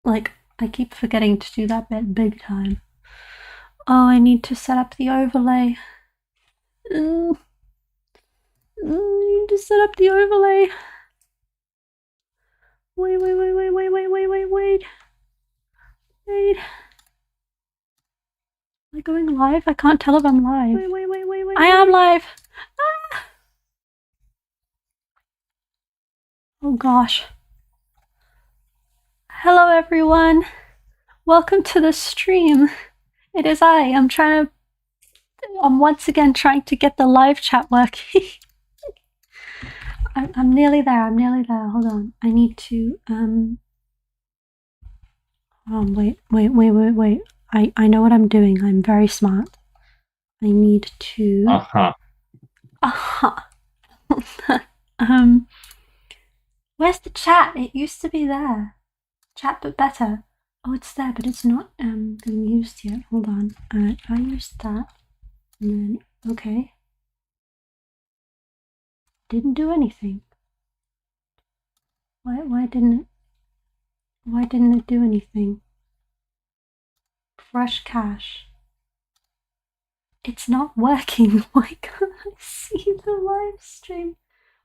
Like, I keep forgetting to do that bit big time. Oh, I need to set up the overlay. I need to set up the overlay. Wait. Am I going live? I can't tell if I'm live. Wait. I am live. Ah! Oh gosh. Hello everyone. Welcome to the stream. It is I. I'm once again trying to get the live chat working. I'm nearly there. Hold on. I need to wait. I know what I'm doing. I'm very smart. I need to where's the chat? It used to be there. Chat but better. Oh, it's there, but it's not being used yet. Hold on. I used that. And then okay. Didn't do anything. Why didn't it do anything? Fresh cache. It's not working. Why can't I see the live stream?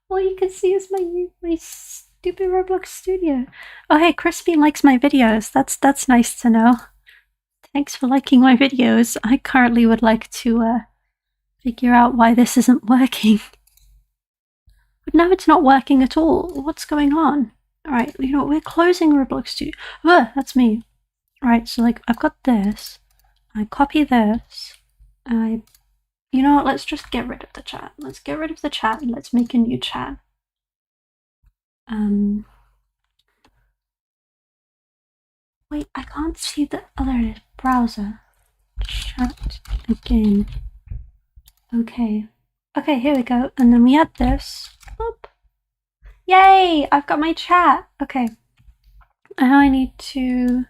All you can see is my stupid Roblox studio. Oh hey, Crispy likes my videos. That's nice to know. Thanks for liking my videos. I currently would like to figure out why this isn't working. But now it's not working at all. What's going on? Alright, you know, we're closing Roblox Studio. Ugh, that's me. Alright, so like, I've got this. I copy this. You know what, let's just get rid of the chat. Let's get rid of the chat and let's make a new chat. Wait, I can't see the, oh there it is, browser. Chat again. Okay, here we go. And then we add this. Boop. Yay! I've got my chat. Okay. Now I need to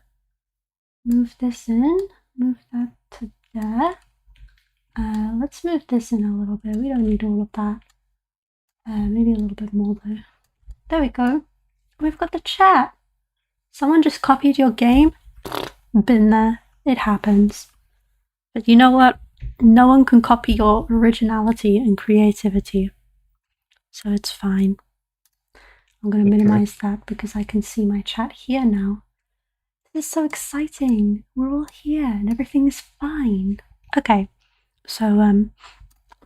move this in. Move that to there. Let's move this in a little bit. We don't need all of that. Maybe a little bit more though. There we go. We've got the chat. Someone just copied your game. Been there. It happens. But you know what? No one can copy your originality and creativity. So it's fine. I'm going to minimize that because I can see my chat here now. This is so exciting. We're all here and everything is fine. Okay, so let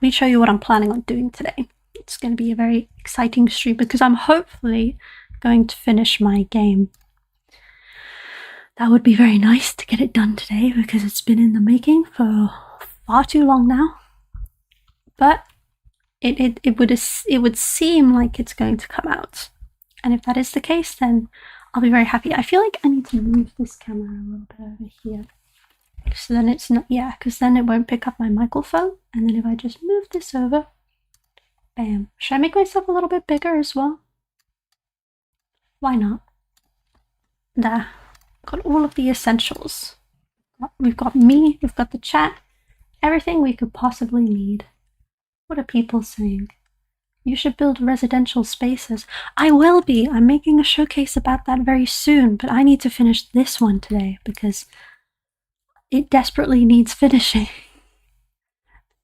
me show you what I'm planning on doing today. It's going to be a very exciting stream because I'm hopefully going to finish my game. That would be very nice to get it done today because it's been in the making for far too long now. But it would seem like it's going to come out. And if that is the case, then I'll be very happy. I feel like I need to move this camera a little bit over here. So then it's not, yeah, because then it won't pick up my microphone. And then if I just move this over, bam. Should I make myself a little bit bigger as well? Why not? There. Got all of the essentials. We've got me, we've got the chat, everything we could possibly need. What are people saying? You should build residential spaces. I will be. I'm making a showcase about that very soon, but I need to finish this one today because it desperately needs finishing.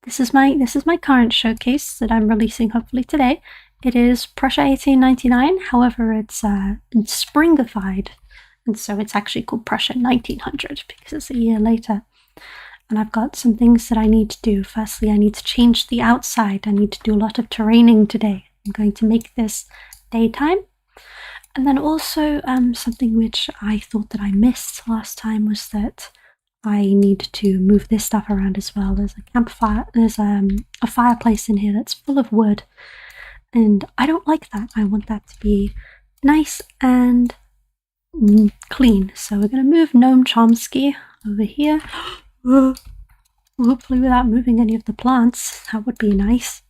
This is my current showcase that I'm releasing hopefully today. It is Prussia 1899, however it's springified, and so it's actually called Prussia 1900 because it's a year later. And I've got some things that I need to do. Firstly, I need to change the outside. I need to do a lot of terraining today. I'm going to make this daytime. And then also something which I thought that I missed last time was that I need to move this stuff around as well. There's a campfire, there's a fireplace in here that's full of wood. And I don't like that. I want that to be nice and clean. So we're going to move Noam Chomsky over here. Hopefully without moving any of the plants. That would be nice.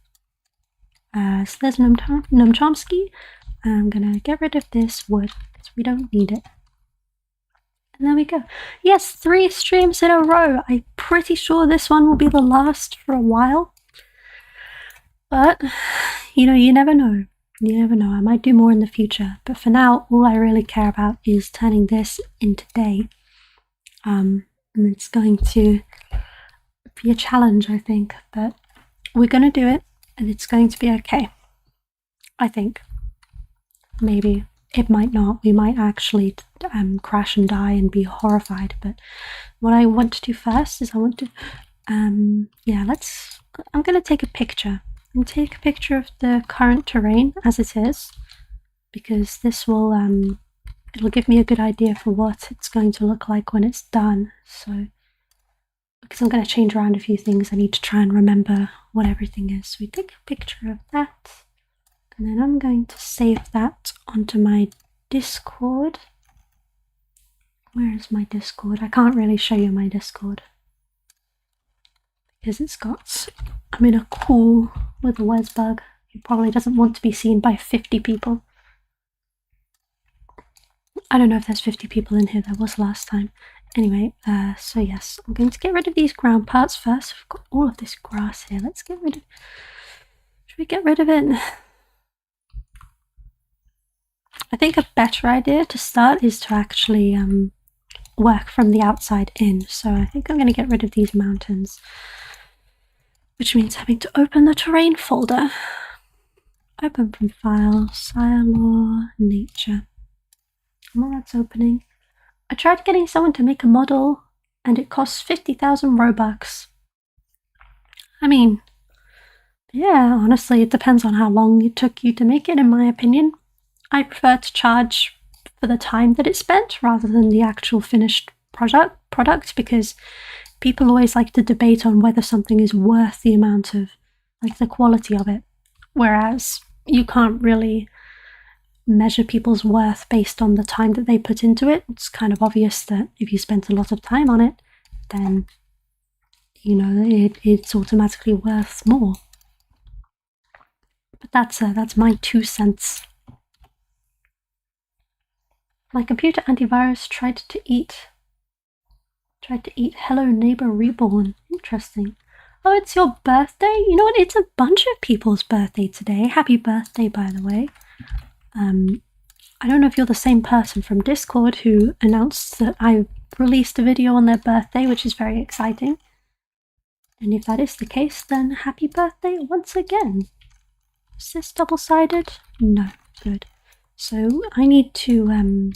So there's Noam Chomsky. I'm gonna get rid of this wood because we don't need it. And there we go. Yes, 3 streams in a row. I'm pretty sure this one will be the last for a while. But, you know, you never know. You never know, I might do more in the future. But for now, all I really care about is turning this into day. And it's going to be a challenge, I think, but we're going to do it, and it's going to be okay. I think. Maybe. It might not. We might actually crash and die and be horrified, but what I want to do first is I want to, I'm going to take a picture. I'm going to take a picture of the current terrain as it is, because this will, it'll give me a good idea for what it's going to look like when it's done. So, because I'm going to change around a few things, I need to try and remember what everything is. So we take a picture of that, and then I'm going to save that onto my Discord. Where is my Discord? I can't really show you my Discord, because it's got, I'm in a call with a Wesbug who probably doesn't want to be seen by 50 people. I don't know if there's 50 people in here, there was last time. Anyway, so yes, I'm going to get rid of these ground parts first. I've got all of this grass here, let's get rid of, should we get rid of it? I think a better idea to start is to actually work from the outside in. So I think I'm going to get rid of these mountains, which means having to open the terrain folder. Open from file, Silor, nature. And while that's opening, I tried getting someone to make a model and it costs 50,000 Robux. I mean, yeah, honestly, it depends on how long it took you to make it, in my opinion. I prefer to charge for the time that it spent rather than the actual finished product, because people always like to debate on whether something is worth the amount of, like, the quality of it, whereas you can't really measure people's worth based on the time that they put into it. It's kind of obvious that if you spent a lot of time on it, then, you know, it's automatically worth more. But that's my 2 cents. My computer antivirus tried to eat Hello Neighbor Reborn. Interesting. Oh, it's your birthday? You know what? It's a bunch of people's birthday today. Happy birthday, by the way. I don't know if you're the same person from Discord who announced that I released a video on their birthday, which is very exciting. And if that is the case, then happy birthday once again. Is this double-sided? No. Good. So I need to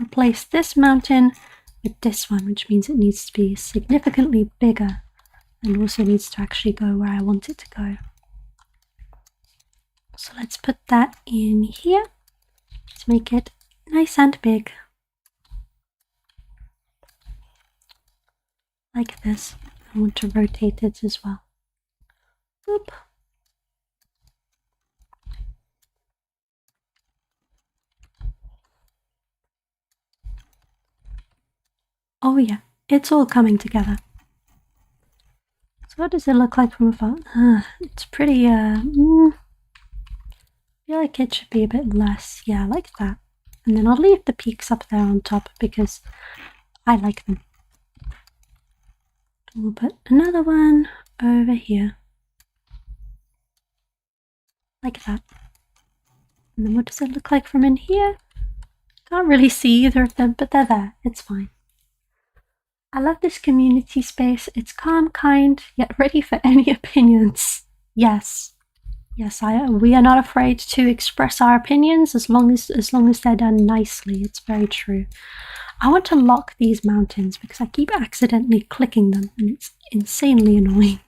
replace this mountain with this one, which means it needs to be significantly bigger and also needs to actually go where I want it to go. So let's put that in here to make it nice and big. Like this. I want to rotate it as well. Oop. Oh yeah, it's all coming together. So what does it look like from afar? It's pretty, I feel like it should be a bit less. Yeah, like that. And then I'll leave the peaks up there on top because I like them. We'll put another one over here. Like that. And then what does it look like from in here? Can't really see either of them, but they're there. It's fine. I love this community space. It's calm, kind, yet ready for any opinions. Yes. Yes, we are not afraid to express our opinions as long as they're done nicely. It's very true. I want to lock these mountains because I keep accidentally clicking them and it's insanely annoying.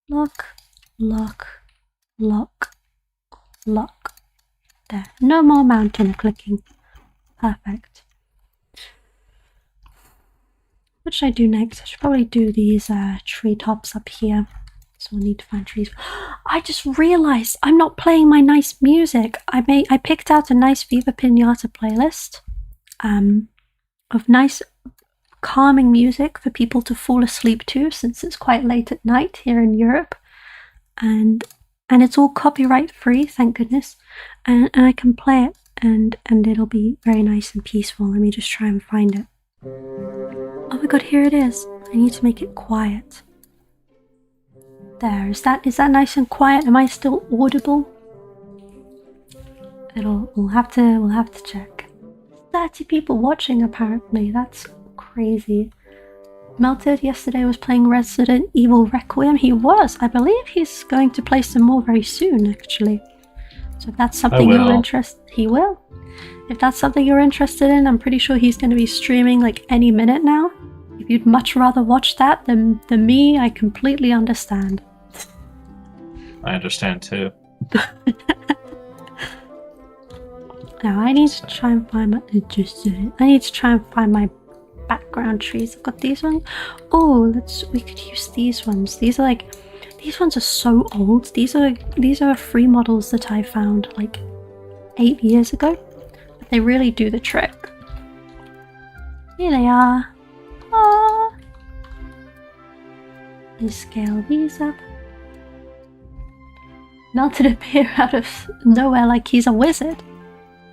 Lock, lock, lock, lock. There. No more mountain clicking. Perfect. What should I do next? I should probably do these treetops up here. So we'll need to find trees. I just realized I'm not playing my nice music. I picked out a nice Viva Pinata playlist of nice calming music for people to fall asleep to, since it's quite late at night here in Europe. And it's all copyright free, thank goodness. And I can play it and it'll be very nice and peaceful. Let me just try and find it. Oh my god, here it is. I need to make it quiet. There, is that nice and quiet? Am I still audible? We'll have to check. 30 people watching apparently. That's crazy. Melted yesterday was playing Resident Evil Requiem. He was. I believe he's going to play some more very soon, actually. So if that's something you're interested, he will. If that's something you're interested in, I'm pretty sure he's going to be streaming like any minute now. If you'd much rather watch that than me, I completely understand. I understand too. Now I need to try and find my background trees. I've got these ones. Oh, we could use these ones. These ones are so old. These are free models that I found like 8 years ago. But they really do the trick. Here they are. Ah. Let's scale these up. Melted appear out of nowhere like he's a wizard.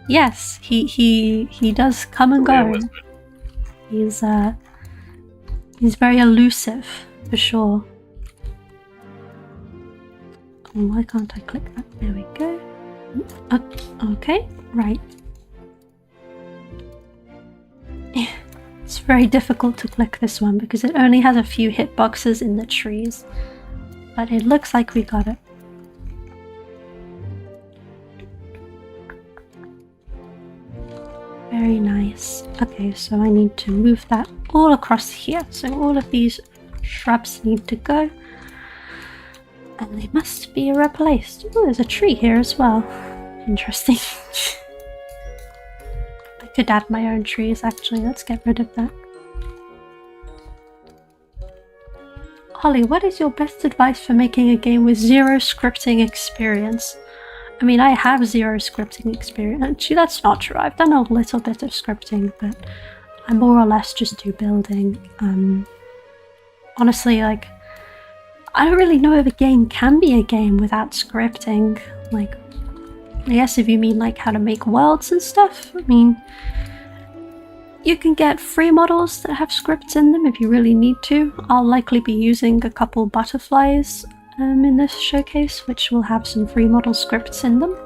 Yes, he does come and go. He's very elusive, for sure. Oh, why can't I click that? There we go. Okay, right. It's very difficult to click this one because it only has a few hitboxes in the trees. But it looks like we got it. Very nice. Okay, so I need to move that all across here. So all of these shrubs need to go. And they must be replaced. Oh, there's a tree here as well. Interesting. I could add my own trees actually. Let's get rid of that. Holly, what is your best advice for making a game with zero scripting experience? I mean, I have zero scripting experience. Actually, that's not true. I've done a little bit of scripting, but I more or less just do building. Honestly, like, I don't really know if a game can be a game without scripting. Like, I guess if you mean like how to make worlds and stuff, I mean, you can get free models that have scripts in them if you really need to. I'll likely be using a couple butterflies in this showcase, which will have some free model scripts in them.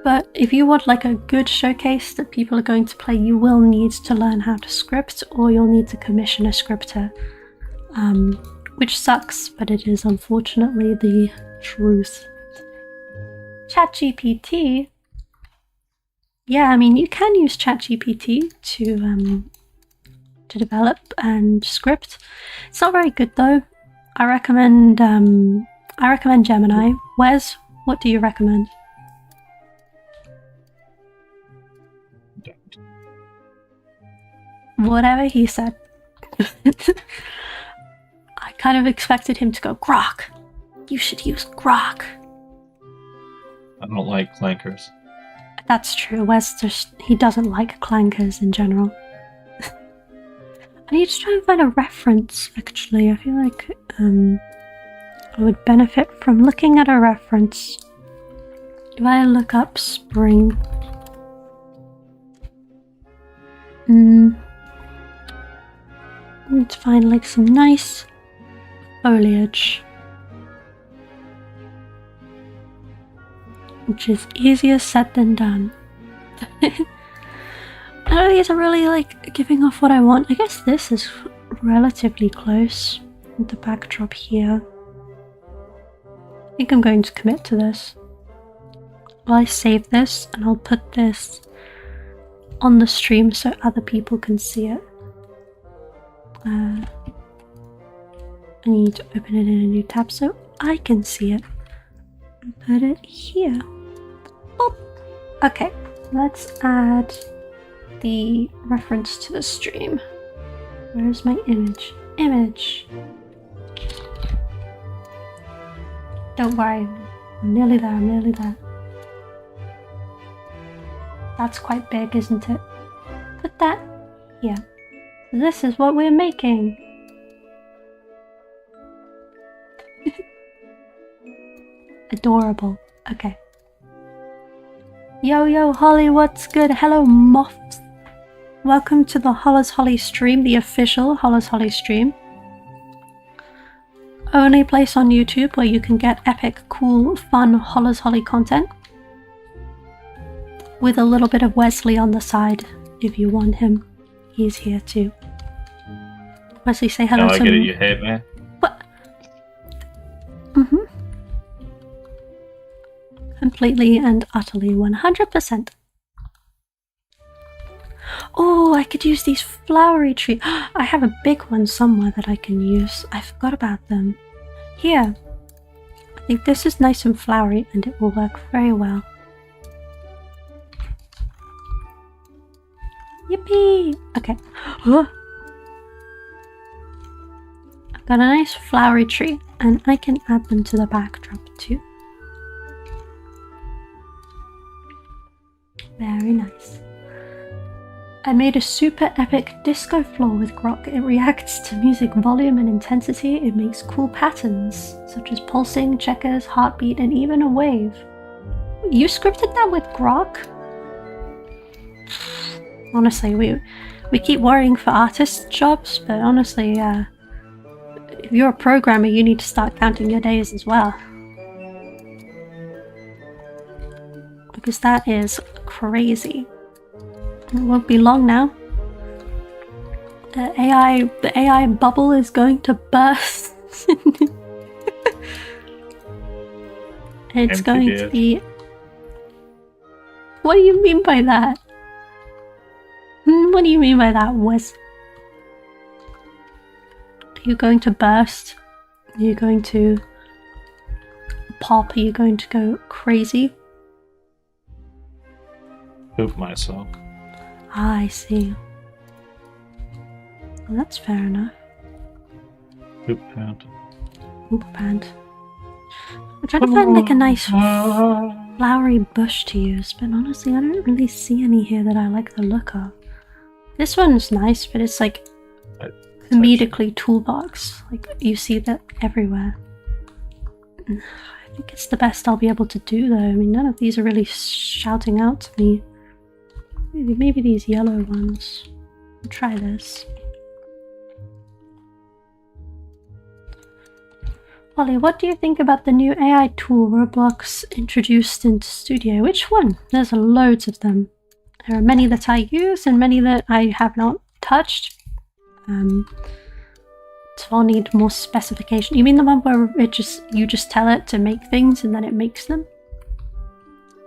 But if you want like a good showcase that people are going to play, you will need to learn how to script, or you'll need to commission a scripter, which sucks, but it is unfortunately the truth. ChatGPT. Yeah, I mean, you can use ChatGPT to develop and script. It's not very good though. I recommend Gemini. Wes, what do you recommend? Don't. Whatever he said. I kind of expected him to go, Grok. You should use Grok. I don't like clankers. That's true. Wes he doesn't like clankers in general. I need to try and find a reference, actually. I feel like I would benefit from looking at a reference. If I look up spring... I need to find like some nice foliage. Which is easier said than done. None of these are really like giving off what I want. I guess this is relatively close with the backdrop here. I think I'm going to commit to this. Well, I save this and I'll put this on the stream so other people can see it. I need to open it in a new tab so I can see it. And put it here. Boop. Okay, let's add the reference to the stream. Where's my image? Image. Don't worry, I'm nearly there, I'm nearly there. That's quite big, isn't it? Put that here. This is what we're making. Adorable. Okay. Yo, Holly, what's good? Hello, Moths. Welcome to the Hollis Holly stream, the official Hollis Holly stream. Only place on YouTube where you can get epic, cool, fun Hollis Holly content. with a little bit of Wesley on the side if you want him. He's here too. Wesley, say hello No, I to get it. me. You hate me. What? Completely and utterly 100%. Oh, I could use these flowery trees. I have a big one somewhere that I can use. I forgot about them. Here. I think this is nice and flowery and it will work very well. Yippee! Okay. I've got a nice flowery tree and I can add them to the backdrop too. Very nice. I made a super epic disco floor with grok. It reacts to music volume and intensity. It makes cool patterns, such as pulsing, checkers, heartbeat, and even a wave. You scripted that with grok? Honestly, we keep worrying for artist jobs, but honestly, if you're a programmer, you need to start counting your days as well. Because that is crazy. It won't be long now. The AI bubble is going to burst. It's going to be... What do you mean by that? What do you mean by that, Wes? Are you going to burst? Are you going to pop? Are you going to go crazy? Poop myself. Ah, I see. Well, that's fair enough. Poop pant. Poop pant. I'm trying to find like a nice flowery bush to use, but honestly I don't really see any here that I like the look of. This one's nice, but it's like comedically toolbox. Like you see that everywhere. I think it's the best I'll be able to do though. I mean, none of these are really shouting out to me. Maybe these yellow ones. I'll try this. Ollie, what do you think about the new AI tool Roblox introduced into Studio? Which one? There's loads of them. There are many that I use and many that I have not touched. So I'll need more specification. You mean the one where you just tell it to make things and then it makes them?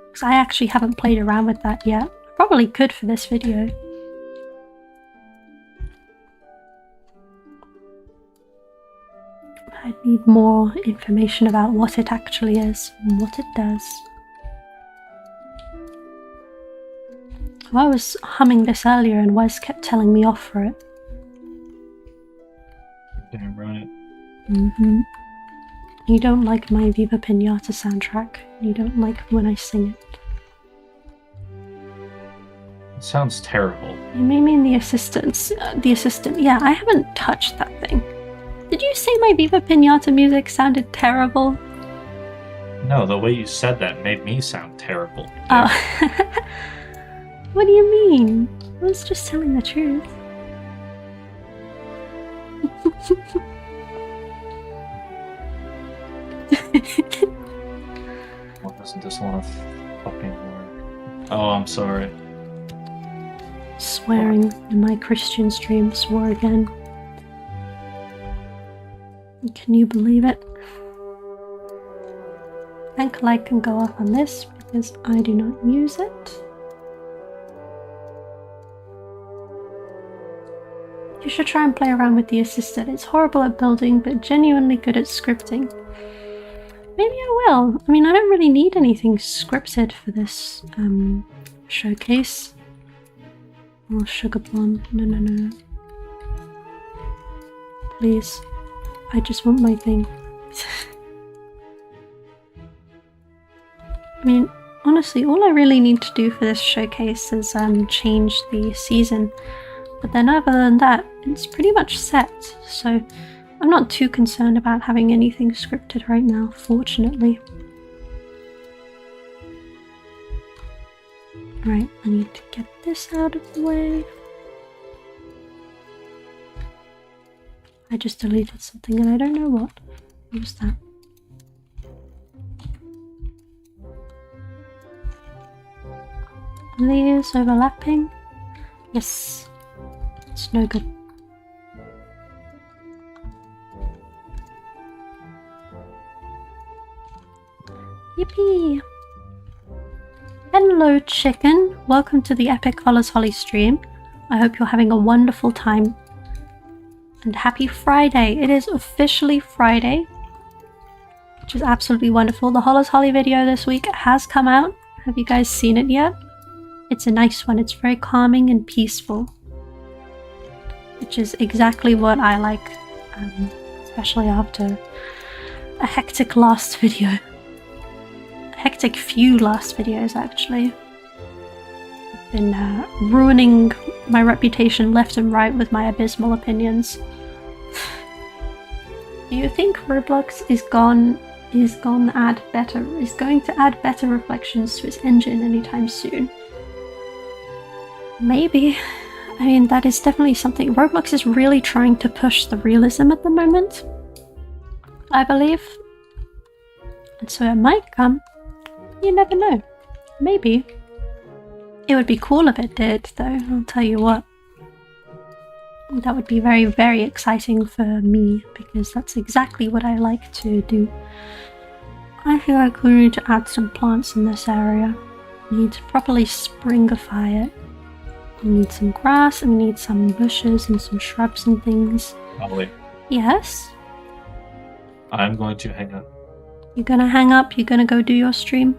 Because I actually haven't played around with that yet. Probably could for this video. I need more information about what it actually is and what it does. Well, I was humming this earlier and Wes kept telling me off for it. Damn right. You don't like my Viva Pinata soundtrack. You don't like when I sing it. It sounds terrible. You may mean the assistant. Yeah, I haven't touched that thing. Did you say my Viva Pinata music sounded terrible? No, the way you said that made me sound terrible. Oh. What do you mean? I was just telling the truth. Why doesn't this want to fucking work? Oh, I'm sorry. Swearing in my Christian stream, swore again. Can you believe it? Thank like can go off on this because I do not use it. You should try and play around with the assistant. It's horrible at building, but genuinely good at scripting. Maybe I will. I mean, I don't really need anything scripted for this showcase. Oh, sugar plum. No. Please. I just want my thing. I mean, honestly, all I really need to do for this showcase is change the season. But then other than that, it's pretty much set. So I'm not too concerned about having anything scripted right now, fortunately. Right, I need to get this out of the way. I just deleted something and I don't know what. What was that? these overlapping. Yes. It's no good. Yippee! Hello, chicken. Welcome to the Epic Follows Holly stream. I hope you're having a wonderful time. And happy Friday. It is officially Friday, which is absolutely wonderful. The Hollows Holly video this week has come out. Have you guys seen it yet? It's a nice one. It's very calming and peaceful, which is exactly what I like, especially after a hectic last video. Hectic few last videos, actually. I've been ruining my reputation left and right with my abysmal opinions. Do you think Roblox is going to add better reflections to its engine anytime soon? Maybe. I mean, that is definitely something. Roblox is really trying to push the realism at the moment, I believe. And so it might come. You never know. Maybe. It would be cool if it did, though, I'll tell you what. That would be very, very exciting for me, because that's exactly what I like to do. I feel like we need to add some plants in this area. We need to properly springify it. We need some grass, and we need some bushes and some shrubs and things. Holly, Yes? I'm going to hang up. You're gonna hang up? You're gonna go do your stream?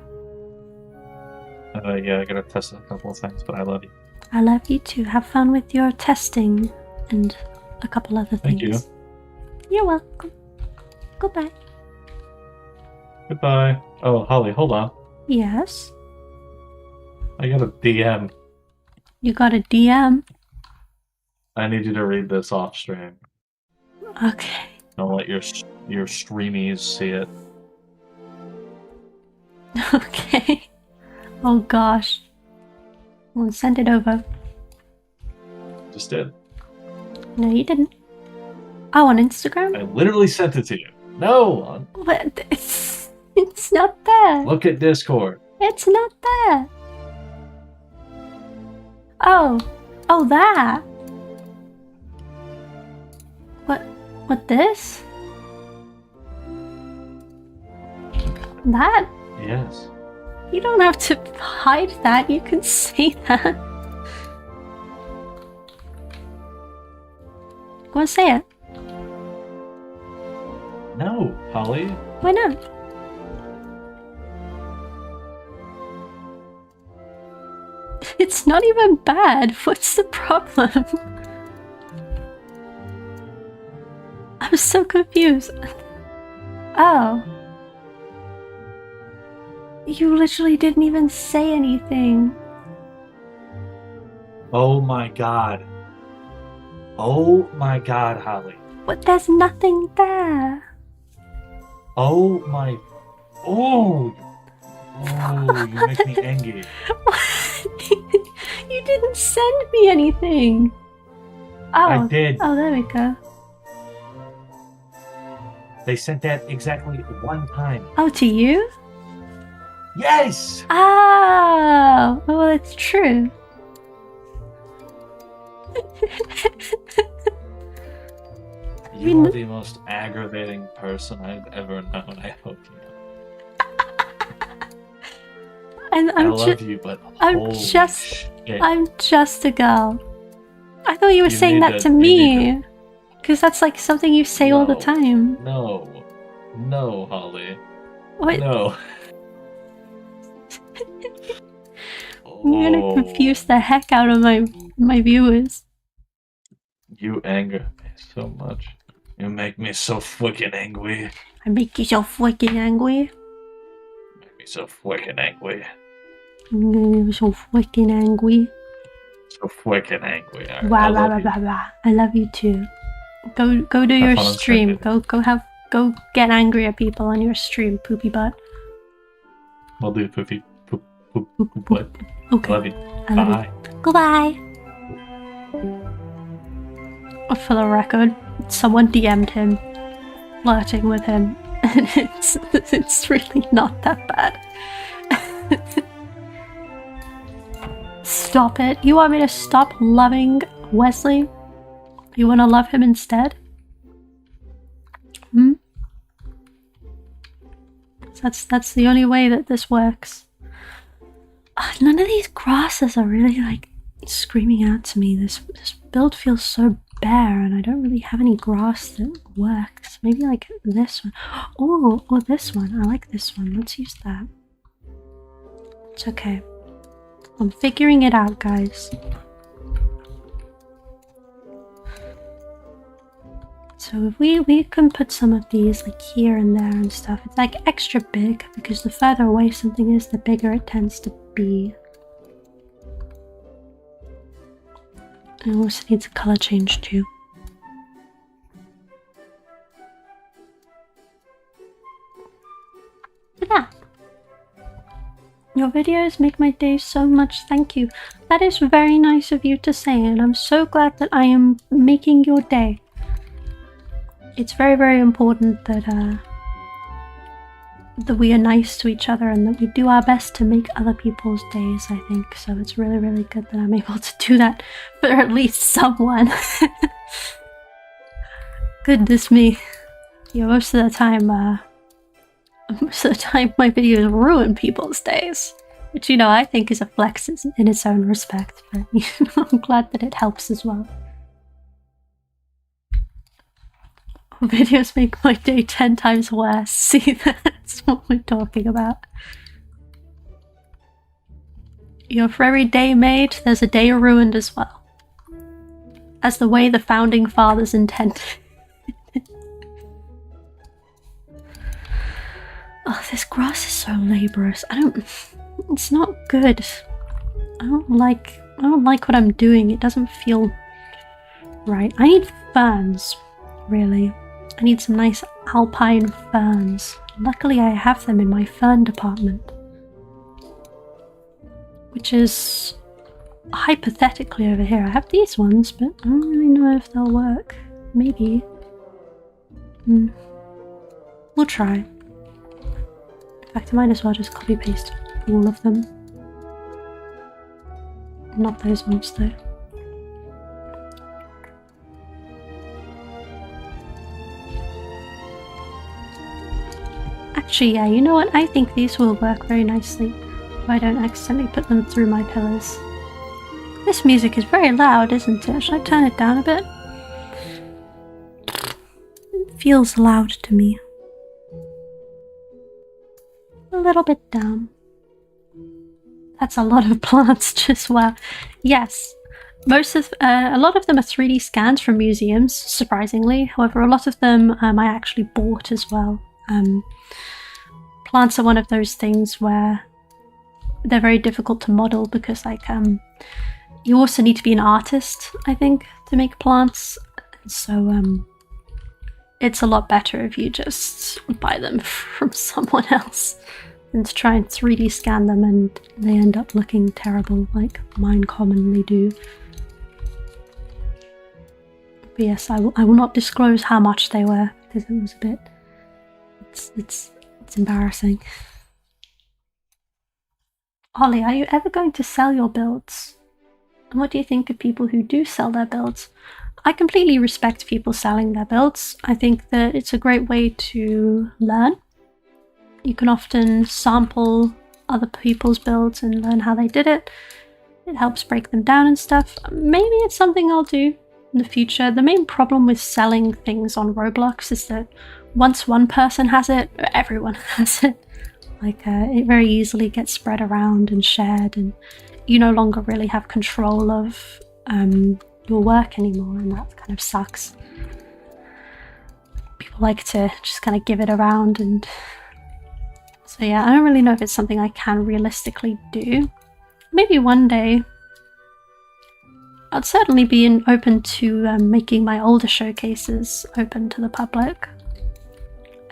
Yeah, I gotta test a couple of things, but I love you. I love you too. Have fun with your testing and a couple other things. Thank you. You're welcome. Goodbye. Goodbye. Oh, Holly, hold on. Yes? I got a DM. You got a DM? I need you to read this off stream. Okay. Don't let your streamies see it. Okay. Oh gosh. Well, send it over. Just did. No, you didn't. Oh, on Instagram? I literally sent it to you. No! What? It's not there. Look at Discord. It's not there. Oh. Oh, that. What this? That? Yes. You don't have to hide that. You can say that. Go and say it. No, Holly. Why not? It's not even bad. What's the problem? I'm so confused. Oh. You literally didn't even say anything. Oh my god. Oh my god, Holly. But there's nothing there. Oh my... Oh! Oh, you make me angry. You didn't send me anything. Oh, I did. Oh, there we go. They sent that exactly one time. Oh, to you? Yes! Oh, well, it's true. You are the most aggravating person I've ever known. I hope you know. And I love you, but I'm just shit. I'm just a girl. I thought you were You saying need that to- to you need me. Because that's like something you say all the No. time. No, Holly. What? No. You're gonna confuse the heck out of my viewers. You anger me so much. You make me so fucking angry. I make you so freaking angry. Make me so fucking angry. I'm so freaking angry. So fucking angry. I Wah, love wah, wah, you. wah, wah. I love you too. Go do your fun on stream. stream. Go get angry at people on your stream, poopy butt. We'll do poopy poop Poop, poop. what? Okay. Love you. I love Bye. you. Goodbye. For the record, someone DM'd him, flirting with him, and it's really not that bad. Stop it. You want me to stop loving Wesley? You want to love him instead? Hmm? That's the only way that this works. None of these grasses are really like screaming out to me. This build feels so bare and I don't really have any grass that works. Maybe like this one. Oh, or this one. I like this one. Let's use that. It's okay. I'm figuring it out, guys. So if we can put some of these like here and there and stuff. It's like extra big because the further away something is, the bigger it tends to be. And it also needs a color change too. Look at that. Your videos make my day so much, thank you. That is very nice of you to say, and I'm so glad that I am making your day. It's very, very important that that we are nice to each other and that we do our best to make other people's days, I think. So it's really, really good that I'm able to do that for at least someone. Goodness me. Yeah, most of the time my videos ruin people's days. Which, you know, I think is a flex in its own respect. But you know, I'm glad that it helps as well. Videos make my day 10 times worse. See, that's what we're talking about. You know, for every day made, there's a day ruined as well. As the way the founding fathers intended. Oh, this grass is so laborious. It's not good. I don't like what I'm doing. It doesn't feel right. I need ferns, really. I need some nice alpine ferns. Luckily I have them in my fern department. Which is hypothetically over here. I have these ones, but I don't really know if they'll work. Maybe. We'll try. In fact, I might as well just copy paste all of them. Not those ones though. Actually, yeah, you know what? I think these will work very nicely if I don't accidentally put them through my pillars. This music is very loud, isn't it? Should I turn it down a bit? It feels loud to me. A little bit down. That's a lot of plants, just wow. Yes, a lot of them are 3D scans from museums, surprisingly. However, a lot of them I actually bought as well. Plants are one of those things where they're very difficult to model because like you also need to be an artist, I think, to make plants. So it's a lot better if you just buy them from someone else than to try and 3D scan them and they end up looking terrible like mine commonly do. But yes, I will not disclose how much they were because it was a bit it's embarrassing. Ollie, are you ever going to sell your builds? And what do you think of people who do sell their builds? I completely respect people selling their builds. I think that it's a great way to learn. You can often sample other people's builds and learn how they did it. It helps break them down and stuff. Maybe it's something I'll do in the future. The main problem with selling things on Roblox is that once one person has it, everyone has it. Like, it very easily gets spread around and shared, and you no longer really have control of your work anymore, and that kind of sucks. People like to just kind of give it around, and so yeah, I don't really know if it's something I can realistically do. Maybe one day. I'd certainly be open to making my older showcases open to the public.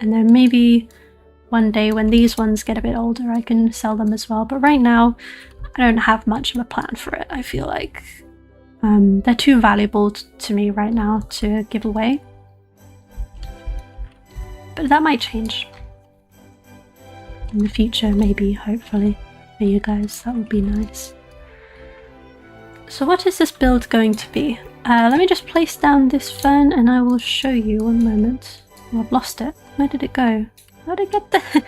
And then maybe one day when these ones get a bit older, I can sell them as well. But right now, I don't have much of a plan for it. I feel like they're too valuable to me right now to give away. But that might change in the future, maybe, hopefully, for you guys. That would be nice. So what is this build going to be? Let me just place down this fern and I will show you. One moment. Oh, I've lost it. Where did it go? How did it get there?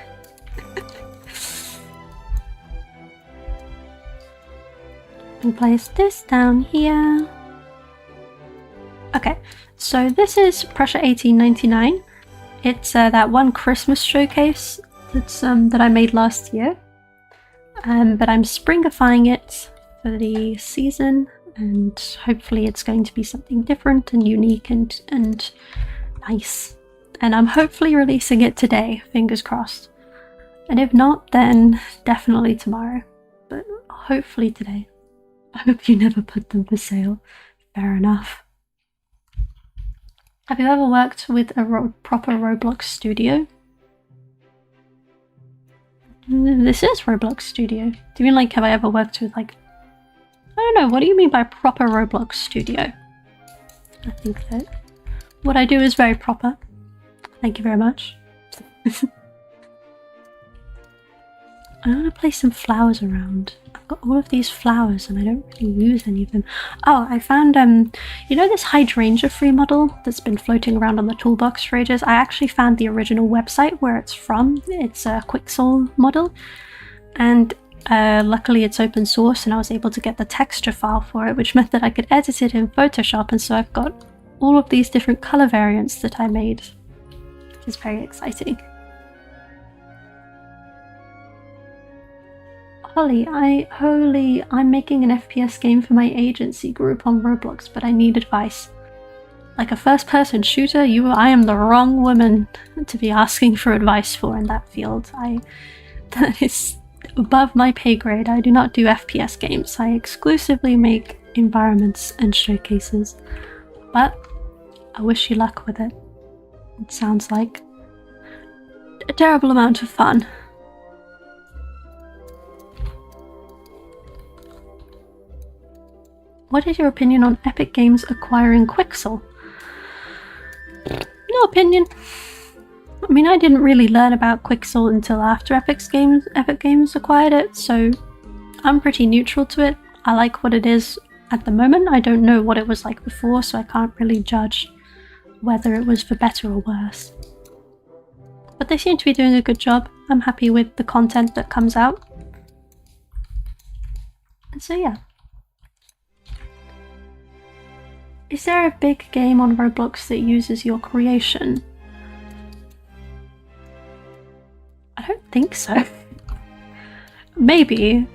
And place this down here. Okay, so this is Prussia 1899. It's that one Christmas showcase that's that I made last year. But I'm springifying it for the season, and hopefully it's going to be something different and unique and nice. And I'm hopefully releasing it today, fingers crossed. And if not, then definitely tomorrow. But hopefully today. I hope you never put them for sale. Fair enough. Have you ever worked with a proper Roblox studio? This is Roblox studio. Do you mean like, have I ever worked with like... I don't know, what do you mean by proper Roblox studio? I think that what I do is very proper. Thank you very much. I want to place some flowers around. I've got all of these flowers and I don't really use any of them. Oh, I found, you know this Hydrangea free model that's been floating around on the toolbox for ages? I actually found the original website where it's from. It's a Quixel model. And luckily it's open source and I was able to get the texture file for it, which meant that I could edit it in Photoshop. And so I've got all of these different color variants that I made, which is very exciting. Holly, I'm making an FPS game for my agency group on Roblox, but I need advice. Like a first-person shooter, I am the wrong woman to be asking for advice for in that field. That is above my pay grade. I do not do FPS games. I exclusively make environments and showcases. But I wish you luck with it. It sounds like a terrible amount of fun. What is your opinion on Epic Games acquiring Quixel? No opinion. I mean, I didn't really learn about Quixel until after Epic Games acquired it, so I'm pretty neutral to it. I like what it is at the moment. I don't know what it was like before, so I can't really judge whether it was for better or worse. But they seem to be doing a good job. I'm happy with the content that comes out. And so yeah. Is there a big game on Roblox that uses your creation? I don't think so. Maybe.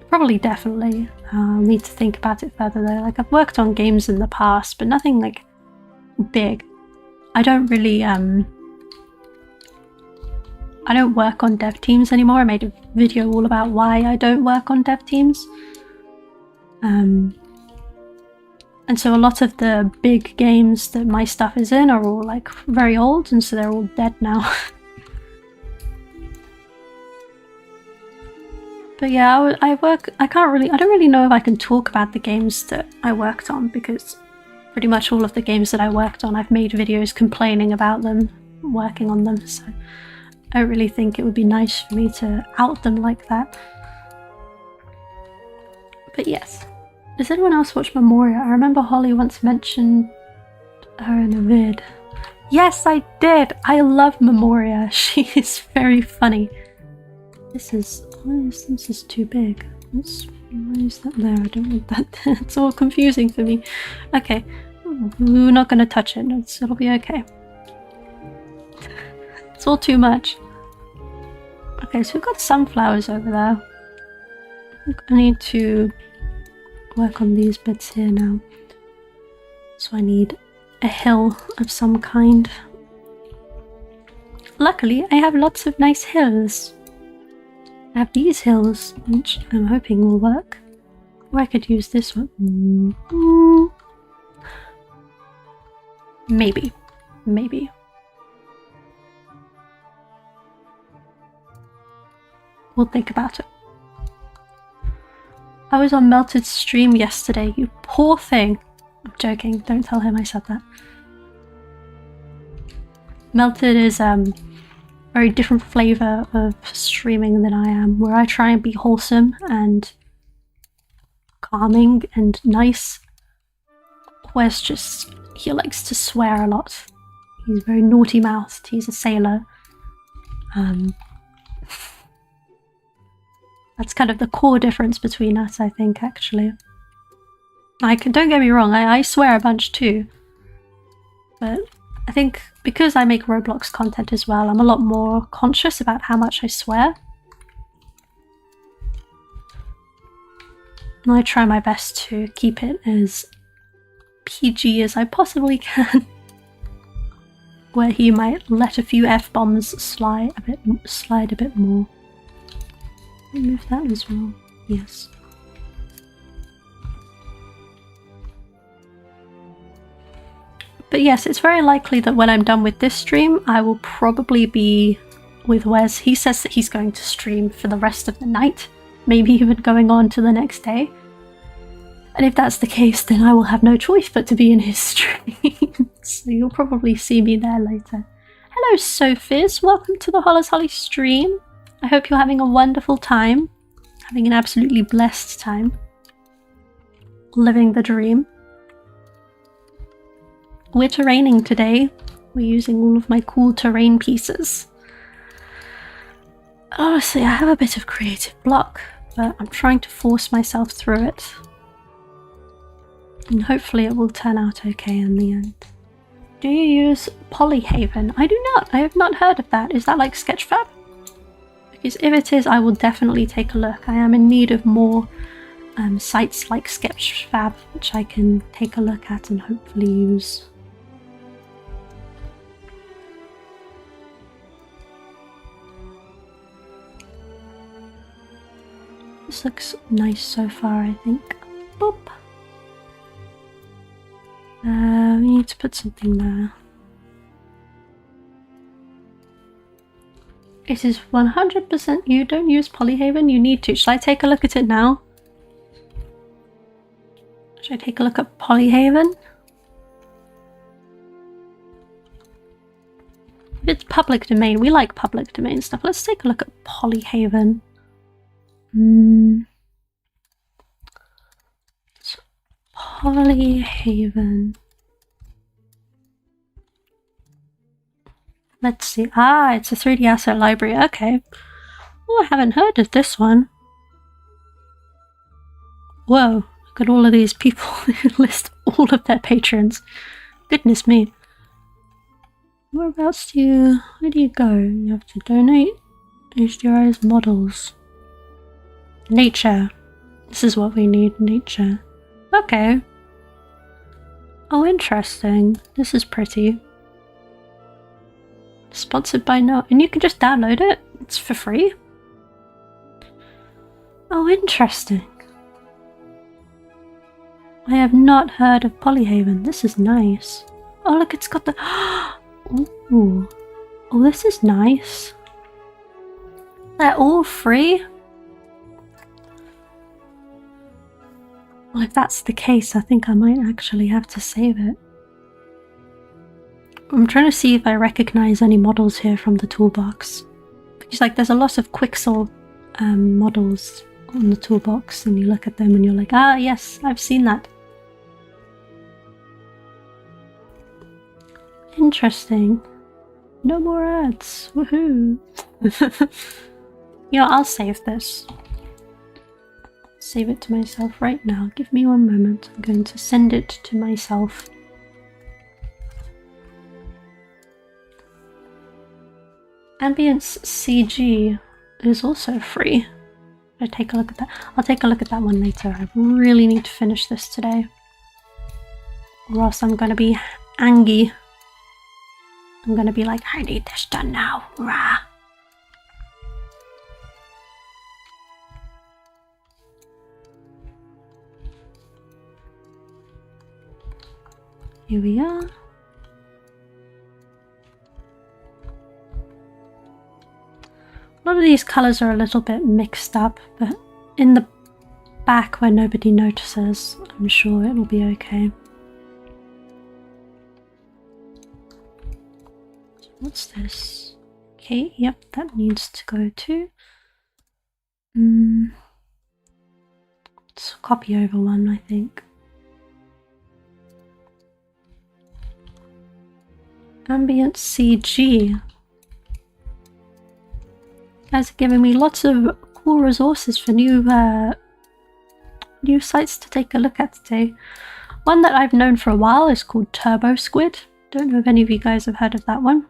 Probably definitely. I'll need to think about it further though. Like, I've worked on games in the past, but nothing like big. I don't really I don't work on dev teams anymore. I made a video all about why I don't work on dev teams. And so a lot of the big games that my stuff is in are all like very old, and so they're all dead now. But yeah, I don't really know if I can talk about the games that I worked on, because pretty much all of the games that I worked on, I've made videos complaining about them, working on them, so I don't really think it would be nice for me to out them like that. But yes. Does anyone else watch Memoria? I remember Holly once mentioned her in a vid. Yes, I did! I love Memoria. She is very funny. This is too big. Why is that there? I don't want that there. It's all confusing for me. Okay. We're not gonna touch it. It'll be okay. It's all too much. Okay, so we've got sunflowers over there. I need to work on these bits here now. So I need a hill of some kind. Luckily, I have lots of nice hills. I have these hills, which I'm hoping will work. Or I could use this one. Maybe. Maybe. We'll think about it. I was on Melted's stream yesterday, you poor thing. I'm joking, don't tell him I said that. Melted is a very different flavour of streaming than I am, where I try and be wholesome and... God, calming and nice. Wes just, he likes to swear a lot. He's very naughty-mouthed. He's a sailor. That's kind of the core difference between us, I think, actually. Don't get me wrong, I swear a bunch too. But I think because I make Roblox content as well, I'm a lot more conscious about how much I swear. And I try my best to keep it as PG as I possibly can. Where he might let a few F-bombs slide a bit more. Remove that as well. Yes. But yes, it's very likely that when I'm done with this stream, I will probably be with Wes. He says that he's going to stream for the rest of the night, maybe even going on to the next day. And if that's the case, then I will have no choice but to be in his stream. So you'll probably see me there later. Hello, Sophiz. Welcome to the Hollis Holly stream. I hope you're having a wonderful time. Having an absolutely blessed time. Living the dream. We're terraining today. We're using all of my cool terrain pieces. Honestly, I have a bit of creative block, but I'm trying to force myself through it. And hopefully it will turn out okay in the end. Do you use Polyhaven? I do not. I have not heard of that. Is that like Sketchfab? Because if it is, I will definitely take a look. I am in need of more sites like Sketchfab, which I can take a look at and hopefully use. This looks nice so far, I think. Boop. We need to put something there. It is 100% you don't use Polyhaven, you need to. Should I take a look at it now? Should I take a look at Polyhaven? If it's public domain, we like public domain stuff. Let's take a look at Polyhaven. Polyhaven. Let's see. Ah, it's a 3D asset library. Okay. Oh, I haven't heard of this one. Whoa, look at all of these people who list all of their patrons. Goodness me. Where do you go? You have to donate. HDRI's models. Nature. This is what we need, nature. Okay. Oh, interesting. This is pretty. Sponsored by no, and you can just download it. It's for free. Oh, interesting. I have not heard of Polyhaven. This is nice. Oh, look, it's got the... Ooh. Oh, this is nice. They're all free? Well, if that's the case, I think I might actually have to save it. I'm trying to see if I recognize any models here from the toolbox. Because, like, there's a lot of Quixel models on the toolbox, and you look at them and you're like, ah, yes, I've seen that. Interesting. No more ads. Woohoo. You know, I'll save this. Save it to myself right now. Give me one moment. I'm going to send it to myself. Ambience CG is also free. I'll take a look at that. I'll take a look at that one later. I really need to finish this today, or else I'm gonna be angry. I'm gonna be like, I need this done now. Rah. Here we are. A lot of these colours are a little bit mixed up, but in the back where nobody notices, I'm sure it'll be okay. So what's this? Okay, yep, that needs to go too. Let's copy over one, I think. Ambient CG. You guys are giving me lots of cool resources for new sites to take a look at today. One that I've known for a while is called Turbo Squid. Don't know if any of you guys have heard of that one.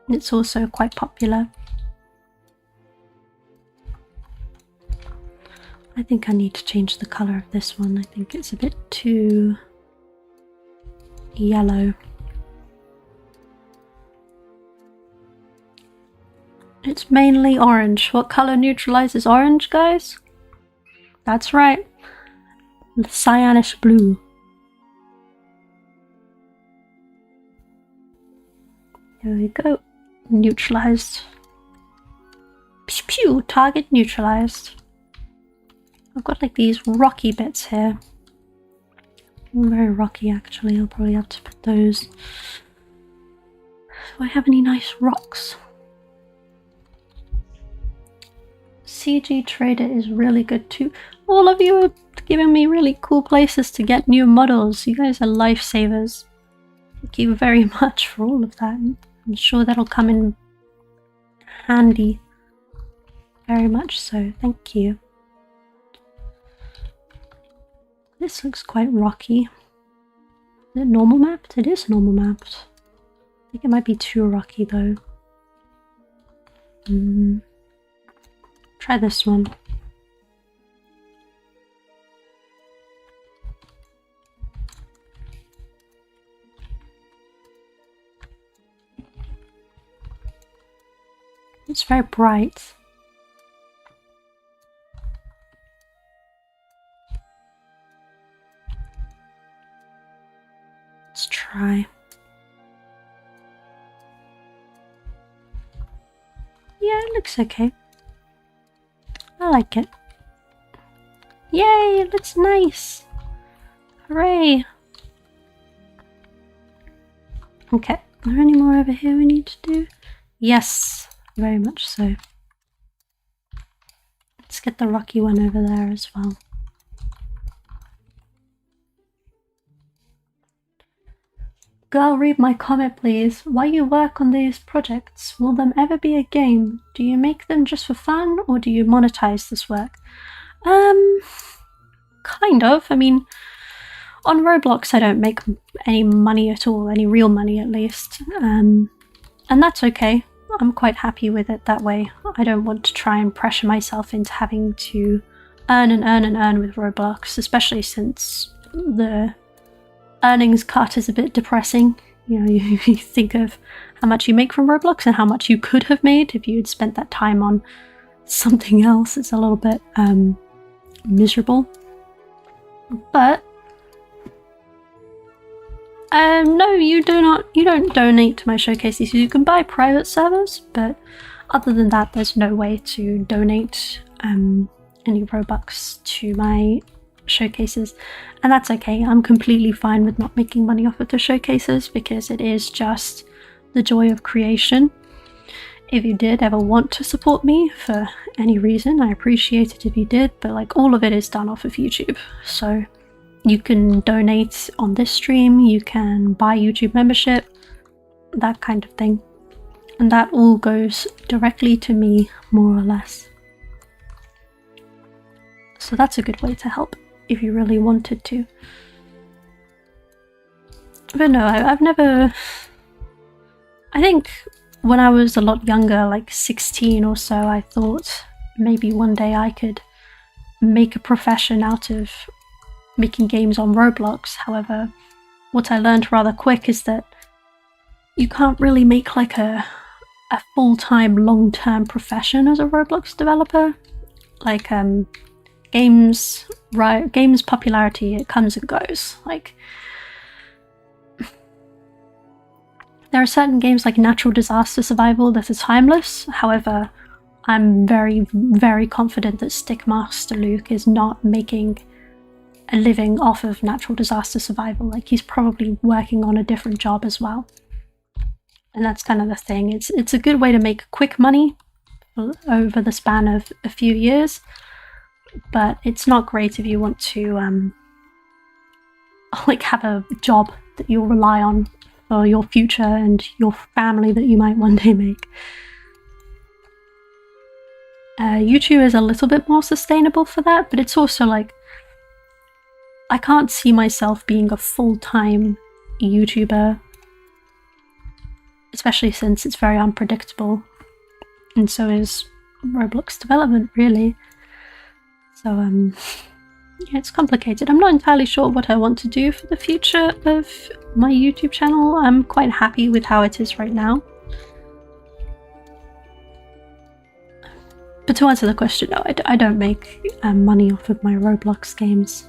It's also quite popular. I think I need to change the colour of this one. I think it's a bit too yellow. It's mainly orange. What colour neutralizes orange, guys? That's right. The cyanish blue. There we go. Neutralized. Pew pew! Target neutralized. I've got like these rocky bits here. Very rocky actually. I'll probably have to put those. Do I have any nice rocks? CG Trader is really good too. All of you are giving me really cool places to get new models. You guys are lifesavers. Thank you very much for all of that. I'm sure that'll come in handy. Very much so. Thank you. This looks quite rocky. Is it normal mapped? It is normal mapped. I think it might be too rocky though. Try this one. It's very bright. Let's try. Yeah, it looks okay. I like it. Yay, it looks nice. Hooray. Okay, are there any more over here we need to do? Yes, very much so. Let's get the rocky one over there as well. Girl, read my comment please. Why you work on these projects? Will them ever be a game? Do you make them just for fun or do you monetize this work? Kind of. I mean, on Roblox I don't make any money at all, any real money at least. And that's okay. I'm quite happy with it that way. I don't want to try and pressure myself into having to earn and earn and earn with Roblox, especially since the earnings cut is a bit depressing. You know, you think of how much you make from Roblox and how much you could have made if you had spent that time on something else. It's a little bit miserable. But no, you don't donate to my showcases. You can buy private servers, but other than that there's no way to donate any Robux to my showcases, and that's okay. I'm completely fine with not making money off of the showcases because it is just the joy of creation. If you did ever want to support me for any reason, I appreciate it if you did, but like all of it is done off of YouTube. So you can donate on this stream, you can buy YouTube membership, that kind of thing, and that all goes directly to me, more or less. So that's a good way to help if you really wanted to. But no, I've never... I think when I was a lot younger, like 16 or so, I thought maybe one day I could make a profession out of making games on Roblox. However, what I learned rather quick is that you can't really make like a full-time, long-term profession as a Roblox developer. Like, games popularity, it comes and goes. Like, there are certain games like Natural Disaster Survival that are timeless. However, I'm very, very confident that Stickmaster Luke is not making a living off of Natural Disaster Survival. Like, he's probably working on a different job as well. And that's kind of the thing. It's a good way to make quick money over the span of a few years. but it's not great if you want to like have a job that you'll rely on for your future and your family that you might one day make. YouTube is a little bit more sustainable for that, but it's also like I can't see myself being a full-time YouTuber, especially since it's very unpredictable, and so is Roblox development, really. So yeah, it's complicated. I'm not entirely sure what I want to do for the future of my YouTube channel. I'm quite happy with how it is right now. But to answer the question, no, I don't make money off of my Roblox games.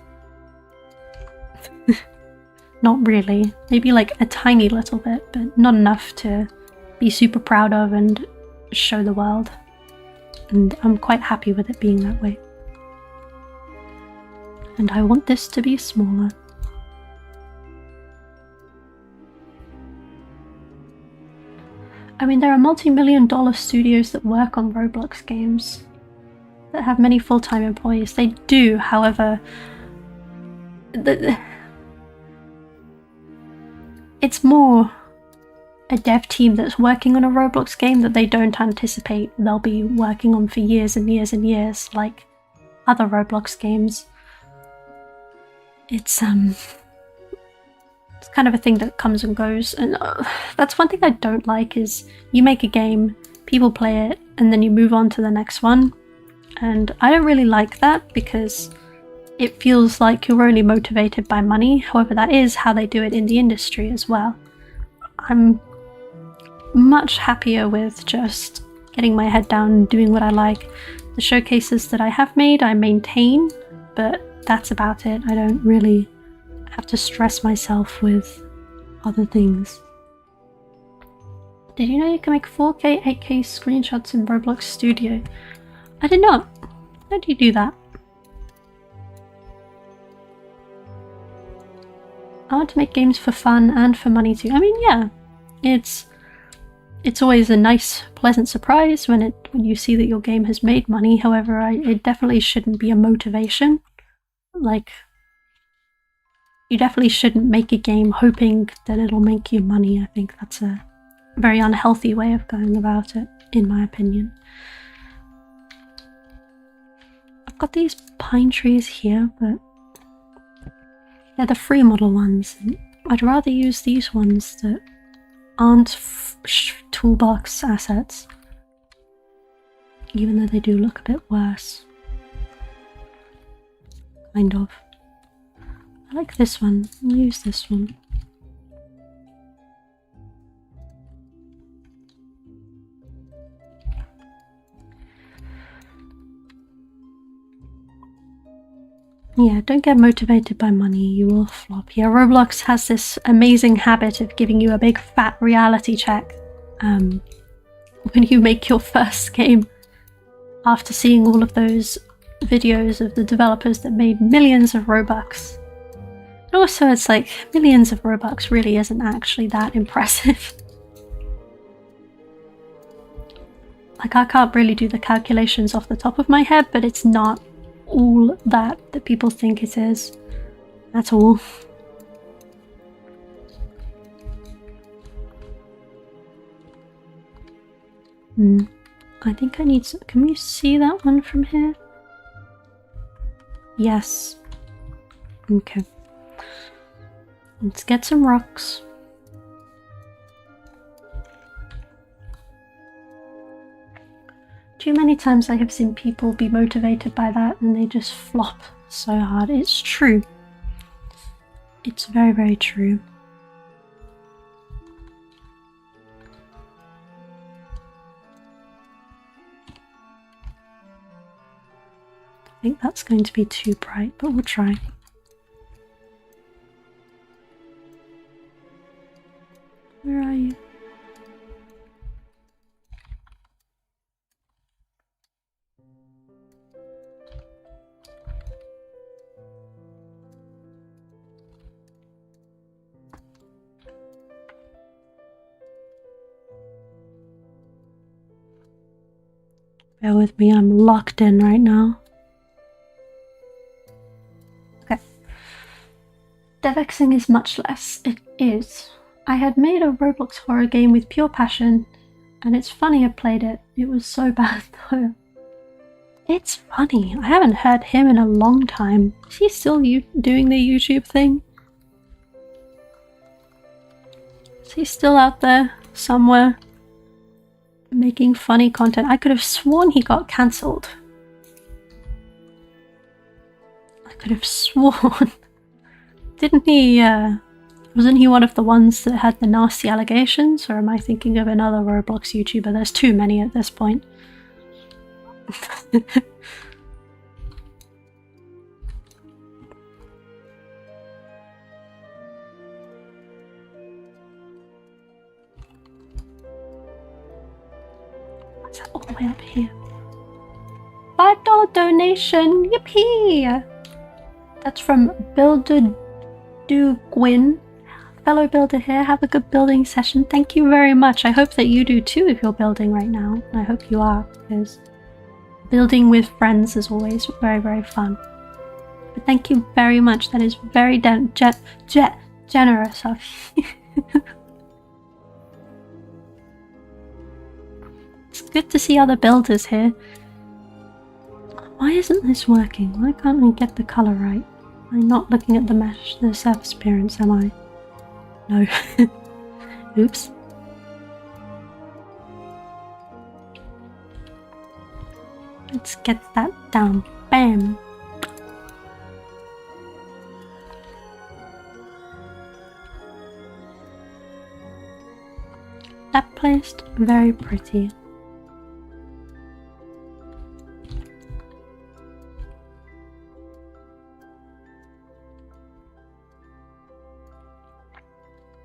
Not really. Maybe like a tiny little bit, but not enough to be super proud of and show the world. And I'm quite happy with it being that way. And I want this to be smaller. I mean, there are multi-million-dollar studios that work on Roblox games that have many full-time employees. They do, however, it's more a dev team that's working on a Roblox game that they don't anticipate they'll be working on for years and years and years, like other Roblox games. It's kind of a thing that comes and goes, and that's one thing I don't like, is you make a game, people play it, and then you move on to the next one. And I don't really like that, because it feels like you're only motivated by money. However, that is how they do it in the industry as well. I'm much happier with just getting my head down and doing what I like. The showcases that I have made, I maintain, but that's about it. I don't really have to stress myself with other things. Did you know you can make 4K, 8K screenshots in Roblox Studio? I did not. How do you do that? I want to make games for fun and for money too. I mean, yeah, it's always a nice, pleasant surprise when you see that your game has made money. However, it definitely shouldn't be a motivation. Like, you definitely shouldn't make a game hoping that it'll make you money. I think that's a very unhealthy way of going about it, in my opinion. I've got these pine trees here, but they're the free model ones. I'd rather use these ones that aren't toolbox assets, even though they do look a bit worse. Kind of. I like this one. I'll use this one. Yeah, don't get motivated by money, you will flop. Yeah, Roblox has this amazing habit of giving you a big fat reality check when you make your first game, after seeing all of those videos of the developers that made millions of Robux. And also, it's like, millions of Robux really isn't actually that impressive. Like, I can't really do the calculations off the top of my head, but it's not all that people think it is at all. I think I need some. Can we see that one from here? Yes. Okay. Let's get some rocks. Too many times I have seen people be motivated by that and they just flop so hard. It's true. It's very, very true. I think that's going to be too bright, but we'll try. Where are you? Bear with me, I'm locked in right now. vexing is much less. It is. I had made a Roblox horror game with pure passion, and it's funny I played it. It was so bad though. It's funny. I haven't heard him in a long time. Is he still doing the YouTube thing? Is he still out there somewhere making funny content? I could have sworn he got cancelled. I could have sworn. Didn't he, wasn't he one of the ones that had the nasty allegations? Or am I thinking of another Roblox YouTuber? There's too many at this point. What's that all the way up here? $5 donation! Yippee! That's from Builder Do Gwyn. Fellow builder here, have a good building session. Thank you very much. I hope that you do too if you're building right now. I hope you are, because building with friends is always very, very fun. But thank you very much. That is very generous of you. It's good to see other builders here. Why isn't this working? Why can't I get the colour right? I'm not looking at the surface appearance, am I? No. Oops. Let's get that down. Bam! That placed very pretty.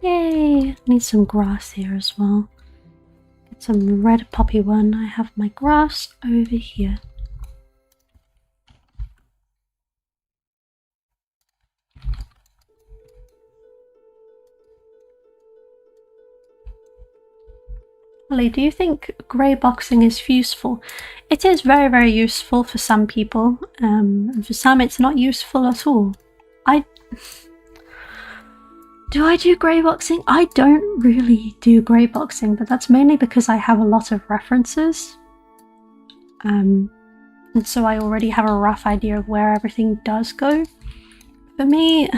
Yay! Need some grass here as well. Get some red poppy one. I have my grass over here. Holly, do you think grey boxing is useful? It is very, very useful for some people. And for some it's not useful at all. Do I do grey boxing? I don't really do grey boxing, but that's mainly because I have a lot of references. And so I already have a rough idea of where everything does go. For me,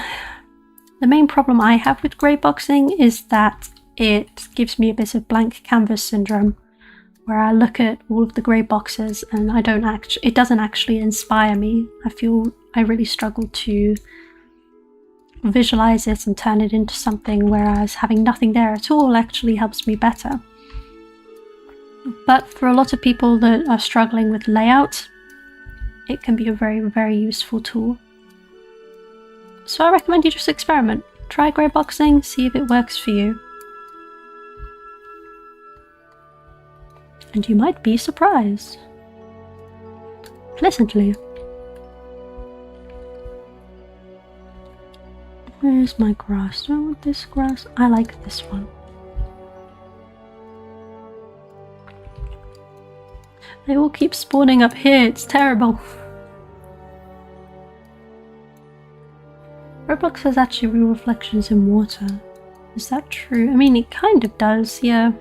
the main problem I have with grey boxing is that it gives me a bit of blank canvas syndrome, where I look at all of the grey boxes and it doesn't actually inspire me. I feel I really struggle to visualize it and turn it into something, whereas having nothing there at all actually helps me better. But for a lot of people that are struggling with layout, it can be a very, very useful tool. So I recommend you just experiment. Try grey boxing, see if it works for you. And you might be surprised. Pleasantly. Where's my grass? Do I want this grass? I like this one. They all keep spawning up here, it's terrible. Roblox has actually real reflections in water. Is that true? I mean, it kind of does, yeah.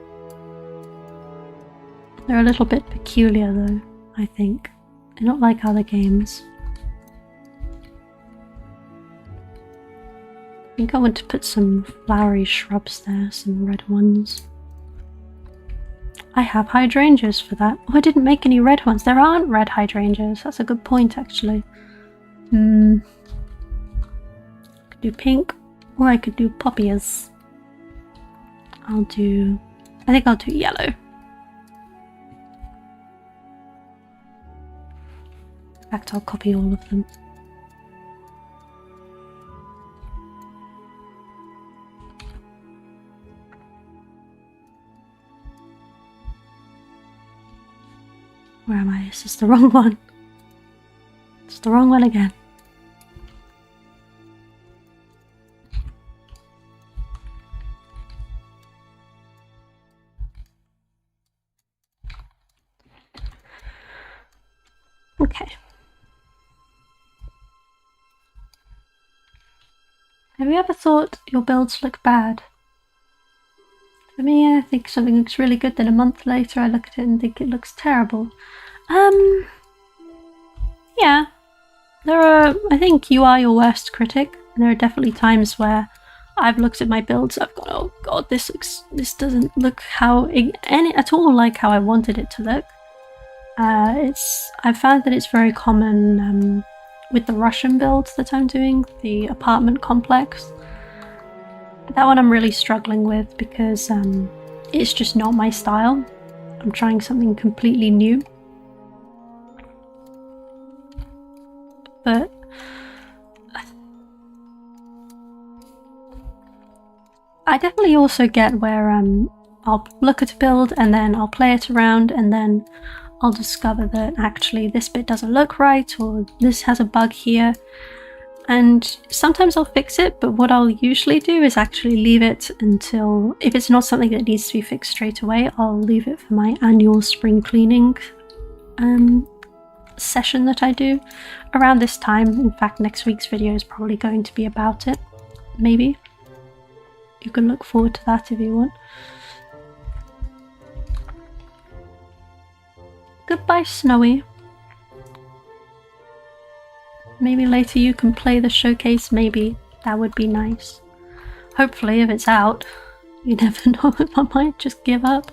They're a little bit peculiar though, I think. They're not like other games. I think I want to put some flowery shrubs there, some red ones. I have hydrangeas for that. Oh, I didn't make any red ones. There aren't red hydrangeas. That's a good point, actually. Could do pink, or I could do poppies. I think I'll do yellow. In fact, I'll copy all of them. Where am I? This is the wrong one. It's the wrong one again. Okay. Have you ever thought your builds look bad? For me, I think something looks really good, then a month later I look at it and think it looks terrible. Yeah. I think you are your worst critic. There are definitely times where I've looked at my builds, I've gone, oh god, this doesn't look at all like how I wanted it to look. I've found that it's very common with the Russian builds that I'm doing, the apartment complex. That one I'm really struggling with because it's just not my style. I'm trying something completely new. But I definitely also get where I'll look at a build and then I'll play it around and then I'll discover that actually this bit doesn't look right or this has a bug here. And sometimes I'll fix it, but what I'll usually do is actually leave it until, if it's not something that needs to be fixed straight away, I'll leave it for my annual spring cleaning session that I do around this time. In fact, next week's video is probably going to be about it, maybe. You can look forward to that if you want. Goodbye, Snowy. Maybe later you can play the showcase, maybe. That would be nice. Hopefully, if it's out. You never know, I might just give up.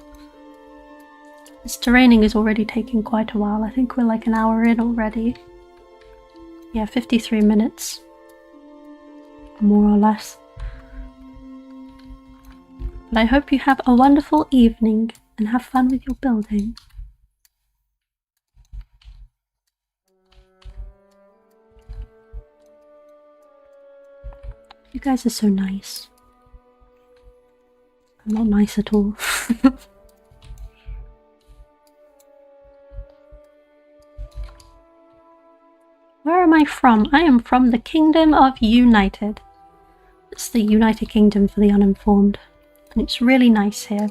This terraining is already taking quite a while. I think we're like an hour in already. Yeah, 53 minutes. More or less. But I hope you have a wonderful evening and have fun with your building. You guys are so nice. I'm not nice at all. Where am I from? I am from the Kingdom of United. It's the United Kingdom for the uninformed. And it's really nice here.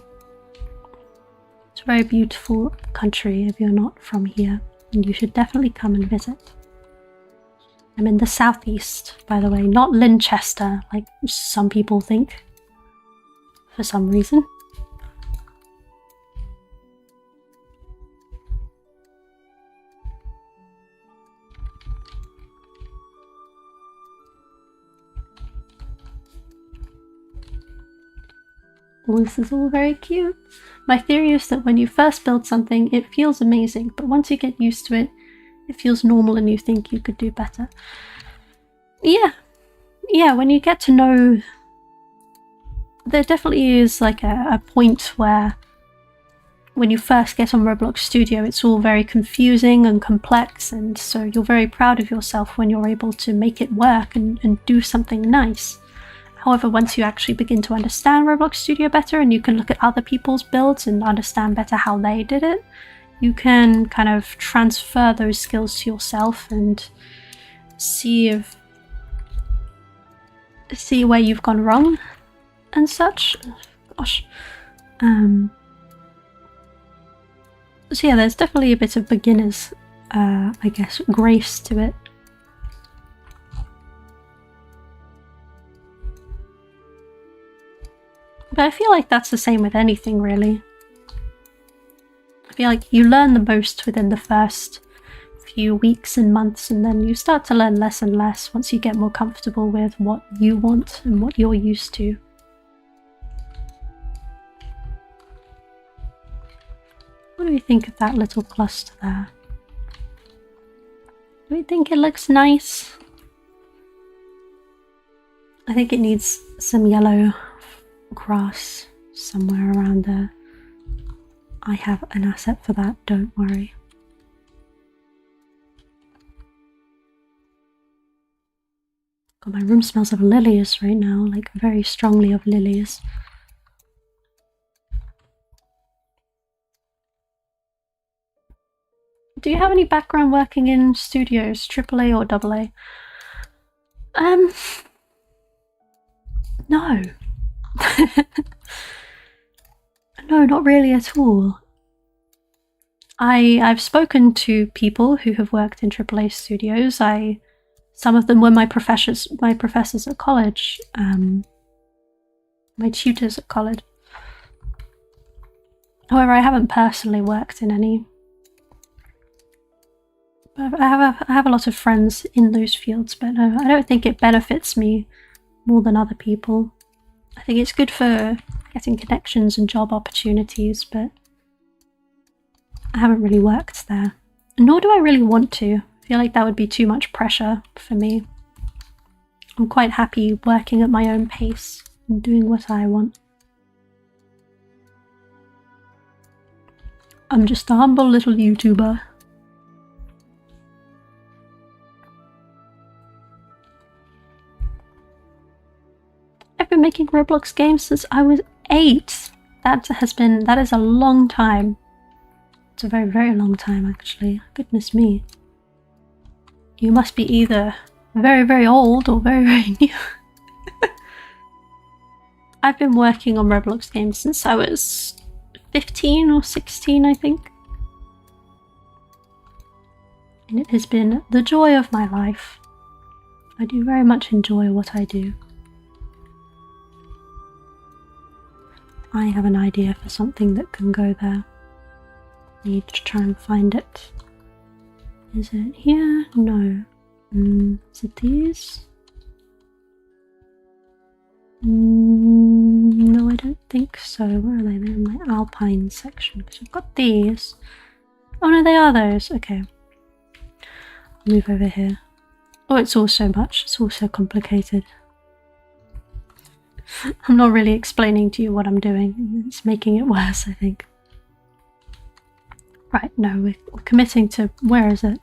It's a very beautiful country if you're not from here. And you should definitely come and visit. I'm in the southeast, by the way, not Linchester, like some people think. For some reason. Well, this is all very cute. My theory is that when you first build something, it feels amazing, but once you get used to it, it feels normal and you think you could do better. Yeah, when you get to know... There definitely is like a point where when you first get on Roblox Studio, it's all very confusing and complex, and so you're very proud of yourself when you're able to make it work and do something nice. However, once you actually begin to understand Roblox Studio better and you can look at other people's builds and understand better how they did it, you can kind of transfer those skills to yourself and see where you've gone wrong and such. Gosh. So yeah, there's definitely a bit of beginner's, I guess, grace to it. But I feel like that's the same with anything, really. I feel like you learn the most within the first few weeks and months, and then you start to learn less and less once you get more comfortable with what you want and what you're used to. What do we think of that little cluster there? Do we think it looks nice? I think it needs some yellow grass somewhere around there. I have an asset for that, don't worry. God, my room smells of lilies right now, like very strongly of lilies. Do you have any background working in studios, AAA or AA? No. No, not really at all. I've spoken to people who have worked in AAA studios. I Some of them were my professors at college, my tutors at college. However, I haven't personally worked in any. But I have a lot of friends in those fields, but I don't think it benefits me more than other people. I think it's good for getting connections and job opportunities, but I haven't really worked there. Nor do I really want to. I feel like that would be too much pressure for me. I'm quite happy working at my own pace and doing what I want. I'm just a humble little YouTuber. I've been making Roblox games since I was 8. That is a long time. It's a very, very long time, actually. Goodness me. You must be either very, very old or very, very new. I've been working on Roblox games since I was 15 or 16, I think. And it has been the joy of my life. I do very much enjoy what I do. I have an idea for something that can go there. I need to try and find it. Is it here? No. Is it these? No, I don't think so. Where are they? They're in my Alpine section, because I've got these. Oh no, they are those. Okay. I'll move over here. Oh, it's all so much. It's all so complicated. I'm not really explaining to you what I'm doing. It's making it worse, I think. Right, no, we're committing to... Where is it?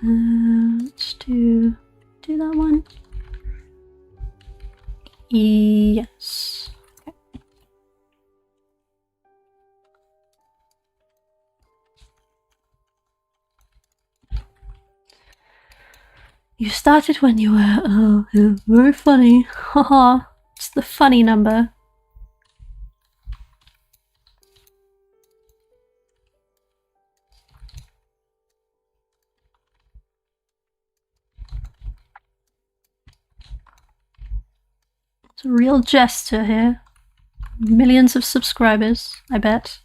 Let's do that one. Yes. Okay. You started when you were, very funny. Haha, it's the funny number. It's a real jester here. Millions of subscribers, I bet.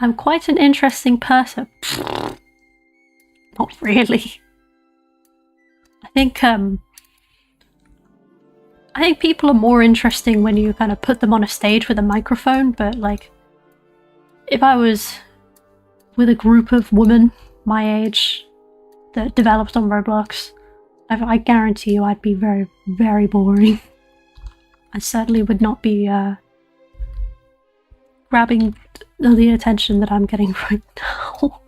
I'm quite an interesting person. Not really. I think people are more interesting when you kind of put them on a stage with a microphone, but like if I was with a group of women my age that developed on Roblox, I guarantee you I'd be very, very boring. I certainly would not be grabbing the attention that I'm getting right now.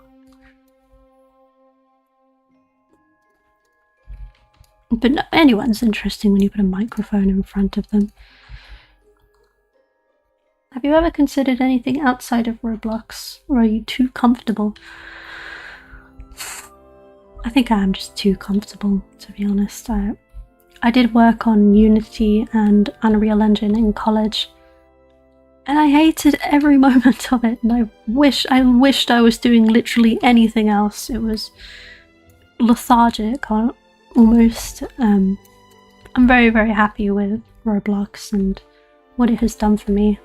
But no, anyone's interesting when you put a microphone in front of them. Have you ever considered anything outside of Roblox, or are you too comfortable? I think I am just too comfortable, to be honest. I did work on Unity and Unreal Engine in college, and I hated every moment of it, and I wished I was doing literally anything else. It was lethargic, almost. I'm very, very happy with Roblox and what it has done for me.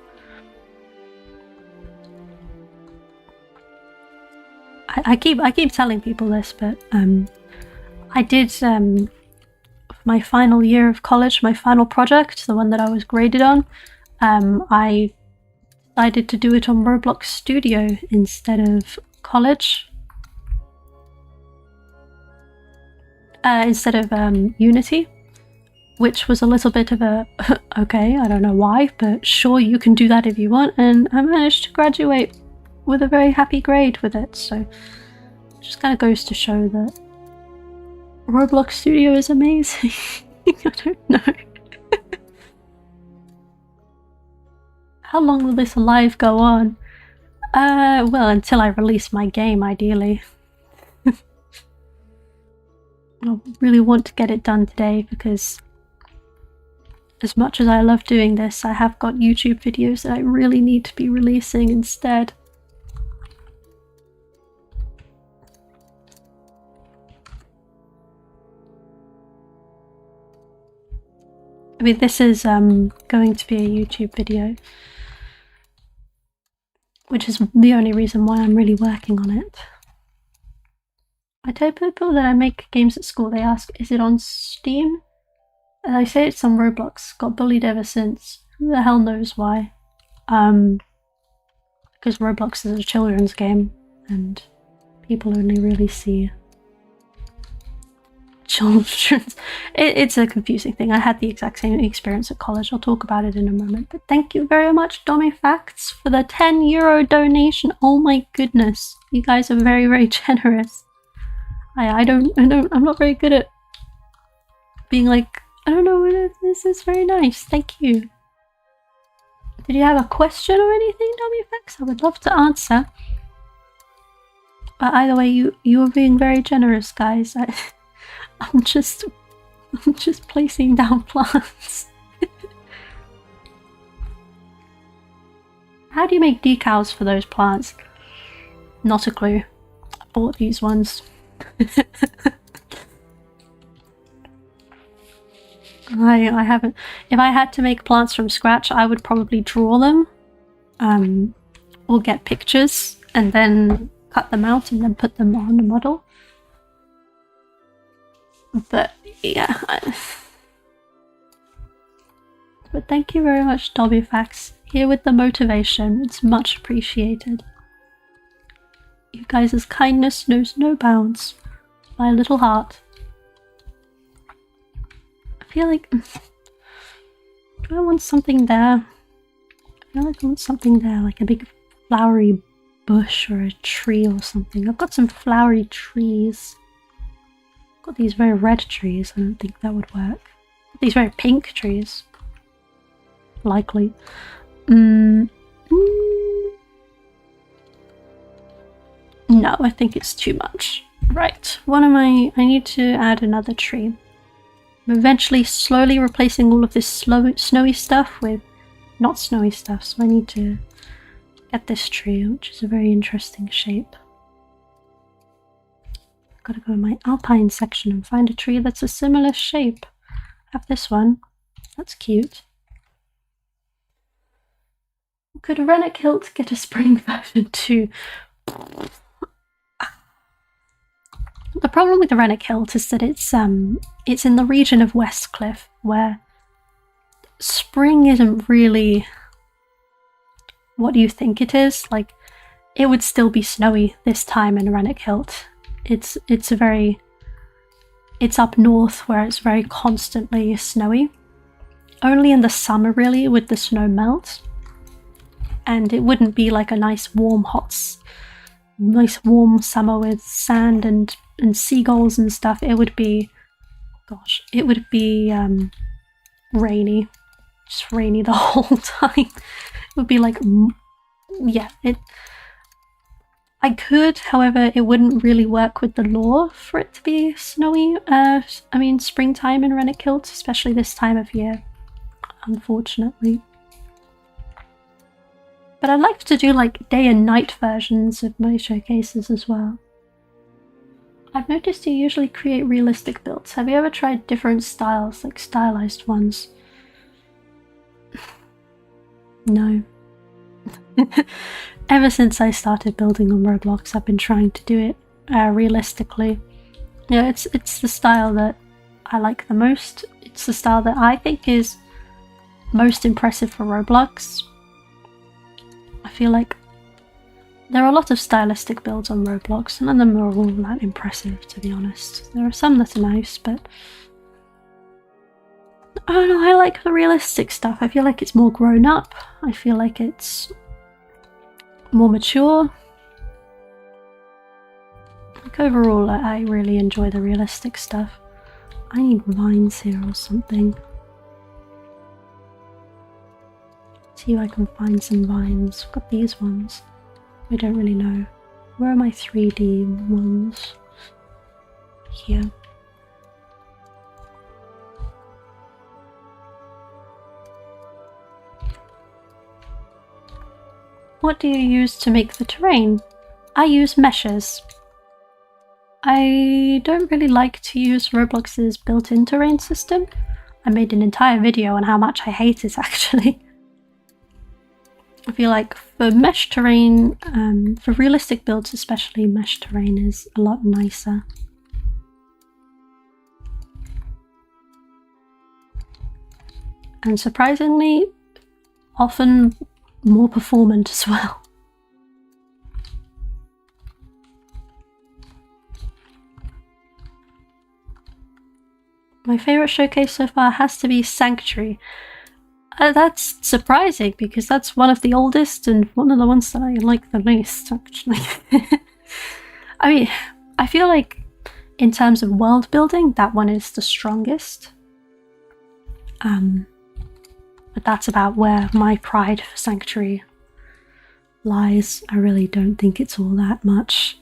I keep telling people this, but I did my final year of college, my final project, the one that I was graded on. I decided to do it on Roblox Studio instead of college, instead of Unity, which was a little bit of a okay, I don't know why, but sure, you can do that if you want, and I managed to graduate with a very happy grade with it. So it just kind of goes to show that Roblox Studio is amazing. I don't know. How long will this live go on? Well, until I release my game, ideally. I really want to get it done today because as much as I love doing this, I have got YouTube videos that I really need to be releasing instead. I mean, this is going to be a YouTube video, which is the only reason why I'm really working on it. I tell people that I make games at school, they ask, is it on Steam? And I say it's on Roblox. Got bullied ever since. Who the hell knows why? Because Roblox is a children's game, and people only really see children's. It's a confusing thing. I had the exact same experience at college. I'll talk about it in a moment. But thank you very much, Domifacts, for the €10 donation. Oh my goodness, you guys are very, very generous. I'm not very good at being like, I don't know, this is very nice. Thank you. Did you have a question or anything, Domifacts? I would love to answer. But either way, you were being very generous, guys. I'm just placing down plants. How do you make decals for those plants? Not a clue. I bought these ones. I haven't. If I had to make plants from scratch, I would probably draw them, or get pictures and then cut them out and then put them on a model. But yeah, but thank you very much, Dobbyfax. Here with the motivation, it's much appreciated. You guys' kindness knows no bounds. My little heart. I feel like, do I want something there? I feel like I want something there, like a big flowery bush or a tree or something. I've got some flowery trees. Got these very red trees. I don't think that would work. These very pink trees. Likely. No, I think it's too much. Right, I need to add another tree. I'm eventually slowly replacing all of this snowy stuff with not snowy stuff, so I need to get this tree, which is a very interesting shape. I've got to go in my alpine section and find a tree that's a similar shape. I have this one. That's cute. Could a rennet kilt get a spring version too? The problem with the rennet kilt is that it's in the region of Westcliff, where spring isn't really what you think it is. Like, it would still be snowy this time in a rennet kilt. It's up north where it's very constantly snowy. Only in the summer really would the snow melt, and it wouldn't be like a nice warm summer with sand and seagulls and stuff. It would be, gosh, it would be rainy, just rainy the whole time. It would be like, yeah, I could, however, it wouldn't really work with the lore for it to be snowy. I mean, springtime in rennet kilt, especially this time of year, unfortunately. But I'd like to do like day and night versions of my showcases as well. I've noticed you usually create realistic builds. Have you ever tried different styles, like stylized ones? No. Ever since I started building on Roblox, I've been trying to do it realistically. Yeah, it's the style that I like the most. It's the style that I think is most impressive for Roblox. I feel like there are a lot of stylistic builds on Roblox. None of them are all that impressive, to be honest. There are some that are nice, but I don't know, I like the realistic stuff. I feel like it's more grown up. I feel like it's more mature. Like overall, I really enjoy the realistic stuff. I need vines here or something. See if I can find some vines. I've got these ones. I don't really know. Where are my 3D ones? Here. What do you use to make the terrain? I use meshes. I don't really like to use Roblox's built-in terrain system. I made an entire video on how much I hate it, actually. I feel like for mesh terrain, for realistic builds especially, mesh terrain is a lot nicer. And surprisingly, often more performant as well. My favourite showcase so far has to be Sanctuary. That's surprising because that's one of the oldest and one of the ones that I like the least, actually. I mean, I feel like in terms of world building, that one is the strongest. But that's about where my pride for Sanctuary lies. I really don't think it's all that much.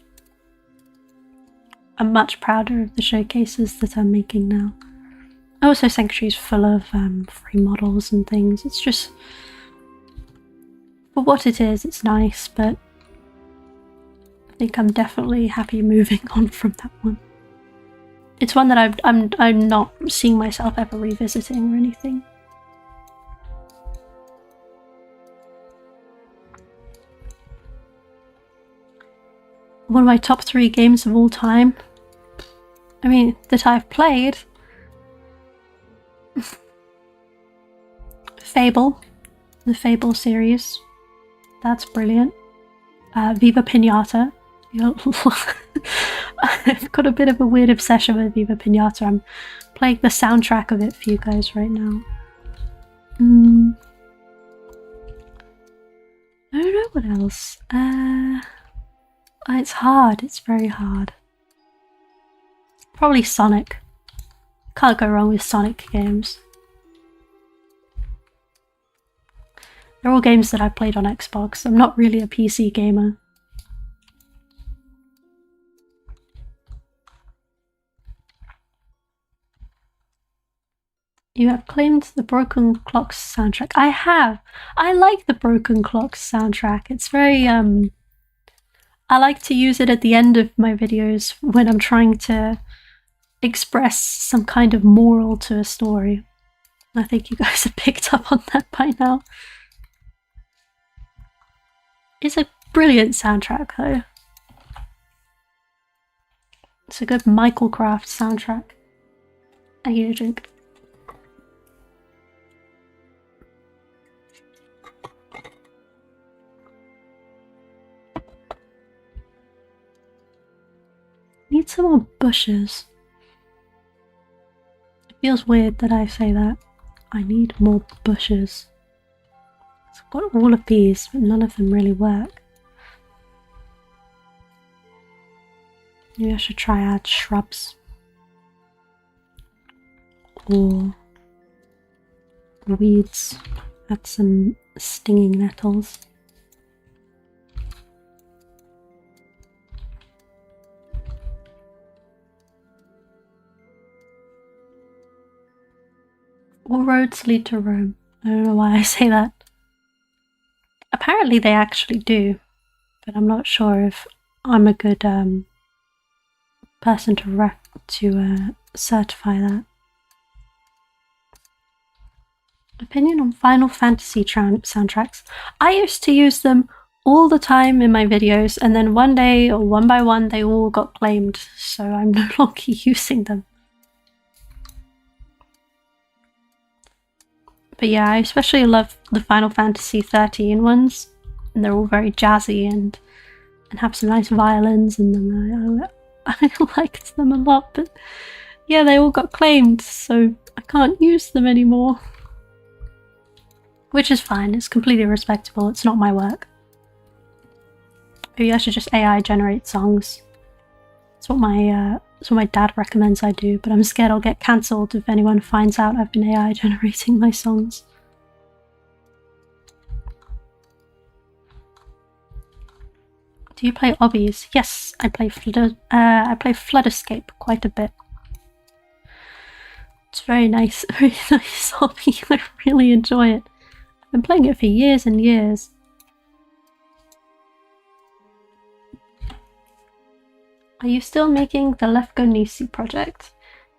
I'm much prouder of the showcases that I'm making now. Also, Sanctuary's full of free models and things. It's just, for what it is, it's nice, but I think I'm definitely happy moving on from that one. It's one that I'm not seeing myself ever revisiting or anything. One of my top 3 games of all time. I mean, that I've played. Fable. The Fable series. That's brilliant. Viva Pinata. I've got a bit of a weird obsession with Viva Pinata. I'm playing the soundtrack of it for you guys right now. I don't know what else. It's hard. It's very hard. Probably Sonic. Can't go wrong with Sonic games. They're all games that I've played on Xbox. I'm not really a PC gamer. You have claimed the Broken Clocks soundtrack. I have! I like the Broken Clocks soundtrack. It's very, I like to use it at the end of my videos when I'm trying to express some kind of moral to a story. I think you guys have picked up on that by now. It's a brilliant soundtrack, though. It's a good Michael Craft soundtrack. I need a drink. Need some more bushes. It feels weird that I say that. I need more bushes. So I've got all of these, but none of them really work. Maybe I should try add shrubs. Or weeds. Add some stinging nettles. All roads lead to Rome. I don't know why I say that. Apparently they actually do, but I'm not sure if I'm a good person to certify that. Opinion on Final Fantasy soundtracks. I used to use them all the time in my videos, and then one day, or one by one, they all got claimed, so I'm no longer using them. But yeah, I especially love the Final Fantasy 13 ones, and they're all very jazzy and have some nice violins in them. I liked them a lot, but yeah, they all got claimed, so I can't use them anymore. Which is fine, it's completely respectable, it's not my work. Maybe I should just AI generate songs. That's what my dad recommends I do, but I'm scared I'll get cancelled if anyone finds out I've been AI generating my songs. Do you play obbies? Yes, I play Flood Escape quite a bit. It's very nice, very nice hobby. I really enjoy it. I've been playing it for years and years. Are you still making the Lefko Nisi project?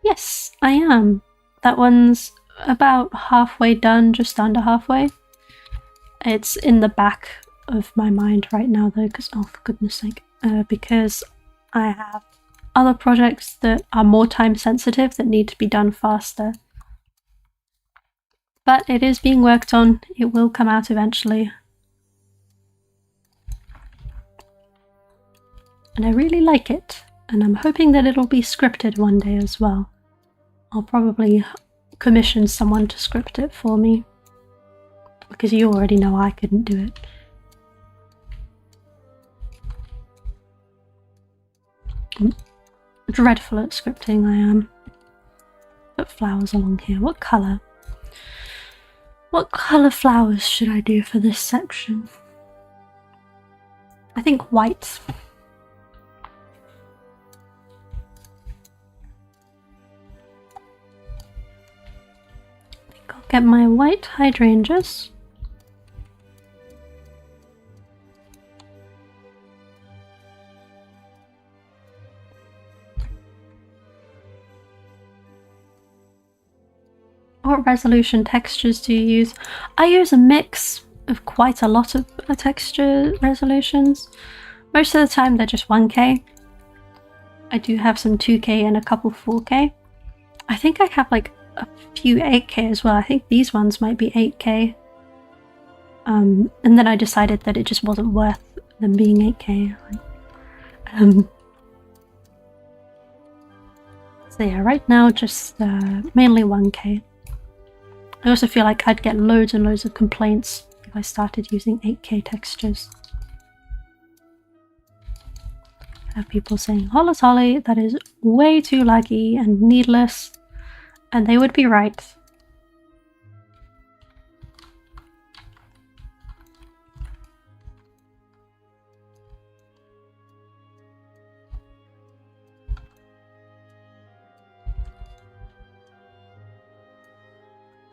Yes, I am. That one's about halfway done, just under halfway. It's in the back of my mind right now though, because, oh for goodness sake, because I have other projects that are more time sensitive that need to be done faster. But it is being worked on, it will come out eventually. And I really like it, and I'm hoping that it'll be scripted one day as well. I'll probably commission someone to script it for me, because you already know I couldn't do it. I'm dreadful at scripting, I am. Put flowers along here. What colour? What colour flowers should I do for this section? I think white. I think I'll get my white hydrangeas. What resolution textures do you use? I use a mix of quite a lot of texture resolutions. Most of the time they're just 1K. I do have some 2K and a couple 4K. I think I have like a few 8K as well. I think these ones might be 8K. And then I decided that it just wasn't worth them being 8K. So yeah, right now just mainly 1K. I also feel like I'd get loads and loads of complaints if I started using 8K textures. I have people saying, Hollis Holly, that is way too laggy and needless, and they would be right.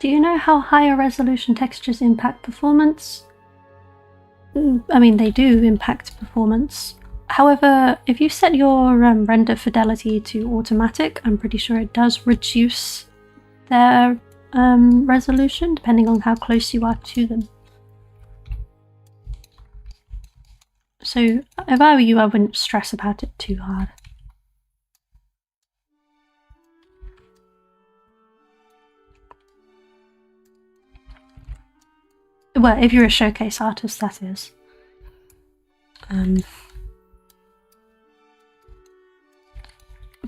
Do you know how higher resolution textures impact performance? I mean, they do impact performance. However, if you set your render fidelity to automatic, I'm pretty sure it does reduce their resolution, depending on how close you are to them. So if I were you, I wouldn't stress about it too hard. Well, if you're a showcase artist, that is.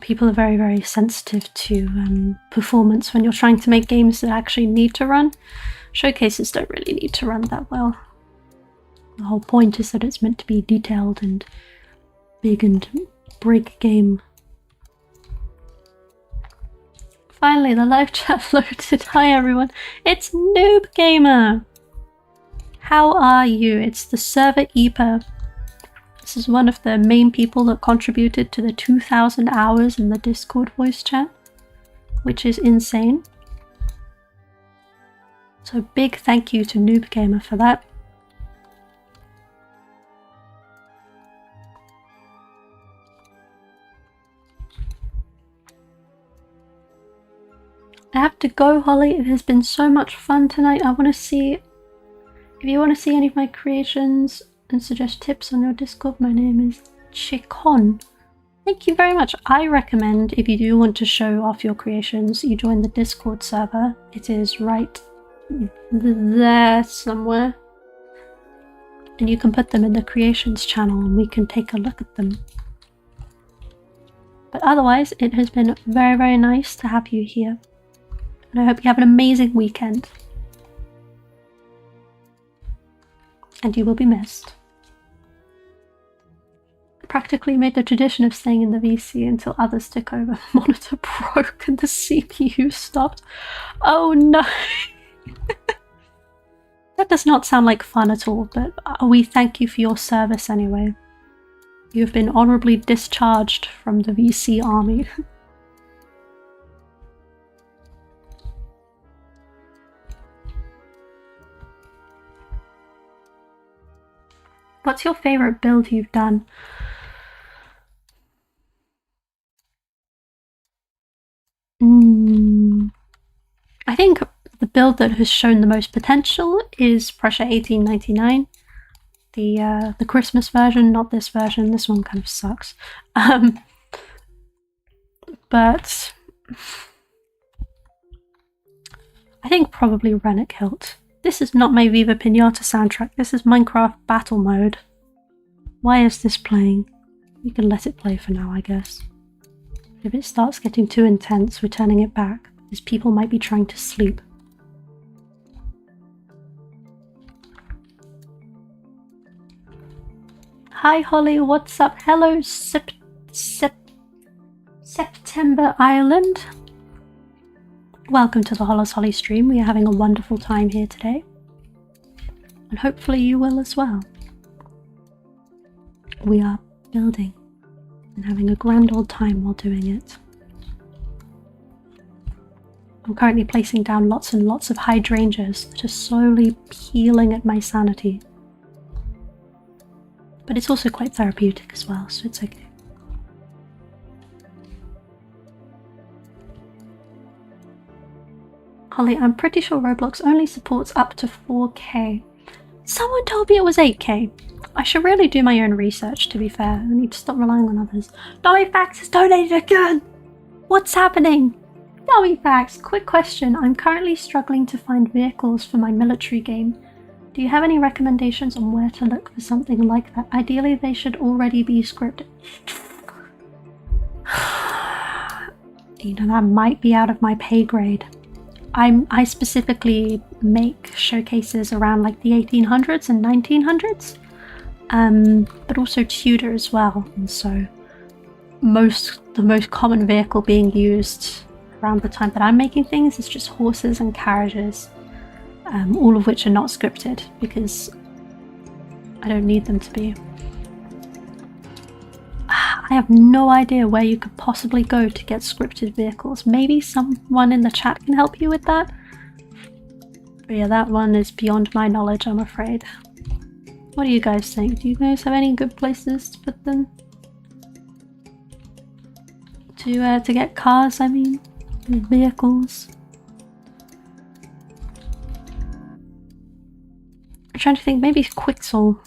People are very, very sensitive to performance when you're trying to make games that actually need to run. Showcases don't really need to run that well. The whole point is that it's meant to be detailed and big and big game. Finally, the live chat loaded. Hi everyone, it's Noob Gamer! How are you? It's the server Epa. This is one of the main people that contributed to the 2,000 hours in the Discord voice chat, which is insane. So big thank you to Noob Gamer for that. I have to go, Holly. It has been so much fun tonight. I want to see... If you want to see any of my creations and suggest tips on your Discord, my name is Chikon. Thank you very much. I recommend, if you do want to show off your creations, you join the Discord server. It is right there somewhere. And you can put them in the creations channel and we can take a look at them. But otherwise, it has been very, very nice to have you here. And I hope you have an amazing weekend. And you will be missed. I practically made the tradition of staying in the VC until others took over. The monitor broke and the CPU stopped. Oh no! That does not sound like fun at all, but we thank you for your service anyway. You have been honorably discharged from the VC army. What's your favourite build you've done? I think the build that has shown the most potential is Pressure 1899. The Christmas version, not this version. This one kind of sucks. But I think probably Rennet Hilt. This is not my Viva Pinata soundtrack. This is Minecraft Battle Mode. Why is this playing? We can let it play for now, I guess. If it starts getting too intense, we're turning it back, as people might be trying to sleep. Hi Holly, what's up? Hello September Ireland. Welcome to the Hollis Holly stream. We are having a wonderful time here today. And hopefully you will as well. We are building and having a grand old time while doing it. I'm currently placing down lots and lots of hydrangeas that are slowly peeling at my sanity. But it's also quite therapeutic as well, so it's okay. Holly, I'm pretty sure Roblox only supports up to 4K. Someone told me it was 8K. I should really do my own research, to be fair. I need to stop relying on others. Domifax has donated again! What's happening? Domifax, quick question. I'm currently struggling to find vehicles for my military game. Do you have any recommendations on where to look for something like that? Ideally, they should already be scripted. You know, that might be out of my pay grade. I specifically make showcases around like the 1800s and 1900s, but also Tudor as well. And so the most common vehicle being used around the time that I'm making things is just horses and carriages. All of which are not scripted because I don't need them to be. I have no idea where you could possibly go to get scripted vehicles. Maybe someone in the chat can help you with that. But yeah, that one is beyond my knowledge, I'm afraid. What do you guys think? Do you guys have any good places to put them? To get cars, I mean, vehicles. I'm trying to think, maybe Quixel,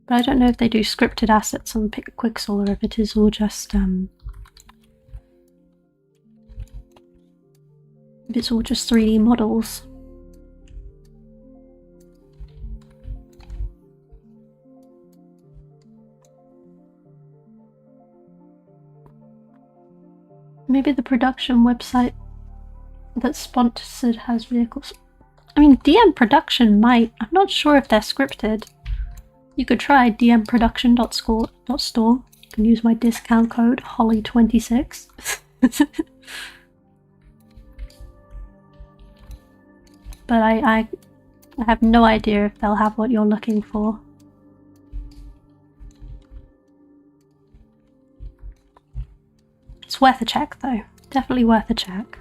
but I don't know if they do scripted assets on Quixel or if it is all just if it's all just 3D models. Maybe the production website that's sponsored has vehicles. I mean, DM Production might. I'm not sure if they're scripted. You could try dmproduction.store. You can use my discount code Holly26. But I have no idea if they'll have what you're looking for. It's worth a check though. Definitely worth a check.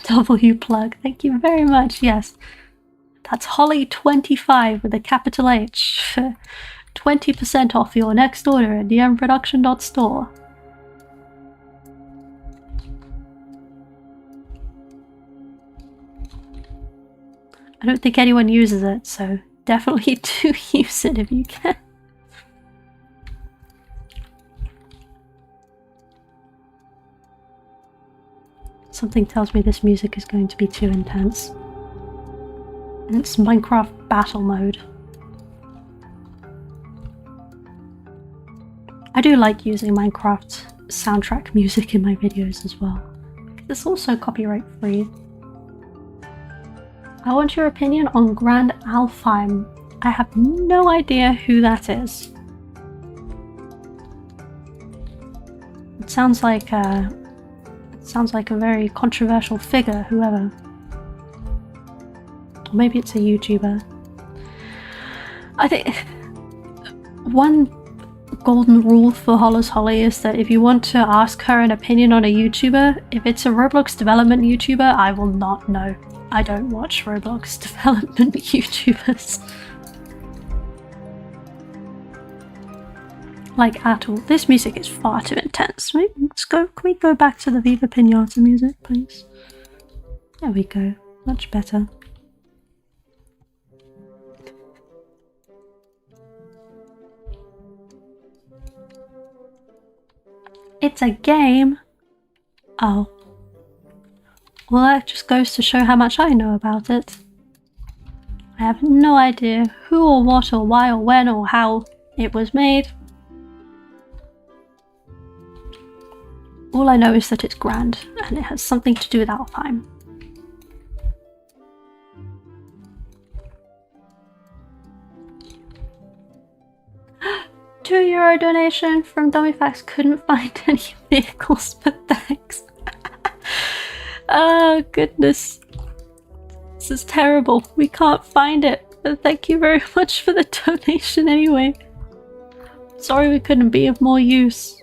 W plug, thank you very much. Yes, that's Holly25 with a capital H. 20% off your next order at dmproduction.store. I don't think anyone uses it, so definitely do use it if you can. Something tells me this music is going to be too intense. And it's Minecraft Battle Mode. I do like using Minecraft soundtrack music in my videos as well. It's also copyright free. I want your opinion on Grand Alfheim. I have no idea who that is. It sounds like a very controversial figure, whoever. Or maybe it's a YouTuber. I think one golden rule for Hollis Holly is that if you want to ask her an opinion on a YouTuber, if it's a Roblox development YouTuber, I will not know. I don't watch Roblox development YouTubers. like at all. This music is far too intense. Can we go back to the Viva Pinata music, please? There we go. Much better. It's a game. Oh. Well, that just goes to show how much I know about it. I have no idea who or what or why or when or how it was made. All I know is that it's grand and it has something to do with Alpine. €2 donation from Dummyfax. Couldn't find any vehicles, but thanks. Oh goodness. This is terrible. We can't find it. But thank you very much for the donation anyway. Sorry we couldn't be of more use.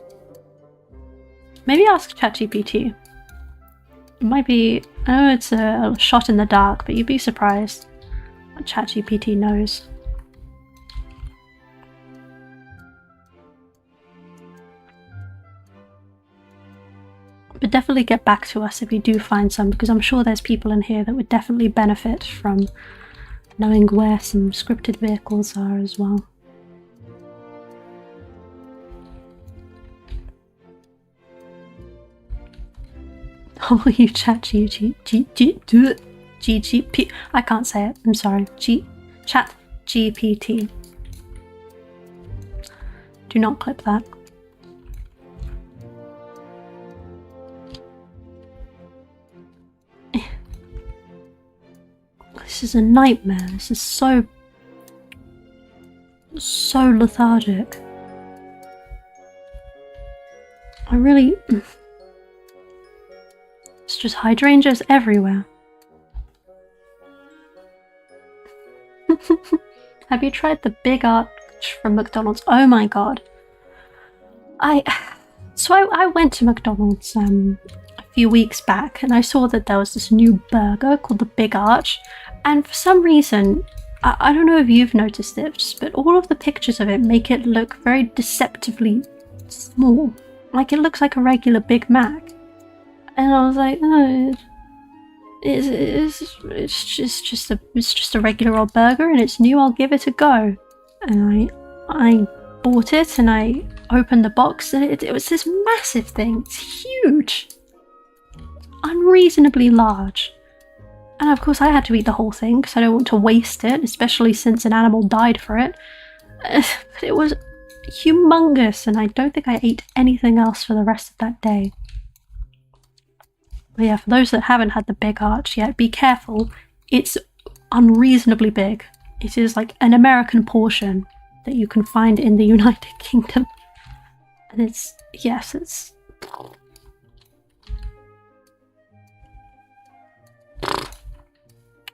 Maybe ask ChatGPT. It might be... I know it's a shot in the dark, but you'd be surprised what ChatGPT knows. But definitely get back to us if you do find some, because I'm sure there's people in here that would definitely benefit from knowing where some scripted vehicles are as well. Oh, you GGP. I can't say it. I'm sorry. Chat GPT. Do not clip that. This is a nightmare. This is so lethargic. I really... It's just hydrangeas everywhere. Have you tried the big arch from McDonald's? Oh my god. I went to McDonald's a few weeks back and I saw that there was this new burger called the Big Arch, and for some reason, I don't know if you've noticed this, but all of the pictures of it make it look very deceptively small. Like it looks like a regular Big Mac. And I was like, oh, it's just a regular old burger and it's new, I'll give it a go. And I bought it and I opened the box and it was this massive thing. It's huge. Unreasonably large. And of course I had to eat the whole thing because I don't want to waste it, especially since an animal died for it. But it was humongous and I don't think I ate anything else for the rest of that day. But yeah, for those that haven't had the Big Arch yet, be careful. It's unreasonably big. It is like an American portion that you can find in the United Kingdom. And it's... yes, it's...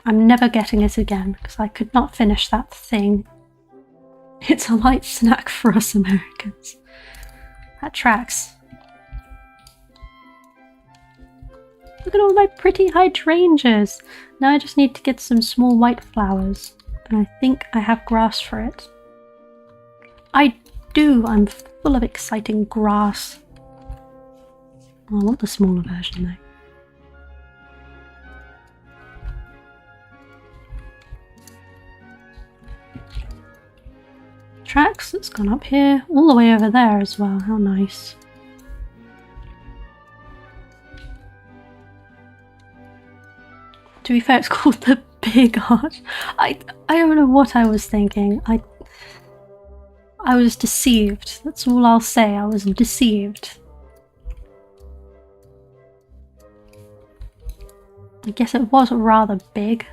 I'm never getting it again, because I could not finish that thing. It's a light snack for us Americans. That tracks. Look at all my pretty hydrangeas! Now I just need to get some small white flowers. And I think I have grass for it. I do! I'm full of exciting grass. Oh, I want the smaller version though. Tracks, it's gone up here, all the way over there as well. How nice. To be fair, it's called the Big Arch. I don't know what I was thinking. I was deceived. That's all I'll say. I was deceived. I guess it was rather big.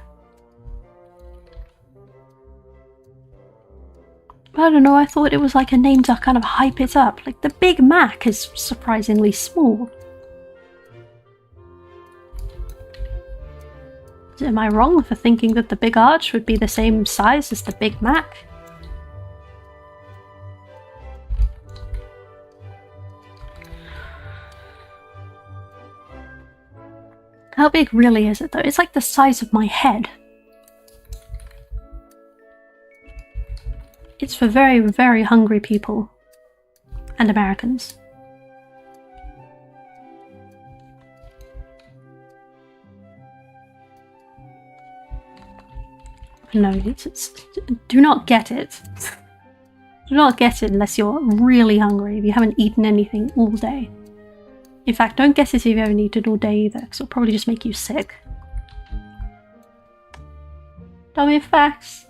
I don't know, I thought it was like a name to kind of hype it up. Like the Big Mac is surprisingly small. Am I wrong for thinking that the Big Arch would be the same size as the Big Mac? How big really is it though? It's like the size of my head. It's for very, very hungry people. and Americans. No, do not get it. Do not get it unless you're really hungry, if you haven't eaten anything all day. In fact, don't get it if you haven't eaten all day either, because it'll probably just make you sick. Dummy facts.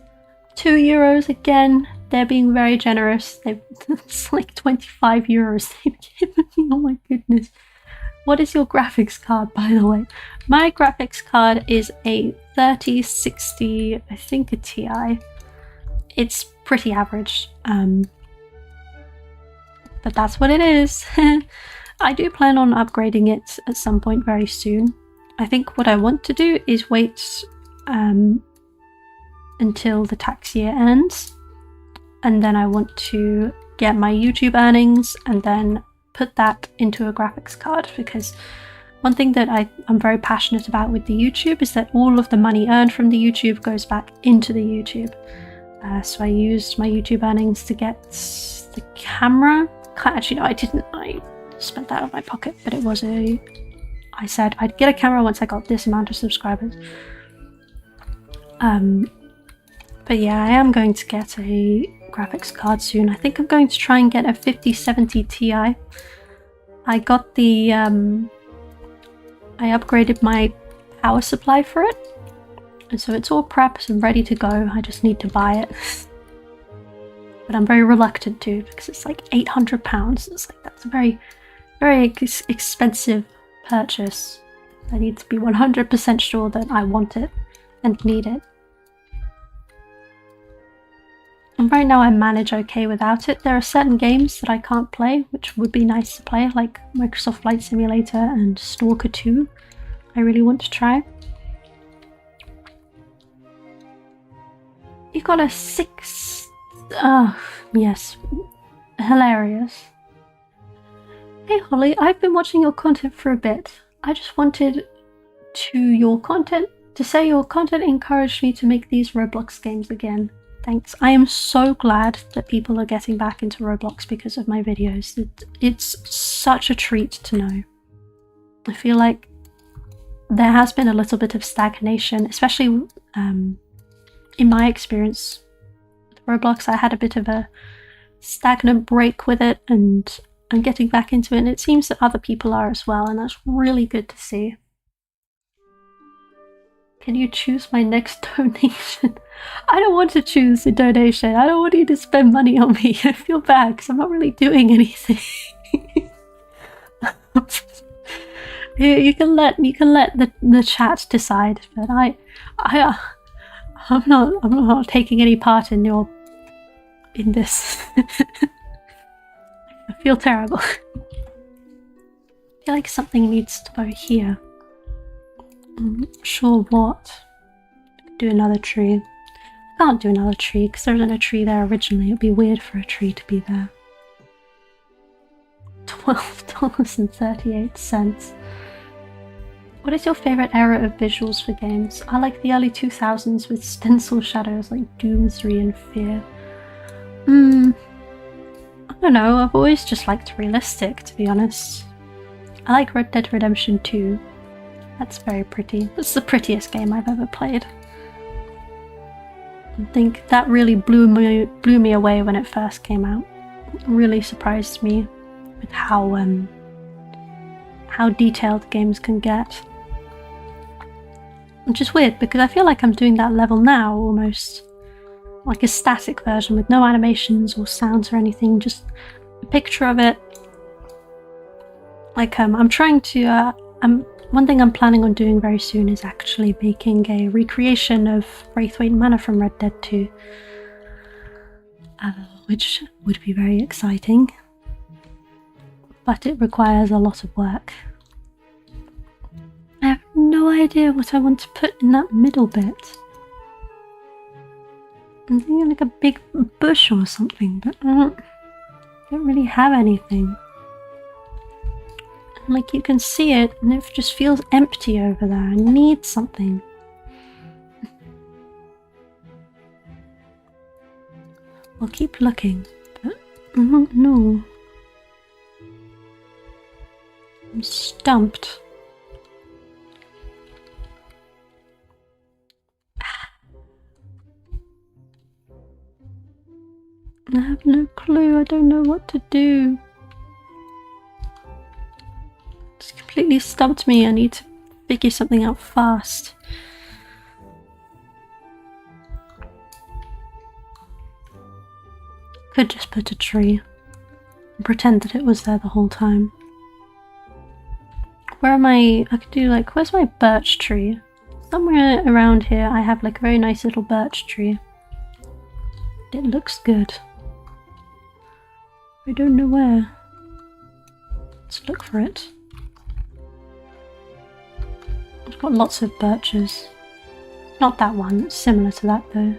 €2 again. They're being very generous. It's like 25 euros they've given me. Oh my goodness. What is your graphics card, by the way? My graphics card is a 3060, I think a Ti. It's pretty average, but that's what it is. I do plan on upgrading it at some point very soon. I think what I want to do is wait until the tax year ends, and then I want to get my YouTube earnings and then put that into a graphics card, because one thing that I'm very passionate about with the YouTube is that all of the money earned from the YouTube goes back into the YouTube. So I used my YouTube earnings to get the camera. Actually, no, I didn't. I spent that out of my pocket, but it was I said I'd get a camera once I got this amount of subscribers. But yeah, I am going to get a graphics card soon. I think I'm going to try and get a 5070 Ti. I got the I upgraded my power supply for it, and so it's all prepped and ready to go. I just need to buy it. But I'm very reluctant to, because it's like £800. It's like, that's a very, very expensive purchase. I need to be 100% sure that I want it and need it. And right now I manage okay without it. There are certain games that I can't play, which would be nice to play, like Microsoft Flight Simulator and Stalker 2. I really want to try. You got a 6... Oh, yes. Hilarious. Hey Holly, I've been watching your content for a bit. I just wanted to say your content encouraged me to make these Roblox games again. Thanks. I am so glad that people are getting back into Roblox because of my videos. It's such a treat to know. I feel like there has been a little bit of stagnation, especially in my experience with Roblox. I had a bit of a stagnant break with it, and I'm getting back into it, and it seems that other people are as well, and that's really good to see. Can you choose my next donation? I don't want to choose a donation. I don't want you to spend money on me. I feel bad because I'm not really doing anything. You can let the chat decide, but I'm not taking any part in this. I feel terrible. I feel like something needs to go here. I'm not sure what. Do another tree. I can't do another tree because there isn't a tree there originally. It would be weird for a tree to be there. $12.38. What is your favourite era of visuals for games? I like the early 2000s with stencil shadows like Doom 3 and Fear. I don't know, I've always just liked realistic, to be honest. I like Red Dead Redemption 2. That's very pretty. That's the prettiest game I've ever played. I think that really blew me away when it first came out. It really surprised me with how detailed games can get. Which is weird because I feel like I'm doing that level now almost. Like a static version with no animations or sounds or anything, just a picture of it. Like I'm trying to one thing I'm planning on doing very soon is actually making a recreation of Braithwaite Manor from Red Dead 2, which would be very exciting, but it requires a lot of work. I have no idea what I want to put in that middle bit. I'm thinking like a big bush or something, but I don't really have anything. Like you can see it, and it just feels empty over there. I need something. I'll keep looking, but I don't know. I'm stumped. I have no clue. I don't know what to do. It's completely stumped me. I need to figure something out fast. Could just put a tree and pretend that it was there the whole time. Where am I? I could do like, where's my birch tree? Somewhere around here I have like a very nice little birch tree. It looks good. I don't know where. Let's look for it. I've got lots of birches. Not that one, it's similar to that though.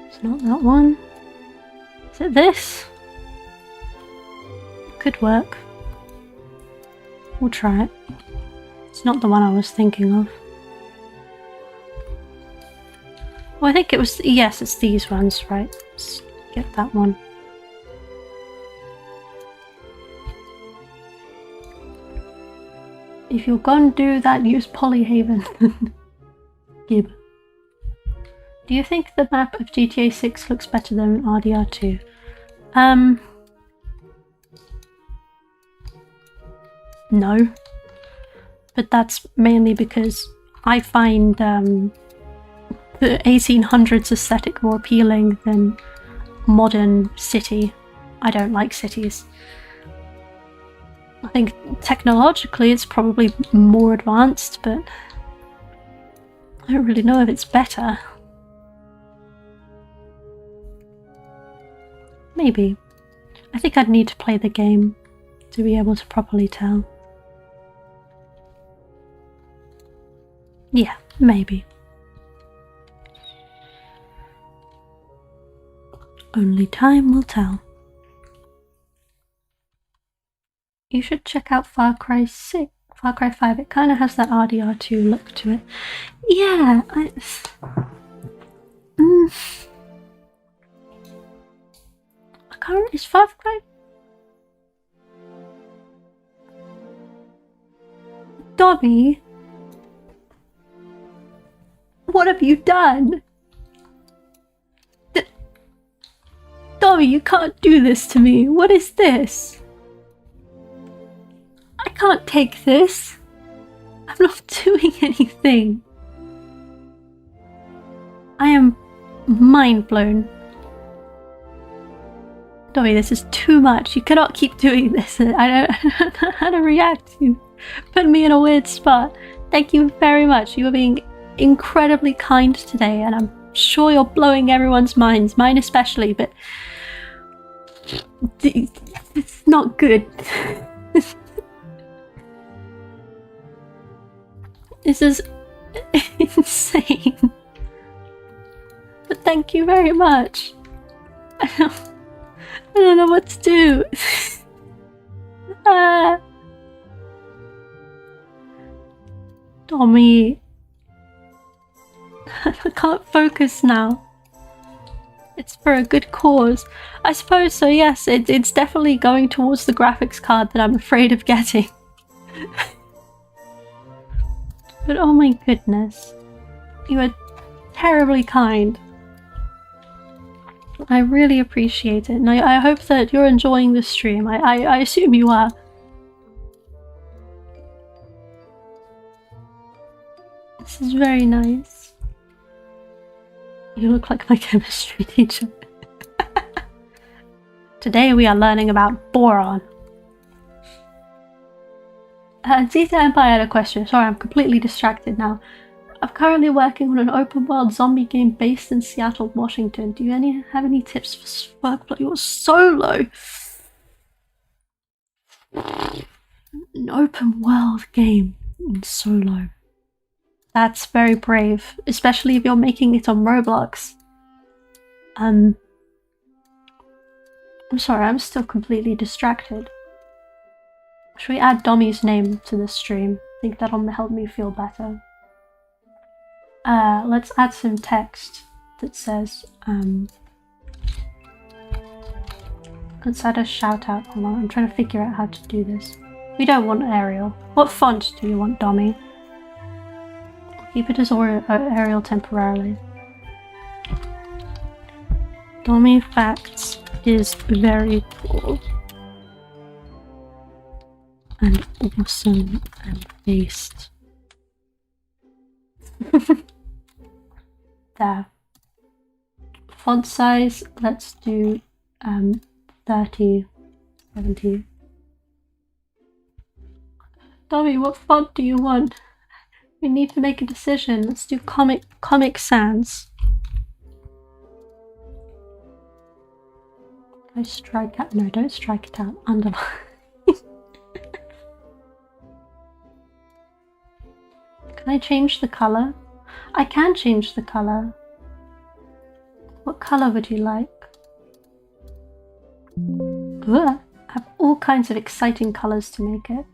It's not that one. Is it this? Could work. We'll try it. It's not the one I was thinking of. Well, I think it was, yes, it's these ones, right? Let's get that one. If you're gonna do that, use Polyhaven. Gib. Do you think the map of GTA 6 looks better than RDR2? No. But that's mainly because I find the 1800s aesthetic more appealing than modern city. I don't like cities. I think technologically it's probably more advanced, but I don't really know if it's better. Maybe. I think I'd need to play the game to be able to properly tell. Yeah, maybe. Only time will tell. You should check out Far Cry 5. It kind of has that RDR2 look to it. Yeah, I can't. Is Far Cry? Dobby, what have you done? Dobby, you can't do this to me. What is this? I can't take this. I'm not doing anything. I am mind blown. Dobby, this is too much. You cannot keep doing this. I don't know how to react. You put me in a weird spot. Thank you very much. You are being incredibly kind today, and I'm sure you're blowing everyone's minds, mine especially, but it's not good. This is insane. But thank you very much. I don't know what to do. Tommy. I can't focus now. It's for a good cause. I suppose so, yes. It's definitely going towards the graphics card that I'm afraid of getting. But oh my goodness. You are terribly kind. I really appreciate it, and I hope that you're enjoying this stream. I assume you are. This is very nice. You look like my chemistry teacher. Today we are learning about boron. Zeta Empire had a question. Sorry, I'm completely distracted now. I'm currently working on an open world zombie game based in Seattle, Washington. Do you have any tips for workflow or solo? An open world game in solo. That's very brave, especially if you're making it on Roblox. I'm sorry, I'm still completely distracted. Should we add Dommy's name to this stream? I think that'll help me feel better. Let's add some text that says, Let's add a shout out. Hold on, I'm trying to figure out how to do this. We don't want Arial. What font do you want, Dommy? Keep it as Arial temporarily. Dommy Facts is very cool. And awesome and based. There. Font size, let's do 30, 70. Dobby, what font do you want? We need to make a decision. Let's do Comic Sans. I strike out. No, don't strike it out. Underline. Can I change the color? I can change the color. What color would you like? Ugh. I have all kinds of exciting colors to make it.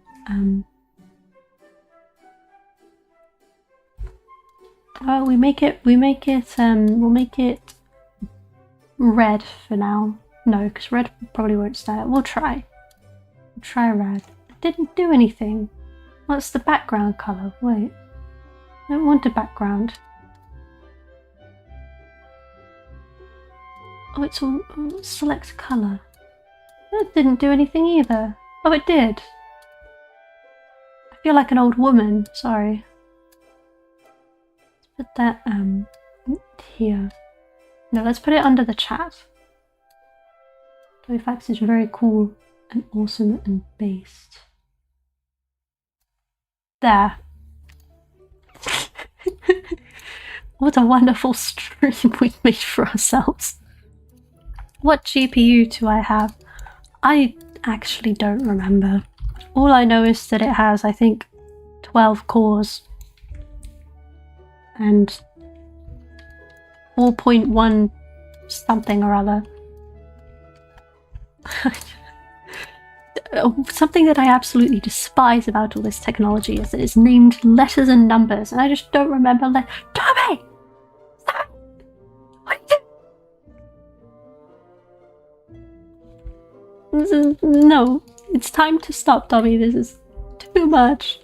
Oh, we'll make it red for now. No, because red probably won't stay. We'll try. We'll try red. It didn't do anything. What's the background color? Wait. I don't want a background. Oh, it's all select color. That didn't do anything either. Oh, it did. I feel like an old woman. Sorry. Let's put that here. No, let's put it under the chat. Toyfax is very cool and awesome and based. There. What a wonderful stream we made for ourselves. What GPU do I have? I actually don't remember. All I know is that it has, I think, 12 cores. And 4.1 something or other. Something that I absolutely despise about all this technology is that it's named letters and numbers, and I just don't remember Tommy! Stop! What are you doing? No, it's time to stop, Tommy. This is too much.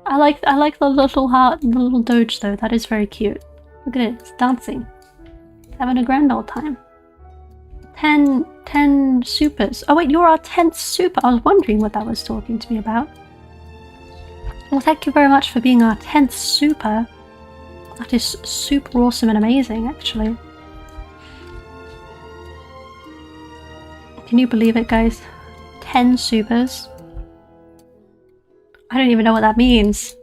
I like the little heart and the little doge though. That is very cute. Look at it, it's dancing. It's having a grand old time. 10 supers. Oh wait, you're our 10th super. I was wondering what that was talking to me about. Well, thank you very much for being our 10th super. That is super awesome and amazing, actually. Can you believe it, guys? 10 supers. I don't even know what that means.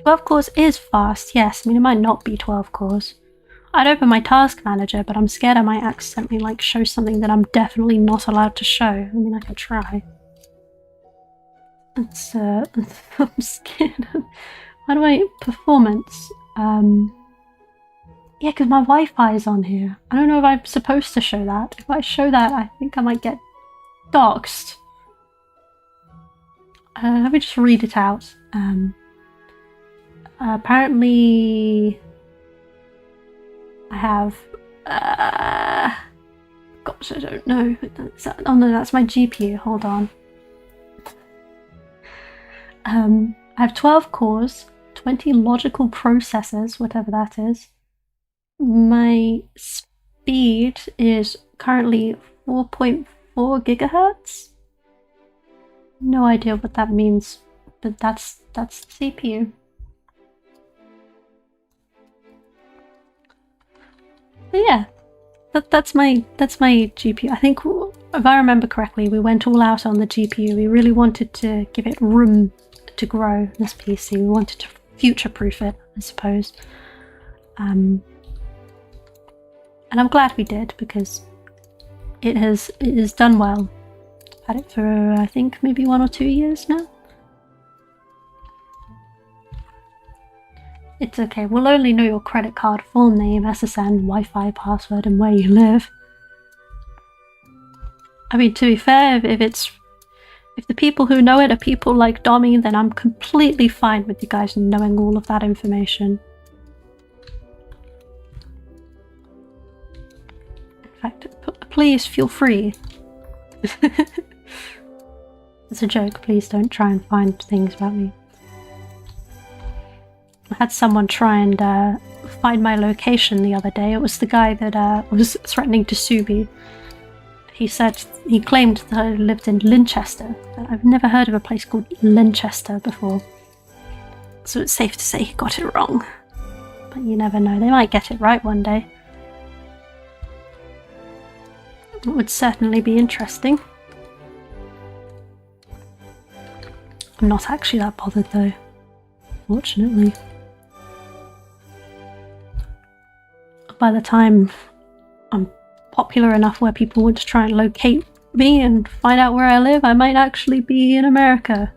12 cores is fast, yes. I mean, it might not be 12 cores. I'd open my task manager, but I'm scared I might accidentally show something that I'm definitely not allowed to show. I mean, I can try. It's I'm scared. How do I performance? Yeah, because my Wi-Fi is on here. I don't know if I'm supposed to show that. If I show that, I think I might get doxed. Let me just read it out. Apparently I have gosh, I don't know. Oh no, that's my GPU. Hold on. I have 12 cores, 20 logical processors, whatever that is. My speed is currently 4.4 gigahertz. No idea what that means, but that's the CPU. But yeah, that's my GPU. I think, if I remember correctly, we went all out on the GPU. We really wanted to give it room to grow, this PC. We wanted to future-proof it, I suppose. And I'm glad we did, because it has done well. I've had it for, I think, maybe 1 or 2 years now. It's okay, we'll only know your credit card, full name, SSN, Wi-Fi password, and where you live. I mean, to be fair, if the people who know it are people like Dommy, then I'm completely fine with you guys knowing all of that information. In fact, please feel free. It's a joke, please don't try and find things about me. I had someone try and find my location the other day. It was the guy that was threatening to sue me. He claimed that I lived in Linchester, but I've never heard of a place called Linchester before. So it's safe to say he got it wrong. But you never know, they might get it right one day. It would certainly be interesting. I'm not actually that bothered though, fortunately. By the time I'm popular enough where people want to try and locate me and find out where I live, I might actually be in America,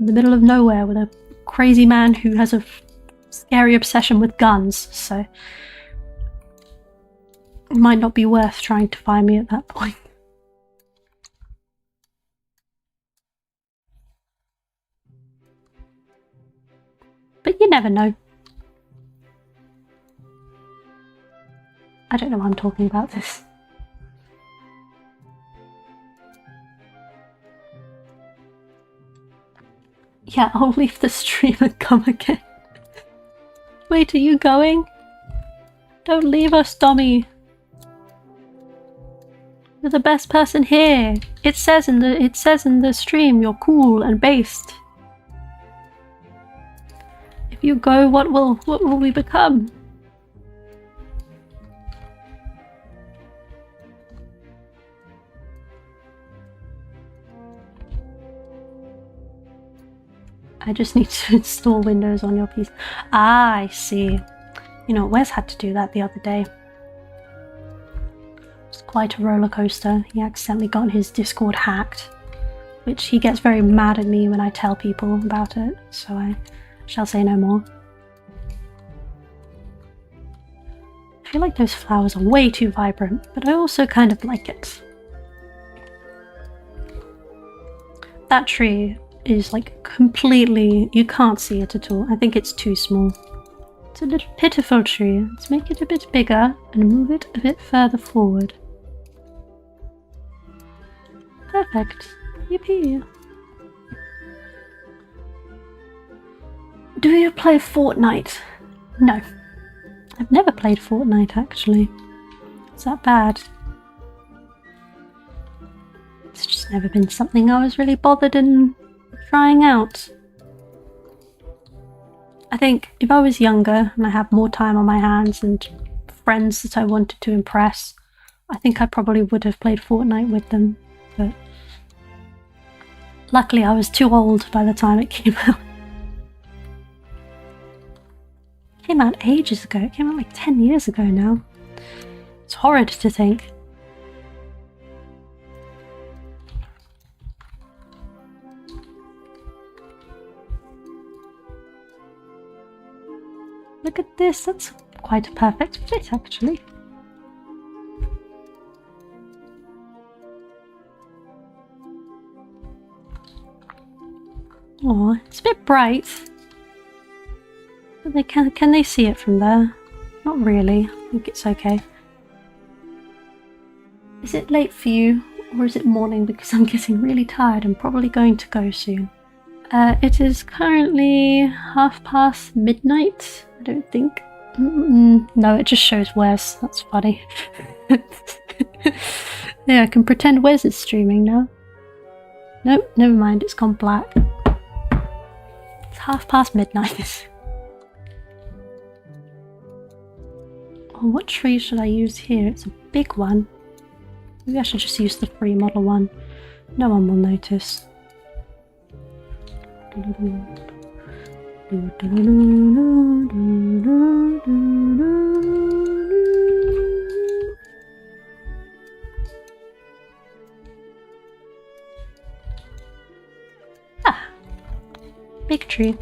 in the middle of nowhere with a crazy man who has a scary obsession with guns, so it might not be worth trying to find me at that point. But you never know. I don't know why I'm talking about this. Yeah, I'll leave the stream and come again. Wait, are you going? Don't leave us, Dommy. You're the best person here. It says in the stream you're cool and based. If you go, what will we become? I just need to install Windows on your PC. Ah, I see. You know, Wes had to do that the other day. It was quite a roller coaster. He accidentally got his Discord hacked, which he gets very mad at me when I tell people about it, so I shall say no more. I feel like those flowers are way too vibrant, but I also kind of like it. That tree is like completely, you can't see it at all. I think it's too small. It's a little pitiful tree. Let's make it a bit bigger and move it a bit further forward. Perfect. Yippee. Do you play Fortnite? No. I've never played Fortnite actually. Is that bad? It's just never been something I was really bothered in trying out. I think if I was younger and I had more time on my hands and friends that I wanted to impress, I think I probably would have played Fortnite with them, but luckily I was too old by the time it came out. It came out ages ago. It came out like 10 years ago now. It's horrid to think. Look at this, that's quite a perfect fit actually. Oh, it's a bit bright. But can they see it from there? Not really, I think it's okay. Is it late for you, or is it morning? Because I'm getting really tired and probably going to go soon. It is currently midnight. I don't think. No, it just shows Wes. That's funny. Yeah, I can pretend Wes is streaming now. Nope, never mind. It's gone black. It's midnight. Oh, what tree should I use here? It's a big one. Maybe I should just use the free model one. No one will notice. Ah, big tree.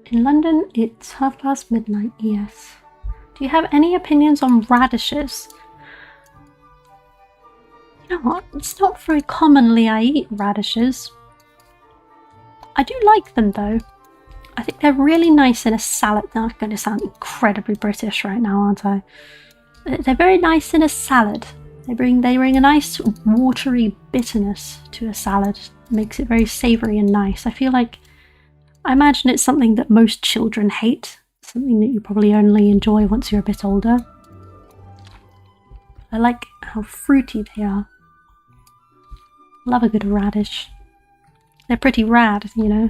In London, it's midnight, yes. Do you have any opinions on radishes? You know what? It's not very commonly I eat radishes. I do like them though. I think they're really nice in a salad. Now I'm going to sound incredibly British right now, aren't I? They're very nice in a salad. They bring a nice watery bitterness to a salad. Makes it very savoury and nice. I imagine it's something that most children hate. Something that you probably only enjoy once you're a bit older. I like how fruity they are. Love a good radish. They're pretty rad, you know.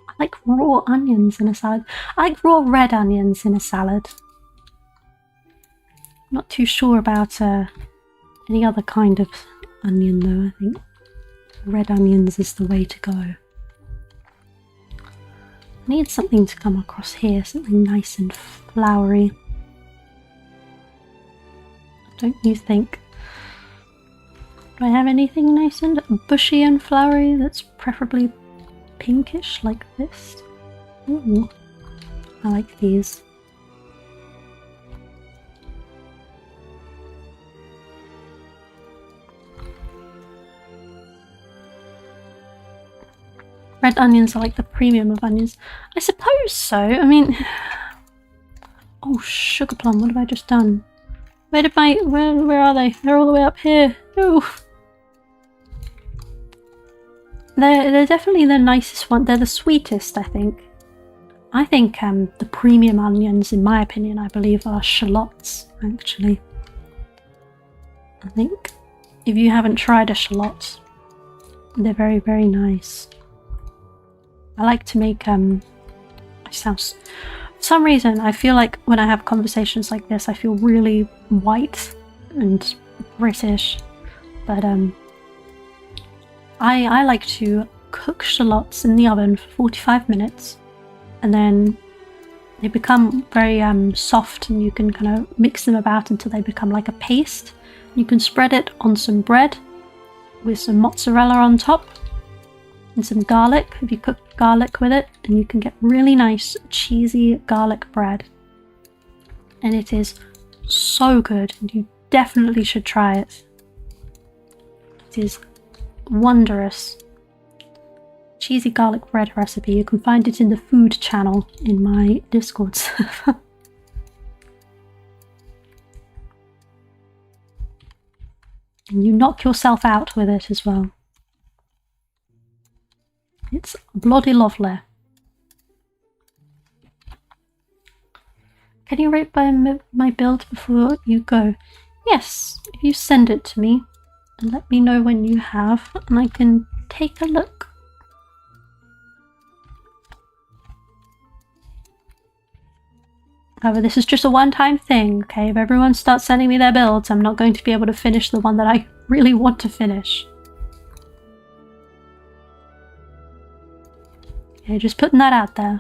I like raw onions in a salad. I like raw red onions in a salad. Not too sure about any other kind of onion though. I think red onions is the way to go. I need something to come across here, something nice and flowery. Don't you think? Do I have anything nice and bushy and flowery that's preferably pinkish like this? Ooh, I like these. Red onions are like the premium of onions. I suppose so. I mean... Oh, sugar plum, what have I just done? Where are they? They're all the way up here. Oh. They're definitely the nicest one. They're the sweetest, I think. I think the premium onions, in my opinion, I believe are shallots, actually. I think if you haven't tried a shallot, they're very, very nice. I like to make for some reason I feel like when I have conversations like this I feel really white and British, but I like to cook shallots in the oven for 45 minutes and then they become very soft and you can kind of mix them about until they become like a paste. You can spread it on some bread with some mozzarella on top and some garlic, if you cook garlic with it, and you can get really nice cheesy garlic bread. And it is so good, and you definitely should try it. It is wondrous. Cheesy garlic bread recipe. You can find it in the food channel in my Discord server. And you knock yourself out with it as well. It's bloody lovely. Can you rate my build before you go? Yes, if you send it to me and let me know when you have, and I can take a look. However, this is just a one-time thing, okay? If everyone starts sending me their builds, I'm not going to be able to finish the one that I really want to finish. Okay, just putting that out there.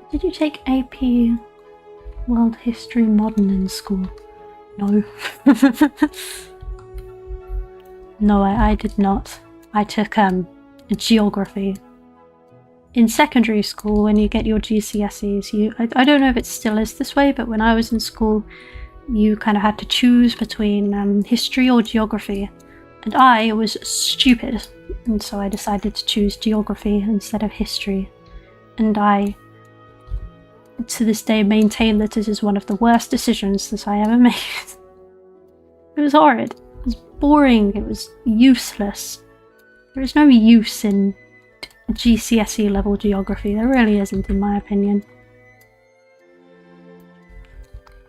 Did you take AP World History Modern in school? No. No, I did not. I took geography. In secondary school, when you get your GCSEs, I don't know if it still is this way, but when I was in school, you kind of had to choose between history or geography. And I was stupid, and so I decided to choose geography instead of history. And I, to this day, maintain that it is one of the worst decisions that I ever made. It was horrid. It was boring. It was useless. There is no use in GCSE level geography. There really isn't, in my opinion.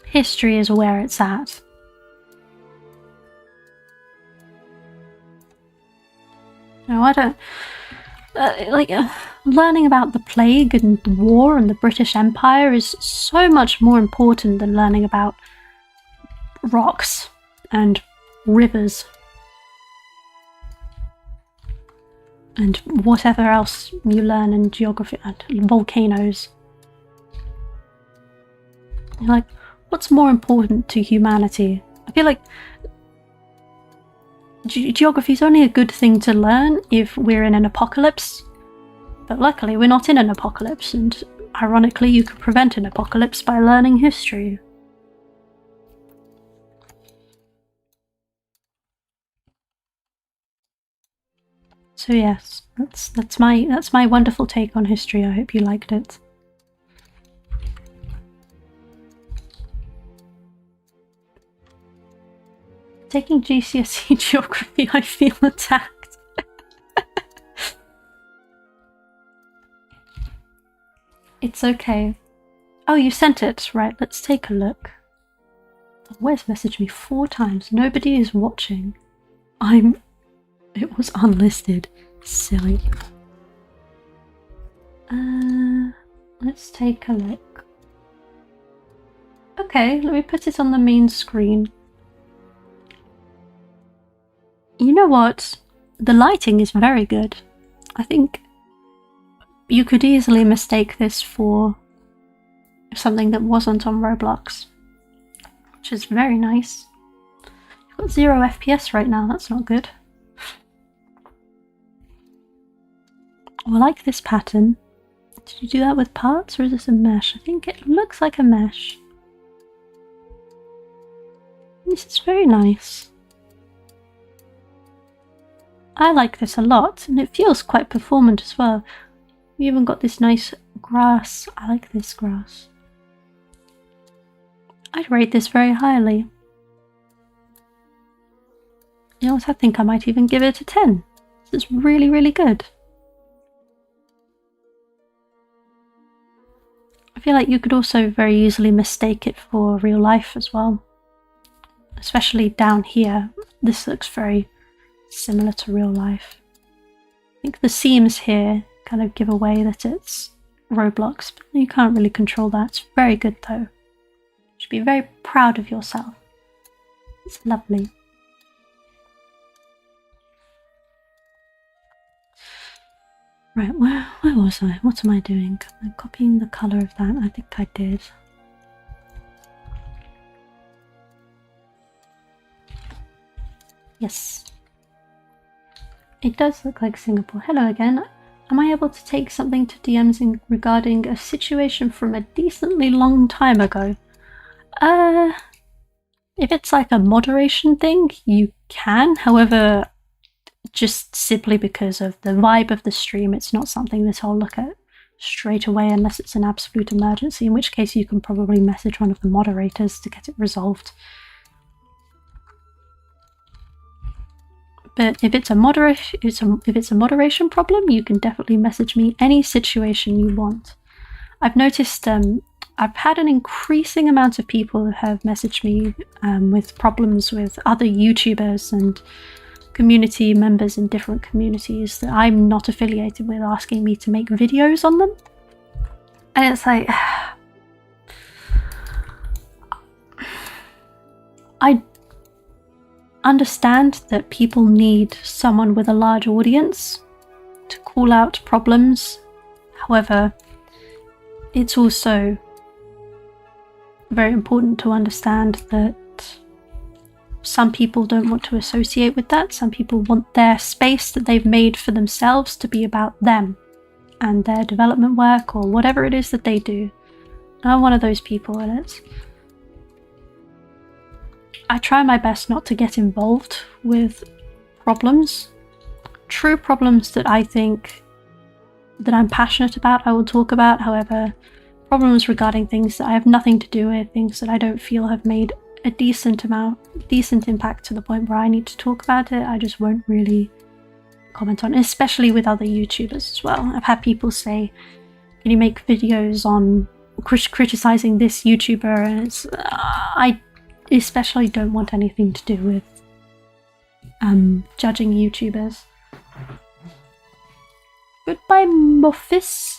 History is where it's at. No, I don't... learning about the plague and the war and the British Empire is so much more important than learning about rocks and rivers and whatever else you learn in geography, and volcanoes. You're like, what's more important to humanity? I feel like Geography is only a good thing to learn if we're in an apocalypse. But luckily, we're not in an apocalypse, and ironically, you can prevent an apocalypse by learning history. So yes, that's my wonderful take on history. I hope you liked it. Taking GCSE geography, I feel attacked. It's okay. Oh, you sent it. Right, let's take a look. Wes messaged me 4 times. Nobody is watching. It was unlisted. Silly. Let's take a look. Okay, let me put it on the main screen. You know what? The lighting is very good. I think you could easily mistake this for something that wasn't on Roblox, which is very nice. You've got 0 FPS right now, that's not good. Oh, I like this pattern. Did you do that with parts or is this a mesh? I think it looks like a mesh. This is very nice. I like this a lot, and it feels quite performant as well. We even got this nice grass. I like this grass. I'd rate this very highly. You know what, I think I might even give it a 10. This is really, really good. I feel like you could also very easily mistake it for real life as well. Especially down here. This looks very similar to real life. I think the seams here kind of give away that it's Roblox, but you can't really control that. It's very good though. You should be very proud of yourself. It's lovely. Right, where was I? What am I doing? I'm copying the colour of that. I think I did. Yes. It does look like Singapore. Hello again. Am I able to take something to DMs regarding a situation from a decently long time ago? If it's like a moderation thing, you can. However, just simply because of the vibe of the stream, it's not something that I'll look at straight away unless it's an absolute emergency, in which case you can probably message one of the moderators to get it resolved. But if it's a moderation problem, you can definitely message me any situation you want. I've noticed I've had an increasing amount of people who have messaged me with problems with other YouTubers and community members in different communities that I'm not affiliated with, asking me to make videos on them. And it's like, I understand that people need someone with a large audience to call out problems. However, it's also very important to understand that some people don't want to associate with that. Some people want their space that they've made for themselves to be about them and their development work or whatever it is that they do. I'm one of those people, and I try my best not to get involved with problems. True problems that I think that I'm passionate about, I will talk about. However, problems regarding things that I have nothing to do with, things that I don't feel have made a decent impact to the point where I need to talk about it, I just won't really comment on it, especially with other YouTubers as well. I've had people say, can you make videos on criticizing this YouTuber? And it's, I especially don't want anything to do with judging YouTubers. Goodbye, Muffis.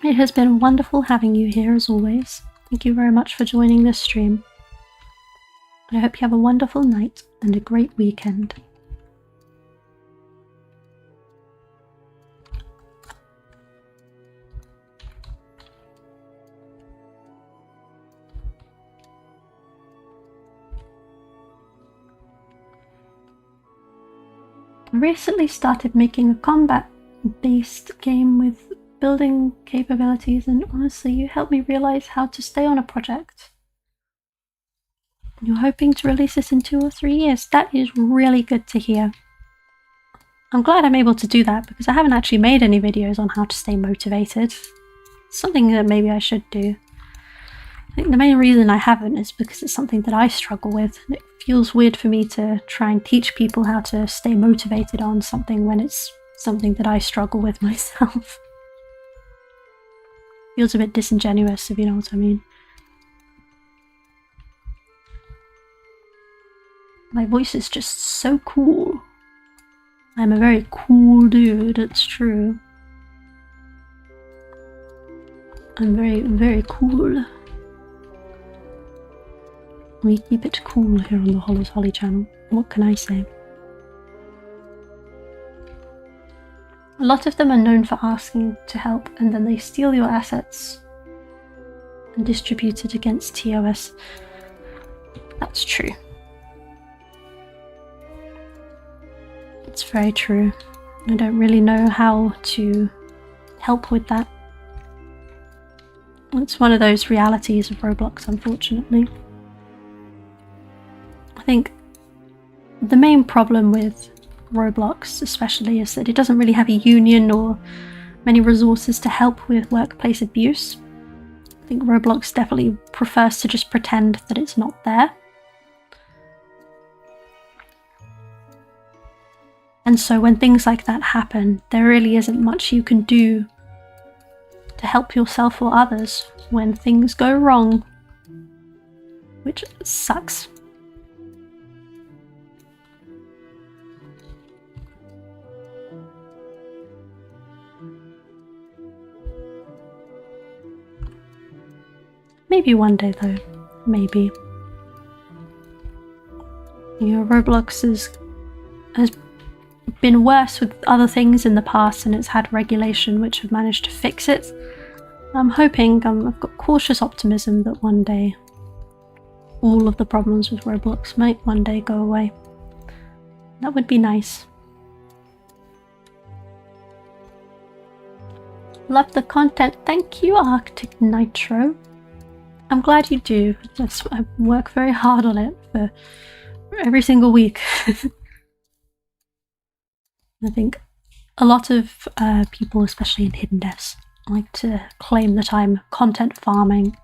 It has been wonderful having you here as always. Thank you very much for joining this stream. And I hope you have a wonderful night and a great weekend. I recently started making a combat-based game with building capabilities, and honestly, you helped me realize how to stay on a project. You're hoping to release this in 2 or 3 years. That is really good to hear. I'm glad I'm able to do that because I haven't actually made any videos on how to stay motivated. Something that maybe I should do. I think the main reason I haven't is because it's something that I struggle with. It feels weird for me to try and teach people how to stay motivated on something when it's something that I struggle with myself. Feels a bit disingenuous, if you know what I mean. My voice is just so cool. I'm a very cool dude, it's true. I'm very, very cool. We keep it cool here on the Hollows Holly channel. What can I say? A lot of them are known for asking to help and then they steal your assets and distribute it against TOS. That's true. It's very true. I don't really know how to help with that. It's one of those realities of Roblox, unfortunately. I think the main problem with Roblox especially is that it doesn't really have a union or many resources to help with workplace abuse. I think Roblox definitely prefers to just pretend that it's not there. And so when things like that happen, there really isn't much you can do to help yourself or others when things go wrong, which sucks. Maybe one day though, maybe. You know, Roblox has been worse with other things in the past and it's had regulation which have managed to fix it. I'm hoping, I've got cautious optimism that one day all of the problems with Roblox might one day go away. That would be nice. Love the content. Thank you, Arctic Nitro. I'm glad you do. I work very hard on it for every single week. I think a lot of people, especially in hidden devs, like to claim that I'm content farming.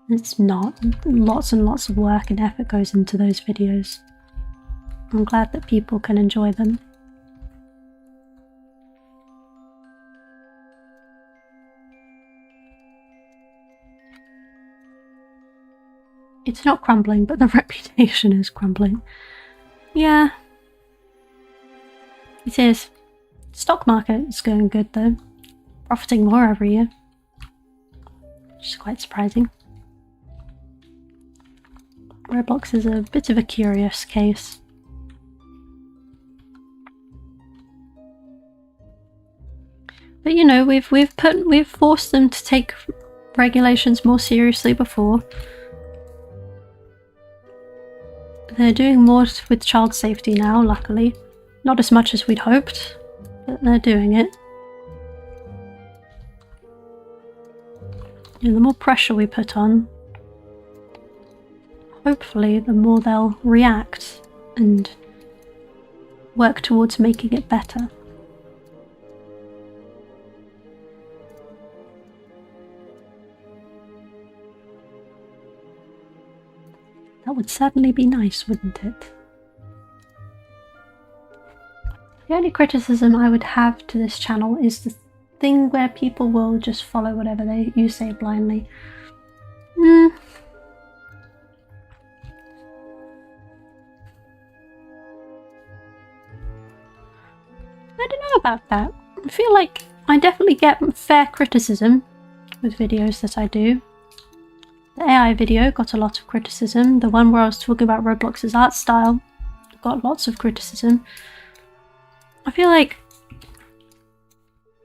It's not. Lots and lots of work and effort goes into those videos. I'm glad that people can enjoy them. It's not crumbling, but the reputation is crumbling. Yeah. It is. Stock market is going good though. Profiting more every year. Which is quite surprising. Roblox is a bit of a curious case. But you know, we've forced them to take regulations more seriously before. They're doing more with child safety now, luckily. Not as much as we'd hoped, but they're doing it. And the more pressure we put on, hopefully the more they'll react and work towards making it better. That would certainly be nice, wouldn't it? The only criticism I would have to this channel is the thing where people will just follow whatever you say blindly. I don't know about that. I feel like I definitely get fair criticism with videos that I do. The AI video got a lot of criticism. The one where I was talking about Roblox's art style got lots of criticism. I feel like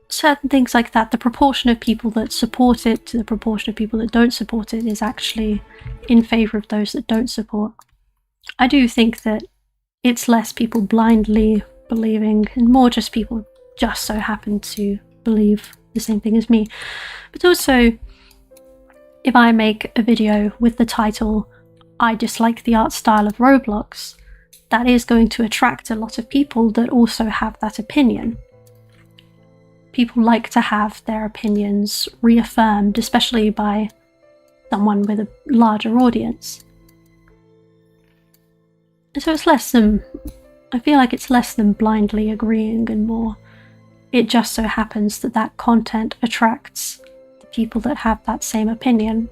certain things like that, the proportion of people that support it to the proportion of people that don't support it is actually in favour of those that don't support. I do think that it's less people blindly believing, and more just people just so happen to believe the same thing as me. But also, if I make a video with the title, I dislike the art style of Roblox, that is going to attract a lot of people that also have that opinion. People like to have their opinions reaffirmed, especially by someone with a larger audience. And so it's less than, I feel like it's less than blindly agreeing and more, it just so happens that that content attracts the people that have that same opinion.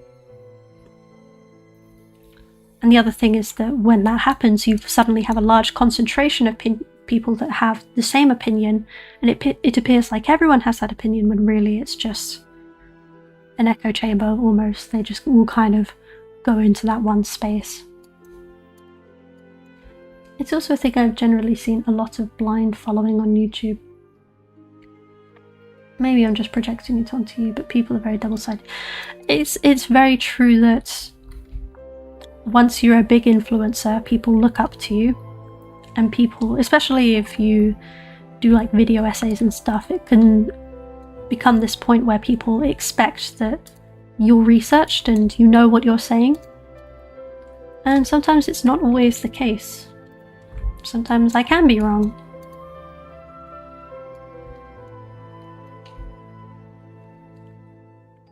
And the other thing is that when that happens, you suddenly have a large concentration of people that have the same opinion, and it appears like everyone has that opinion when really it's just an echo chamber almost. They just all kind of go into that one space. It's also a thing I've generally seen a lot of blind following on YouTube. Maybe I'm just projecting it onto you, but people are very double-sided. It's very true that once you're a big influencer, people look up to you, and people, especially if you do like video essays and stuff, it can become this point where people expect that you're researched and you know what you're saying. And sometimes it's not always the case. Sometimes I can be wrong.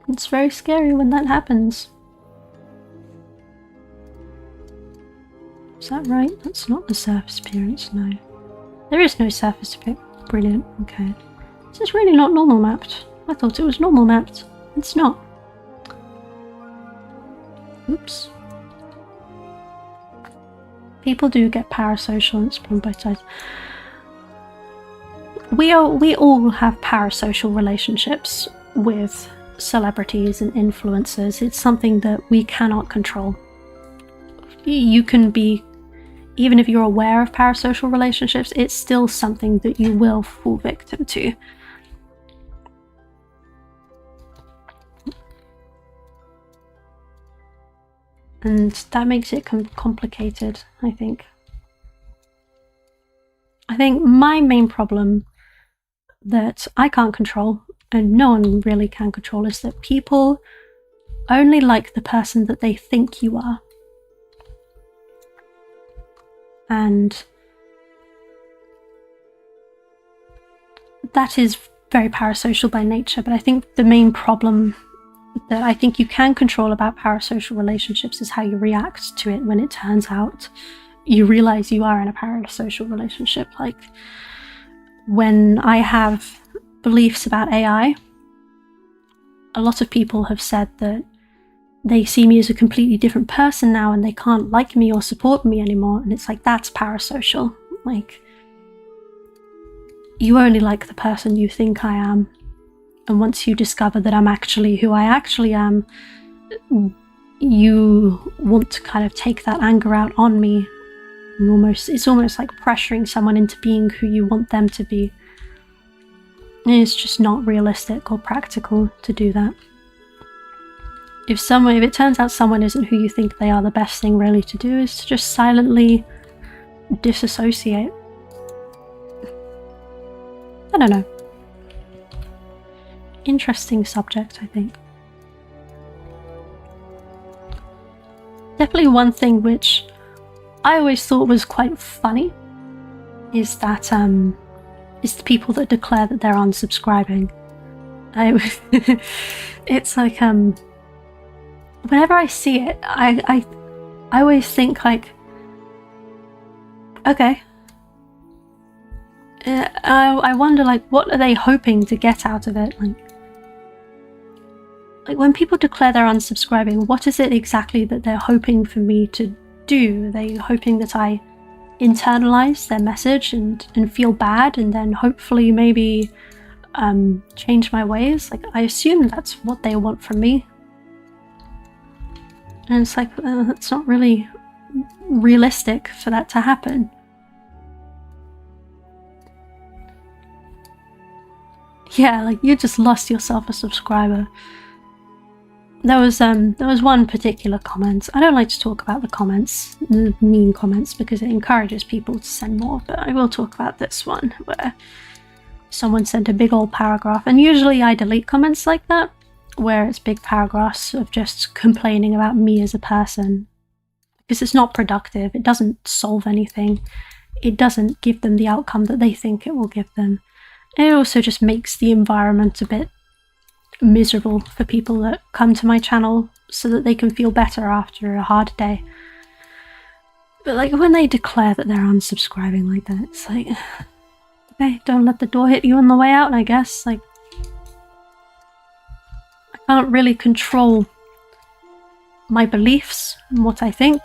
It's very scary when that happens. Is that right? That's not the surface appearance, no. There is no surface appearance. Brilliant, okay. This is really not normal mapped. I thought it was normal mapped. It's not. Oops. People do get parasocial and it's from both sides. We all have parasocial relationships with celebrities and influencers. It's something that we cannot control. You can be, even if you're aware of parasocial relationships, it's still something that you will fall victim to. And that makes it complicated, I think. I think my main problem that I can't control, and no one really can control, is that people only like the person that they think you are. And that is very parasocial by nature, but I think the main problem that I think you can control about parasocial relationships is how you react to it when it turns out you realize you are in a parasocial relationship. Like when I have beliefs about AI, a lot of people have said that they see me as a completely different person now and they can't like me or support me anymore. And it's like, that's parasocial. Like, you only like the person you think I am. And once you discover that I'm actually who I actually am, you want to kind of take that anger out on me. And it's almost like pressuring someone into being who you want them to be. And it's just not realistic or practical to do that. If it turns out someone isn't who you think they are, the best thing really to do is to just silently disassociate. I don't know. Interesting subject, I think. Definitely one thing which I always thought was quite funny is that is the people that declare that they're unsubscribing. It's like whenever I see it, I always think like, okay. I wonder, like, what are they hoping to get out of it? Like when people declare they're unsubscribing, what is it exactly that they're hoping for me to do? Are they hoping that I internalize their message and feel bad and then hopefully maybe change my ways? Like, I assume that's what they want from me. And it's like, that's not really realistic for that to happen. Yeah, like, you just lost yourself a subscriber. There was one particular comment. I don't like to talk about the comments, the mean comments, because it encourages people to send more, but I will talk about this one where someone sent a big old paragraph, and usually I delete comments like that, where it's big paragraphs of just complaining about me as a person, because it's not productive, it doesn't solve anything, it doesn't give them the outcome that they think it will give them. And it also just makes the environment a bit miserable for people that come to my channel so that they can feel better after a hard day. But like when they declare that they're unsubscribing like that, it's like, okay, don't let the door hit you on the way out, I guess. Like, I can't really control my beliefs and what I think.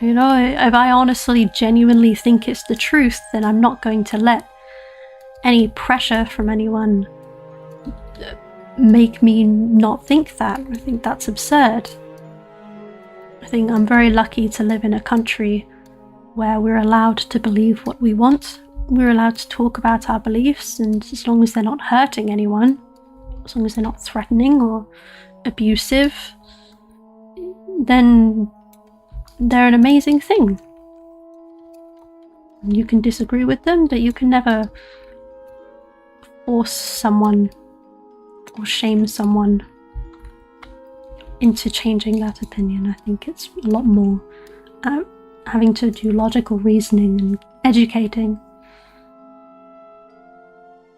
You know, if I honestly, genuinely think it's the truth, then I'm not going to let any pressure from anyone make me not think that. I think that's absurd. I think I'm very lucky to live in a country where we're allowed to believe what we want. We're allowed to talk about our beliefs, and as long as they're not hurting anyone, as long as they're not threatening or abusive, then they're an amazing thing. You can disagree with them, but you can never force someone or shame someone into changing that opinion. I think it's a lot more having to do logical reasoning and educating.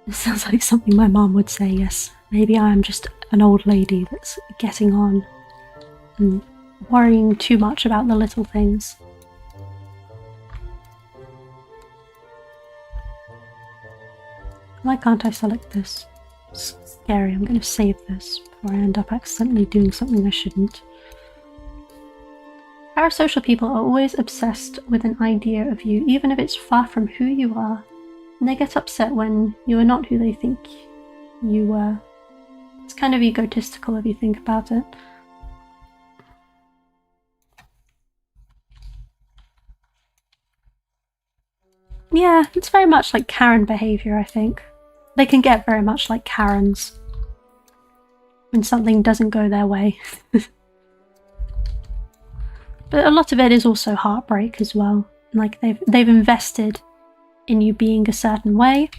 It sounds like something my mom would say, yes. Maybe I am just an old lady that's getting on and worrying too much about the little things. Why can't I select this? It's scary. I'm going to save this before I end up accidentally doing something I shouldn't. Parasocial people are always obsessed with an idea of you, even if it's far from who you are. And they get upset when you are not who they think you were. It's kind of egotistical if you think about it. Yeah, it's very much like Karen behavior, I think. They can get very much like Karens when something doesn't go their way. But a lot of it is also heartbreak as well. Like they've invested in you being a certain way,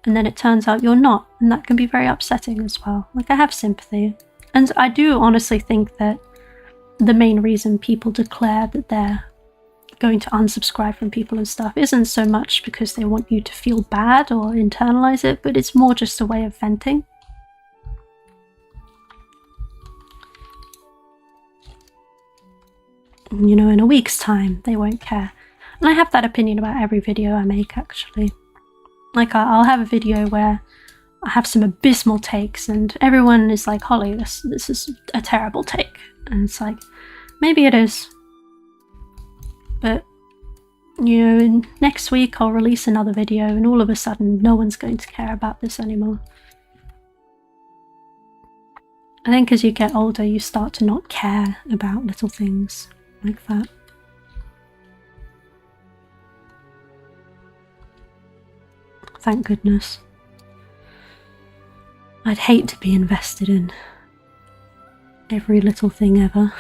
and then it turns out you're not, and that can be very upsetting as well. Like, I have sympathy. And I do honestly think that the main reason people declare that they're going to unsubscribe from people and stuff isn't so much because they want you to feel bad or internalize it, but it's more just a way of venting. You know, in a week's time, they won't care. And I have that opinion about every video I make, actually. Like, I'll have a video where I have some abysmal takes and everyone is like, Holly, this is a terrible take. And it's like, maybe it is. But, you know, next week I'll release another video and all of a sudden no one's going to care about this anymore. I think as you get older, you start to not care about little things like that. Thank goodness. I'd hate to be invested in every little thing ever.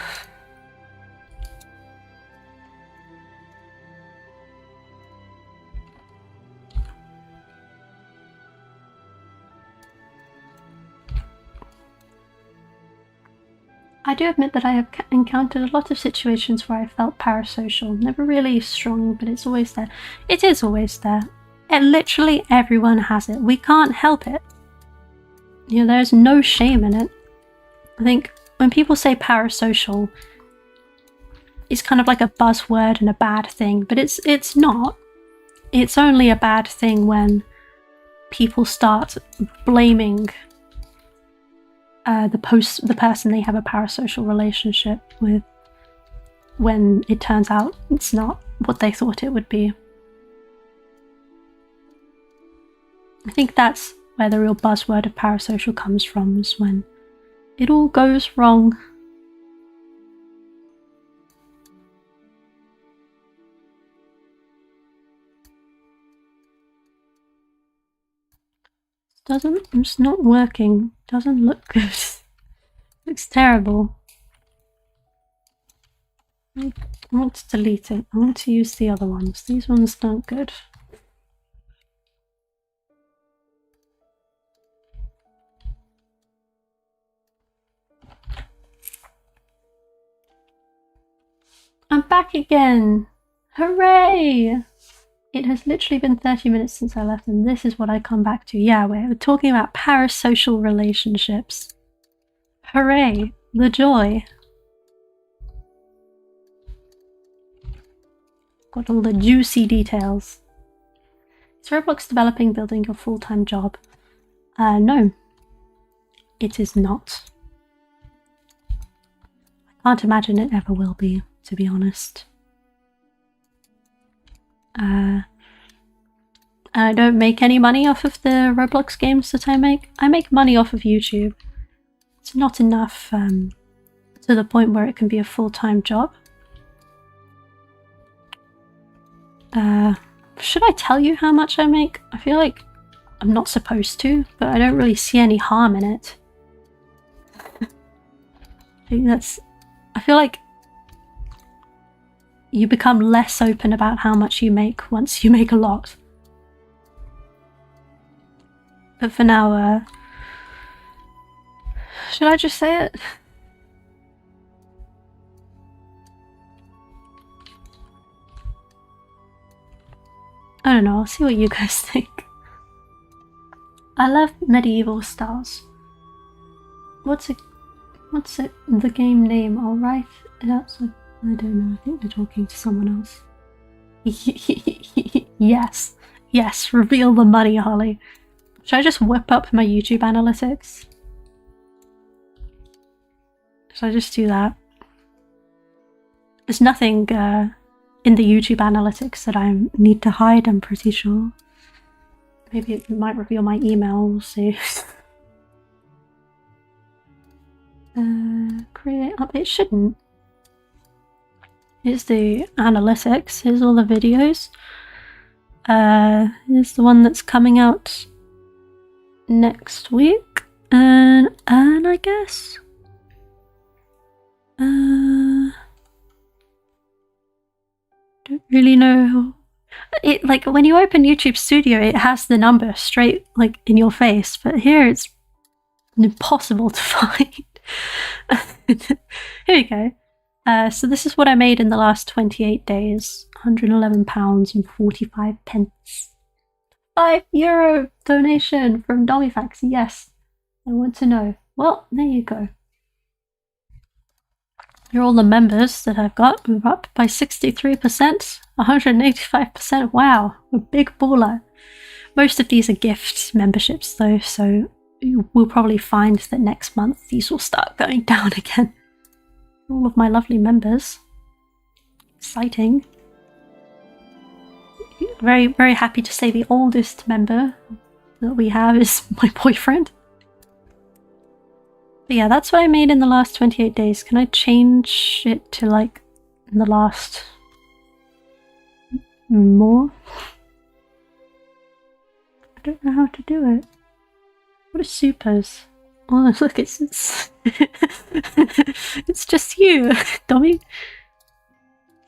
I do admit that I have encountered a lot of situations where I felt parasocial. Never really strong, but it's always there. It is always there. Literally everyone has it. We can't help it. You know, there's no shame in it. I think when people say parasocial, it's kind of like a buzzword and a bad thing, but it's not. It's only a bad thing when people start blaming the person they have a parasocial relationship with when it turns out it's not what they thought it would be. I think that's where the real buzzword of parasocial comes from, is when it all goes wrong. It's not working. Doesn't look good. Looks terrible. I want to delete it. I want to use the other ones. These ones aren't good. I'm back again! Hooray! It has literally been 30 minutes since I left, and this is what I come back to. Yeah, we're talking about parasocial relationships. Hooray! The joy. Got all the juicy details. Is Roblox developing building your full-time job? No. It is not. I can't imagine it ever will be, to be honest. I don't make any money off of the Roblox games that I make. I make money off of YouTube. It's not enough to the point where it can be a full-time job. Should I tell you how much I make? I feel like I'm not supposed to, but I don't really see any harm in it. I feel like you become less open about how much you make once you make a lot. But for now, should I just say it? I don't know, I'll see what you guys think. I love medieval styles. What's it? The game name, alright? That's like, I don't know, I think they're talking to someone else. Yes. Yes, reveal the money, Holly. Should I just whip up my YouTube analytics? Should I just do that? There's nothing in the YouTube analytics that I need to hide, I'm pretty sure. Maybe it might reveal my email, we'll see. Create up. It shouldn't. Here's the analytics. Here's all the videos. Here's the one that's coming out next week. And I guess. Don't really know. It, like, when you open YouTube Studio, it has the number straight, like, in your face. But here it's impossible to find. Here we go. So this is what I made in the last 28 days. £111 and 45 pence. €5 donation from Domifax. Yes, I want to know. Well, there you go. Here are all the members that I've got. We're up by 63%, 185%. Wow, a big baller. Most of these are gift memberships though, so we'll probably find that next month these will start going down again. All of my lovely members. Exciting. Very, very happy to say the oldest member that we have is my boyfriend. But yeah, that's what I made in the last 28 days. Can I change it to, like, in the last more? I don't know how to do it. What are supers? Oh, look, it's it's just you, Dommy.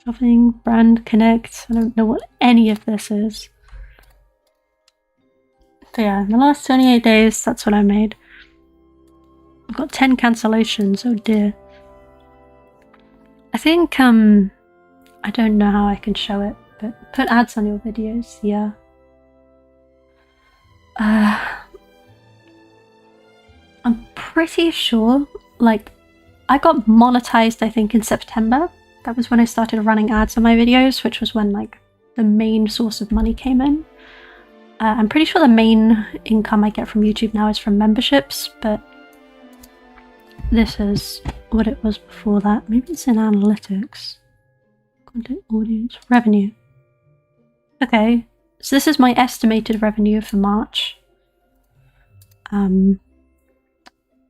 Shopping, brand, connect. I don't know what any of this is. But yeah, in the last 28 days, that's what I made. I've got 10 cancellations, oh dear. I think, I don't know how I can show it, but put ads on your videos, yeah. I'm pretty sure, like, I got monetized, I think, in September. That was when I started running ads on my videos, which was when, like, the main source of money came in. I'm pretty sure the main income I get from YouTube now is from memberships, but this is what it was before that. Maybe it's in analytics. Content, audience, revenue. Okay, so this is my estimated revenue for March.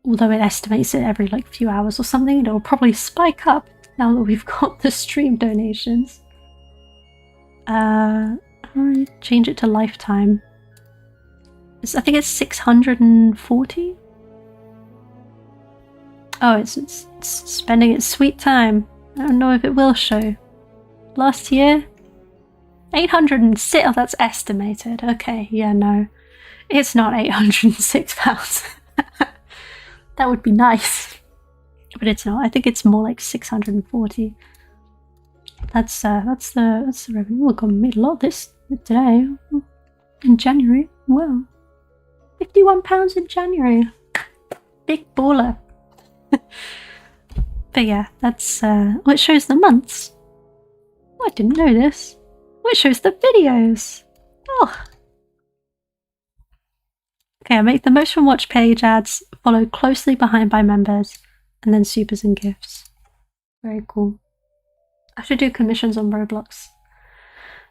Although it estimates it every, like, few hours or something, it'll probably spike up now that we've got the stream donations. I'll change it to lifetime. I think it's 640. Oh, it's spending its sweet time. I don't know if it will show. Last year? 806. Oh, that's estimated. Okay, yeah, no. It's not £806. That would be nice. But it's not. I think it's more like 640. That's the revenue. Look, I made a lot this today. In January. Wow. £51 in January. Big baller. But yeah, that's it shows the months. Oh, I didn't know this. Oh, it shows the videos. Oh. Okay, I make the most from watch page ads, followed closely behind by members, and then supers and gifts. Very cool. I should do commissions on Roblox.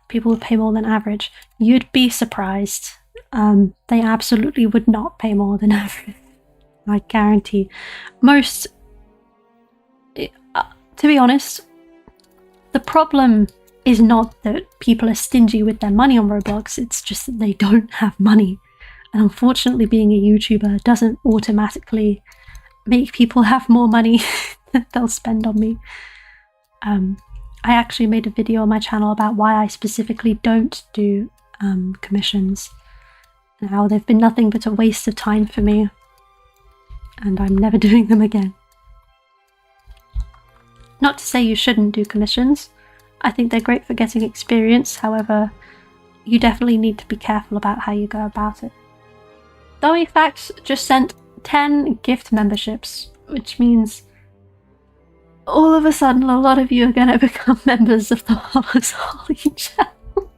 People would pay more than average. You'd be surprised. They absolutely would not pay more than average. I guarantee. Most, to be honest, the problem is not that people are stingy with their money on Roblox, it's just that they don't have money. And unfortunately, being a YouTuber doesn't automatically make people have more money that they'll spend on me. I actually made a video on my channel about why I specifically don't do commissions, and how they've been nothing but a waste of time for me, and I'm never doing them again. Not to say you shouldn't do commissions. I think they're great for getting experience, however, you definitely need to be careful about how you go about it. Dummy Facts just sent 10 gift memberships, which means all of a sudden a lot of you are going to become members of the Holly channel.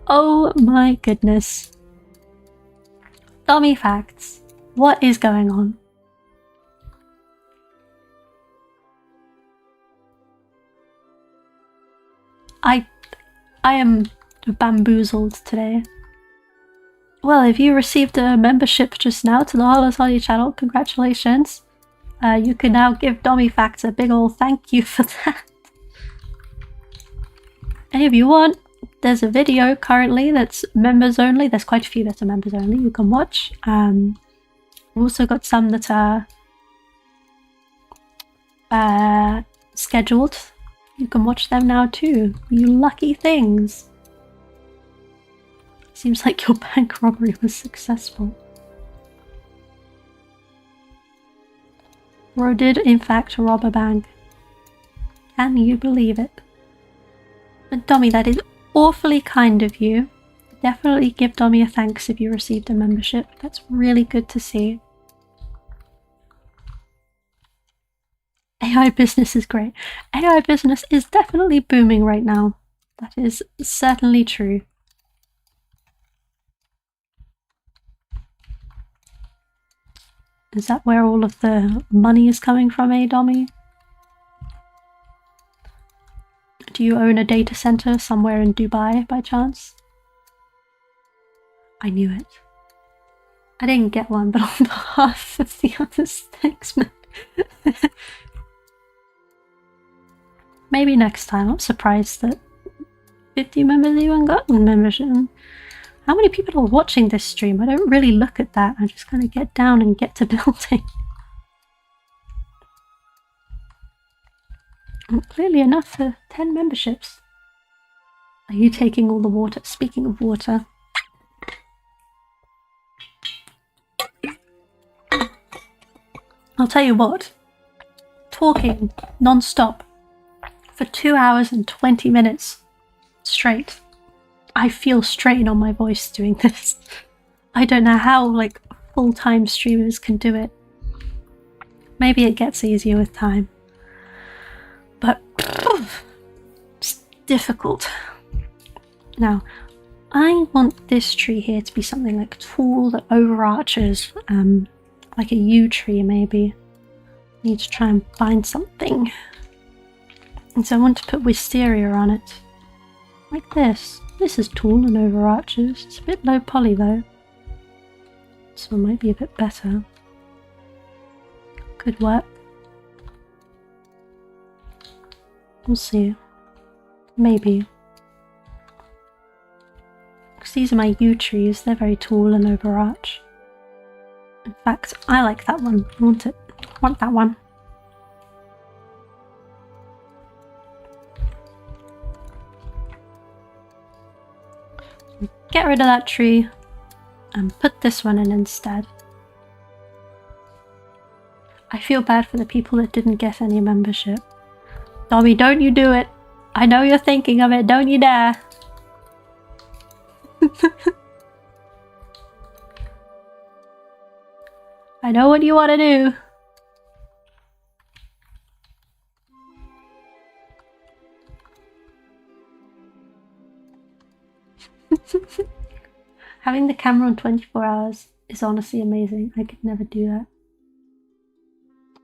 Oh my goodness. Dummy Facts, what is going on? I am bamboozled today. Well, if you received a membership just now to the Holly channel, congratulations. You can now give Dummy Facts a big ol' thank you for that. And if you want, there's a video currently that's members only. There's quite a few that are members only you can watch. We've also got some that are scheduled. You can watch them now too. You lucky things. Seems like your bank robbery was successful. Ro did in fact rob a bank. Can you believe it? But Dommy, that is awfully kind of you. Definitely give Dommy a thanks if you received a membership. That's really good to see. AI business is great. AI business is definitely booming right now. That is certainly true. Is that where all of the money is coming from, Dommy? Do you own a data center somewhere in Dubai by chance? I knew it. I didn't get one, but on behalf of the others, thanks, man. Maybe next time. I'm surprised that 50 members even got one membership. How many people are watching this stream? I don't really look at that. I just kind of get down and get to building. Clearly enough for 10 memberships. Are you taking all the water? Speaking of water. I'll tell you what. Talking non-stop for 2 hours and 20 minutes straight. I feel strain on my voice doing this. I don't know how, like, full-time streamers can do it. Maybe it gets easier with time. But it's difficult. Now, I want this tree here to be something like tall that overarches, like a yew tree maybe. Need to try and find something. And so I want to put wisteria on it. Like this. This is tall and overarches. It's a bit low poly though. This one might be a bit better. Could work. We'll see. Maybe. Because these are my yew trees. They're very tall and overarch. In fact, I like that one. I want it I want that one. Get rid of that tree and put this one in instead. I feel bad for the people that didn't get any membership. Dobby, don't you do it. I know you're thinking of it. Don't you dare. I know what you want to do. Having the camera on 24 hours is honestly amazing. I could never do that.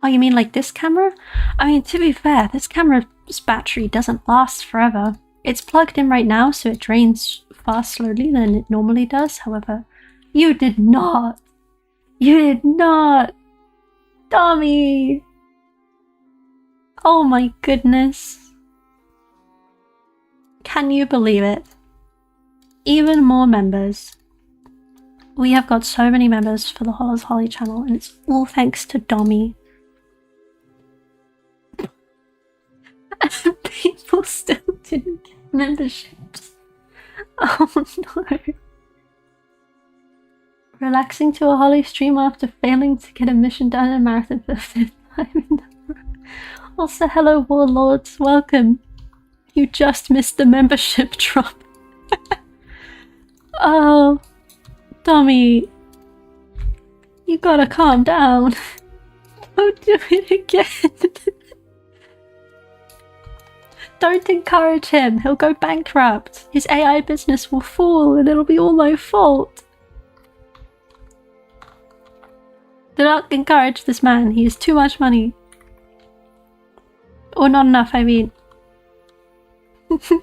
Oh, you mean like this camera? I mean, to be fair, this camera's battery doesn't last forever. It's plugged in right now, so it drains far slowly than it normally does. However, you did not. You did not. Tommy. Oh my goodness. Can you believe it? Even more members. We have got so many members for the Hollows Holly channel, and it's all thanks to Dommy. People still didn't get memberships. Oh no. Relaxing to a Holly stream after failing to get a mission done in a marathon for the 5th time in a row. Also, hello Warlords, welcome. You just missed the membership drop. Oh, Tommy, you gotta calm down. Don't do it again. Don't encourage him, he'll go bankrupt. His AI business will fall and it'll be all my fault. Do not encourage this man, he has too much money. Or not enough, I mean. Is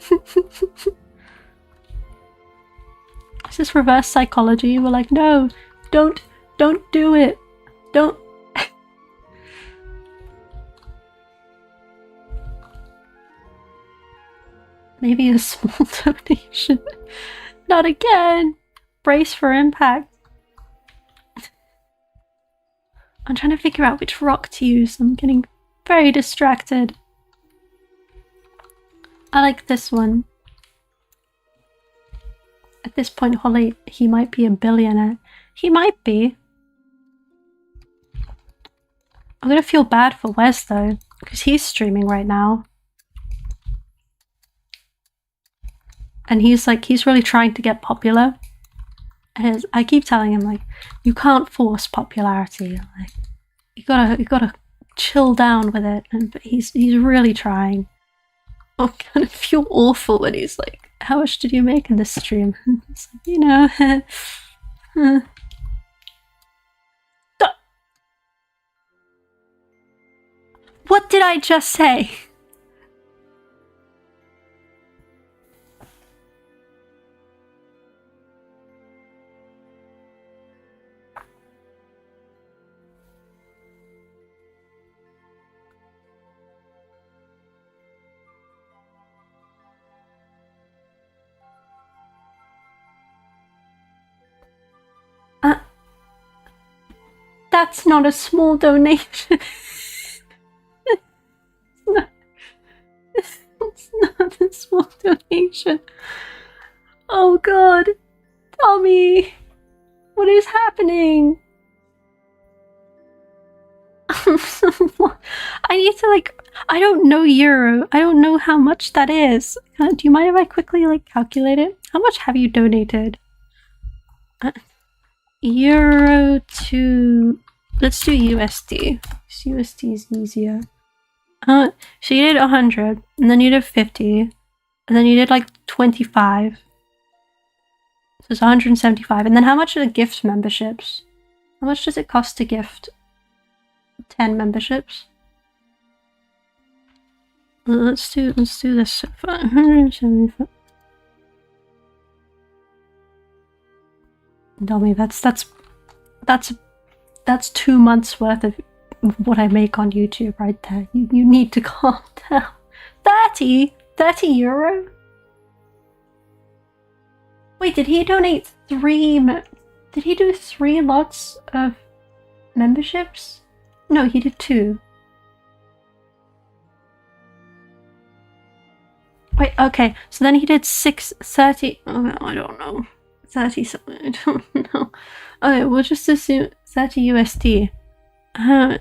this reverse psychology? We're like, no, don't do it. Don't. Maybe a small donation. Not again. Brace for impact. I'm trying to figure out which rock to use. I'm getting very distracted. I like this one. At this point, Holly, he might be a billionaire. He might be. I'm gonna feel bad for Wes though, because he's streaming right now. And he's really trying to get popular. And I keep telling him, like, you can't force popularity. Like, you gotta chill down with it. But he's really trying. I'm gonna feel awful when he's like, how much did you make in this stream? It's like, you know. What did I just say? That's not a small donation. It's not a small donation. Oh god. Tommy! What is happening? I need to I don't know euro. I don't know how much that is. Do you mind if I quickly calculate it? How much have you donated? Euro to... Let's do USD. USD is easier. So you did 100, and then you did 50, and then you did 25. So it's 175. And then how much are the gift memberships? How much does it cost to gift 10 memberships? Let's do this. 175. Dummy, that's 2 months worth of what I make on YouTube right there. You need to calm down. 30 euro? Wait, did he donate did he do 3 lots of memberships? No, he did 2. Wait, okay, so then he did 30. Oh, no, I don't know. 30 something, I don't know. Okay, we'll just assume 30 USD.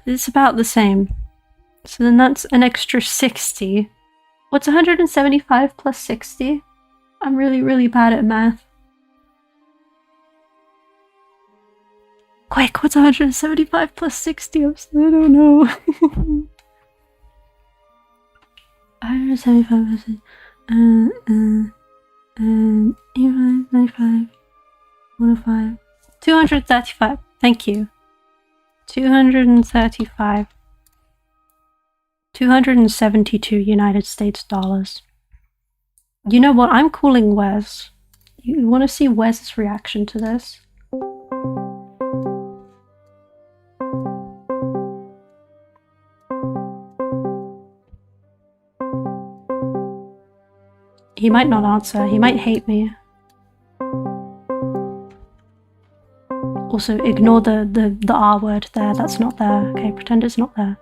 It's about the same. So then that's an extra 60. What's 175 plus 60? I'm really, really bad at math. Quick, what's 175 plus 60? I don't know. 175 plus 60. 95, 105, 235. Thank you. 235. 272 United States dollars. You know what? I'm calling Wes. You want to see Wes's reaction to this? He might not answer. He might hate me. Also, ignore the R word there. That's not there. Okay, pretend it's not there.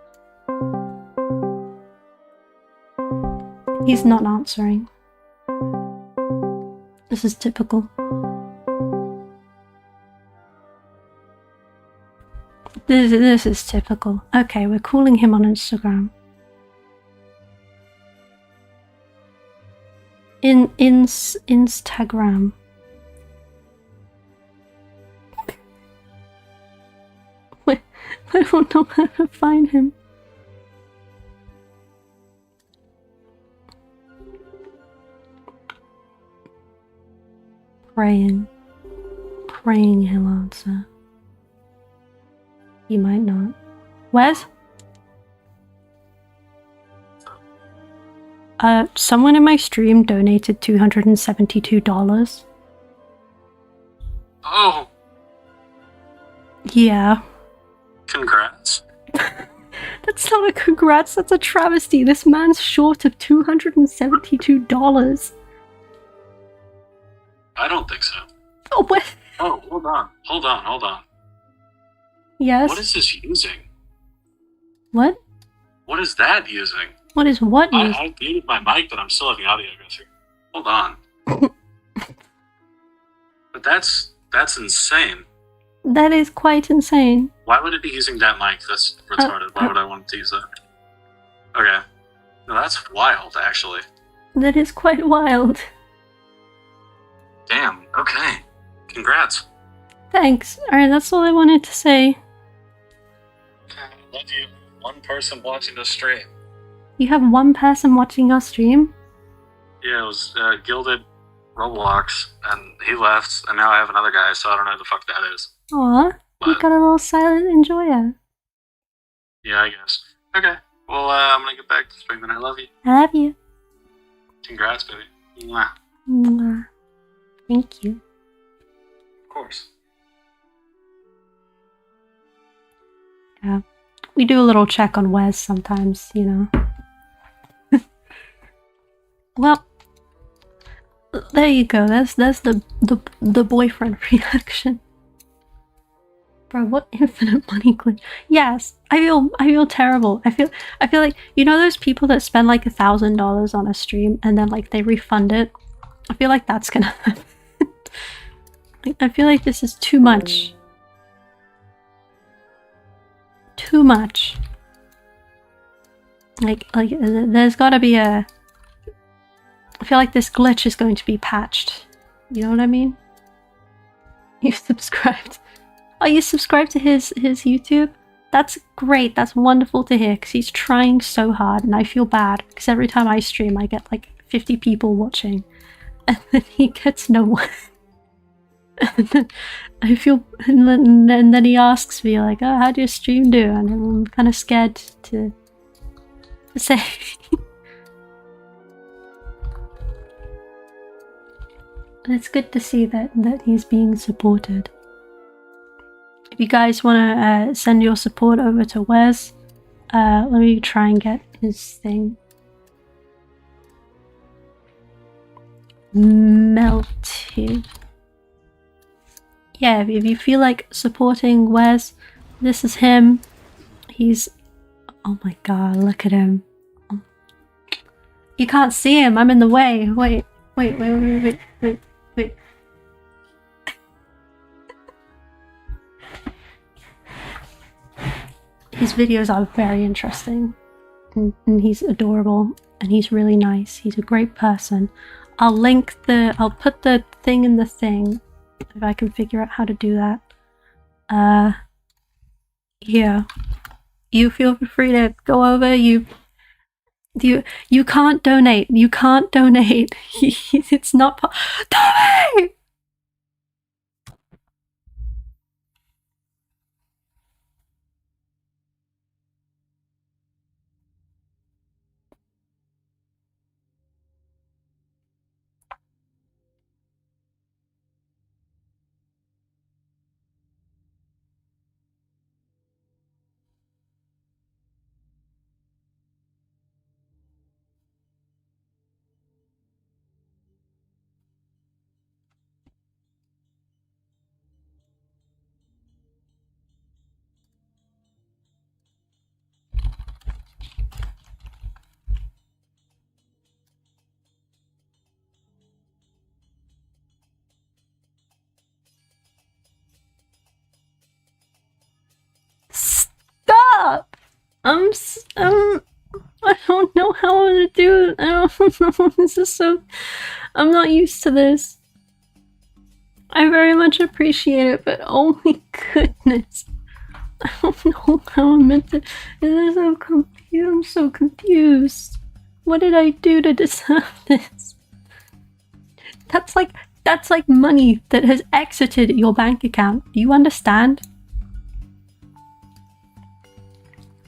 He's not answering. This is typical. This is typical. Okay, we're calling him on Instagram. Instagram. Wait, I don't know how to find him. Praying he'll answer. He might not. Wes? Someone in my stream donated $272. Oh. Yeah. Congrats. That's not a congrats, that's a travesty. This man's short of $272. I don't think so. Oh, what? Oh, hold on. Yes? What is this using? What? What is that using? What is what using? I muted my mic, but I'm still having audio go through. Hold on. But that's insane. That is quite insane. Why would it be using that mic? That's retarded. Why would I want to use that? Okay. No, that's wild, actually. That is quite wild. Damn, okay. Congrats. Thanks. Alright, that's all I wanted to say. Love you. One person watching the stream. You have one person watching your stream? Yeah, it was Gilded Roblox, and he left, and now I have another guy, so I don't know who the fuck that is. Aw, you got a little silent enjoyer. Yeah, I guess. Okay, well, I'm gonna get back to streaming. I love you. I love you. Congrats, baby. Mwah. Mwah. Thank you. Of course. Yeah. We do a little check on Wes sometimes, you know. Well, there you go. That's the boyfriend reaction. Bro, what infinite money glitch? Yes, I feel terrible. I feel like, you know those people that spend like $1,000 on a stream and then like they refund it? I feel like that's gonna happen. I feel like this is too much. Too much. Like there's gotta be a... I feel like this glitch is going to be patched. You know what I mean? You subscribed. Oh, you subscribed to his YouTube? That's great. That's wonderful to hear because he's trying so hard and I feel bad because every time I stream I get like 50 people watching and then he gets no one. And then I feel, and then he asks me like, oh, how'd your stream do? And I'm kind of scared to say. It's good to see that he's being supported. If you guys want to send your support over to Wes, let me try and get his thing. Melted. Yeah, if you feel like supporting Wes, this is him. He's... Oh my god, look at him. You can't see him, I'm in the way. Wait. His videos are very interesting. And he's adorable. And he's really nice. He's a great person. I'll put the thing in the thing. If I can figure out how to do that. Here. You feel free to go over. You can't donate. You can't donate. It's not Tommy! Stop! I don't know how I'm gonna do it. I don't know. This is so... I'm not used to this. I very much appreciate it, but oh my goodness. I don't know how I'm meant to... I'm so confused. What did I do to deserve this? That's like money that has exited your bank account. Do you understand?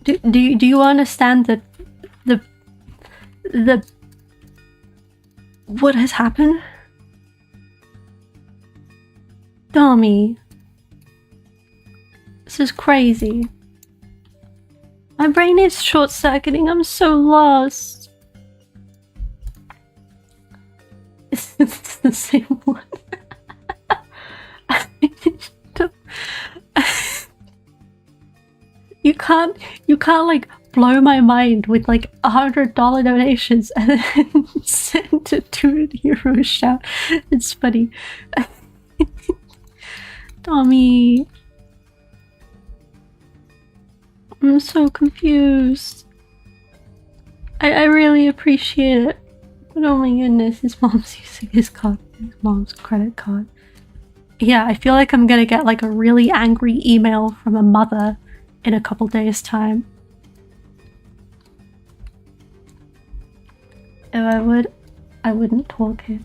Do you understand the what has happened? Tommy. This is crazy. My brain is short-circuiting. I'm so lost. It's the same one. You can't like blow my mind with like $100 donations and then send a €2 shout. It's funny. Tommy. I'm so confused. I really appreciate it. But oh my goodness, his mom's using his mom's credit card. Yeah, I feel like I'm gonna get like a really angry email from a mother in a couple days' time. If I wouldn't talk it.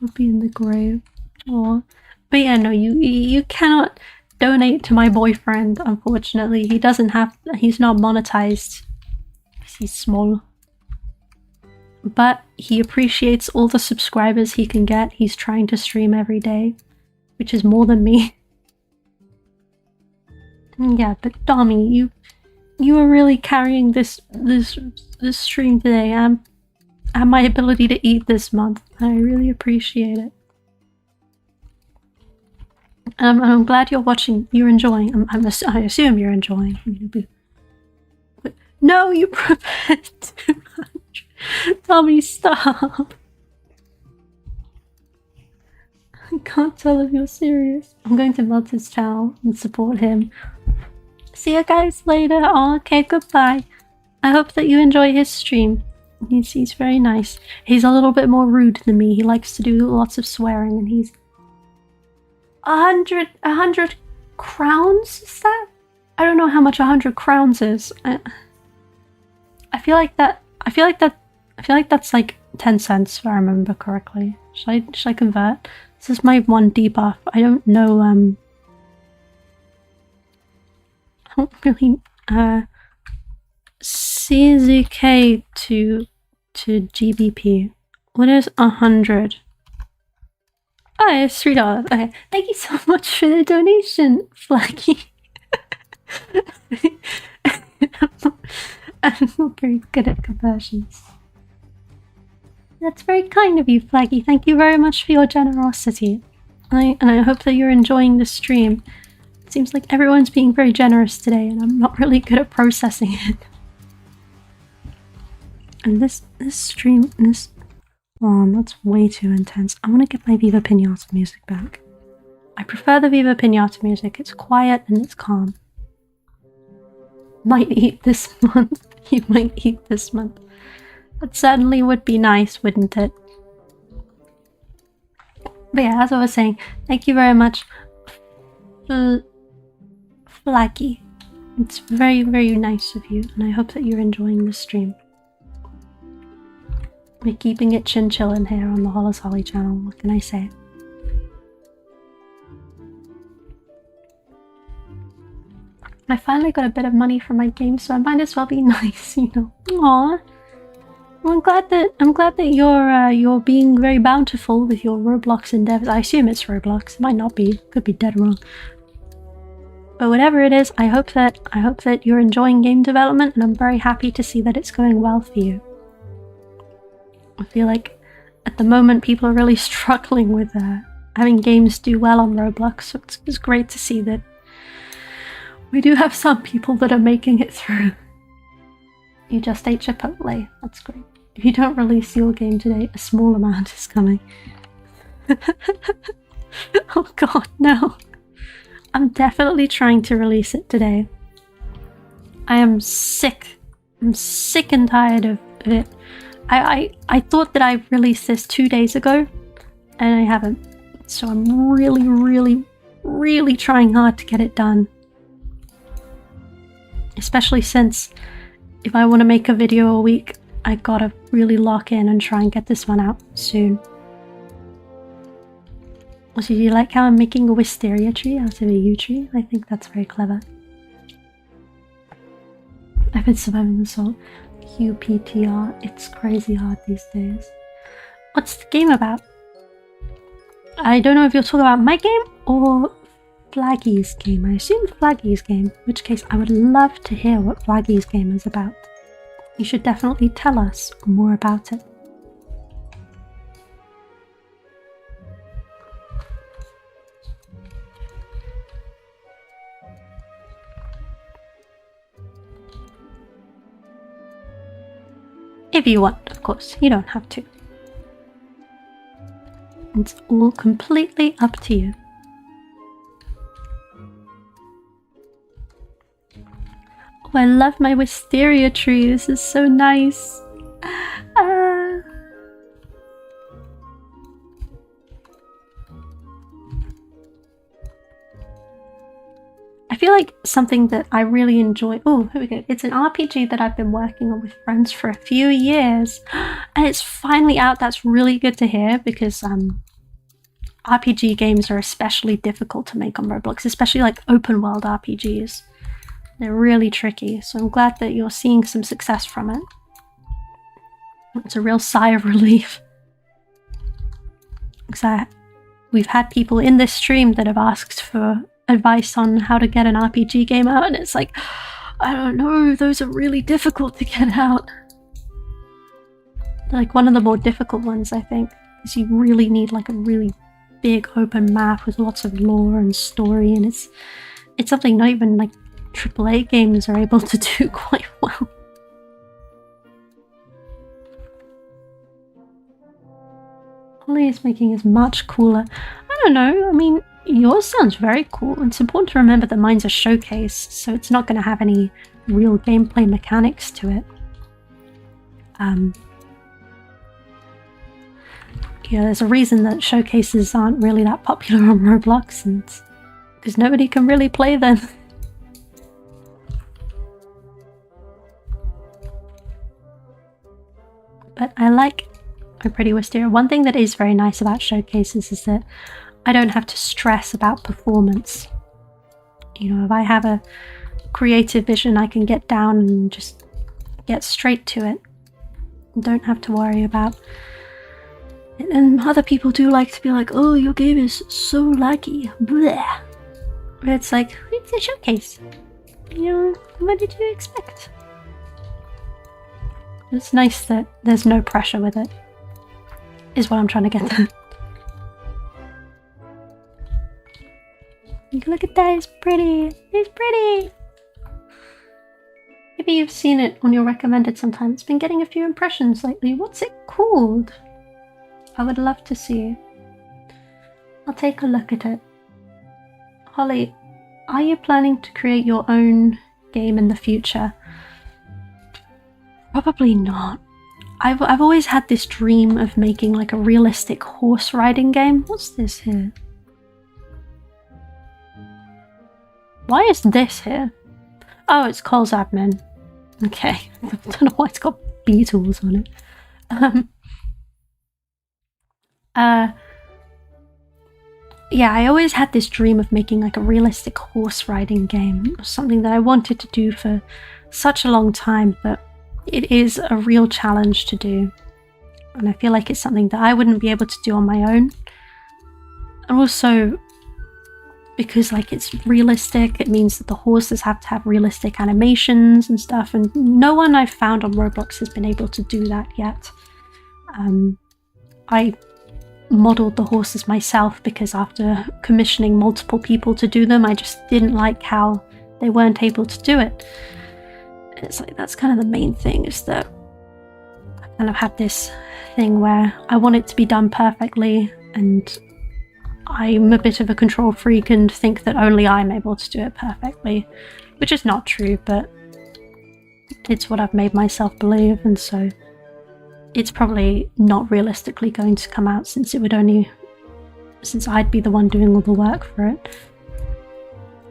I'll be in the grave. Aw. But yeah, no, you cannot donate to my boyfriend, unfortunately. He's not monetized. He's small. But he appreciates all the subscribers he can get. He's trying to stream every day, which is more than me. Yeah, but Tommy, you are really carrying this stream today. And my ability to eat this month. I really appreciate it. I'm glad you're watching. You're enjoying. I assume you're enjoying. No, you prepared 200. Tommy, stop. I can't tell if you're serious. I'm going to melt his channel and support him. See you guys later. Oh, okay, goodbye. I hope that you enjoy his stream. He's very nice. He's a little bit more rude than me. He likes to do lots of swearing, and he's 100 crowns. Is that? I don't know how much 100 crowns is. I feel like that's like 10 cents if I remember correctly. Should I convert? This is my one debuff. I don't know. I don't really CZK to GBP. What is 100? Oh, it's $3. Okay, thank you so much for the donation, Flacky. I'm not very good at conversions. That's very kind of you, Flaggy. Thank you very much for your generosity. And I hope that you're enjoying the stream. It seems like everyone's being very generous today, and I'm not really good at processing it. And this stream, oh, that's way too intense. I want to get my Viva Pinata music back. I prefer the Viva Pinata music. It's quiet and it's calm. Might eat this month. You might eat this month. That certainly would be nice, wouldn't it? But yeah, as I was saying, thank you very much, Flaggy. It's very, very nice of you, and I hope that you're enjoying the stream. We're keeping it chin-chillin' here on the Hollis Holly channel, what can I say? I finally got a bit of money from my game, so I might as well be nice, you know. Aww. Well, I'm glad that you're being very bountiful with your Roblox endeavors. I assume it's Roblox. It might not be. Could be dead wrong. But whatever it is, I hope that you're enjoying game development, and I'm very happy to see that it's going well for you. I feel like at the moment people are really struggling with having games do well on Roblox, so it's great to see that we do have some people that are making it through. You just ate Chipotle. That's great. If you don't release your game today, a small amount is coming. Oh god, no. I'm definitely trying to release it today. I am sick. I'm sick and tired of it. I thought that I released this 2 days ago, and I haven't. So I'm really, really, really trying hard to get it done. Especially since if I want to make a video a week, I gotta really lock in and try and get this one out soon. Also, do you like how I'm making a wisteria tree out of a yew tree? I think that's very clever. I've been surviving this all. QPTR, it's crazy hard these days. What's the game about? I don't know if you're talking about my game or Flaggy's game. I assume Flaggy's game, in which case I would love to hear what Flaggy's game is about. You should definitely tell us more about it. If you want, of course. You don't have to. It's all completely up to you. Oh, I love my wisteria tree. This is so nice. I feel like something that I really enjoy. Oh, here we go. It's an RPG that I've been working on with friends for a few years, and it's finally out. That's really good to hear because RPG games are especially difficult to make on Roblox, especially like open world RPGs. They're really tricky, so I'm glad that you're seeing some success from it. It's a real sigh of relief. Because we've had people in this stream that have asked for advice on how to get an RPG game out, and it's like, I don't know, those are really difficult to get out. They're like one of the more difficult ones, I think, because you really need like a really big open map with lots of lore and story, and it's something not even like AAA games are able to do quite well. Ollie is making us much cooler. I don't know, I mean, yours sounds very cool. It's important to remember that mine's a showcase, so it's not going to have any real gameplay mechanics to it. Yeah, there's a reason that showcases aren't really that popular on Roblox, and because nobody can really play them. But I like my pretty wisteria. One thing that is very nice about showcases is that I don't have to stress about performance. You know, if I have a creative vision, I can get down and just get straight to it. Don't have to worry about it. And other people do like to be like, oh, your game is so laggy. Bleh. But it's like, it's a showcase. You know, what did you expect? It's nice that there's no pressure with it. is what I'm trying to get to. Look at that, it's pretty. It's pretty. Maybe you've seen it on your recommended sometime. It's been getting a few impressions lately. What's it called? I would love to see. I'll take a look at it. Holly, are you planning to create your own game in the future? Probably not. I've always had this dream of making like a realistic horse riding game. What's this here? Why is this here? Oh, it's Cole's admin. Okay. I don't know why it's got beetles on it. Yeah, I always had this dream of making like a realistic horse riding game. It was something that I wanted to do for such a long time, but it is a real challenge to do. And I feel like it's something that I wouldn't be able to do on my own. And also, because like it's realistic, it means that the horses have to have realistic animations and stuff, and no one I've found on Roblox has been able to do that yet. I modeled the horses myself because after commissioning multiple people to do them, I just didn't like how they weren't able to do it. And it's like, that's kind of the main thing, is that I kind of had this thing where I want it to be done perfectly, and I'm a bit of a control freak and think that only I'm able to do it perfectly, which is not true, but it's what I've made myself believe, and so it's probably not realistically going to come out since I'd be the one doing all the work for it.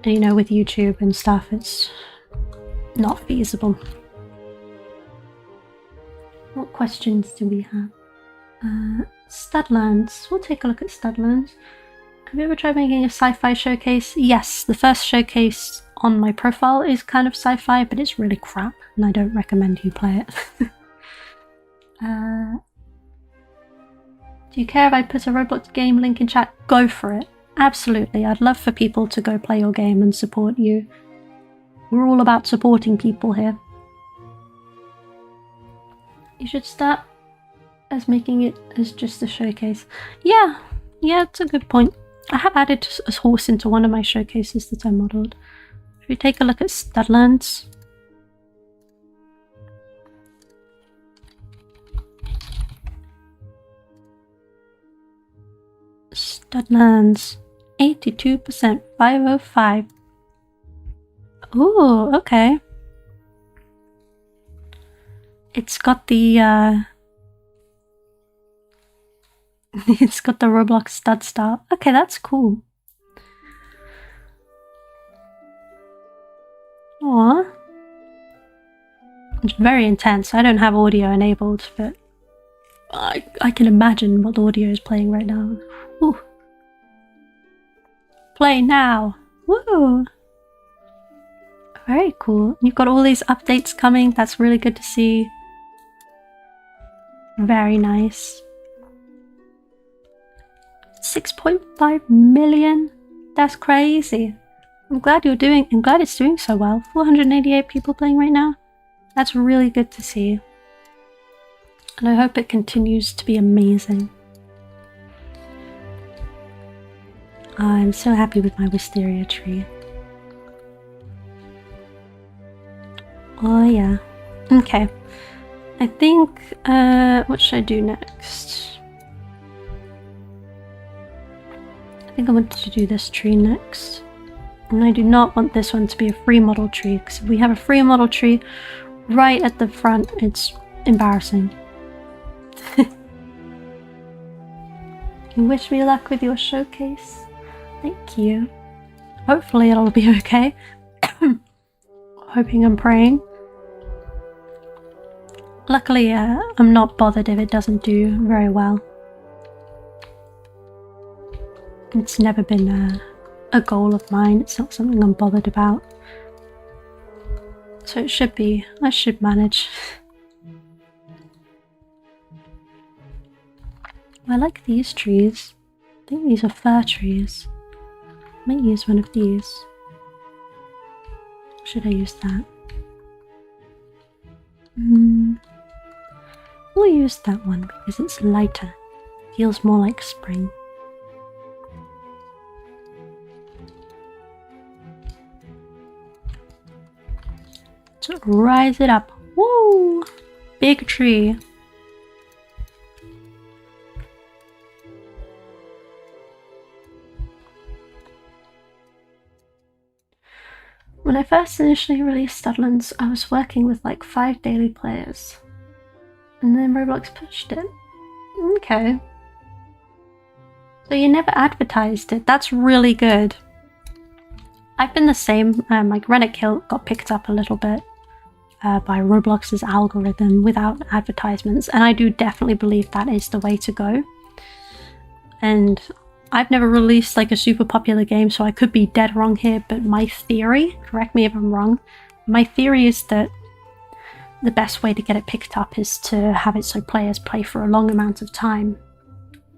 And you know, with YouTube and stuff, it's not feasible. What questions do we have? Studlands. We'll take a look at Studlands. Have you ever tried making a sci-fi showcase? Yes, the first showcase on my profile is kind of sci-fi, but it's really crap, and I don't recommend you play it. Do you care if I put a Roblox game link in chat? Go for it. Absolutely. I'd love for people to go play your game and support you. We're all about supporting people here. You should start as making it as just a showcase. Yeah, it's a good point. I have added a horse into one of my showcases that I modelled. If we take a look at Studlands. Studlands. 82%, 505. Ooh, okay. It's got the it's got the Roblox stud style. Okay, that's cool. Aww. It's very intense. I don't have audio enabled, but I can imagine what the audio is playing right now. Ooh. Play now. Woo! Very cool. You've got all these updates coming. That's really good to see. Very nice. 6.5 million? That's crazy. I'm glad it's doing so well. 488 people playing right now. That's really good to see. And I hope it continues to be amazing. I'm so happy with my wisteria tree. Oh yeah. Okay. I think, what should I do next? I think I want to do this tree next. And I do not want this one to be a free model tree, because if we have a free model tree right at the front, it's embarrassing. You wish me luck with your showcase. Thank you. Hopefully it'll be okay. Hoping and praying. Luckily, I'm not bothered if it doesn't do very well. It's never been a goal of mine. It's not something I'm bothered about. So it should be. I should manage. I like these trees. I think these are fir trees. I might use one of these. Should I use that? We'll use that one because it's lighter. Feels more like spring. To rise it up. Woo! Big tree. When I first initially released Studlands, I was working with like 5 daily players. And then Roblox pushed it. Okay. So you never advertised it. That's really good. I've been the same. Like Rennet Kill got picked up a little bit by Roblox's algorithm without advertisements. And I do definitely believe that is the way to go. And I've never released like a super popular game, so I could be dead wrong here, but my theory, correct me if I'm wrong, my theory is that the best way to get it picked up is to have it so players play for a long amount of time,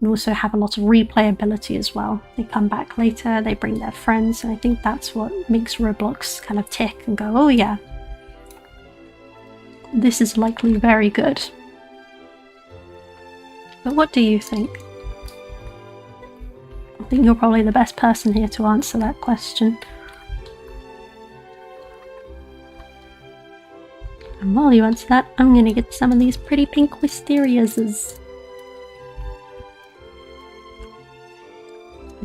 and also have a lot of replayability as well. They come back later, they bring their friends, and I think that's what makes Roblox kind of tick and go, oh yeah, this is likely very good. But what do you think? I think you're probably the best person here to answer that question. And while you answer that, I'm gonna get some of these pretty pink wisterias.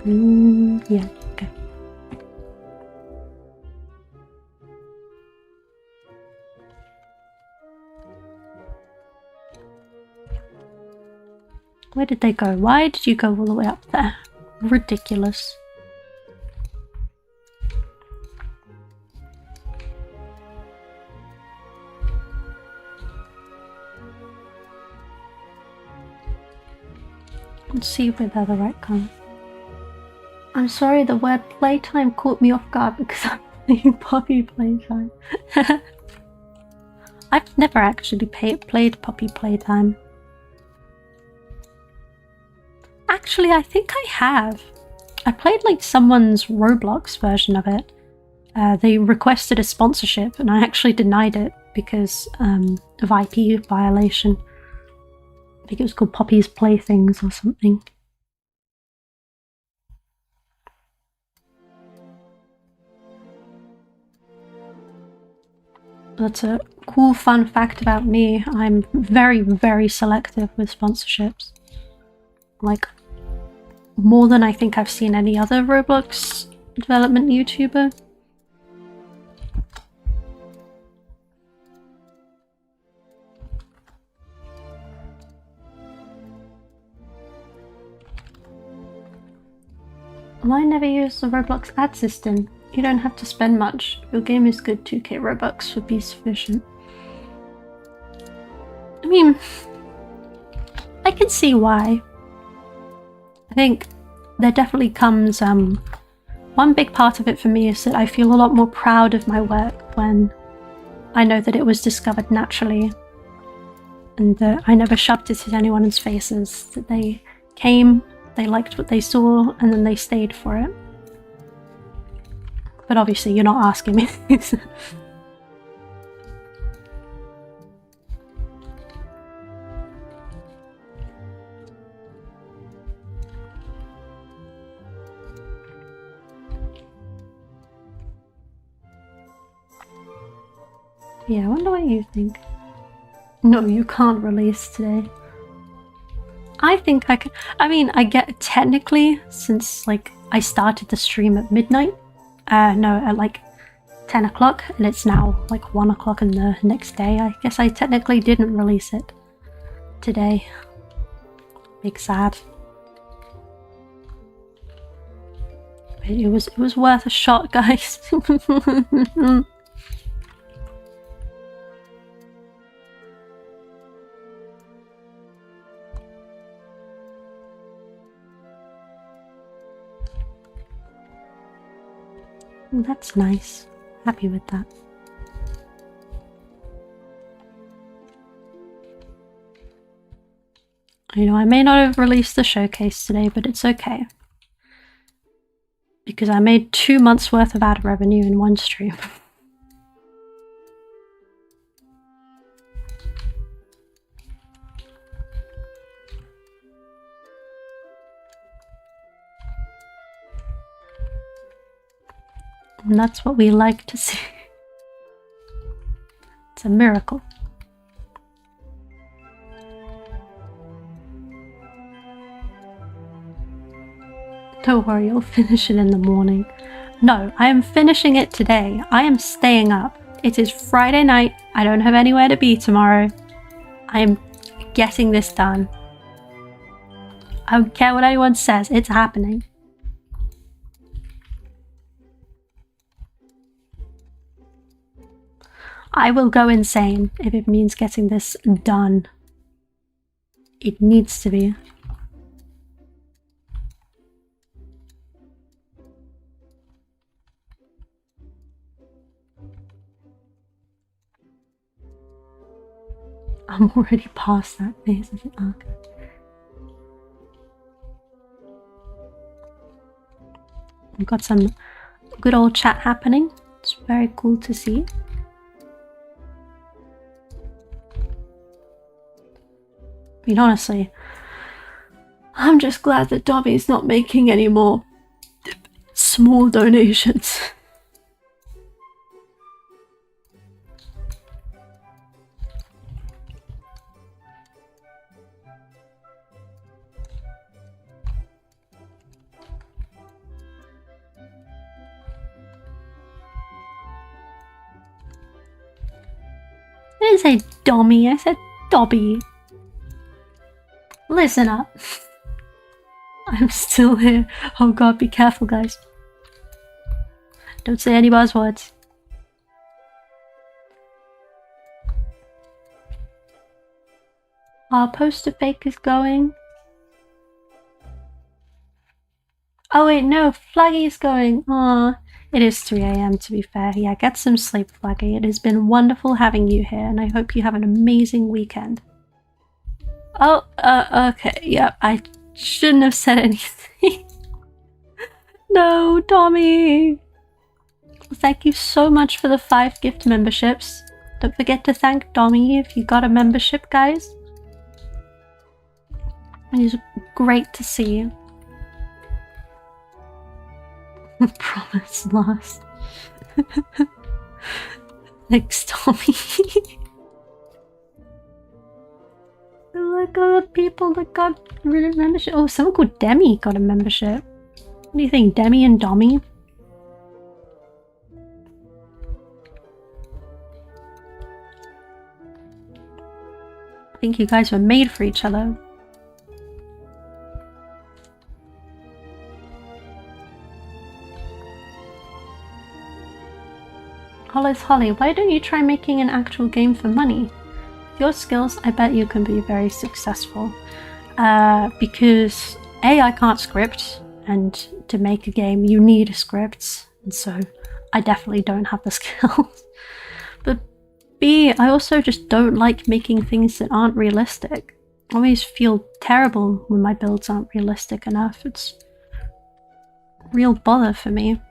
Yeah, okay. Where did they go? Why did you go all the way up there? Ridiculous. Let's see whether the right kind. I'm sorry, the word playtime caught me off guard because I'm playing Poppy Playtime. I've never actually played Poppy Playtime. Actually, I think I have. I played like someone's Roblox version of it. They requested a sponsorship and I actually denied it because of IP violation. I think it was called Poppy's Playthings or something. That's a cool fun fact about me. I'm very, very selective with sponsorships. Like, more than I think I've seen any other Roblox development YouTuber. Well, I never used the Roblox ad system. You don't have to spend much. Your game is good, 2k Robux would be sufficient. I mean, I can see why. I think there definitely comes, one big part of it for me is that I feel a lot more proud of my work when I know that it was discovered naturally and that I never shoved it in anyone's faces, that they came, they liked what they saw, and then they stayed for it. But obviously you're not asking me. Yeah, I wonder what you think. No, you can't release today. I think I can. I mean, I get technically, since like I started the stream at midnight. No, at like 10 o'clock, and it's now like 1 o'clock in the next day. I guess I technically didn't release it today. Big sad. But it was worth a shot, guys. That's nice. Happy with that. You know, I may not have released the showcase today, but it's okay. Because I made 2 months worth of ad revenue in one stream. And that's what we like to see. It's a miracle. Don't worry, I'll finish it in the morning. No, I am finishing it today. I am staying up. It is Friday night. I don't have anywhere to be tomorrow. I am getting this done. I don't care what anyone says. It's happening. I will go insane if it means getting this done. It needs to be. I'm already past that phase of the arc. We've got some good old chat happening. It's very cool to see. I mean, honestly, I'm just glad that Dobby's not making any more small donations. I didn't say Dommy, I said Dobby. Listen up. I'm still here. Oh god, be careful, guys. Don't say any buzzwords. Our poster fake is going. Oh wait, no, Flaggy is going. Aww. It is 3 AM to be fair. Yeah, get some sleep, Flaggy. It has been wonderful having you here, and I hope you have an amazing weekend. Oh, okay, yeah, I shouldn't have said anything. No, Tommy! Thank you so much for the 5 gift memberships. Don't forget to thank Dommy if you got a membership, guys. It is great to see you. Promise lost. Thanks, Tommy. Look at the people that got rid of membership. Oh, someone called Demi got a membership. What do you think, Demi and Dommy? I think you guys were made for each other. Hollis Holly, why don't you try making an actual game for money? With your skills, I bet you can be very successful. Because A, I can't script, and to make a game you need scripts, and so I definitely don't have the skills. But B, I also just don't like making things that aren't realistic. I always feel terrible when my builds aren't realistic enough. It's real bother for me.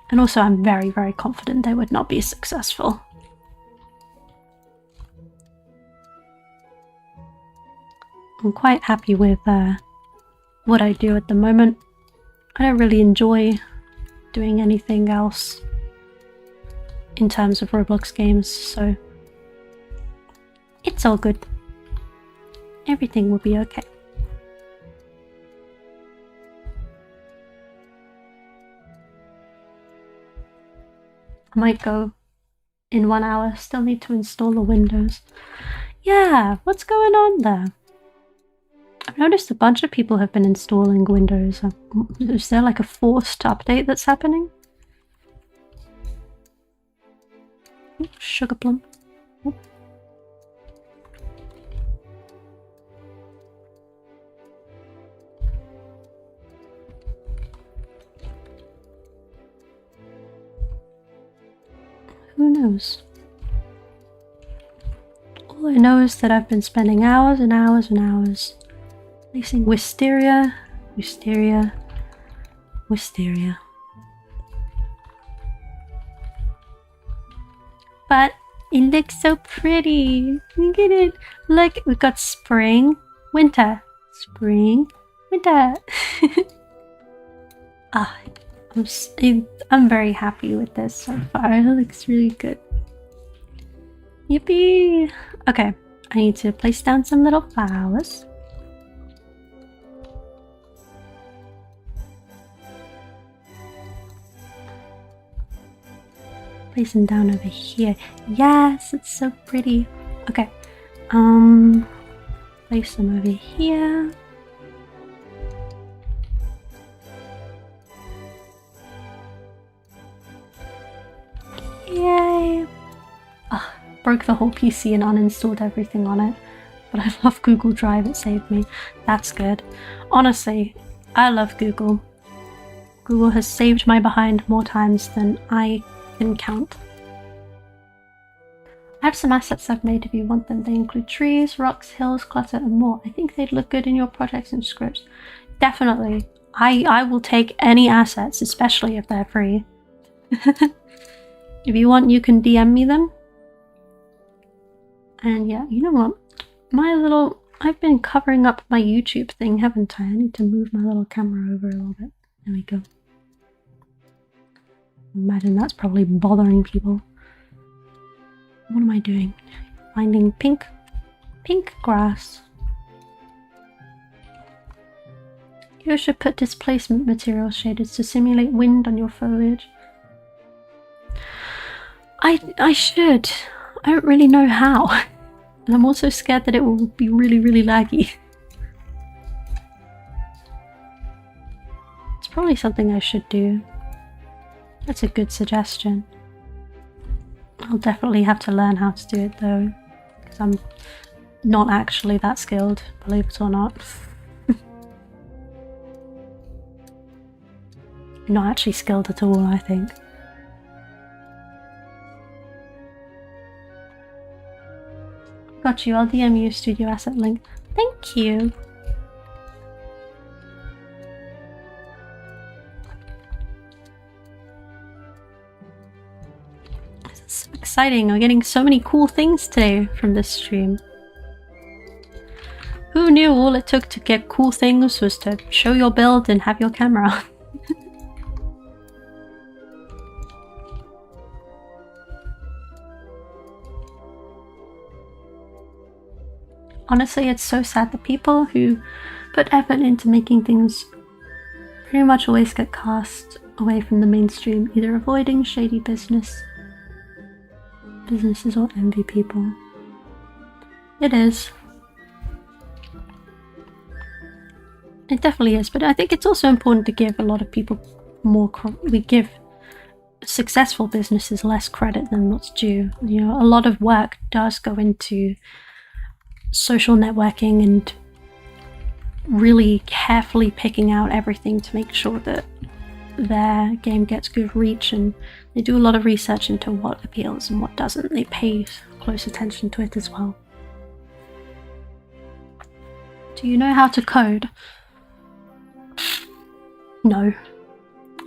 And also I'm very, very confident they would not be successful. I'm quite happy with what I do at the moment. I don't really enjoy doing anything else in terms of Roblox games, so it's all good. Everything will be okay. I might go in 1 hour. Still need to install the Windows. Yeah, what's going on there? I've noticed a bunch of people have been installing Windows. Is there like a forced update that's happening? Ooh, sugar plum. Ooh. Who knows? All I know is that I've been spending hours and hours and hours placing wisteria, wisteria, wisteria. But it looks so pretty. Look at it. Look, we've got spring, winter, spring, winter. Ah, I'm very happy with this so far. It looks really good. Yippee! Okay, I need to place down some little flowers. Place them down over here. Yes, it's so pretty. Okay. Place them over here. Yay! Oh, broke the whole PC and uninstalled everything on it. But I love Google Drive, it saved me. That's good. Honestly, I love Google. Google has saved my behind more times than I can count. I have some assets I've made if you want them. They include trees, rocks, hills, clutter, and more. I think they'd look good in your projects and scripts. Definitely. I will take any assets, especially if they're free. If you want, you can DM me them. And yeah, you know what? I've been covering up my YouTube thing, haven't I? I need to move my little camera over a little bit. There we go. Imagine that's probably bothering people. What am I doing? Finding pink grass. You should put displacement material shaders to simulate wind on your foliage. I should. I don't really know how. And I'm also scared that it will be really, really laggy. It's probably something I should do. That's a good suggestion. I'll definitely have to learn how to do it though, because I'm not actually that skilled, believe it or not. Not actually skilled at all, I think. Got you, I'll DM you studio asset link. Thank you! This is so exciting, we're getting so many cool things today from this stream. Who knew all it took to get cool things was to show your build and have your camera on? Honestly, it's so sad that people who put effort into making things pretty much always get cast away from the mainstream, either avoiding shady businesses or envy people. It is. It definitely is, but I think it's also important to give a lot of people more we give successful businesses less credit than what's due. You know, a lot of work does go into social networking and really carefully picking out everything to make sure that their game gets good reach, and they do a lot of research into what appeals and what doesn't. They pay close attention to it as well. Do you know how to code? No.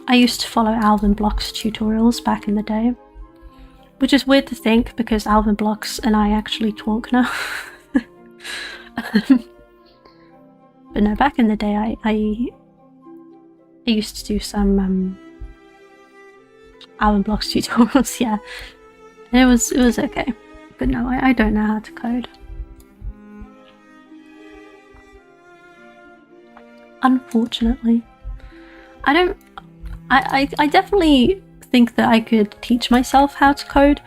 I used to follow Alvin Block's tutorials back in the day, which is weird to think because Alvin Blocks and I actually talk now. But no, back in the day I used to do some Alvin Blocks tutorials, yeah. And it was okay. But no, I don't know how to code. Unfortunately. I definitely think that I could teach myself how to code.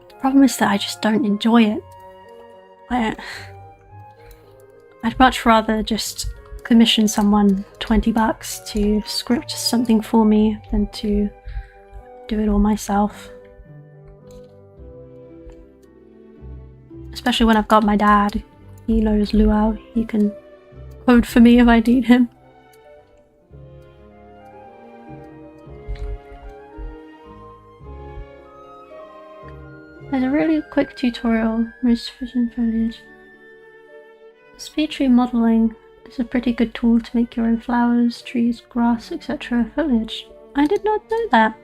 The problem is that I just don't enjoy it. I'd much rather just commission someone $20 to script something for me than to do it all myself. Especially when I've got my dad. He knows Luau. He can code for me if I need him. There's a really quick tutorial, Roost Vision Foliage. Speed tree modeling is a pretty good tool to make your own flowers, trees, grass, etc. foliage. I did not know that.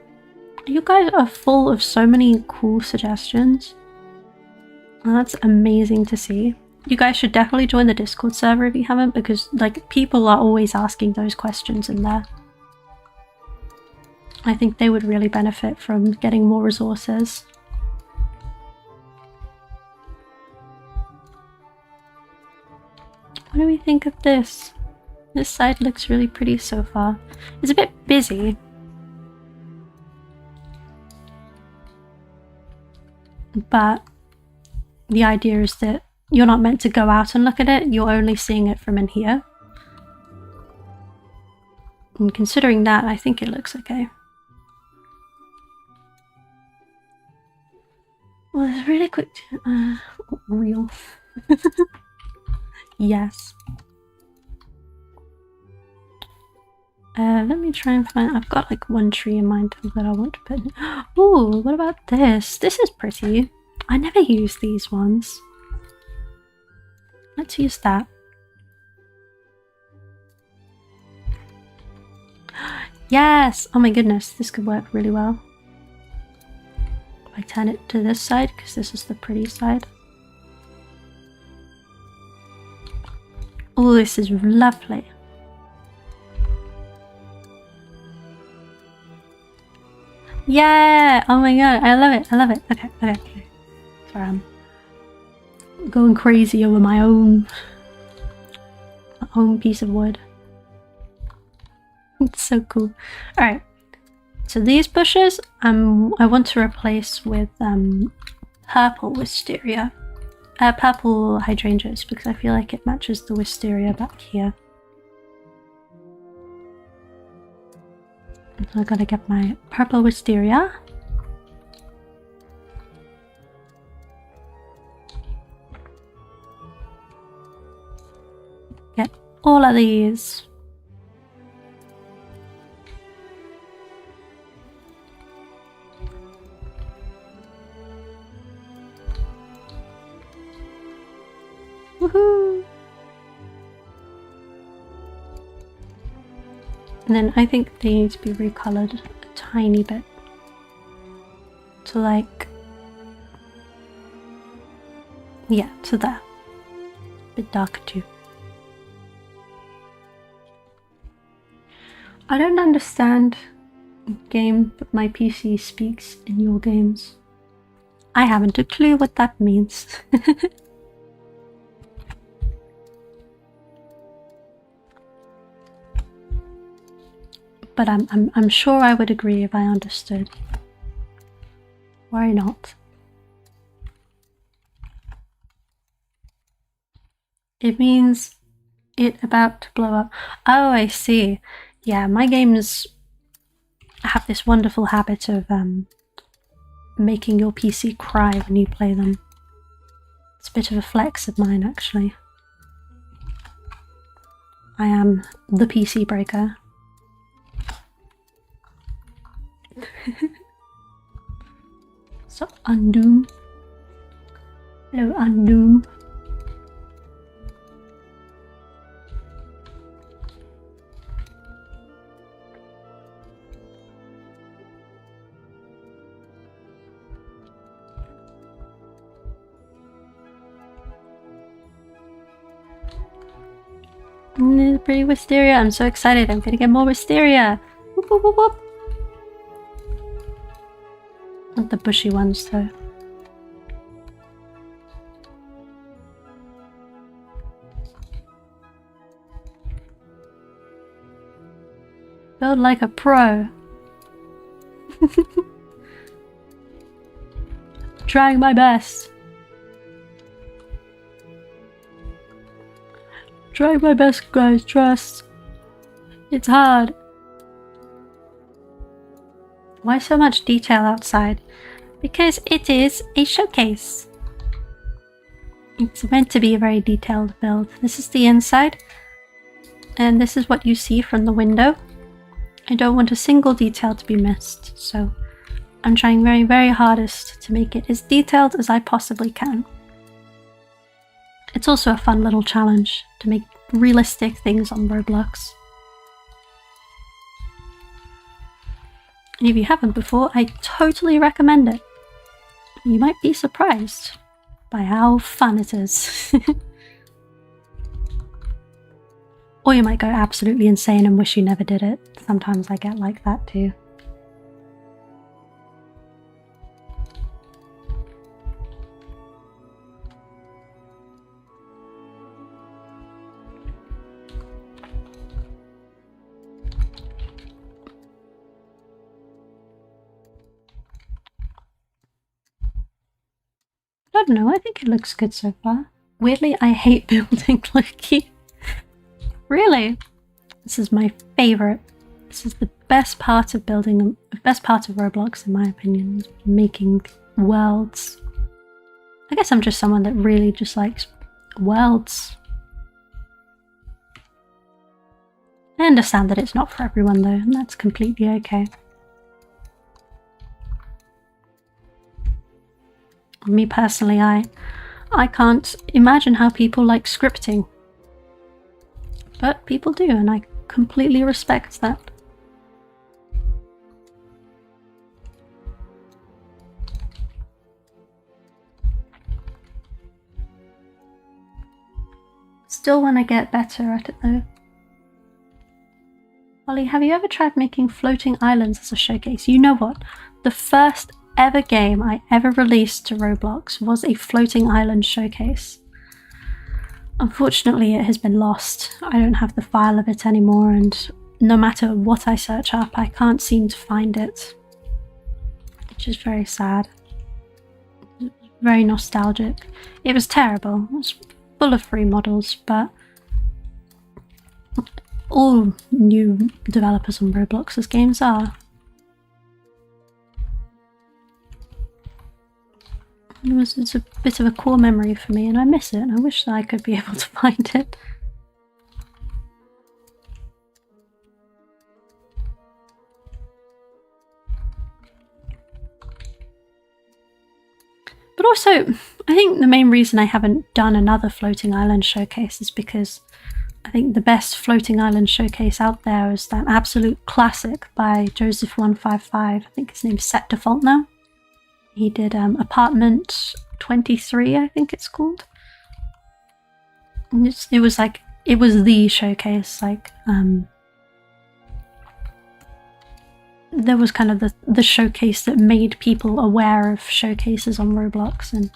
You guys are full of so many cool suggestions. Well, that's amazing to see. You guys should definitely join the Discord server if you haven't, because like people are always asking those questions in there. I think they would really benefit from getting more resources. What do we think of this? This side looks really pretty so far. It's a bit busy. But the idea is that you're not meant to go out and look at it, you're only seeing it from in here. And considering that, I think it looks okay. Well, it's really quick. Real. Yes. Let me try and find. I've got like one tree in mind that I want to put in. Ooh, what about this? This is pretty. I never use these ones. Let's use that. Yes! Oh my goodness, this could work really well. I turn it to this side because this is the pretty side. Oh, this is lovely. Yeah! Oh my god, I love it, I love it. Okay, okay, okay. Sorry, I'm going crazy over my own piece of wood. It's so cool. Alright, so these bushes I want to replace with purple wisteria. Purple hydrangeas, because I feel like it matches the wisteria back here. So I gotta get my purple wisteria. Get all of these. Woohoo! And then I think they need to be recolored a tiny bit to like, yeah, to that. A bit darker too. I don't understand game, but my PC speaks in your games. I haven't a clue what that means. But I'm sure I would agree if I understood. Why not? It means it about to blow up. Oh, I see. Yeah, my games have this wonderful habit of making your PC cry when you play them. It's a bit of a flex of mine, actually. I am the PC breaker. So, Undoom. Hello, Undoom. Pretty wisteria. I'm so excited. I'm gonna get more wisteria. Whoop, whoop, whoop, whoop. Not the bushy ones though. Build like a pro. Trying my best. Trying my best, guys, trust. It's hard. Why so much detail outside? Because it is a showcase. It's meant to be a very detailed build. This is the inside. And this is what you see from the window. I don't want a single detail to be missed, so I'm trying very, very hardest to make it as detailed as I possibly can. It's also a fun little challenge to make realistic things on Roblox. And if you haven't before, I totally recommend it. You might be surprised by how fun it is. Or you might go absolutely insane and wish you never did it. Sometimes I get like that too. don't know, I think it looks good so far. Weirdly, I hate building Loki. Really? This is my favorite. This is the best part of building, the best part of Roblox in my opinion, is making worlds. I guess I'm just someone that really just likes worlds. I understand that it's not for everyone though, and that's completely okay. Me personally, I can't imagine how people like scripting. But people do, and I completely respect that. Still want to get better at it though. Ollie, have you ever tried making floating islands as a showcase? You know what? The first ever game I ever released to Roblox was a floating island showcase. Unfortunately, it has been lost. I don't have the file of it anymore, and no matter what I search up, I can't seem to find it. Which is very sad. Very nostalgic. It was terrible. It was full of free models, but all new developers on Roblox's games are. It's a bit of a core memory for me, and I miss it, and I wish that I could be able to find it. But also, I think the main reason I haven't done another floating island showcase is because I think the best floating island showcase out there is that absolute classic by Joseph155. I think his name's Set Default now. He did Apartment 23, I think it's called. And it was like, it was the showcase, like, there was kind of the showcase that made people aware of showcases on Roblox, and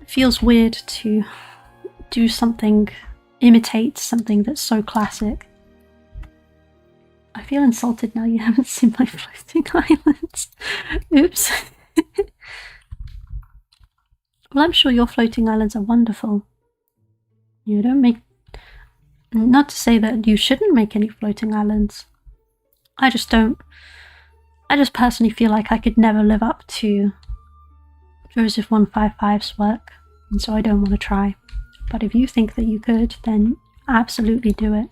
it feels weird to do something, imitate something that's so classic. I feel insulted now you haven't seen my floating islands. Oops. Well, I'm sure your floating islands are wonderful. You don't make... Not to say that you shouldn't make any floating islands. I just don't... I just personally feel like I could never live up to Joseph155's work, and so I don't want to try. But if you think that you could, then absolutely do it.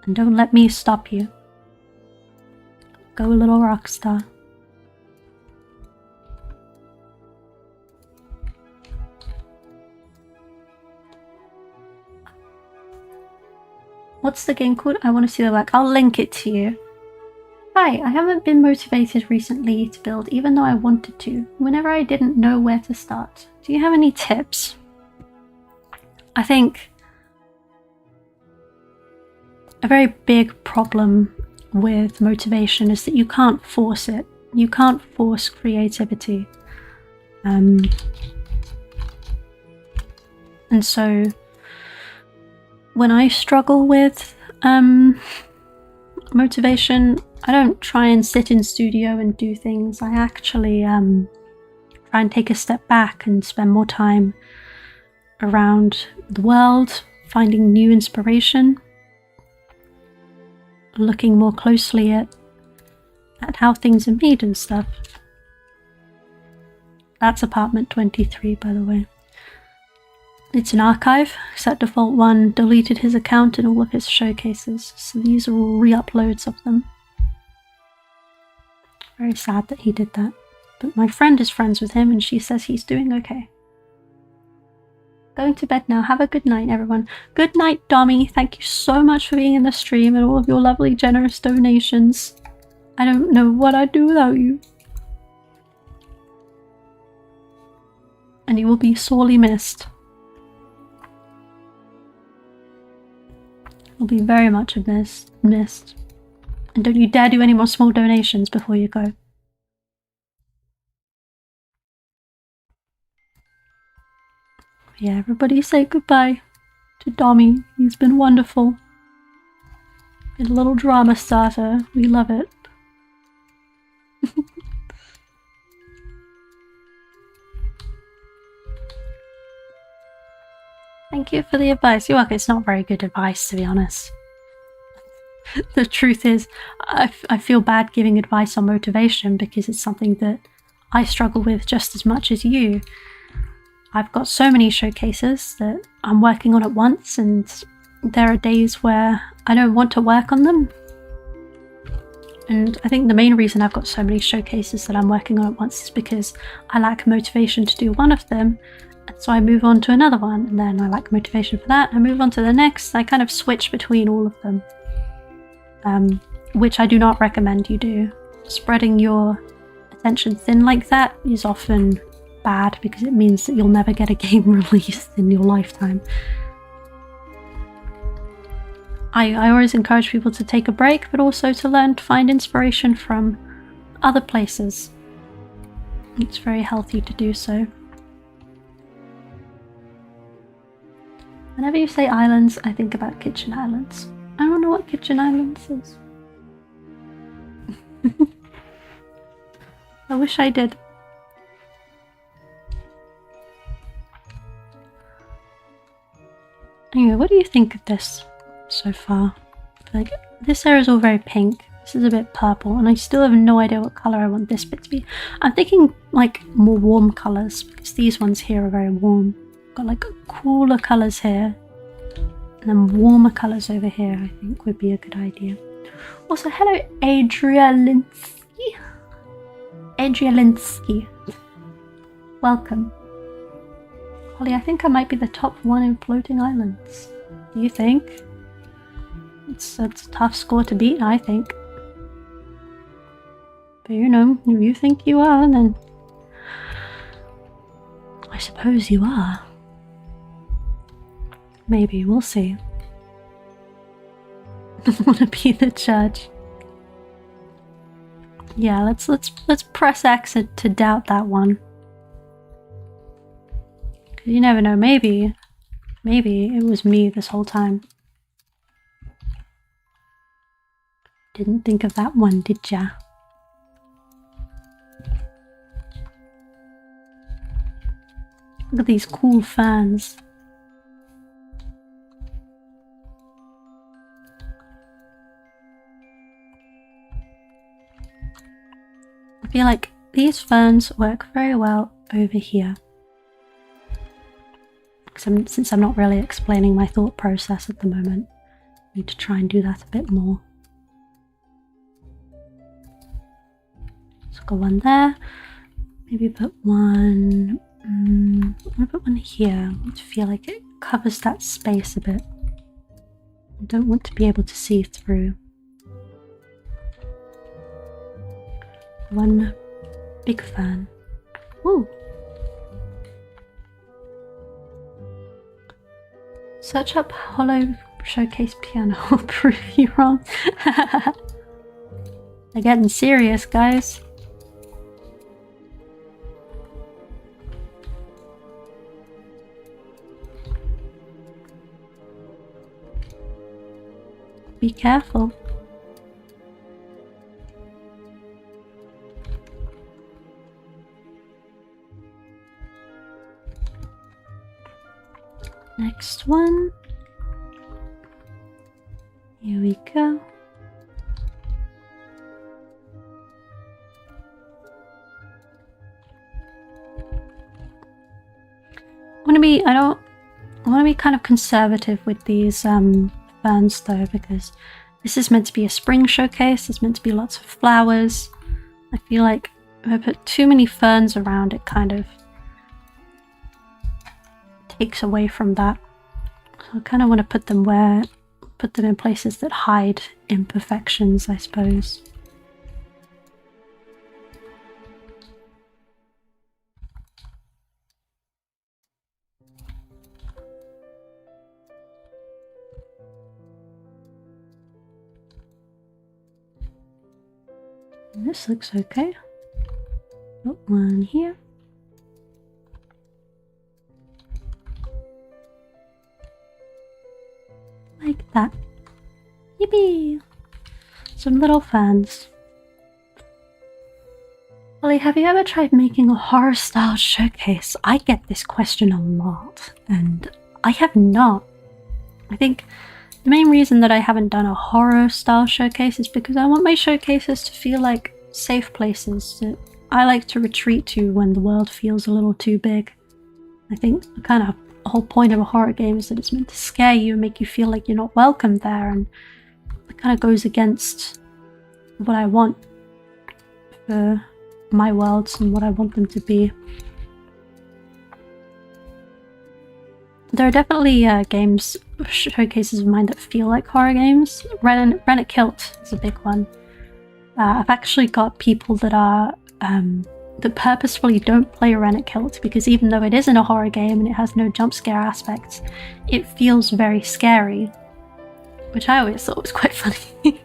And don't let me stop you. Go, little rock star. What's the game called? I want to see the work. I'll link it to you. Hi, I haven't been motivated recently to build, even though I wanted to, whenever I didn't know where to start. Do you have any tips? I think a very big problem with motivation is that you can't force it. You can't force creativity. And so when I struggle with motivation, I don't try and sit in studio and do things. I actually try and take a step back and spend more time around the world, finding new inspiration, looking more closely at how things are made and stuff. That's Apartment 23, by the way. It's an archive. Set Default 1 deleted his account and all of his showcases, so these are all re-uploads of them. Very sad that he did that. But my friend is friends with him and she says he's doing okay. Going to bed now. Have a good night, everyone. Good night, Dommy. Thank you so much for being in the stream and all of your lovely, generous donations. I don't know what I'd do without you. And you will be sorely missed. You'll be very much missed. And don't you dare do any more small donations before you go. Yeah, everybody say goodbye to Dommy. He's been wonderful. Been a little drama starter. We love it. Thank you for the advice. You're welcome. It's not very good advice, to be honest. The truth is, I feel bad giving advice on motivation because it's something that I struggle with just as much as you. I've got so many showcases that I'm working on at once, and there are days where I don't want to work on them. And I think the main reason I've got so many showcases that I'm working on at once is because I lack motivation to do one of them, and so I move on to another one, and then I lack motivation for that, I move on to the next. I kind of switch between all of them, which I do not recommend you do. Spreading your attention thin like that is often bad because it means that you'll never get a game released in your lifetime. I always encourage people to take a break, but also to learn to find inspiration from other places. It's very healthy to do so. Whenever you say islands, I think about Kitchen Islands. I don't know what Kitchen Islands is. I wish I did. Anyway, what do you think of this so far? Like, this area is all very pink. This is a bit purple, and I still have no idea what colour I want this bit to be. I'm thinking like more warm colours because these ones here are very warm. Got like cooler colours here, and then warmer colours over here. I think would be a good idea. Also, hello, Adrialinsky. Adrialinsky. Welcome. Holly, I think I might be the top one in floating islands. Do you think? It's a tough score to beat, I think. But you know, if you think you are, then I suppose you are. Maybe, we'll see. I want to be the judge. Yeah, let's press X to doubt that one. You never know, maybe it was me this whole time. Didn't think of that one, did ya? Look at these cool ferns. I feel like these ferns work very well over here. Since I'm not really explaining my thought process at the moment, I need to try and do that a bit more. Let's go one there. Maybe put one. I'm gonna put one here. I want to feel like it covers that space a bit. I don't want to be able to see through. One big fern. Ooh. Search up hollow showcase piano. I'll prove you wrong. They're getting serious, guys. Be careful. Next one. Here we go. I want to be kind of conservative with these ferns though, because this is meant to be a spring showcase. There's meant to be lots of flowers. I feel like if I put too many ferns around, it kind of takes away from that. So I kind of want to put them in places that hide imperfections, I suppose. This looks okay. Put one here. that. Yippee! Some little ferns. Ollie, have you ever tried making a horror-style showcase? I get this question a lot, and I have not. I think the main reason that I haven't done a horror-style showcase is because I want my showcases to feel like safe places that I like to retreat to when the world feels a little too big. I think the whole point of a horror game is that it's meant to scare you and make you feel like you're not welcome there, and it kind of goes against what I want for my worlds and what I want them to be. There are definitely showcases of mine that feel like horror games. Rennet Kilt is a big one. I've actually got people that are that purposefully don't play Rennet Kilt because even though it isn't a horror game and it has no jump scare aspects, it feels very scary, which I always thought was quite funny.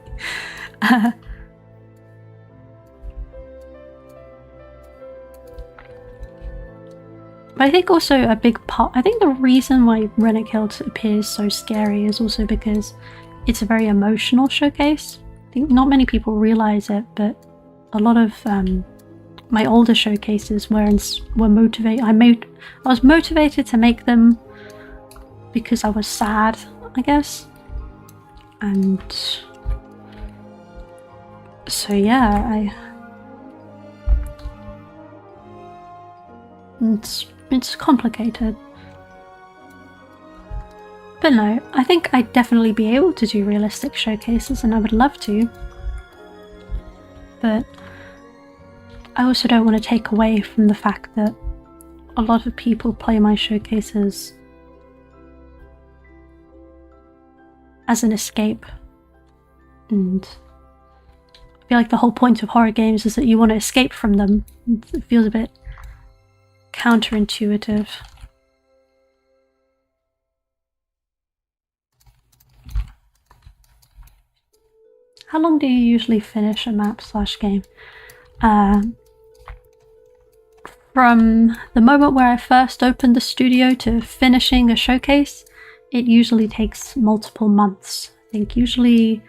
But I think also a big part, I think the reason why Rennet Kilt appears so scary is also because it's a very emotional showcase. I think not many people realize it, but a lot of my older showcases were motivated. I was motivated to make them because I was sad, I guess. And so yeah, it's complicated. But no, I think I'd definitely be able to do realistic showcases and I would love to. But I also don't want to take away from the fact that a lot of people play my showcases as an escape. And I feel like the whole point of horror games is that you want to escape from them. It feels a bit counterintuitive. How long do you usually finish a map/game? From the moment where I first opened the studio to finishing a showcase, it usually takes multiple months. I think usually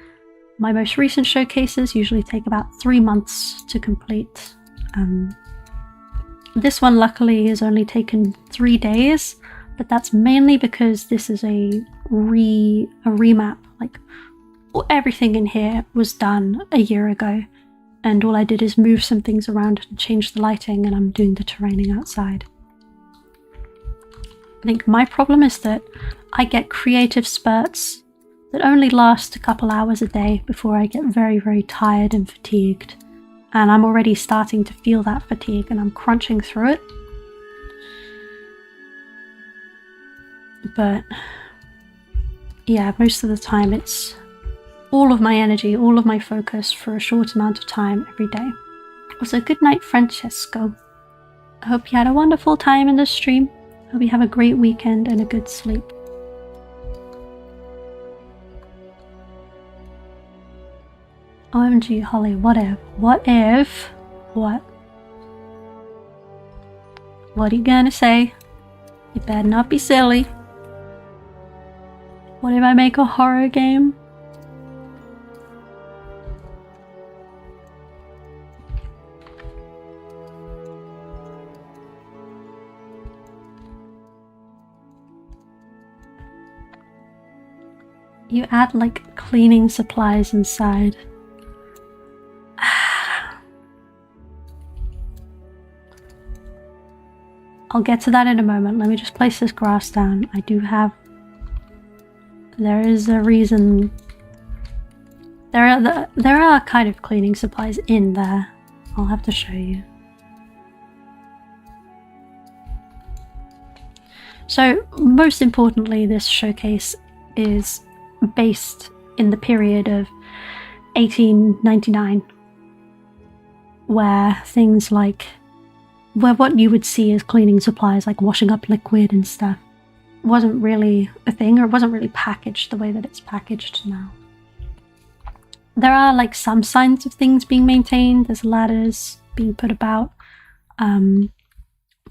my most recent showcases usually take about 3 months to complete. This one luckily has only taken 3 days, but that's mainly because this is a remap. Like everything in here was done a year ago, and all I did is move some things around and change the lighting, and I'm doing the terraining outside. I think my problem is that I get creative spurts that only last a couple hours a day before I get very, very tired and fatigued. And I'm already starting to feel that fatigue and I'm crunching through it. But yeah, most of the time it's all of my energy, all of my focus for a short amount of time every day. Also, good night, Francesco. I hope you had a wonderful time in this stream. Hope you have a great weekend and a good sleep. OMG, Holly, what if? What? What are you gonna say? You better not be silly. What if I make a horror game? You add like cleaning supplies inside. I'll get to that in a moment. Let me just place this grass down. There is a reason. There are kind of cleaning supplies in there. I'll have to show you. So, most importantly, this showcase is based in the period of 1899, where things like what you would see as cleaning supplies, like washing up liquid and stuff, wasn't really a thing, or it wasn't really packaged the way that it's packaged now. There are like some signs of things being maintained. There's ladders being put about. I've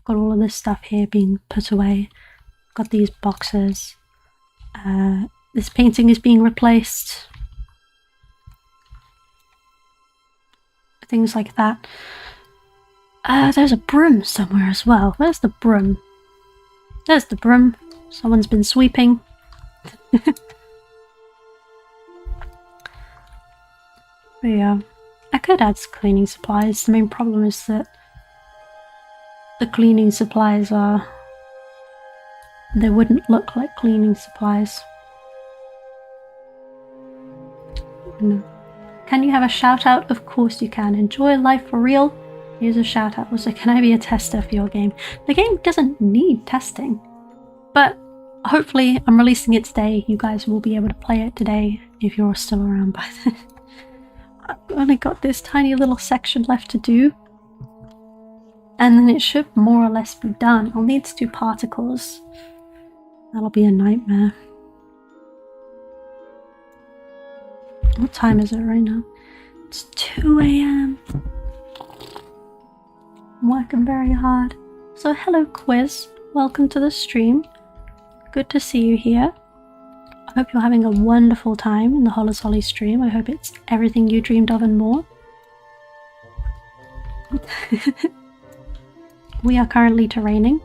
got all of this stuff here being put away. Got these boxes. this painting is being replaced. Things like that. There's a broom somewhere as well. Where's the broom? There's the broom. Someone's been sweeping. But yeah, I could add cleaning supplies. The main problem is that the cleaning supplies are... they wouldn't look like cleaning supplies. No. Can you have a shout out? Of course you can. Enjoy life for real. Here's a shout out. Also, can I be a tester for your game? The game doesn't need testing. But hopefully I'm releasing it today. You guys will be able to play it today if you're still around by then. I've only got this tiny little section left to do. And then it should more or less be done. I'll need to do particles. That'll be a nightmare. What time is it right now? It's 2 AM. I'm working very hard. So hello quiz. Welcome to the stream. Good to see you here. I hope you're having a wonderful time in the Hollis Holly stream. I hope it's everything you dreamed of and more. We are currently terraining.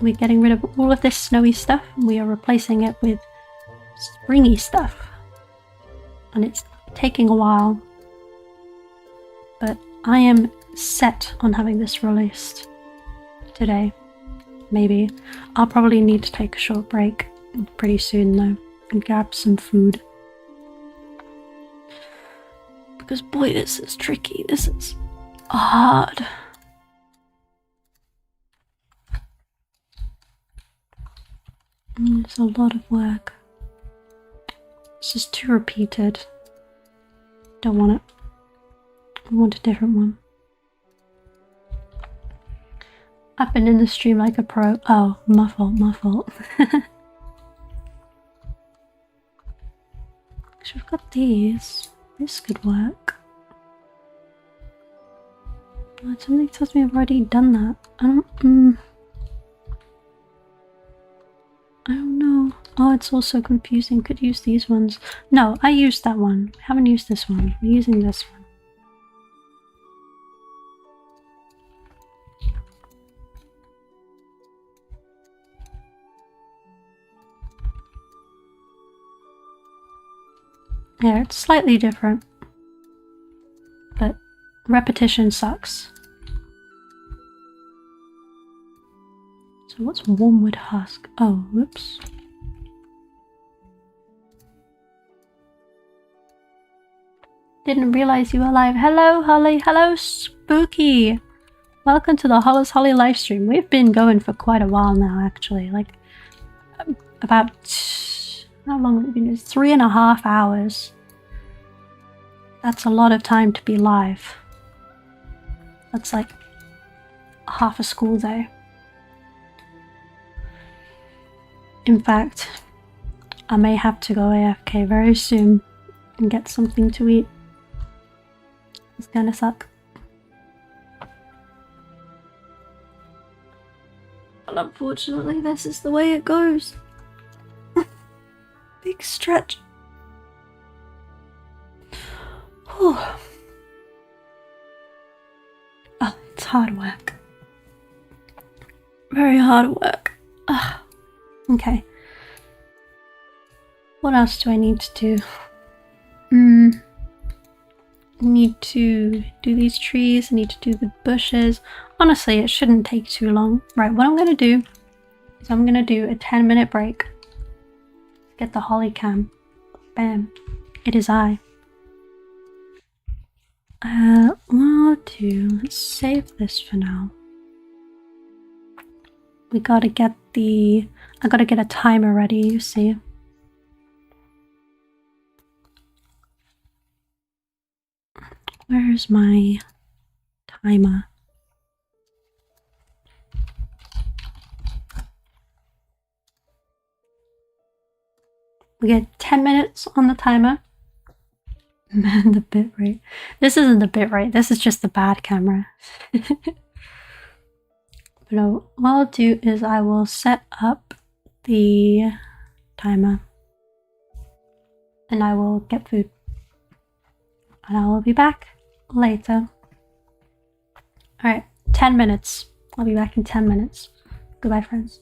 We're getting rid of all of this snowy stuff and we are replacing it with springy stuff. And it's taking a while. But I am set on having this released today. Maybe. I'll probably need to take a short break pretty soon though and grab some food. Because boy, this is tricky. This is hard. It's a lot of work. This is too repeated. Don't want it. I want a different one. I've been in the stream like a pro. Oh, my fault, my fault. So we've got these. This could work. Oh, something tells me I've already done that. I don't know. Oh, it's also confusing. Could use these ones. No, I used that one. I haven't used this one. We're using this one. Yeah, it's slightly different. But repetition sucks. So what's wormwood husk? Oh, whoops. Didn't realize you were live. Hello, Holly. Hello, Spooky. Welcome to the Hollis Holly livestream. We've been going for quite a while now, actually. Like, about... how long have we been? It's 3.5 hours. That's a lot of time to be live. That's like half a school day. In fact, I may have to go AFK very soon and get something to eat. It's gonna suck. But unfortunately, this is the way it goes. Big stretch. Whew. Oh, it's hard work. Very hard work. Ugh. Okay. What else do I need to do? I need to do these trees. I need to do the bushes. Honestly, it shouldn't take too long. Right, what I'm going to do is I'm going to do a 10-minute break. Get the holly cam. Bam. It is I. What I'll do, let's save this for now. We gotta get the... I gotta get a timer ready, you see. Where's my timer? We get 10 minutes on the timer. Man, the bitrate. This isn't the bitrate, this is just the bad camera. But no, what I'll do is I will set up the timer. and I will get food. And I will be back later. Alright, 10 minutes. I'll be back in 10 minutes. Goodbye, friends.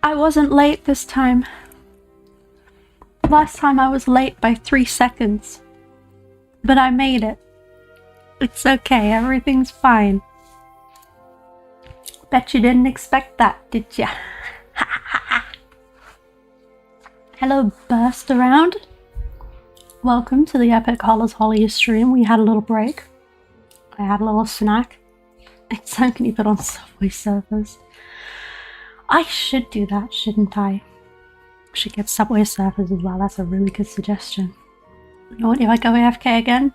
I wasn't late this time. Last time I was late by 3 seconds. But I made it. It's okay, everything's fine. Bet you didn't expect that, did ya? Hello, Burst Around. Welcome to the Epic Hollis Holly stream. We had a little break. I had a little snack. It's time can you put on Subway Surfers? I should do that, shouldn't I? Should get Subway Surfers as well. That's a really good suggestion. You know what, if I go AFK again,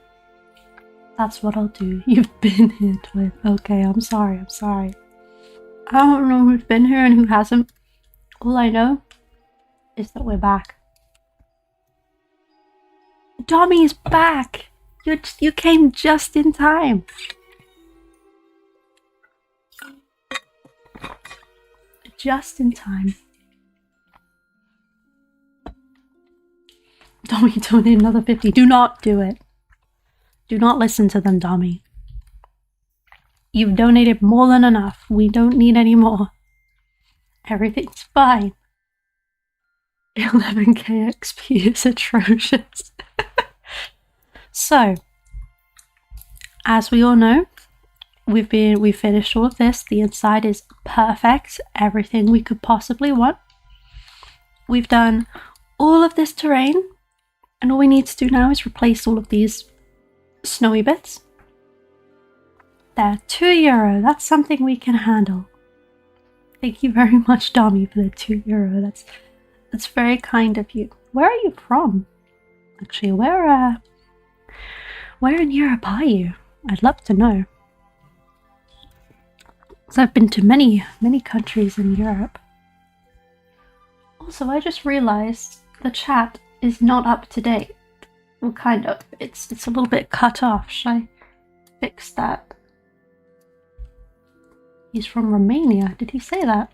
that's what I'll do. You've been here, Twin. Okay, I'm sorry. I don't know who's been here and who hasn't. All I know is that we're back. Dommy's back! You came just in time. Just in time. Dommy donate another 50. Do not do it. Do not listen to them, Dommy. You've donated more than enough. We don't need any more. Everything's fine. 11k XP is atrocious. So, as we all know, we've finished all of this. The inside is perfect. Everything we could possibly want. We've done all of this terrain, and all we need to do now is replace all of these snowy bits. There, €2. That's something we can handle. Thank you very much, Dommy, for the €2. That's very kind of you. Where are you from? Actually, where in Europe are you? I'd love to know. Because I've been to many countries in Europe. Also, I just realized the chat is not up to date. Well, kind of. It's a little bit cut off. Should I fix that? He's from Romania. Did he say that?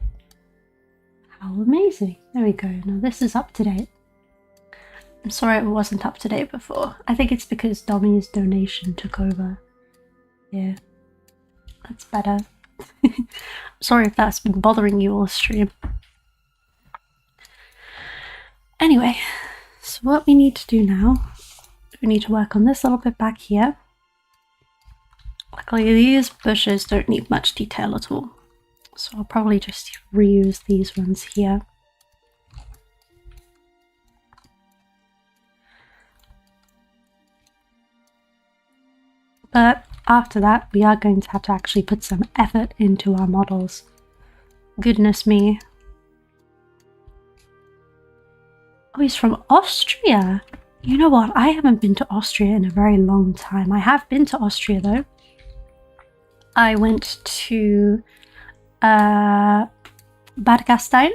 How amazing. There we go. Now this is up to date. I'm sorry it wasn't up to date before. I think it's because Dommy's donation took over. Yeah. That's better. Sorry if that's been bothering you all stream. Anyway, so what we need to do now, we need to work on this little bit back here. Luckily these bushes don't need much detail at all, so I'll probably just reuse these ones here. But after that, we are going to have to actually put some effort into our models. Goodness me. Oh, he's from Austria! You know what? I haven't been to Austria in a very long time. I have been to Austria though. I went to Bad Gastein.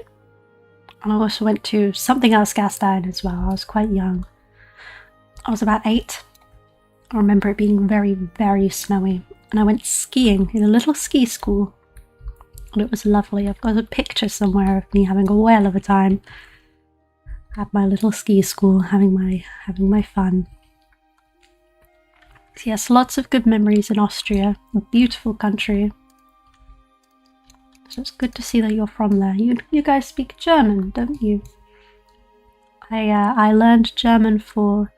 And I also went to something else Gastein as well. I was quite young. I was about 8. I remember it being very, very snowy. And I went skiing in a little ski school. And it was lovely. I've got a picture somewhere of me having a whale of a time at my little ski school, having my fun. So yes, lots of good memories in Austria. A beautiful country. So it's good to see that you're from there. You guys speak German, don't you? I learned German for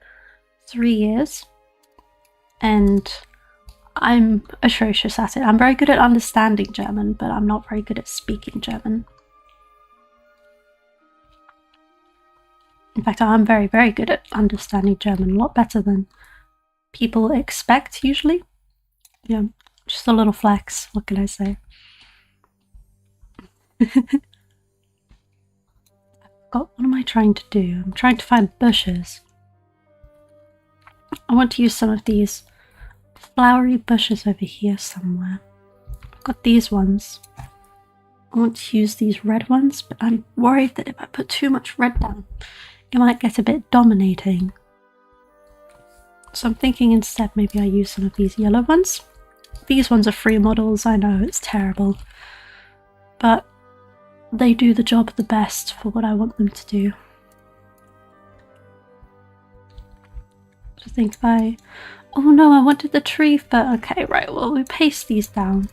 3 years. And I'm atrocious at it. I'm very good at understanding German, but I'm not very good at speaking German. In fact, I'm very, very good at understanding German. A lot better than people expect, usually. Yeah, just a little flex. What can I say? What am I trying to do? I'm trying to find bushes. I want to use some of these flowery bushes over here somewhere. I've got these ones. I want to use these red ones, but I'm worried that if I put too much red down, it might get a bit dominating. So I'm thinking instead maybe I use some of these yellow ones. These ones are free models, I know it's terrible, but they do the job the best for what I want them to do. I think if I... Oh no, I wanted the tree but okay, right, well we paste these down.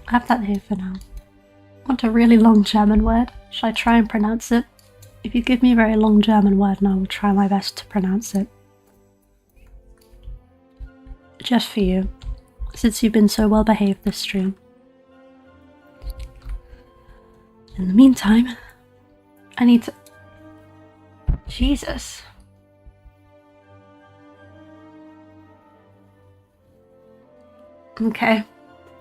I have that here for now. Want a really long German word? Should I try and pronounce it? If you give me a very long German word, and I will try my best to pronounce it. Just for you, since you've been so well behaved this stream. In the meantime, I need to... Jesus. Okay.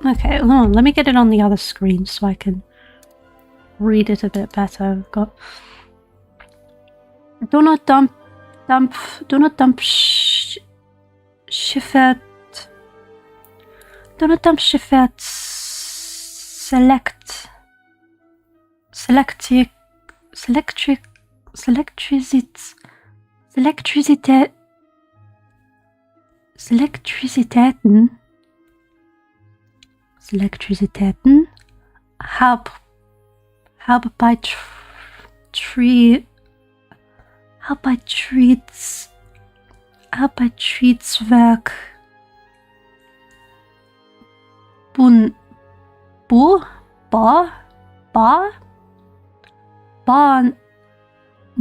Okay, hold on, let me get it on the other screen so I can read it a bit better. I've got... Do not dump Schiffert. Do not dump Schiffert. Elektrizitäten habe bei Treatswerk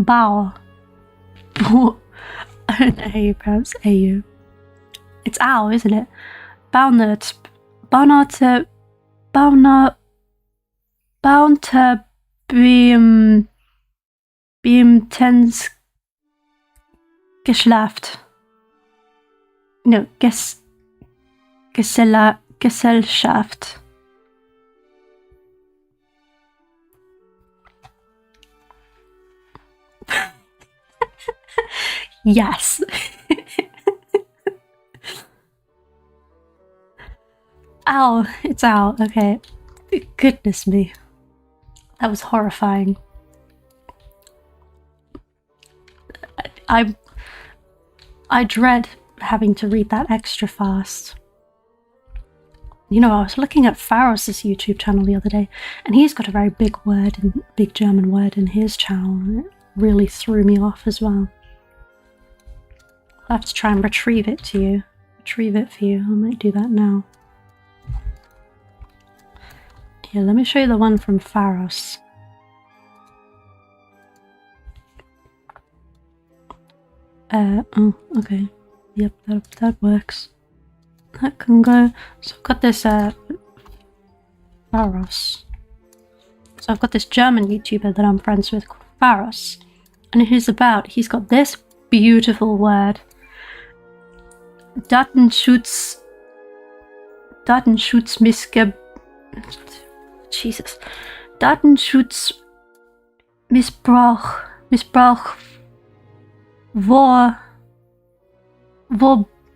Bau. I don't know how you pronounce AU. It's ow, isn't it? Baunert beim Tens geschlaft. No, Gesellschaft. Yes. Ow, it's out. Okay. Goodness me. That was horrifying. I dread having to read that extra fast. You know, I was looking at Pharos' YouTube channel the other day, and he's got a very big German word in his channel, and it really threw me off as well. I'll have to try and retrieve it for you. I might do that now. Here, let me show you the one from Pharos. Oh, okay. Yep, that works. That can go. So I've got this, Pharos. So I've got this German YouTuber that I'm friends with called Pharos. And he's got this beautiful word. Missbrauch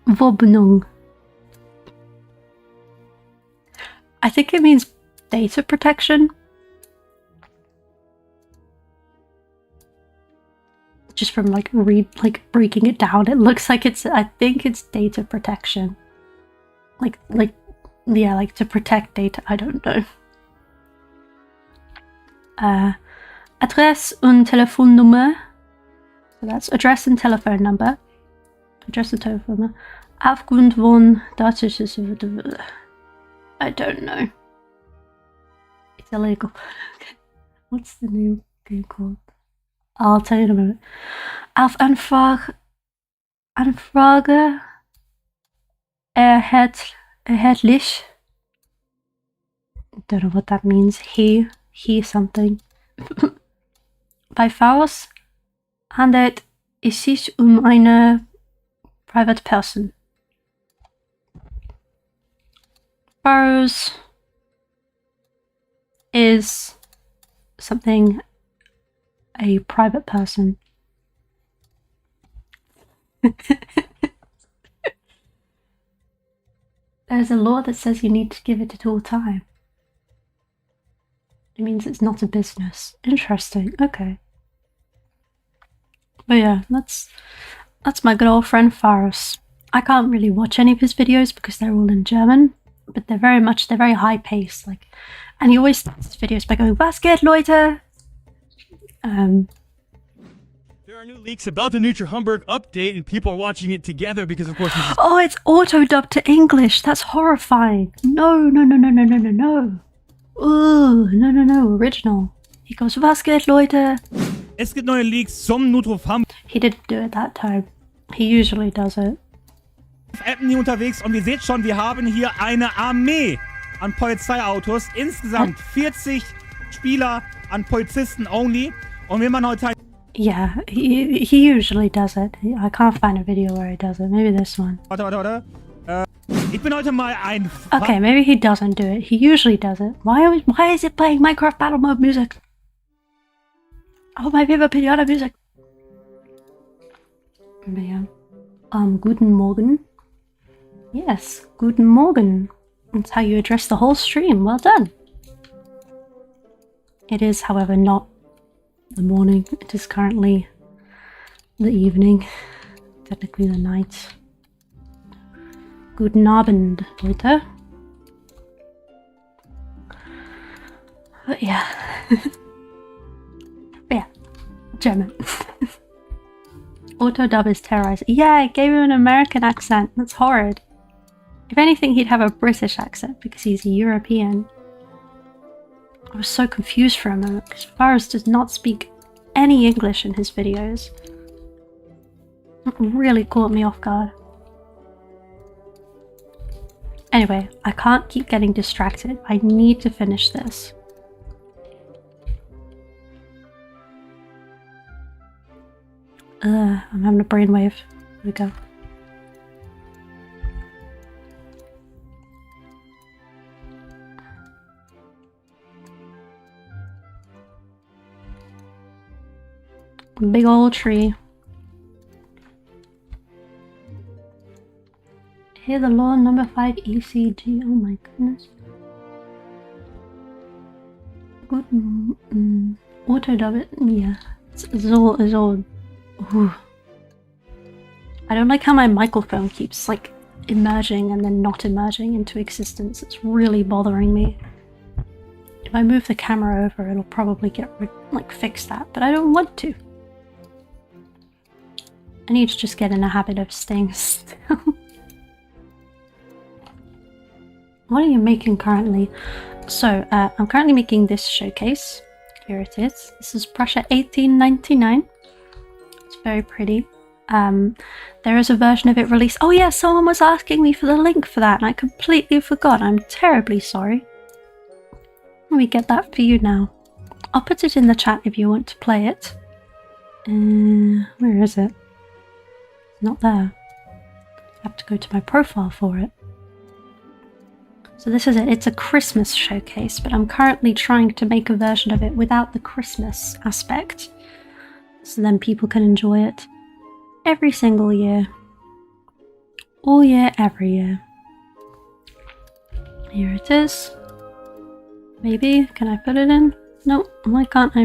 Vorbnung. I think it means data protection. Just from breaking it down, it looks like I think it's data protection. Yeah, to protect data, I don't know. Address und Telefonnummer. So that's address and telephone number. Address and telephone number. Aufgrund von Datenschutz. I don't know. It's illegal. What's the new game called? I'll tell you in a minute. Auf Anfrage erhältlich. Don't know what that means. He something. Bei Pharos handelt es sich eine private person. Pharos is something, a private person. There's a law that says you need to give it at all time. It means it's not a business. Interesting. Okay. But yeah, that's my good old friend Pharos. I can't really watch any of his videos because they're all in German, but they're very high paced. And he always starts his videos by going, "Was geht, Leute?" There are new leaks about the Nutri-Humberg update, and people are watching it together because, of course, oh, it's auto-dubbed to English. That's horrifying. No. Ooh, no. original. He goes, was geht, Leute? Es gibt neue Leaks zum Nutruf Hamburg. He didn't do it that time. He usually does it. Appen hier unterwegs und ihr seht schon, wir haben hier eine Armee an Polizeiautos. Insgesamt 40 Spieler an Polizisten only. Und wenn man heute... Yeah, he usually does it. I can't find a video where he does it. Maybe this one. Warte. Ich bin heute mal ein... Okay, maybe he doesn't do it. He usually does it. Why is it playing Minecraft Battle Mode music? Oh, my favorite Pinata music. But yeah. Guten Morgen. Yes, guten Morgen. That's how you address the whole stream. Well done. It is, however, not the morning. It is currently the evening. Technically the night. Guten Abend, Leute. But yeah. But yeah. German. Autodub is terrorizing. Yeah, I gave him an American accent. That's horrid. If anything, he'd have a British accent because he's a European. I was so confused for a moment because Faris does not speak any English in his videos. It really caught me off guard. Anyway, I can't keep getting distracted. I need to finish this. I'm having a brainwave. Here we go. Big old tree. Hear the law number 5 ECG. Oh my goodness. Good. Autodub it. Yeah. It's all. Ooh. I don't like how my microphone keeps like emerging and then not emerging into existence. It's really bothering me. If I move the camera over, it'll probably fix that, but I don't want to. I need to just get in a habit of staying still. What are you making currently? So, I'm currently making this showcase. Here it is. This is Prussia 1899. It's very pretty. There is a version of it released. Oh yeah, someone was asking me for the link for that and I completely forgot. I'm terribly sorry. Let me get that for you now. I'll put it in the chat if you want to play it. Where is it? Not there. I have to go to my profile for it. So this is it. It's a Christmas showcase, but I'm currently trying to make a version of it without the Christmas aspect. So then people can enjoy it every single year. All year, every year. Here it is. Maybe. Can I put it in? No, why can't I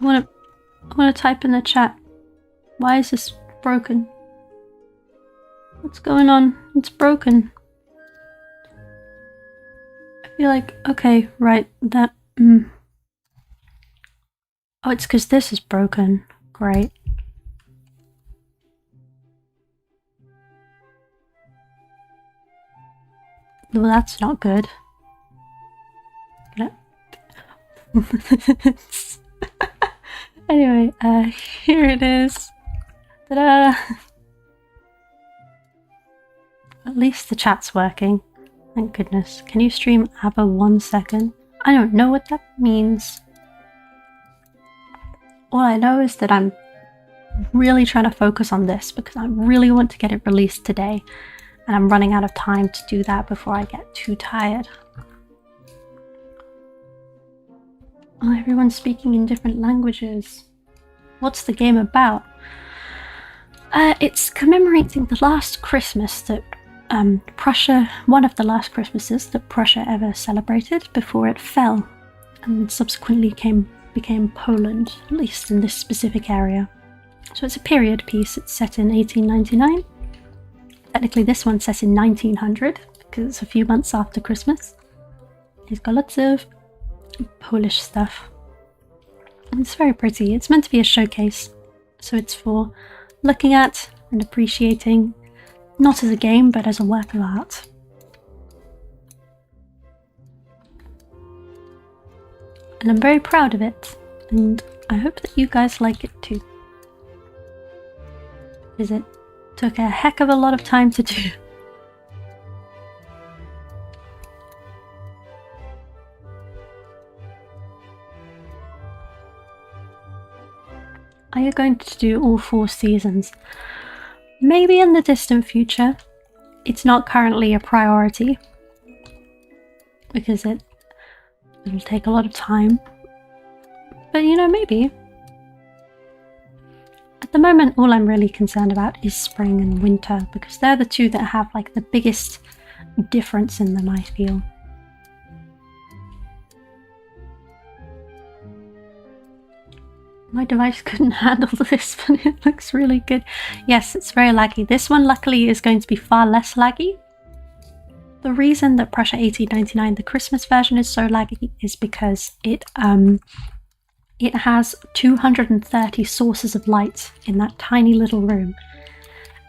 wanna type in the chat. Why is this broken? What's going on? It's broken. I feel like, okay, right, that, Oh, it's because this is broken. Great. Well, that's not good. Anyway, here it is. Ta-da! At least the chat's working. Thank goodness. Can you stream ABBA 1 second? I don't know what that means. All I know is that I'm really trying to focus on this because I really want to get it released today. And I'm running out of time to do that before I get too tired. Oh, everyone's speaking in different languages. What's the game about? It's commemorating the last Christmas that Prussia, one of the last Christmases that Prussia ever celebrated before it fell and subsequently became Poland, at least in this specific area. So it's a period piece. It's set in 1899. Technically this one's set in 1900 because it's a few months after Christmas. It's got lots of Polish stuff. And it's very pretty. It's meant to be a showcase, so it's for looking at and appreciating, not as a game but as a work of art. And I'm very proud of it. And I hope that you guys like it too. Because it took a heck of a lot of time to do. Are you going to do all 4 seasons? Maybe in the distant future. It's not currently a priority. Because it'll take a lot of time. But you know, maybe. At the moment, all I'm really concerned about is spring and winter, because they're the two that have like the biggest difference in them, I feel. My device couldn't handle this, but it looks really good. Yes, it's very laggy. This one, luckily, is going to be far less laggy. The reason that Pressure 1899, the Christmas version, is so laggy is because it has 230 sources of light in that tiny little room,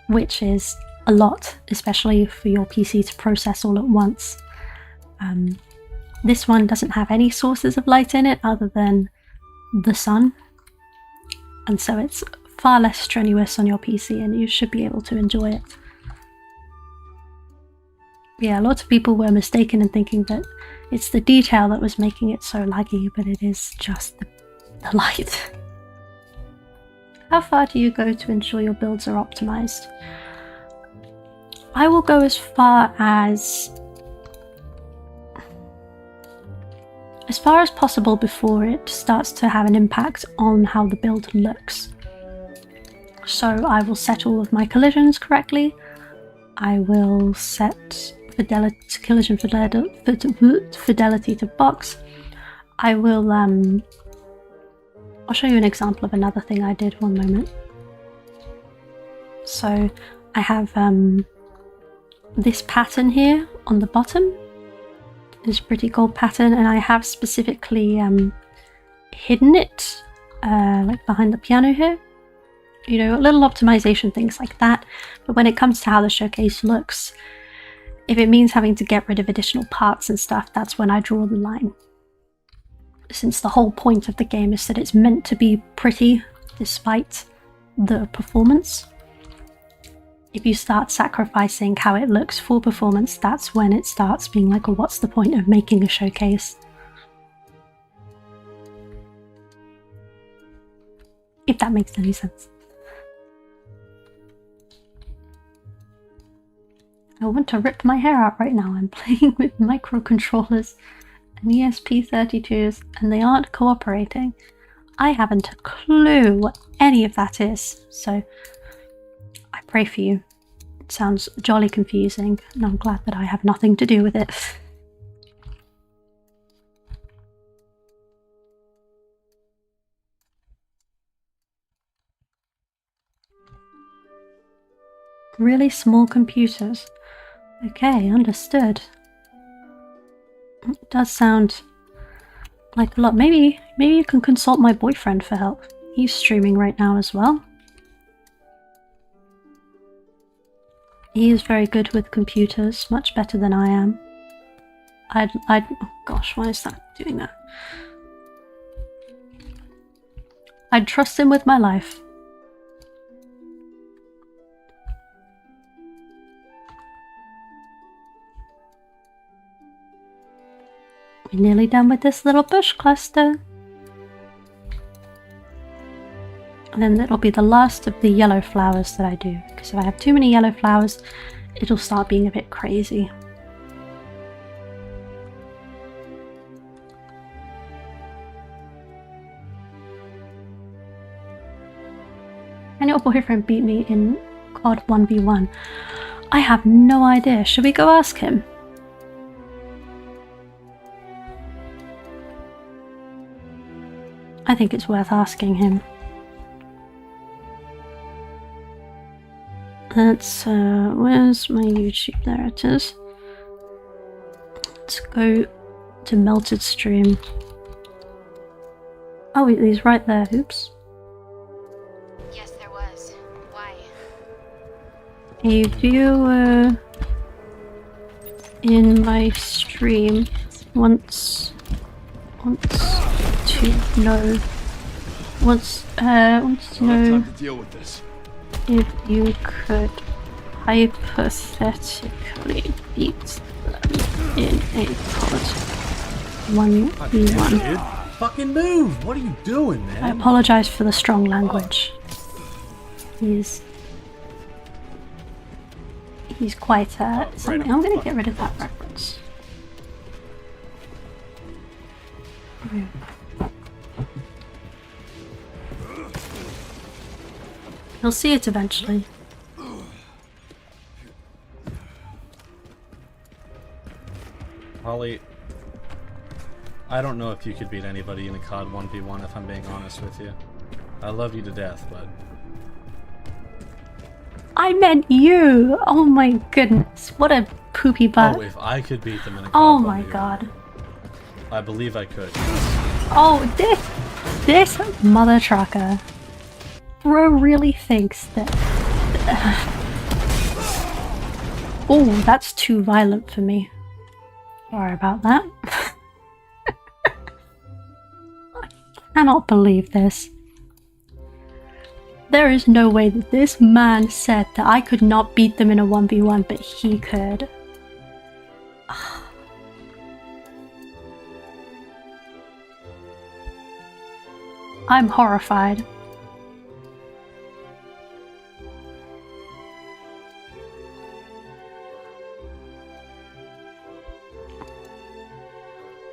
which is a lot, especially for your PC to process all at once. This one doesn't have any sources of light in it other than the sun, and so it's far less strenuous on your PC and you should be able to enjoy it. Yeah, lots of people were mistaken in thinking that it's the detail that was making it so laggy, but it is just the light. How far do you go to ensure your builds are optimized? I will go as far as possible before it starts to have an impact on how the build looks. So I will set all of my collisions correctly. I will set collision fidelity to box. I will I'll show you an example of another thing I did. One moment. So I have this pattern here on the bottom. This pretty cool pattern, and I have specifically hidden it like behind the piano here. You know, little optimization things like that. But when it comes to how the showcase looks, if it means having to get rid of additional parts and stuff, that's when I draw the line. Since the whole point of the game is that it's meant to be pretty despite the performance. If you start sacrificing how it looks for performance, that's when it starts being like, well, what's the point of making a showcase? If that makes any sense. I want to rip my hair out right now. I'm playing with microcontrollers and ESP32s and they aren't cooperating. I haven't a clue what any of that is, so I pray for you. It sounds jolly confusing, and I'm glad that I have nothing to do with it. Really small computers. Okay, understood. It does sound like a lot. Maybe you can consult my boyfriend for help. He's streaming right now as well. He is very good with computers, much better than I am. oh gosh, why is that doing that? I'd trust him with my life. We're nearly done with this little bush cluster. And then that'll be the last of the yellow flowers that I do, because if I have too many yellow flowers, it'll start being a bit crazy. Can your boyfriend beat me in COD 1v1? I have no idea. Should we go ask him? I think it's worth asking him. Let's, where's my YouTube? There it is. Let's go to Melted Stream. Oh, he's right there. Oops. Yes, there was. Why? If you in my stream once to know. Wants to know to deal with this. if you could hypothetically beat them in a pod 1v1. Dude, fucking move! What are you doing, man? I apologize for the strong language. He's quite something. I'm gonna get rid of that reference. He'll see it eventually. Holly, I don't know if you could beat anybody in a COD 1v1 if I'm being honest with you. I love you to death, but... I meant you! Oh my goodness, what a poopy butt. Oh, if I could beat them in a COD Oh my 1v1, god. I believe I could. Oh, this mother trucker. Bro really thinks that... Oh, that's too violent for me. Sorry about that. I cannot believe this. There is no way that this man said that I could not beat them in a 1v1, but he could. I'm horrified.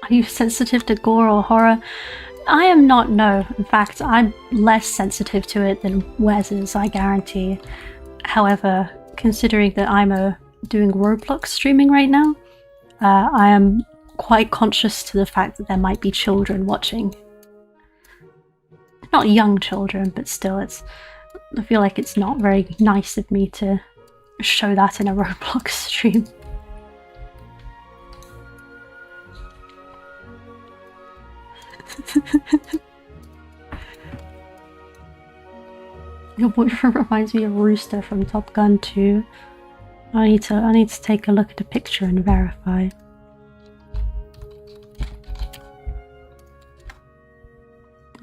Are you sensitive to gore or horror? I am not, no. In fact, I'm less sensitive to it than Wes is, I guarantee. However, considering that I'm doing Roblox streaming right now, I am quite conscious to the fact that there might be children watching. Not young children, but still, I feel like it's not very nice of me to show that in a Roblox stream. Your boyfriend reminds me of Rooster from Top Gun 2. I need to take a look at the picture and verify.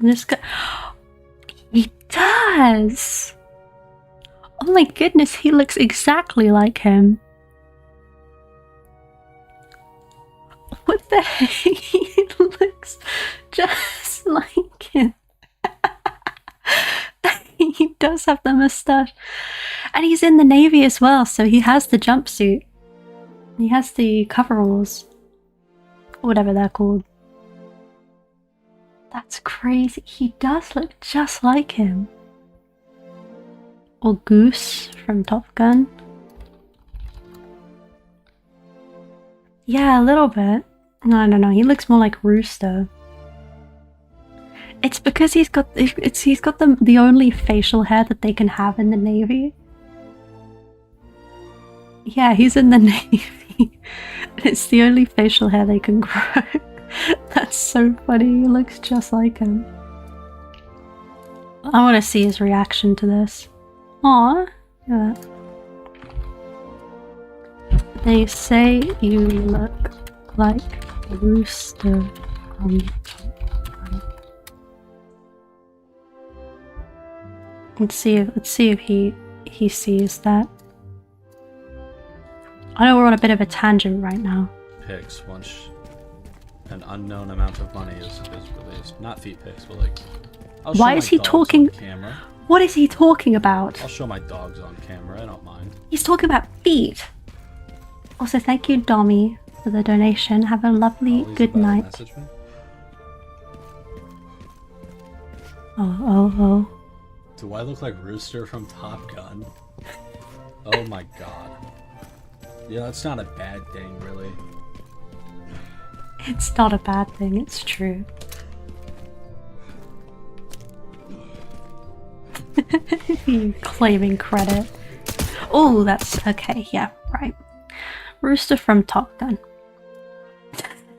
This guy, he does. Oh my goodness, he looks exactly like him. What the heck? He looks just like him. He does have the moustache. And he's in the Navy as well, so he has the jumpsuit. He has the coveralls. Whatever they're called. That's crazy. He does look just like him. Or Goose from Top Gun. Yeah, a little bit. No, he looks more like Rooster. It's because he's got the only facial hair that they can have in the Navy. Yeah, he's in the Navy. It's the only facial hair they can grow. That's so funny. He looks just like him. I want to see his reaction to this. Aww. Yeah. They say you look like a Rooster on Top Gun. Let's see if he sees that. I know we're on a bit of a tangent right now. Pics once an unknown amount of money is released. Not feet pics, but like. Why is he talking? Camera. What is he talking about? I'll show my dogs on camera. I don't mind. He's talking about feet. Also, thank you, Dommy, for the donation. Have a lovely good night. Message me? Oh. Do I look like Rooster from Top Gun? Oh my god. Yeah, that's not a bad thing, really. It's not a bad thing, it's true. You claiming credit. Oh, that's okay, yeah, right. Rooster from Top Gun.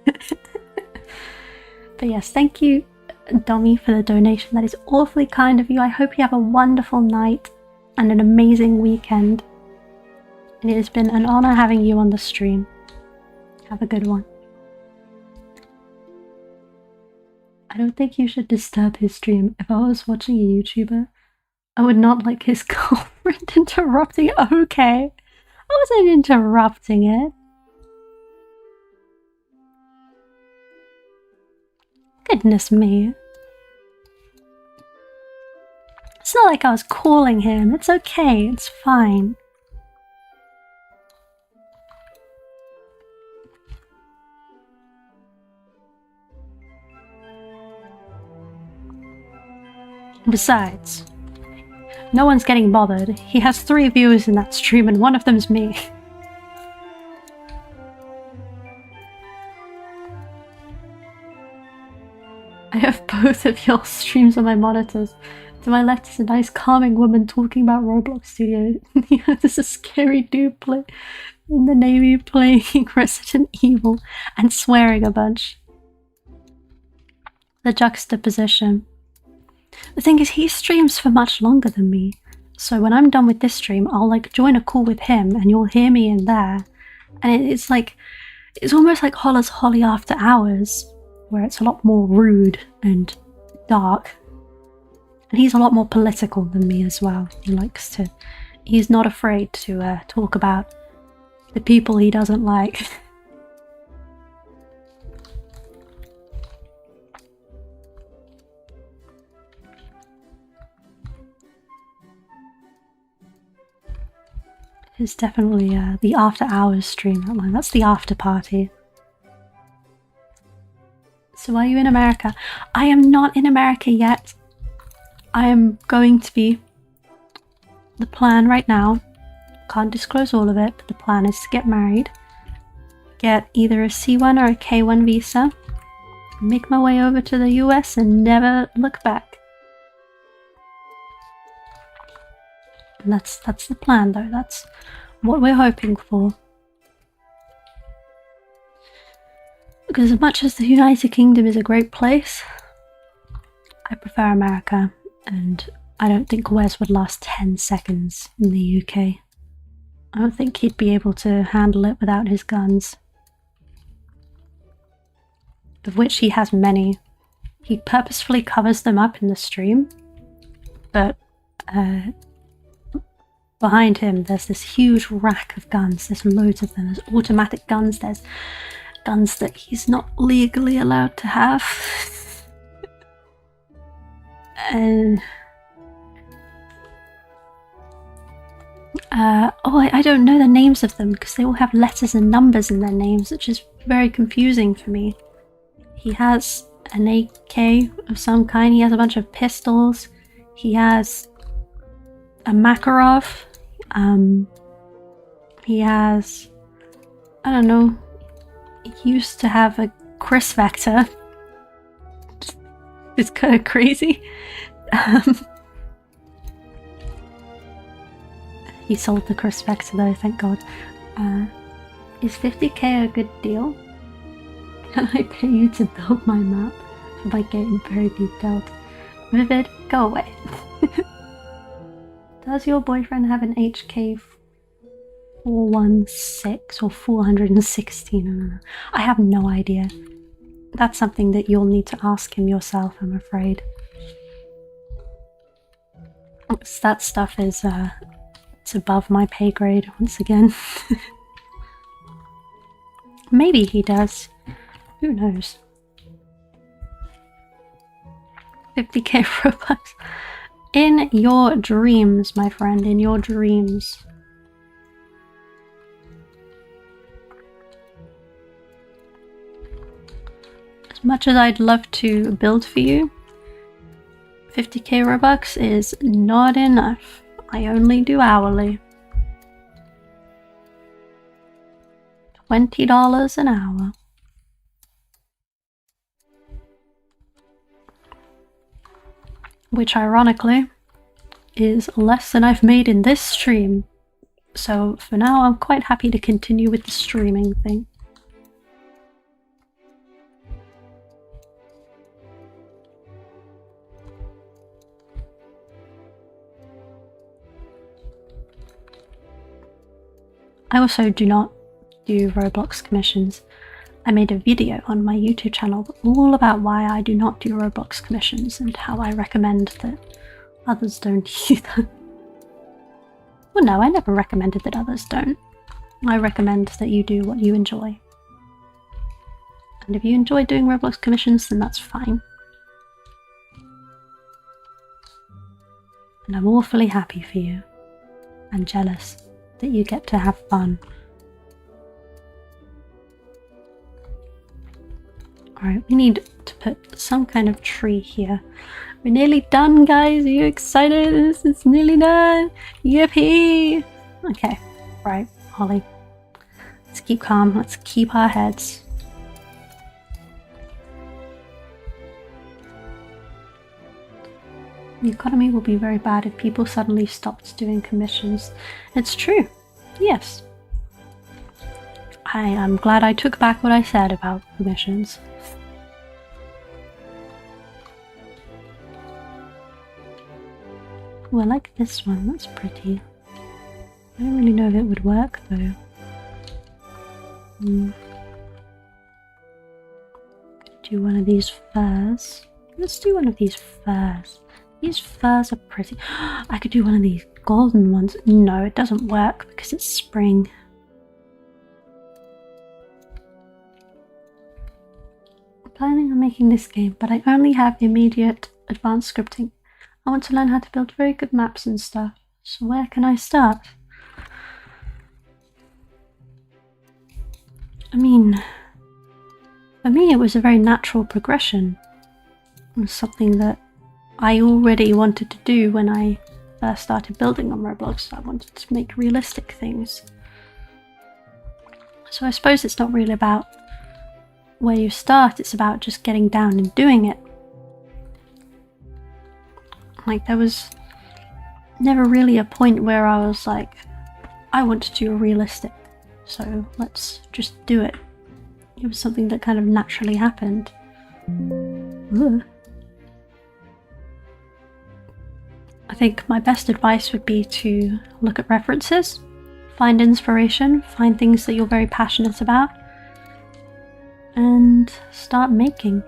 But yes, thank you, Dommy, for the donation. That is awfully kind of you. I hope you have a wonderful night and an amazing weekend. And it has been an honor having you on the stream. Have a good one. I don't think you should disturb his stream. If I was watching a YouTuber, I would not like his girlfriend interrupting. Okay. I wasn't interrupting it. Goodness me. It's not like I was calling him. It's okay. It's fine. Besides, no one's getting bothered. He has 3 viewers in that stream and one of them's me. I have both of your streams on my monitors. To my left is a nice calming woman talking about Roblox Studio. There's a scary dude in the Navy playing Resident Evil and swearing a bunch. The juxtaposition. The thing is, he streams for much longer than me. So when I'm done with this stream, I'll like join a call with him and you'll hear me in there. And it's like, it's almost like Holla's Holly After Hours, where it's a lot more rude and dark. And he's a lot more political than me as well. He's not afraid to talk about the people he doesn't like. It's definitely the after hours stream. That's the after party. So are you in America? I am not in America yet. I am going to be. The plan right now, can't disclose all of it, but the plan is to get married, get either a C1 or a K1 visa, make my way over to the US and never look back. And that's the plan though, that's what we're hoping for. Because as much as the United Kingdom is a great place, I prefer America, and I don't think Wes would last 10 seconds in the UK. I don't think he'd be able to handle it without his guns. Of which he has many. He purposefully covers them up in the stream, but behind him there's this huge rack of guns. There's loads of them. There's automatic guns, there's guns that he's not legally allowed to have. And I don't know the names of them because they all have letters and numbers in their names, which is very confusing for me. He has an AK of some kind, he has a bunch of pistols, he has a Makarov, he has, I don't know, he used to have a Chris Vector. It's kind of crazy. He sold the Chris Vector though, thank God. Is 50k a good deal? Can I pay you to build my map? By getting very detailed. Vivid, go away. Does your boyfriend have an HK 416 or 416? I have no idea. That's something that you'll need to ask him yourself, I'm afraid. That stuff is it's above my pay grade once again. Maybe he does. Who knows? 50k Robux. In your dreams, my friend, in your dreams. As much as I'd love to build for you, 50k Robux is not enough. I only do hourly. $20 an hour. Which ironically is less than I've made in this stream. So for now I'm quite happy to continue with the streaming thing. I also do not do Roblox commissions. I made a video on my YouTube channel all about why I do not do Roblox commissions and how I recommend that others don't either. Well, no, I never recommended that others don't. I recommend that you do what you enjoy. And if you enjoy doing Roblox commissions, then that's fine. And I'm awfully happy for you. And jealous that you get to have fun. Alright, we need to put some kind of tree here. We're nearly done, guys. Are you excited? This is nearly done. Yippee! Okay, right, Holly. Let's keep calm. Let's keep our heads. The economy will be very bad if people suddenly stopped doing commissions. It's true. Yes. I am glad I took back what I said about commissions. Oh, I like this one. That's pretty. I don't really know if it would work though. Do one of these furs. Let's do one of these furs. These furs are pretty. I could do one of these golden ones. No, it doesn't work because it's spring. I'm planning on making this game, but I only have immediate advanced scripting. I want to learn how to build very good maps and stuff. So where can I start? I mean, for me it was a very natural progression. It was something that I already wanted to do when I first started building on Roblox. I wanted to make realistic things. So I suppose it's not really about where you start, it's about just getting down and doing it. Like, there was never really a point where I was like, I want to do a realistic, so let's just do it. It was something that kind of naturally happened. Ugh. I think my best advice would be to look at references, find inspiration, find things that you're very passionate about, and start making.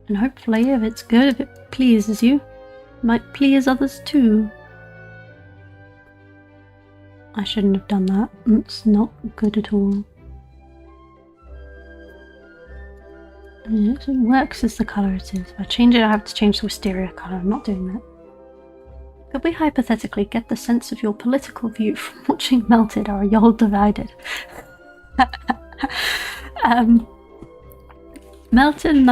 And hopefully, if it's good, if it pleases you, it might please others too. I shouldn't have done that. It's not good at all. If it works as the colour it is. If I change it, I have to change the wisteria colour. I'm not doing that. Could we hypothetically get the sense of your political view from watching Melted, or are y'all divided? Melted and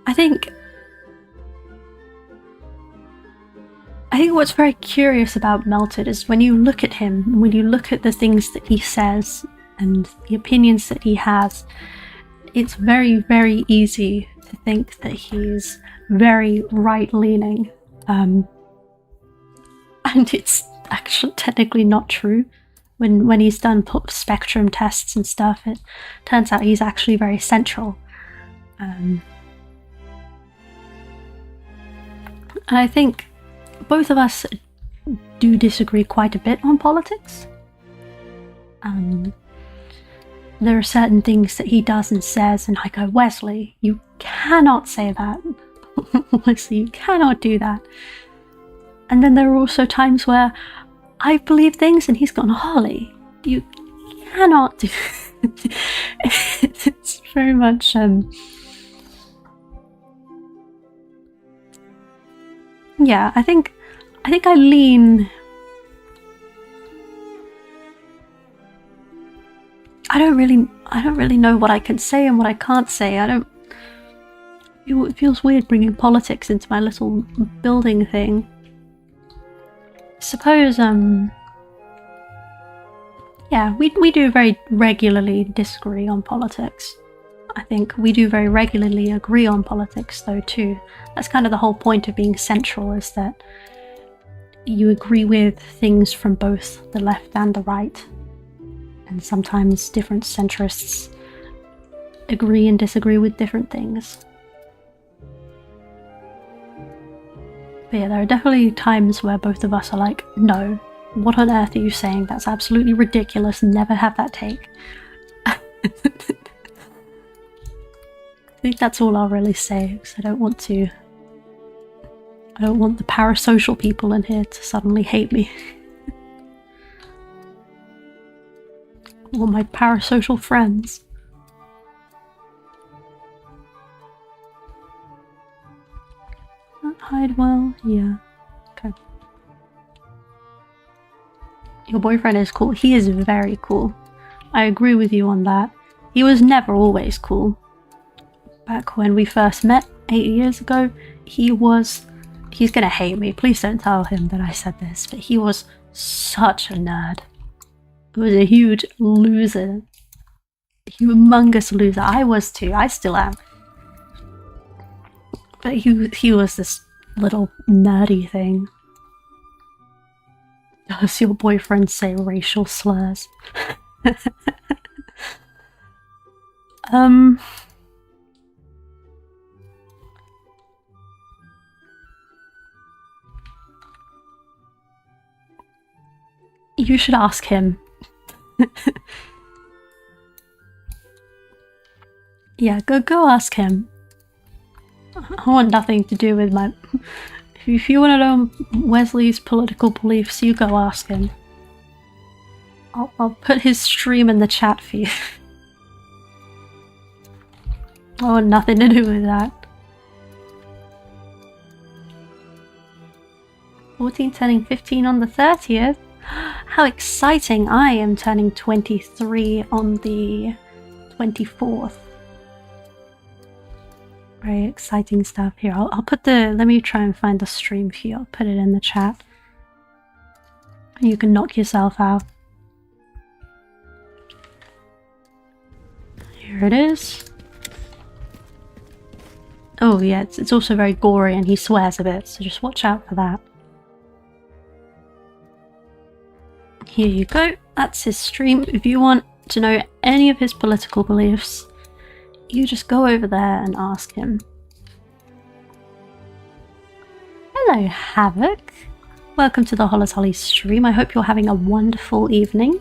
I think what's very curious about Melted is when you look at him, when you look at the things that he says and the opinions that he has, it's very, very easy to think that he's very right-leaning. And it's actually technically not true. When he's done spectrum tests and stuff, it turns out he's actually very central. And I think both of us do disagree quite a bit on politics. There are certain things that he does and says, and I go, Wesley, you cannot say that. Wesley, you cannot do that. And then there are also times where I believe things and he's gone, Holly, you cannot do it's very much yeah, I think I lean. I don't really know what I can say and what I can't say. It feels weird bringing politics into my little building thing. Suppose yeah, we do very regularly disagree on politics. I think we do very regularly agree on politics though too. That's kind of the whole point of being central, is that you agree with things from both the left and the right. And sometimes different centrists agree and disagree with different things. But yeah, there are definitely times where both of us are like, no, What on earth are you saying? That's absolutely ridiculous. Never have that take. I think that's all I'll really say, because I don't want the parasocial people in here to suddenly hate me. Or my parasocial friends. That hide well? Yeah. Okay. Your boyfriend is cool. He is very cool. I agree with you on that. He was never always cool. Back when we first met 8 years ago, he's gonna hate me. Please don't tell him that I said this, but he was such a nerd. He was a huge loser. Humongous loser. I was too. I still am. But he was this little nerdy thing. Does your boyfriend say racial slurs? You should ask him. Yeah, go ask him. I want nothing to do with my... If you want to know Wesley's political beliefs, you go ask him. I'll put his stream in the chat for you. I want nothing to do with that. 14 turning 15 on the 30th. How exciting! I am turning 23 on the 24th. Very exciting stuff. Here, I'll put the... Let me try and find the stream for you. I'll put it in the chat. And you can knock yourself out. Here it is. Oh yeah, it's also very gory and he swears a bit, so just watch out for that. Here you go, that's his stream. If you want to know any of his political beliefs, you just go over there and ask him. Hello, Havoc. Welcome to the Holly stream. I hope you're having a wonderful evening.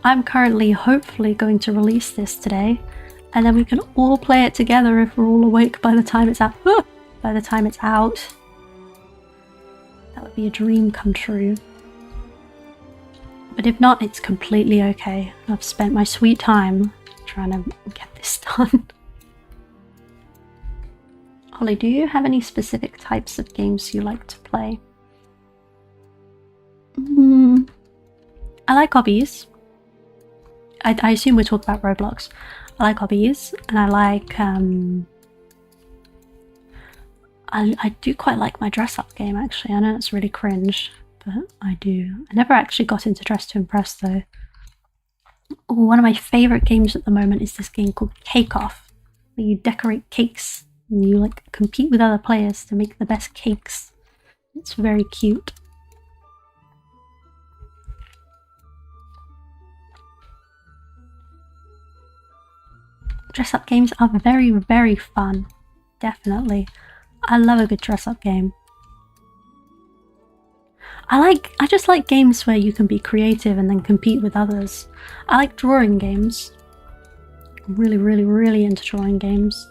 I'm currently, hopefully, going to release this today, and then we can all play it together if we're all awake by the time it's out. By the time it's out. That would be a dream come true. But if not, it's completely okay. I've spent my sweet time trying to get this done. Holly, do you have any specific types of games you like to play? I like hobbies. I assume we're talking about Roblox. I like hobbies, and I like, I do quite like my dress-up game, actually. I know it's really cringe, but I do. I never actually got into Dress to Impress, though. One of my favourite games at the moment is this game called Cake Off, where you decorate cakes, and you, like, compete with other players to make the best cakes. It's very cute. Dress-up games are very, very fun. Definitely. I love a good dress-up game. I just like games where you can be creative and then compete with others. I like drawing games. I'm really, really, really into drawing games.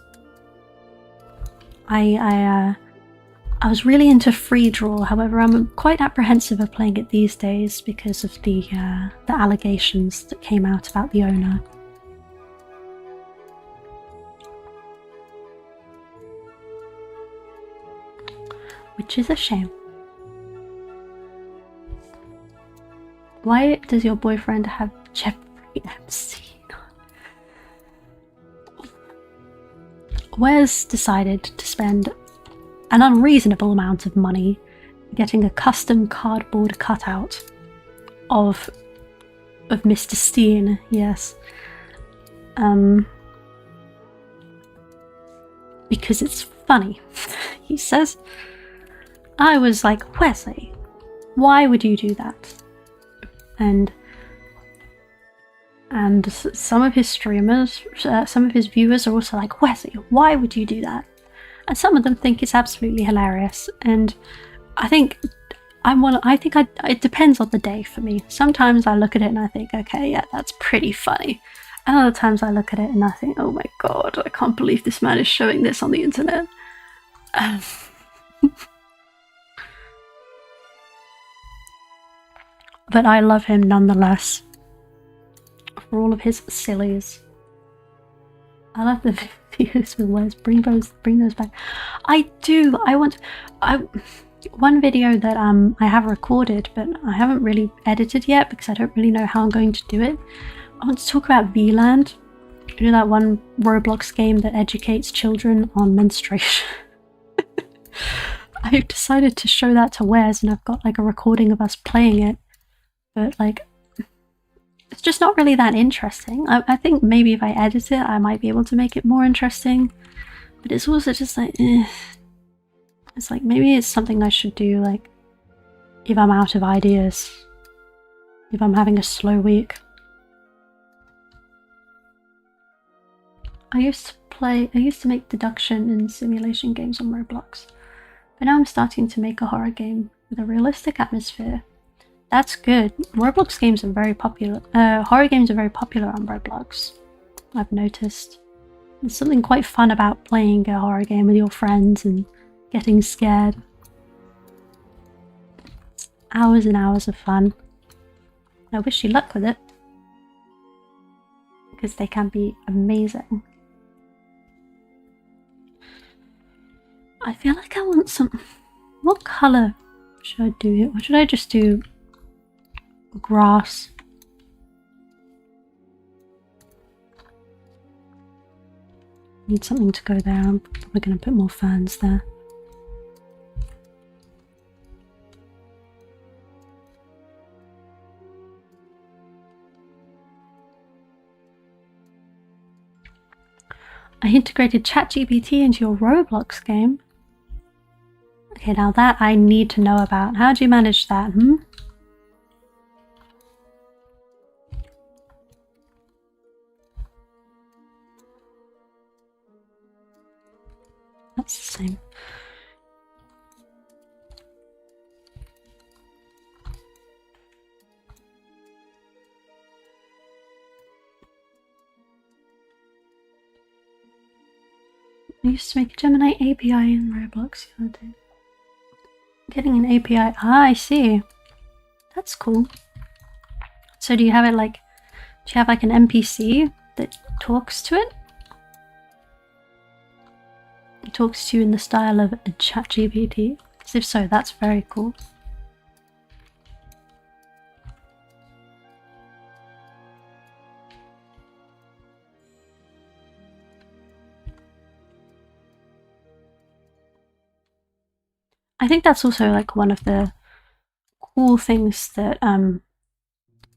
I was really into free draw, however I'm quite apprehensive of playing it these days because of the allegations that came out about the owner. Which is a shame. Why does your boyfriend have Jeffrey Epstein? Wes decided to spend an unreasonable amount of money getting a custom cardboard cutout of Mr. Steen, yes. Because it's funny, he says. I was like, Wesley, why would you do that? And some of his streamers, some of his viewers are also like, Wesley, why would you do that? And some of them think it's absolutely hilarious. And I think it depends on the day for me. Sometimes I look at it and I think, okay, yeah, that's pretty funny. And other times I look at it and I think, oh my god, I can't believe this man is showing this on the internet. But I love him nonetheless. For all of his sillies. I love the videos with Wes. Bring those back. I do. One video that I have recorded, but I haven't really edited yet because I don't really know how I'm going to do it. I want to talk about VLAND. You know that one Roblox game that educates children on menstruation? I've decided to show that to Wes, and I've got like a recording of us playing it. But like, it's just not really that interesting. I think maybe if I edit it, I might be able to make it more interesting. But it's also just like, It's like, maybe it's something I should do, like, if I'm out of ideas. If I'm having a slow week. I used to make deduction and simulation games on Roblox. But now I'm starting to make a horror game with a realistic atmosphere. That's good. Roblox games are very popular. Horror games are very popular on Roblox, I've noticed. There's something quite fun about playing a horror game with your friends and getting scared. It's hours and hours of fun. I wish you luck with it, because they can be amazing. I feel like I want some... What colour should I do? Or should I just do grass? Need something to go there. I'm probably going to put more ferns there. I integrated ChatGPT into your Roblox game. Okay, now that I need to know about. How do you manage that, That's the same. I used to make a Gemini API in Roblox the other day. Getting an API. Ah, I see. That's cool. So do you have it like... Do you have like an NPC that talks to it? It talks to you in the style of a ChatGPT? Because if so, that's very cool. I think that's also like one of the cool things that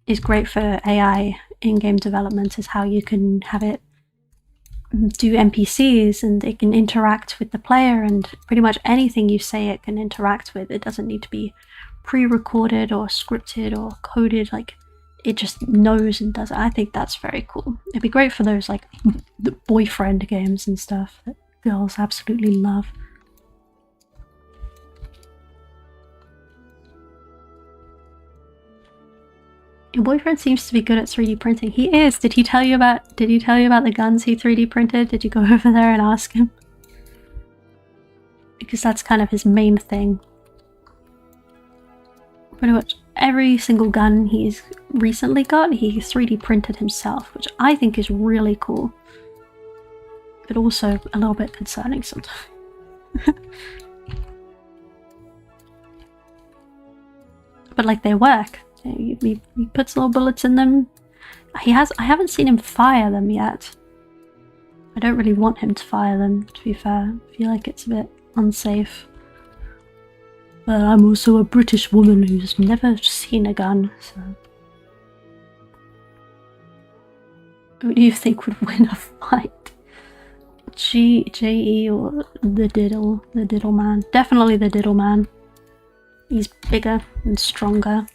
is great for AI in-game development, is how you can have it do NPCs and it can interact with the player, and pretty much anything you say it can interact with. It doesn't need to be pre-recorded or scripted or coded, like it just knows and does it. I think that's very cool. It'd be great for those like the boyfriend games and stuff that girls absolutely love. Your boyfriend seems to be good at 3D printing. He is. Did he tell you about the guns he 3D printed? Did you go over there and ask him? Because that's kind of his main thing. Pretty much every single gun he's recently got, he 3D printed himself, which I think is really cool. But also a little bit concerning sometimes. But like, they work. He puts little bullets in them. I haven't seen him fire them yet. I don't really want him to fire them, to be fair. I feel like it's a bit unsafe. But I'm also a British woman who's never seen a gun, so... Who do you think would win a fight? J.E. or the Diddle? The Diddle Man. Definitely the Diddle Man. He's bigger and stronger.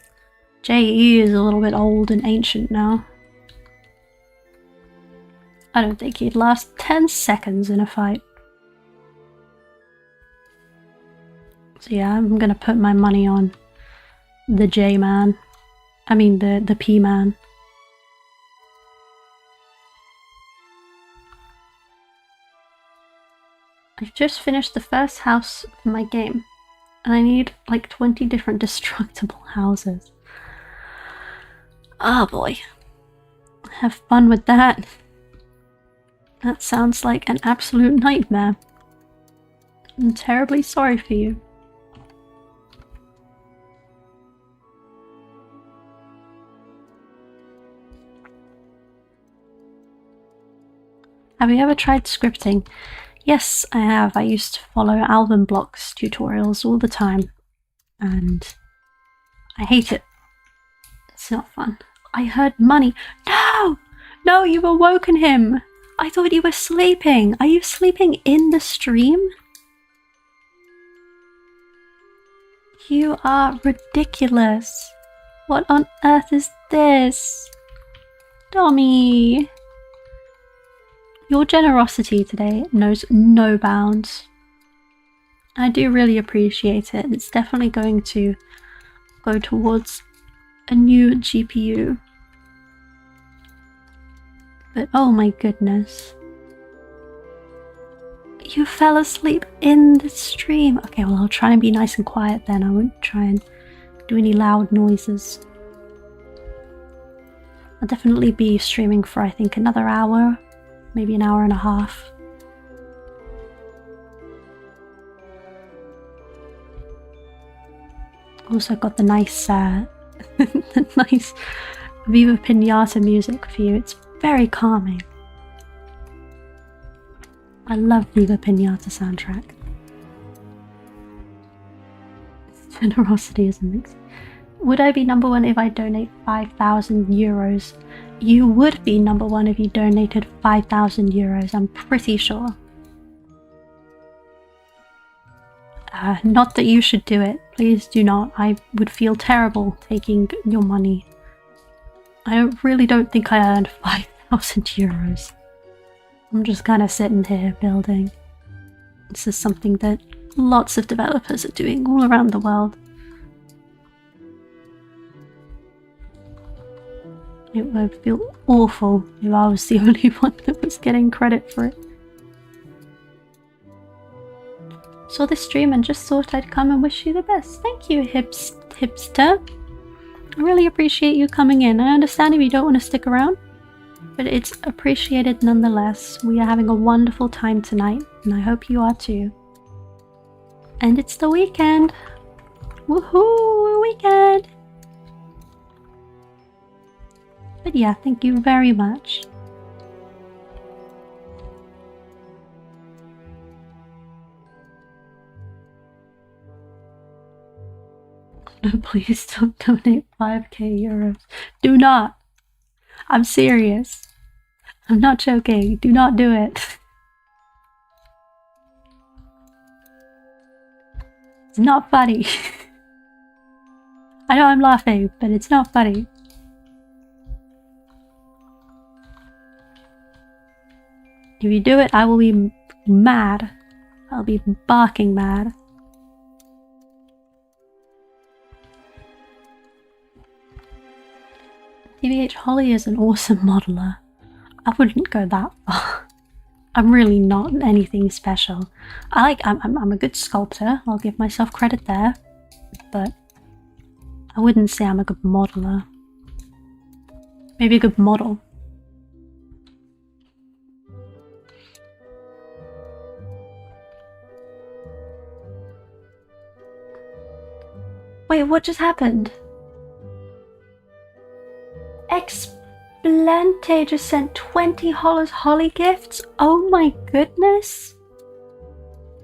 J.E. is a little bit old and ancient now. I don't think he'd last 10 seconds in a fight. So yeah, I'm gonna put my money on the J-man. I mean the P-man. I've just finished the first house of my game. And I need like 20 different destructible houses. Oh boy. Have fun with that. That sounds like an absolute nightmare. I'm terribly sorry for you. Have you ever tried scripting? Yes, I have. I used to follow Alvin Block's tutorials all the time. And I hate it. It's not fun. I heard money. No! No, you've awoken him! I thought you were sleeping. Are you sleeping in the stream? You are ridiculous. What on earth is this? Tommy! Your generosity today knows no bounds. I do really appreciate it. It's definitely going to go towards a new GPU. But oh my goodness. You fell asleep in the stream. Okay, well I'll try and be nice and quiet then. I won't try and do any loud noises. I'll definitely be streaming for I think another hour. Maybe an hour and a half. Also got the nice, the nice Viva Pinata music for you. It's very calming. I love Viva Pinata soundtrack. Generosity is amazing. Would I be number one if I donate 5,000 euros? You would be number one if you donated 5,000 euros, I'm pretty sure. Not that you should do it. Please do not. I would feel terrible taking your money. I really don't think I earned 5,000 euros. I'm just kind of sitting here building. This is something that lots of developers are doing all around the world. It would feel awful if I was the only one that was getting credit for it. Saw this stream and just thought I'd come and wish you the best. Thank you, hipster. I really appreciate you coming in. I understand if you don't want to stick around, but it's appreciated nonetheless. We are having a wonderful time tonight, and I hope you are too. And it's the weekend. Woohoo, weekend! But yeah, thank you very much. No, please don't donate 5k euros. Do not! I'm serious. I'm not joking. Do not do it. It's not funny. I know I'm laughing, but it's not funny. If you do it, I will be mad. I'll be barking mad. TBH Holly is an awesome modeler. I wouldn't go that far. I'm really not anything special. I'm a good sculptor. I'll give myself credit there. But I wouldn't say I'm a good modeler. Maybe a good model. Wait, what just happened? Explante just sent 20 Holly gifts? Oh my goodness!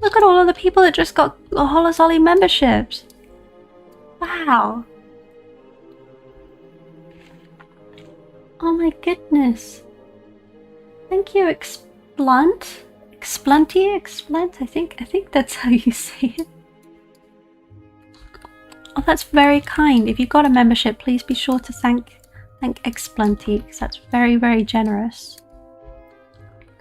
Look at all of the people that just got Holly memberships! Wow! Oh my goodness! Thank you, Explant? Explant? I think that's how you say it. Oh, that's very kind. If you've got a membership, please be sure to thank Explanty, because that's very, very generous.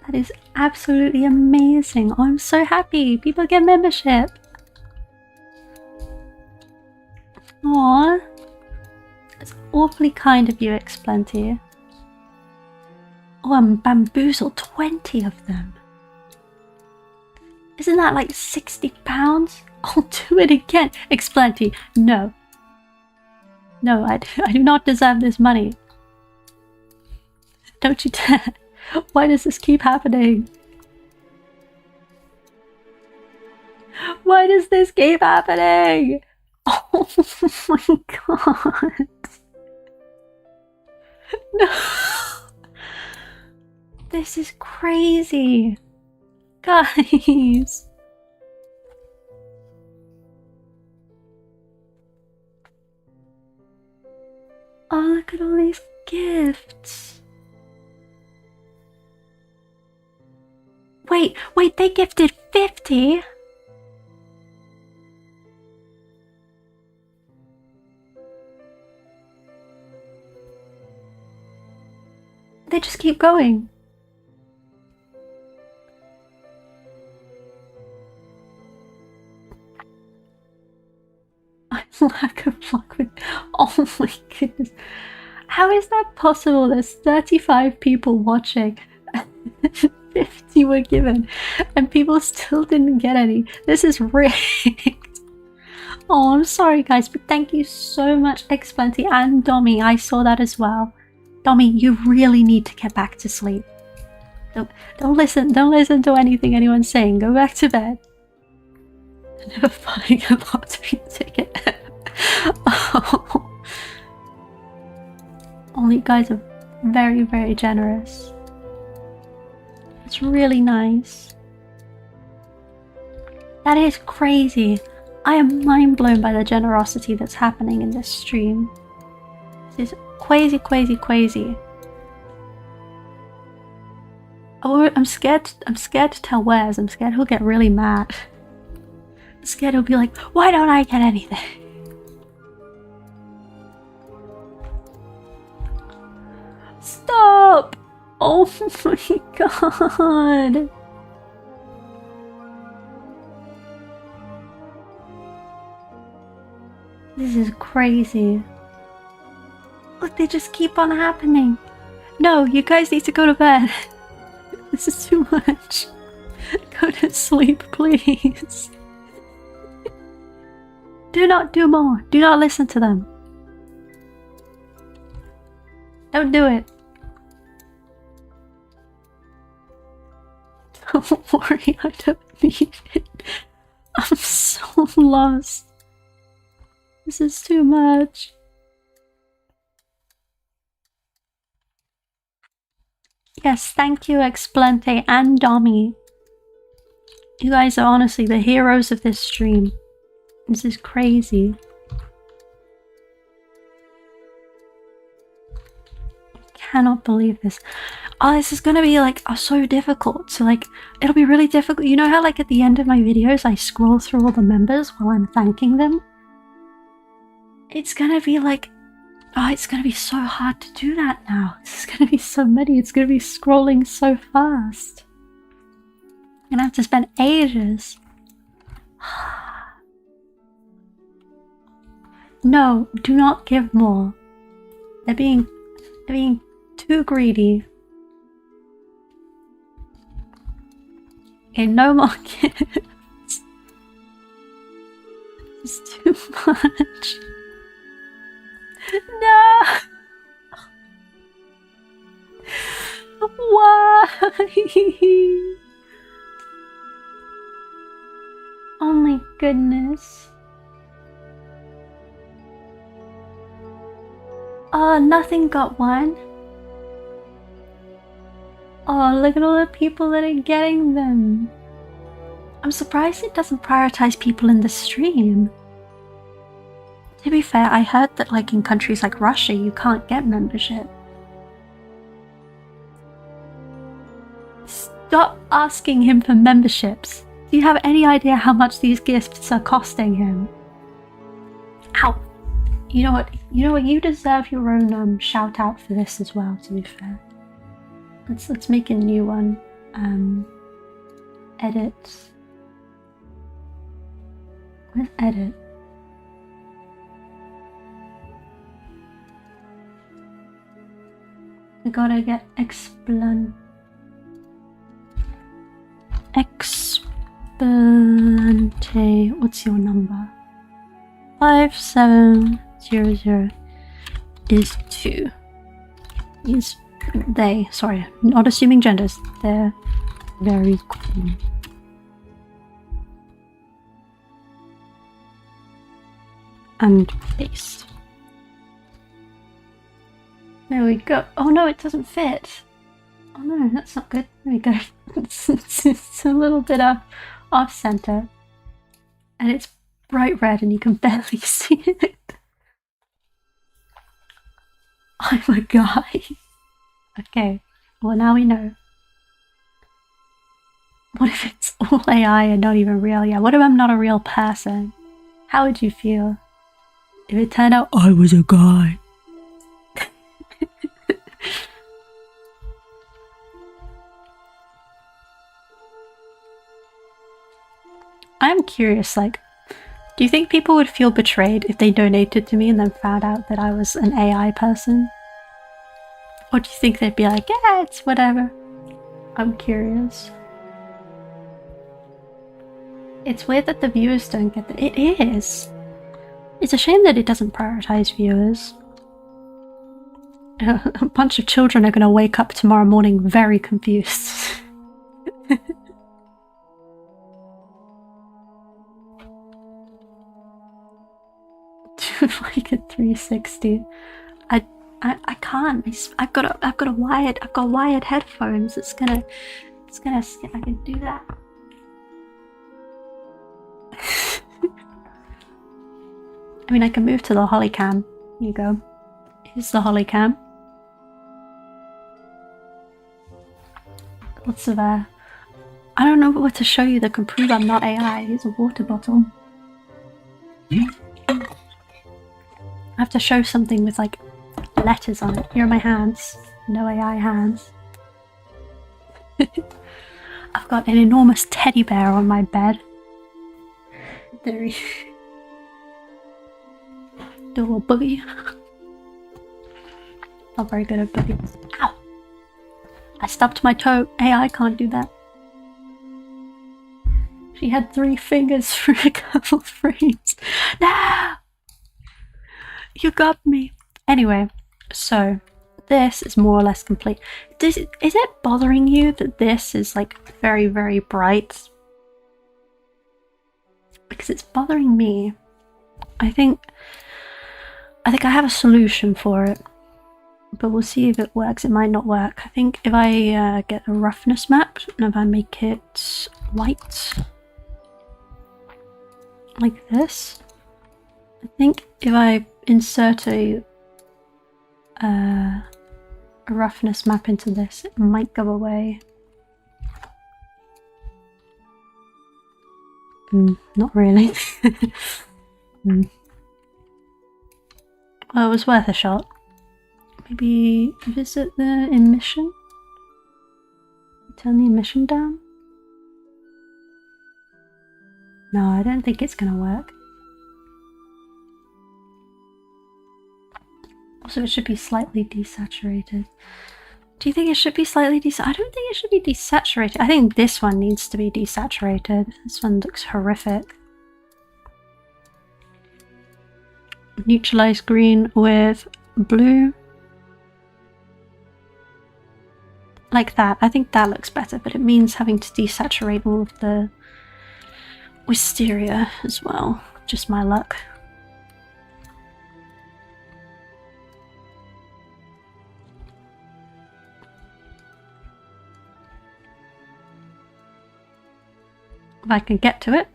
That is absolutely amazing. Oh, I'm so happy. People get membership. Aww. It's awfully kind of you, Xplenty. Oh, and bamboozle 20 of them. Isn't that like £60? I'll do it again. Xplenty, no. No, I do not deserve this money. Don't you dare. Why does this keep happening? Why does this keep happening? Oh my god. No. This is crazy. Guys. Oh, look at all these gifts. Wait, they gifted 50? They just keep going. Lack of luck with... Oh my goodness. How is that possible? There's 35 people watching. 50 were given. And people still didn't get any. This is rigged. Oh, I'm sorry guys, but thank you so much, Xplenty and Dommy. I saw that as well. Dommy, you really need to get back to sleep. Don't listen to anything anyone's saying. Go back to bed. Never buying a lottery ticket. Oh. All you guys are very, very generous. It's really nice. That is crazy. I am mind blown by the generosity that's happening in this stream. This is crazy, crazy, crazy. Oh, I'm scared to tell Wes. I'm scared he'll get really mad. I'm scared he'll be like, why don't I get anything? Stop! Oh my god! This is crazy. Look, they just keep on happening. No, you guys need to go to bed. This is too much. Go to sleep, please. Do not do more. Do not listen to them. Don't do it. Don't worry, I don't need it. I'm so lost. This is too much. Yes, thank you, Xplenty and Dommy. You guys are honestly the heroes of this stream. This is crazy. I cannot believe this. Oh, this is gonna be like so difficult. So like, it'll be really difficult. You know how like at the end of my videos I scroll through all the members while I'm thanking them? It's gonna be like, oh, it's gonna be so hard to do that now. It's gonna be so many. It's gonna be scrolling so fast. I'm gonna have to spend ages. No, do not give more. They're being too greedy. Okay, no more gifts. It's too much. No! Why? Oh my goodness. Oh, nothing got one. Oh, look at all the people that are getting them. I'm surprised it doesn't prioritize people in the stream. To be fair, I heard that like in countries like Russia, you can't get membership. Stop asking him for memberships. Do you have any idea how much these gifts are costing him? Ow! You know what? You deserve your own shout out for this as well, to be fair. Let's make a new one. Edit. Where's edit? We gotta get Explante. What's your number? 5700 is 2. Sorry, not assuming genders. They're very cool. And paste. There we go. Oh no, it doesn't fit. Oh no, that's not good. There we go. It's a little bit off center. And it's bright red and you can barely see it. I'm a guy. Okay, well now we know. What if it's all AI and not even real? Yeah, what if I'm not a real person? How would you feel if it turned out I was a guy? I'm curious, like, do you think people would feel betrayed if they donated to me and then found out that I was an AI person? Or do you think they'd be like, yeah, it's whatever? I'm curious. It's weird that the viewers don't get that. It is! It's a shame that it doesn't prioritize viewers. A bunch of children are gonna wake up tomorrow morning very confused. Like a 360. I can't. I've got wired headphones. It's gonna I can do that. I mean, I can move to the Hollycam. Here you go. Here's the Hollycam. Lots of I don't know what to show you that can prove I'm not AI. Here's a water bottle. I have to show something with like letters on it. Here are my hands. No AI hands. I've got an enormous teddy bear on my bed. There he do a little boogie. Not very good at boogies. Ow! I stubbed my toe. AI can't do that. She had 3 fingers for a couple frames. No! You got me. Anyway, so this is more or less complete. Is it bothering you that this is like very, very bright? Because it's bothering me. I think I have a solution for it, but we'll see if it works. It might not work. I think if I get a roughness map and if I make it white like this, I think if I insert a roughness map into this, it might go away. Not really. Well, it was worth a shot. Maybe visit the emission? Turn the emission down? No, I don't think it's gonna work. Also, it should be slightly desaturated. Do you think it should be slightly desaturated? I don't think it should be desaturated. I think this one needs to be desaturated. This one looks horrific. Neutralize green with blue. Like that. I think that looks better, but it means having to desaturate all of the wisteria as well. Just my luck. If I can get to it.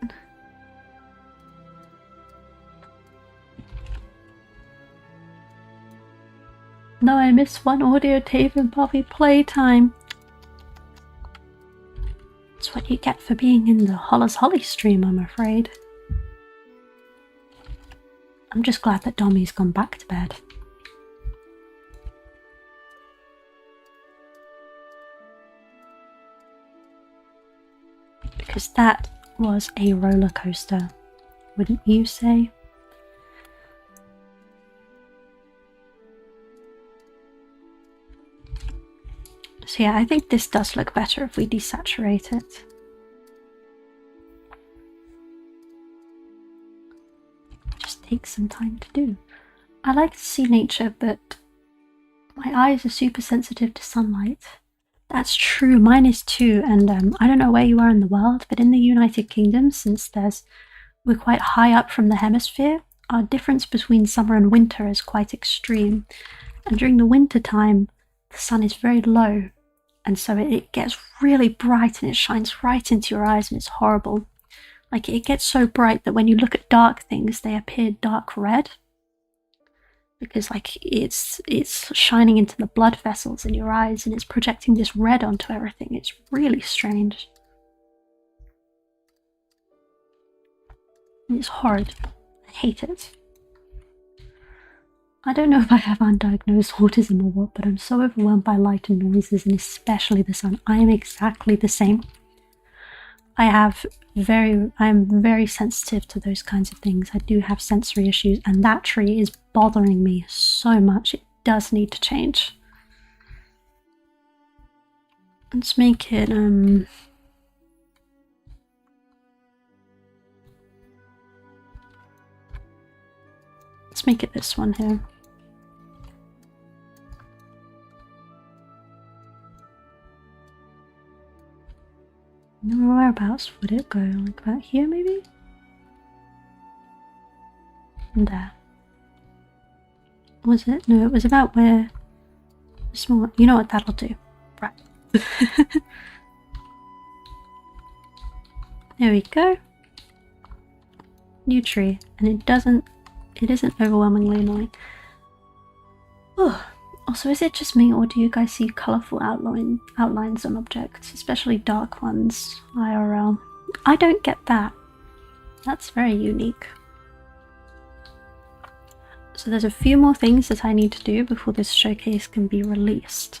No, I missed one audio tape and probably playtime. That's what you get for being in the Hollis Holly stream, I'm afraid. I'm just glad that Dommy's gone back to bed. Because that was a roller coaster, wouldn't you say? So yeah, I think this does look better if we desaturate it. Just takes some time to do. I like to see nature, but my eyes are super sensitive to sunlight. That's true, mine is too, and I don't know where you are in the world, but in the United Kingdom, since we're quite high up from the hemisphere, our difference between summer and winter is quite extreme. And during the winter time, the sun is very low, and so it gets really bright and it shines right into your eyes and it's horrible. Like, it gets so bright that when you look at dark things, they appear dark red. Because, like, it's shining into the blood vessels in your eyes and it's projecting this red onto everything. It's really strange. And it's horrid. I hate it. I don't know if I have undiagnosed autism or what, but I'm so overwhelmed by light and noises, and especially the sun. I am exactly the same. I am very sensitive to those kinds of things. I do have sensory issues, and that tree is bothering me so much. It does need to change. Let's make it, let's make it this one here. Whereabouts would it go? Like about here, maybe? And there. Was it? No, it was about where... Small. You know what that'll do. Right. There we go. New tree. And it isn't overwhelmingly annoying. Oh. Also, is it just me, or do you guys see colourful outlines on objects, especially dark ones, IRL? I don't get that. That's very unique. So there's a few more things that I need to do before this showcase can be released.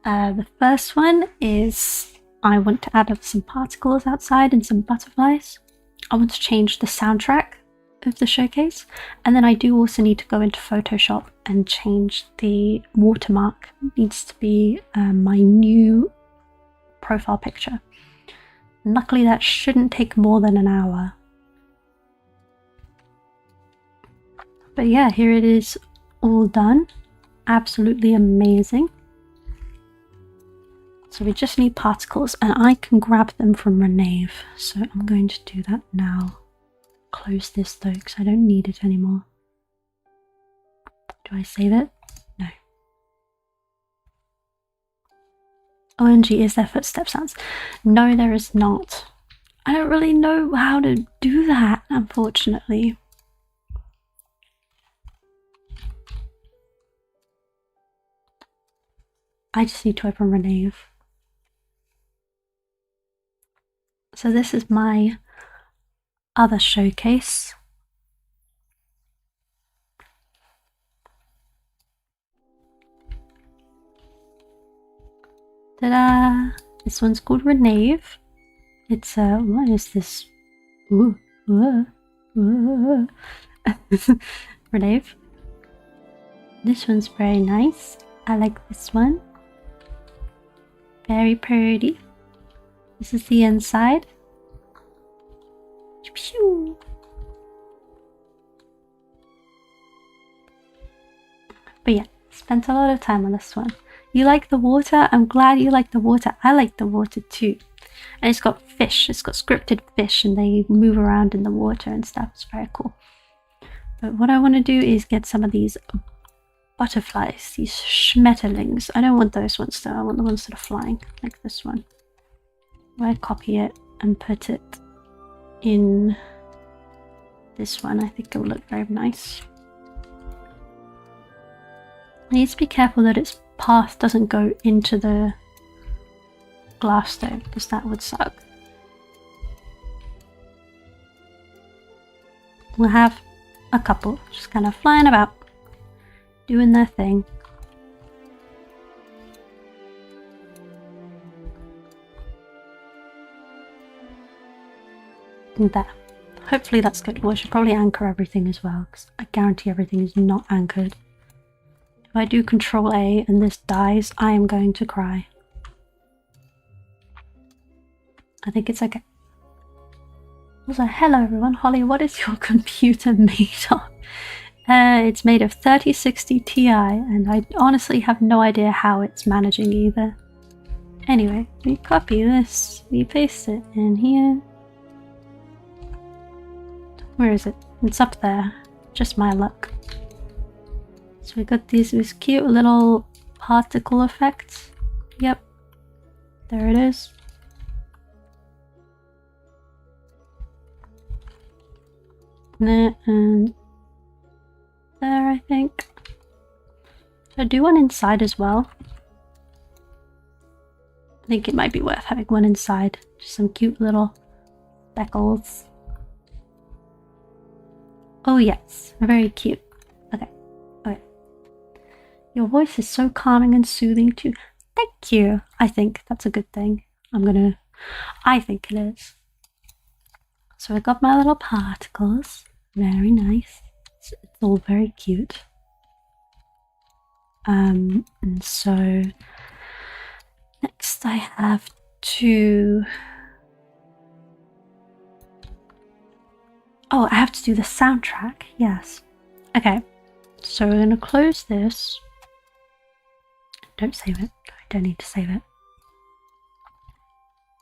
The first one is I want to add some particles outside and some butterflies. I want to change the soundtrack of the showcase, and then I do also need to go into Photoshop and change the watermark. It needs to be my new profile picture. Luckily that shouldn't take more than an hour. But yeah, here it is all done. Absolutely amazing. So we just need particles, and I can grab them from Renave, so I'm going to do that now. Close this though, because I don't need it anymore. Do I save it? No. OMG, is there footstep sounds? No, there is not. I don't really know how to do that, unfortunately. I just need to open Renave. So this is my other showcase. Ta-da! This one's called Renave. It's what is this? Ooh, Renave. This one's very nice. I like this one. Very pretty. This is the inside. Pew. But yeah, spent a lot of time on this one. You like the water? I'm glad you like the water. I like the water too. And it's got fish. It's got scripted fish and they move around in the water and stuff. It's very cool. But what I want to do is get some of these butterflies, these schmetterlings. I don't want those ones though. I want the ones that are flying, like this one. I copy it and put it in this one. I think it will look very nice. I need to be careful that its path doesn't go into the glass though, because that would suck. We'll have a couple just kind of flying about, doing their thing. And there. Hopefully that's good. Well, I should probably anchor everything as well, because I guarantee everything is not anchored. Do If I do Control A and this dies, I am going to cry. I think it's okay. Also, hello everyone. Holly, what is your computer made of? It's made of 3060 Ti, and I honestly have no idea how it's managing either. Anyway, we copy this, we paste it in here. Where is it? It's up there. Just my luck. So we got these cute little particle effects. Yep. There it is. There and there, I think. Should I do one inside as well? I think it might be worth having one inside. Just some cute little speckles. Oh yes, very cute. Okay, okay. Your voice is so calming and soothing too. Thank you. I think that's a good thing. I think it is. So I got my little particles. Very nice. It's all very cute. And so next I have to... Oh, I have to do the soundtrack. Yes. Okay. So we're going to close this. Don't save it. I don't need to save it.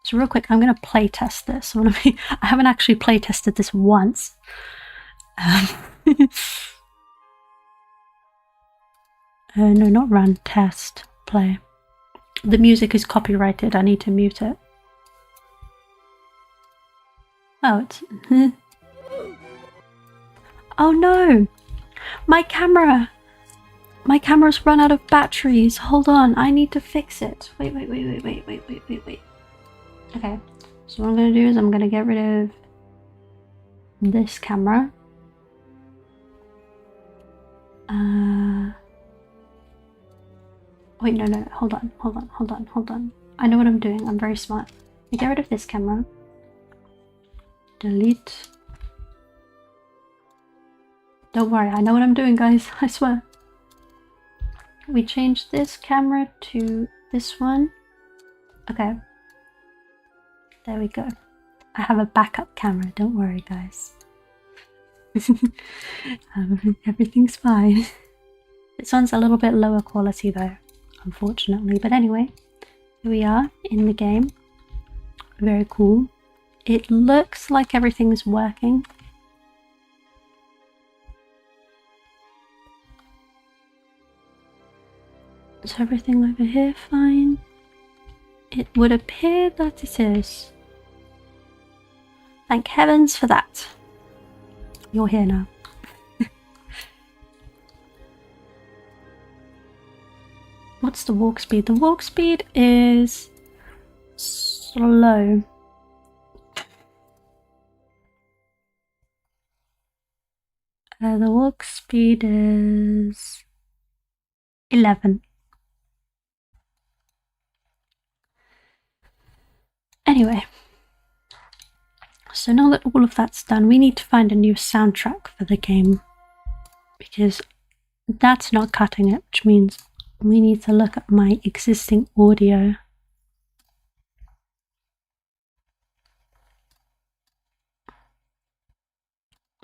So real quick, I'm going to play test this. I haven't actually play tested this once. No, not run. Test. Play. The music is copyrighted. I need to mute it. Oh, it's... Oh no! My camera! My camera's run out of batteries. Hold on, I need to fix it. Wait. Okay, so what I'm gonna do is I'm gonna get rid of this camera. Wait, no, hold on. I know what I'm doing, I'm very smart. I get rid of this camera. Delete. Don't worry, I know what I'm doing, guys, I swear. We change this camera to this one. Okay. There we go. I have a backup camera, don't worry, guys. Everything's fine. This one's a little bit lower quality though, unfortunately. But anyway, here we are in the game. Very cool. It looks like everything's working. Is everything over here fine? It would appear that it is. Thank heavens for that. You're here now. What's the walk speed? The walk speed is slow. The walk speed is 11. Anyway, so now that all of that's done, we need to find a new soundtrack for the game because that's not cutting it, which means we need to look at my existing audio.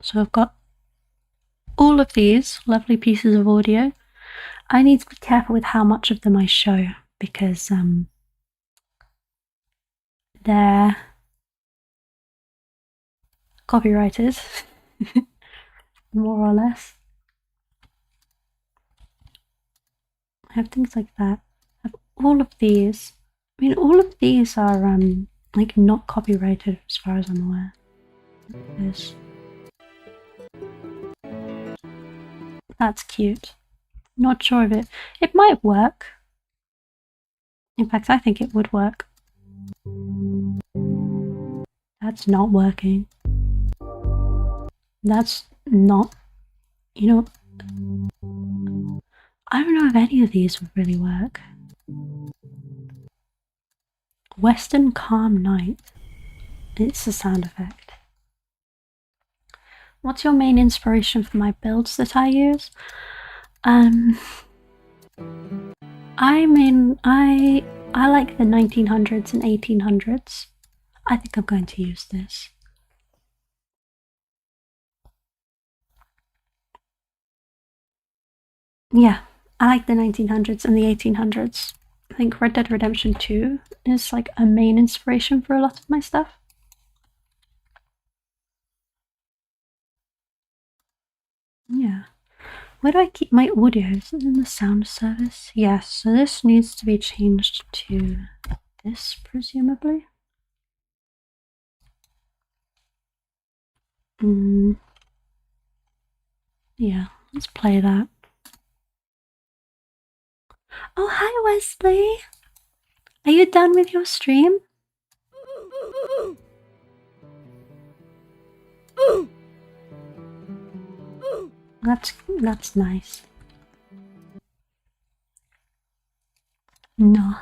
So I've got all of these lovely pieces of audio. I need to be careful with how much of them I show because they're copyrighted, more or less. I have things like that. I have all of these. I mean, all of these are like not copyrighted as far as I'm aware. This. That's cute. Not sure of it. It might work. In fact, I think it would work. That's not working. That's not... You know... I don't know if any of these would really work. Western Calm Night. It's a sound effect. What's your main inspiration for my builds that I use? I mean, I like the 1900s and 1800s. I think I'm going to use this. Yeah, I like the 1900s and the 1800s. I think Red Dead Redemption 2 is like a main inspiration for a lot of my stuff. Yeah. Where do I keep my audio? Is it in the sound service? Yes, so this needs to be changed to this, presumably. Yeah, let's play that. Oh, hi, Wesley! Are you done with your stream? That's nice. No.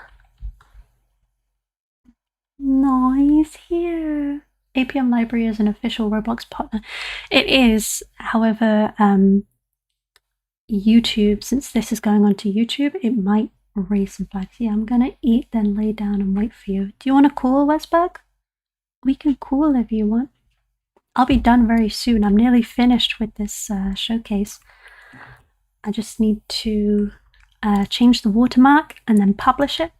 No, he's here. APM Library is an official Roblox partner. It is, however, YouTube, since this is going on to YouTube, it might raise some flags. Yeah, I'm gonna eat, then lay down and wait for you. Do you want to call, Westberg? We can call if you want. I'll be done very soon. I'm nearly finished with this showcase. I just need to change the watermark and then publish it.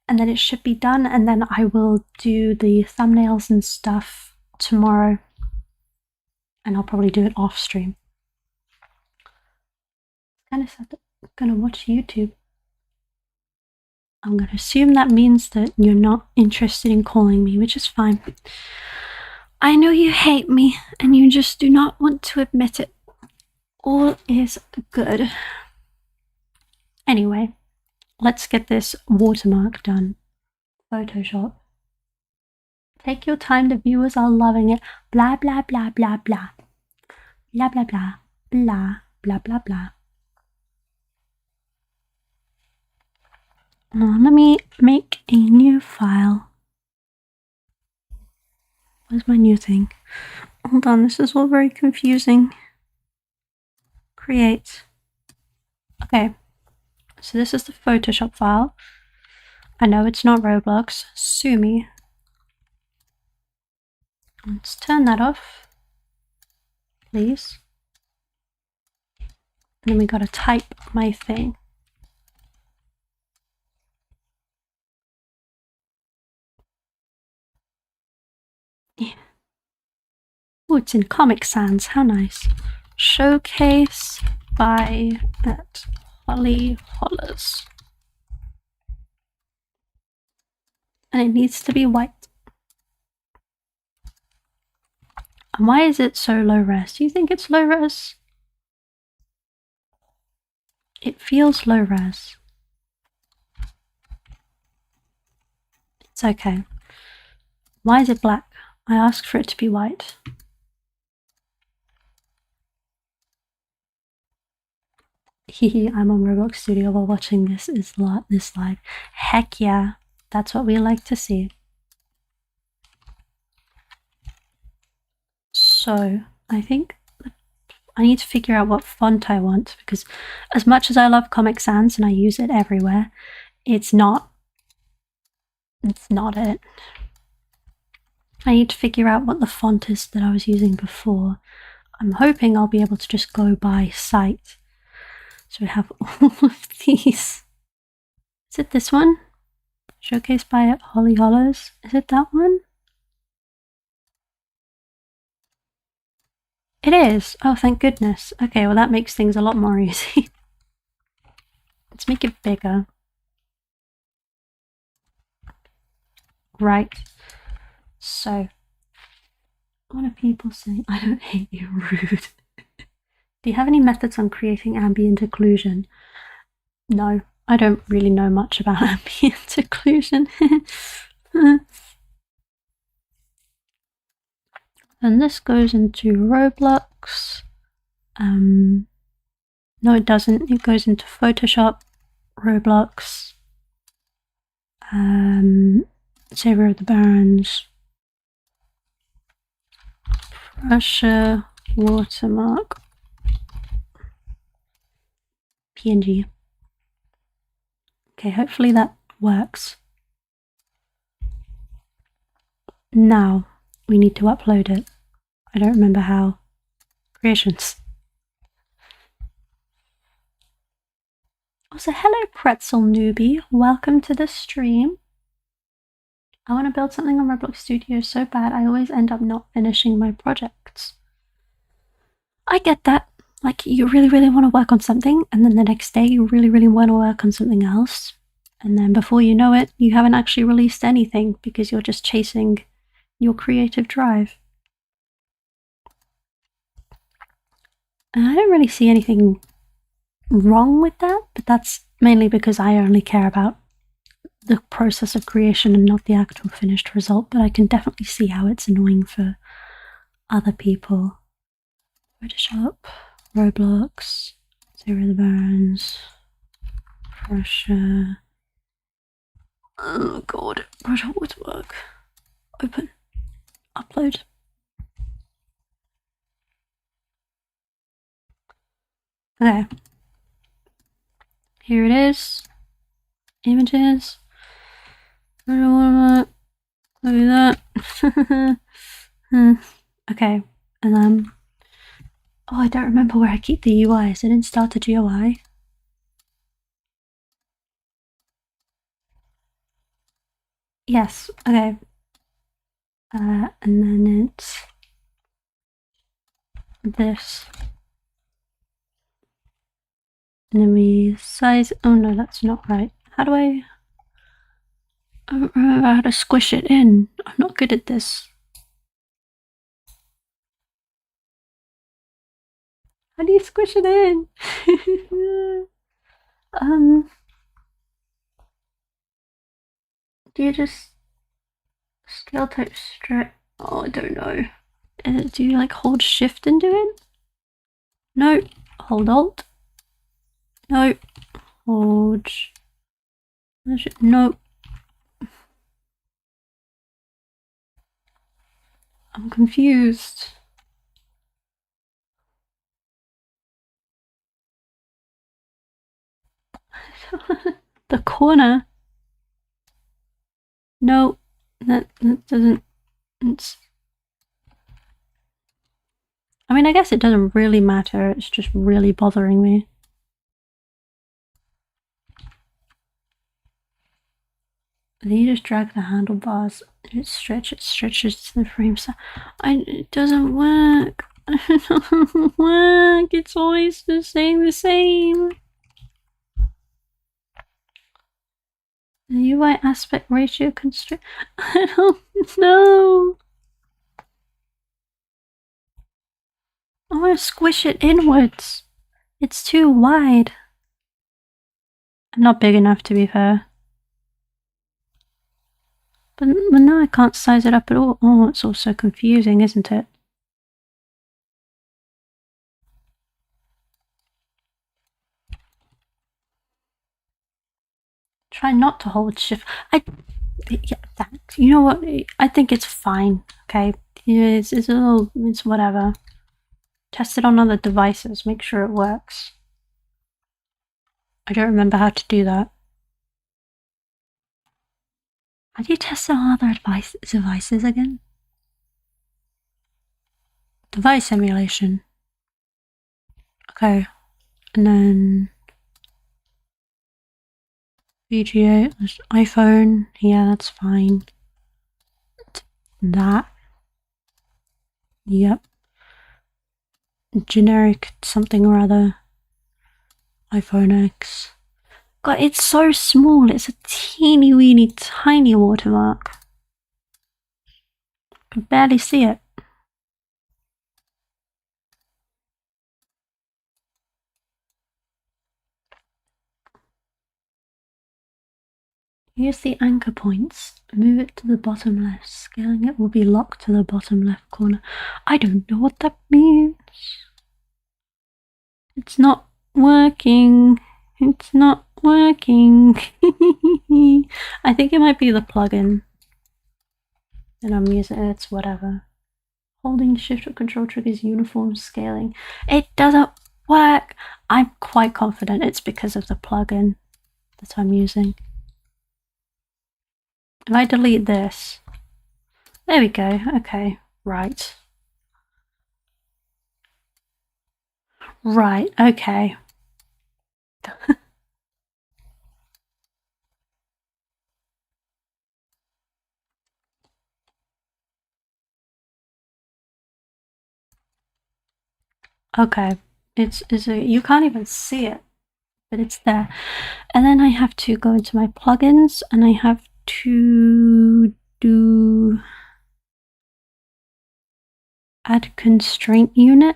And then it should be done. And then I will do the thumbnails and stuff tomorrow. And I'll probably do it off stream. Kind of sad that I'm gonna watch YouTube. I'm gonna assume that means that you're not interested in calling me, which is fine. I know you hate me, and you just do not want to admit it. All is good. Anyway, let's get this watermark done. Photoshop. Take your time, the viewers are loving it. Blah, blah, blah, blah, blah. Blah, blah, blah. Blah, blah, blah, blah. Now, let me make a new file. Where's my new thing? Hold on, this is all very confusing. Create. Okay, so this is the Photoshop file. I know it's not Roblox. Sue me. Let's turn that off, please. And then we gotta type my thing. Yeah. Oh, it's in Comic Sans. How nice. Showcase by at Holly Hollers. And it needs to be white. And why is it so low res? Do you think it's low res? It feels low res. It's okay. Why is it black? I asked for it to be white. Hehe, I'm on Roblox Studio while watching this live. Heck yeah, that's what we like to see. So, I think I need to figure out what font I want, because as much as I love Comic Sans and I use it everywhere, it's not it. I need to figure out what the font is that I was using before. I'm hoping I'll be able to just go by site. So we have all of these. Is it this one? Showcased by Holly Hollows. Is it that one? It is. Oh, thank goodness. Okay, well that makes things a lot more easy. Let's make it bigger. Right. So, what are people saying? I don't hate you, rude. Do you have any methods on creating ambient occlusion? No, I don't really know much about ambient occlusion. And this goes into Roblox. No, it doesn't. It goes into Photoshop, Roblox, Savior of the Barons, Prussia, watermark, PNG. Okay, hopefully that works. Now, we need to upload it. I don't remember how. Creations. Also, hello Pretzel Newbie. Welcome to the stream. I want to build something on Roblox Studio so bad I always end up not finishing my projects. I get that. Like, you really, really want to work on something, and then the next day you really, really want to work on something else. And then before you know it, you haven't actually released anything because you're just chasing your creative drive. And I don't really see anything wrong with that, but that's mainly because I only care about the process of creation and not the actual finished result, but I can definitely see how it's annoying for other people. Photoshop, Roblox, Zero the Burns, Pressure. Oh god, Pressure Woodwork. Open. Upload. Okay. Here it is. Images. Look at that. Okay. And oh, I don't remember where I keep the UI. Is it in Starter GUI? Yes. Okay. And then it's this. And then we size. Oh no, that's not right. How do I don't remember how to squish it in. I'm not good at this. How do you squish it in? Do you just scale type stretch? Oh, I don't know. Do you like hold shift and do it? No. Hold alt. No. Hold. No. I'm confused. The corner. No, that doesn't. I mean, I guess it doesn't really matter. It's just really bothering me. Then you just drag the handlebars. It stretches to the frame. So it doesn't work. It doesn't work. It's always the same. The UI aspect ratio constraint. I don't know. I want to squish it inwards. It's too wide. I'm not big enough, to be fair. But now I can't size it up at all. Oh, it's all so confusing, isn't it? Try not to hold shift. Yeah, that. You know what? I think it's fine. Okay, it's whatever. Test it on other devices. Make sure it works. I don't remember how to do that. How do you test it on other devices again? Device emulation. Okay, and then VGA, iPhone, yeah, that's fine. That. Yep. Generic something or other. iPhone X. God, it's so small. It's a teeny weeny tiny watermark. I can barely see it. Use the anchor points. Move it to the bottom left. Scaling it will be locked to the bottom left corner. I don't know what that means. It's not working. It's not working. I think it might be the plugin that I'm using. It's whatever. Holding shift or control triggers uniform scaling. It doesn't work. I'm quite confident it's because of the plugin that I'm using. If I delete this... There we go, okay, right. Right, okay. Okay, you can't even see it, but it's there. And then I have to go into my plugins and I have to do add constraint unit.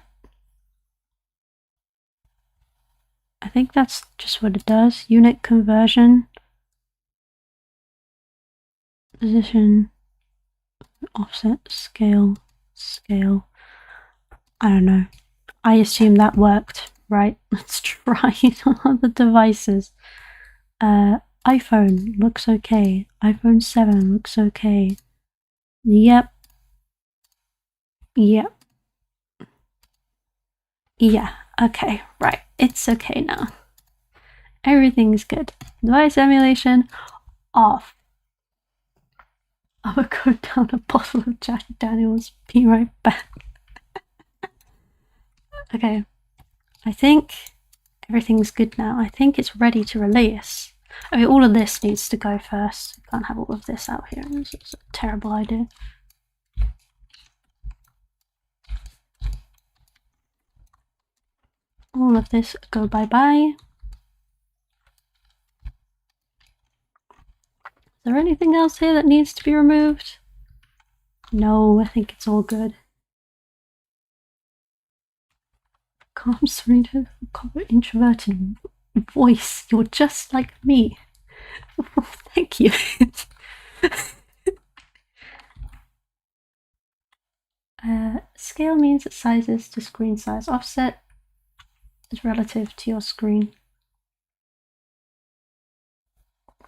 I think that's just what it does. Unit conversion, position, offset, scale. I don't know. I assume that worked, right? Let's try it on other devices. iPhone looks okay. iPhone 7 looks okay. Yep. Yep. Yeah, okay, right. It's okay now. Everything's good. Device emulation off. I will go down a bottle of Jack Daniels. Be right back. Okay, I think everything's good now. I think it's ready to release. Okay, all of this needs to go first. Can't have all of this out here. It's a terrible idea. All of this go bye-bye. Is there anything else here that needs to be removed? No, I think it's all good. Calm, serene, introverted voice. You're just like me. Thank you. Scale means it sizes to screen size. Offset is relative to your screen.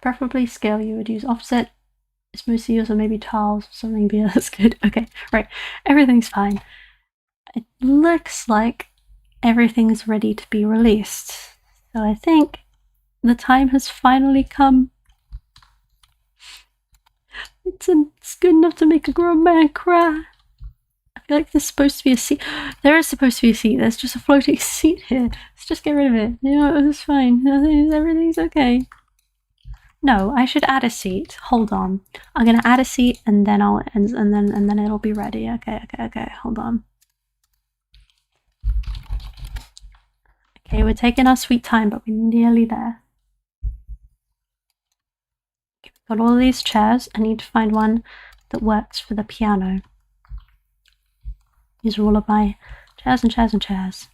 Preferably scale you would use. Offset is mostly used on maybe tiles or something, but yeah, that's good. Okay, right. Everything's fine. It looks like everything's ready to be released. So I think the time has finally come. It's good enough to make a grown man cry. I feel like there's supposed to be a seat. There is supposed to be a seat. There's just a floating seat here. Let's just get rid of it. You know, it's fine. Everything's okay. No, I should add a seat. Hold on. I'm gonna add a seat and then and then it'll be ready. Okay. Hold on. Okay, we're taking our sweet time, but we're nearly there. Okay, we've got all these chairs. I need to find one that works for the piano. These are all of my chairs and chairs and chairs.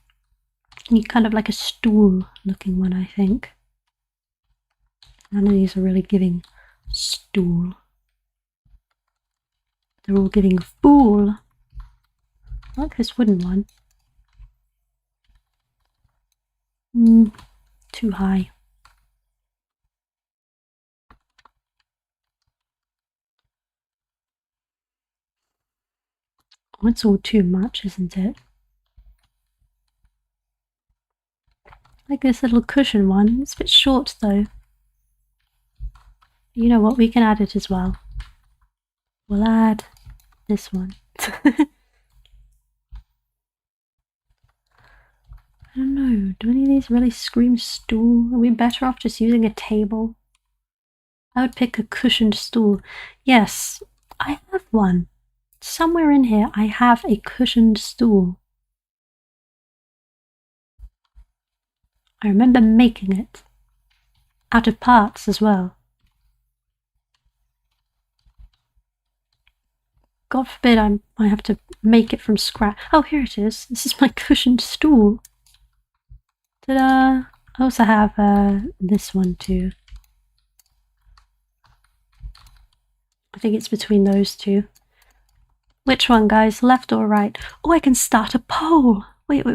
I need kind of like a stool looking one, I think. None of these are really giving stool. They're all giving fool. I like this wooden one. Too high. Oh, it's all too much, isn't it? Like this little cushion one. It's a bit short though. You know what? We can add it as well. We'll add this one. I don't know. Do any of these really scream stool? Are we better off just using a table? I would pick a cushioned stool. Yes, I have one. Somewhere in here I have a cushioned stool. I remember making it. Out of parts as well. God forbid I have to make it from scratch. Oh, here it is. This is my cushioned stool. Ta-da! I also have this one too. I think it's between those two. Which one, guys? Left or right? Oh, I can start a poll! Wait.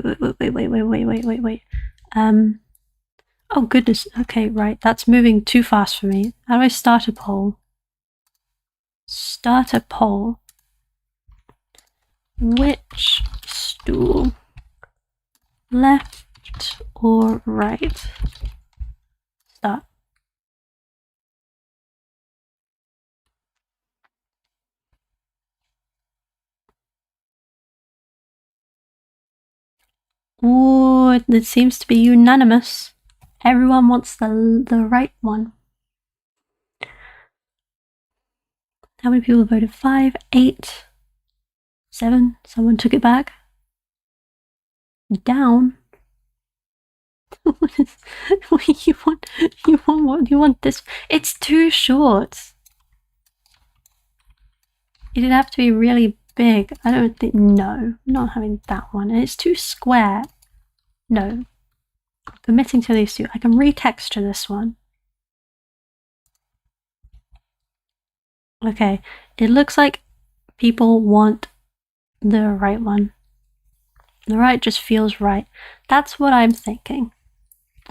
Oh goodness. Okay, right. That's moving too fast for me. How do I start a poll? Start a poll. Which stool? Left or right? Start. Oh, it seems to be unanimous. Everyone wants the right one. How many people voted? 5, 8, 7. Someone took it back. Down. What is, what you want? You want this? It's too short. It'd have to be really big. I don't think. No, I'm not having that one. And it's too square. No. I'm committing to these two. I can retexture this one. Okay. It looks like people want the right one. The right just feels right. That's what I'm thinking.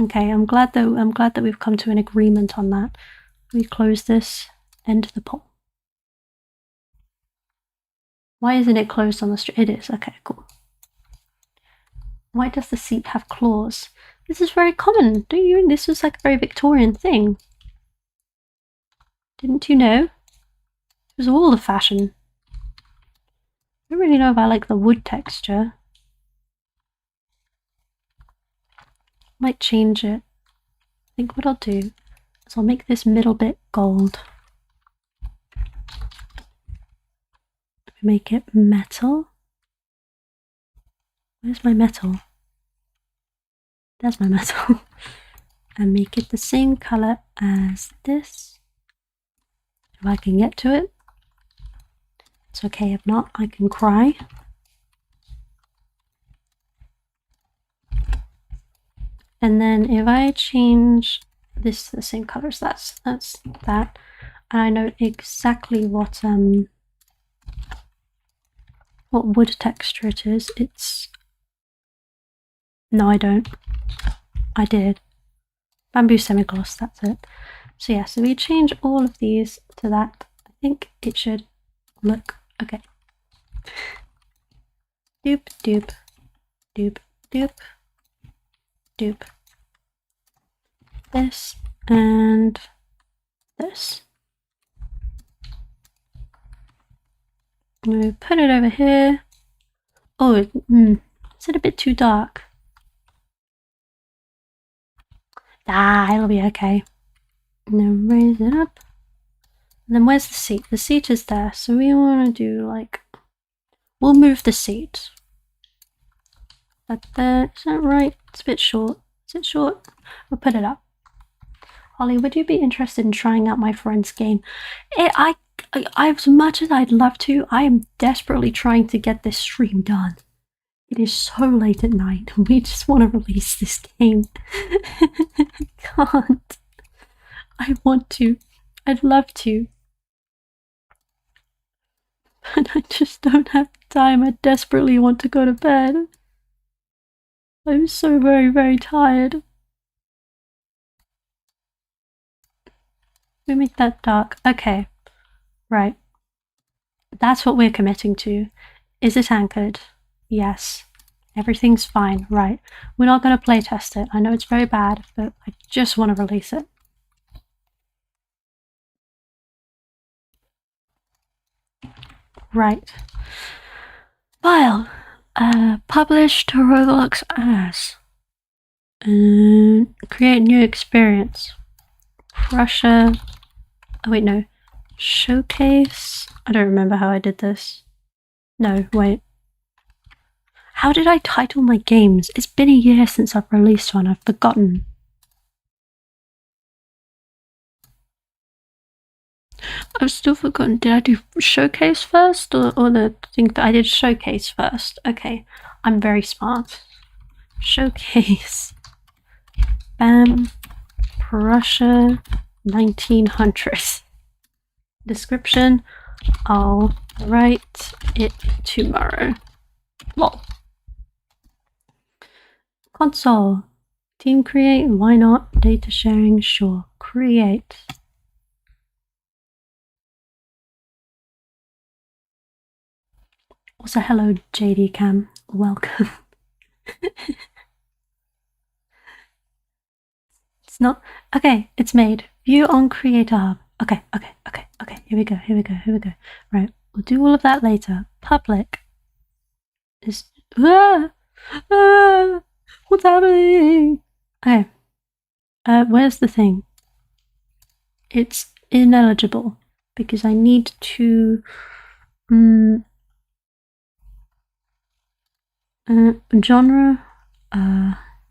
Okay, I'm glad that we've come to an agreement on that. We close this, end the poll. Why isn't it closed on the street? It is. Okay, cool. Why does the seat have claws? This is very common. Don't you? This was like a very Victorian thing. Didn't you know? It was all the fashion. I don't really know if I like the wood texture. Might change it. I think what I'll do is I'll make this middle bit gold. Make it metal. Where's my metal? There's my metal. And make it the same color as this. If I can get to it. It's okay, if not, I can cry. And then if I change this to the same colors, that's that. And I know exactly what wood texture it is. It's... No, I don't. I did. Bamboo semi-gloss, that's it. So yeah, so we change all of these to that. I think it should look okay. Doop, doop, doop, doop. Doop. This and this. I'm going to put it over here. Oh, is it a bit too dark? Ah, it'll be okay. And then raise it up. And then where's the seat? The seat is there, so we want to do like... We'll move the seat. That there, is that right? It's a bit short. Is it short? We'll put it up. Holly, would you be interested in trying out my friend's game? I as much as I'd love to, I am desperately trying to get this stream done. It is so late at night, and we just want to release this game. Can't. I want to. I'd love to. But I just don't have time. I desperately want to go to bed. I'm so very, very tired. We make that dark. Okay. Right. That's what we're committing to. Is it anchored? Yes. Everything's fine. Right. We're not going to play test it. I know it's very bad, but I just want to release it. Right. File. Publish to Roblox as. Create new experience. Prussia. Oh wait, no. Showcase. I don't remember how I did this. No, wait. How did I title my games? It's been a year since I've released one. I've forgotten. I've still forgotten. Did I do showcase first or the thing that I did showcase first? Okay, I'm very smart. Showcase. Bam. Prussia 1900. Description. I'll write it tomorrow. Lol. Console. Team create. Why not? Data sharing. Sure. Create. Also, hello JD Cam. Welcome. It's not... Okay, it's made. View on Creator Hub. Okay. Here we go. Right, we'll do all of that later. Public is... What's happening? Okay. Where's the thing? It's ineligible because I need to. Genre.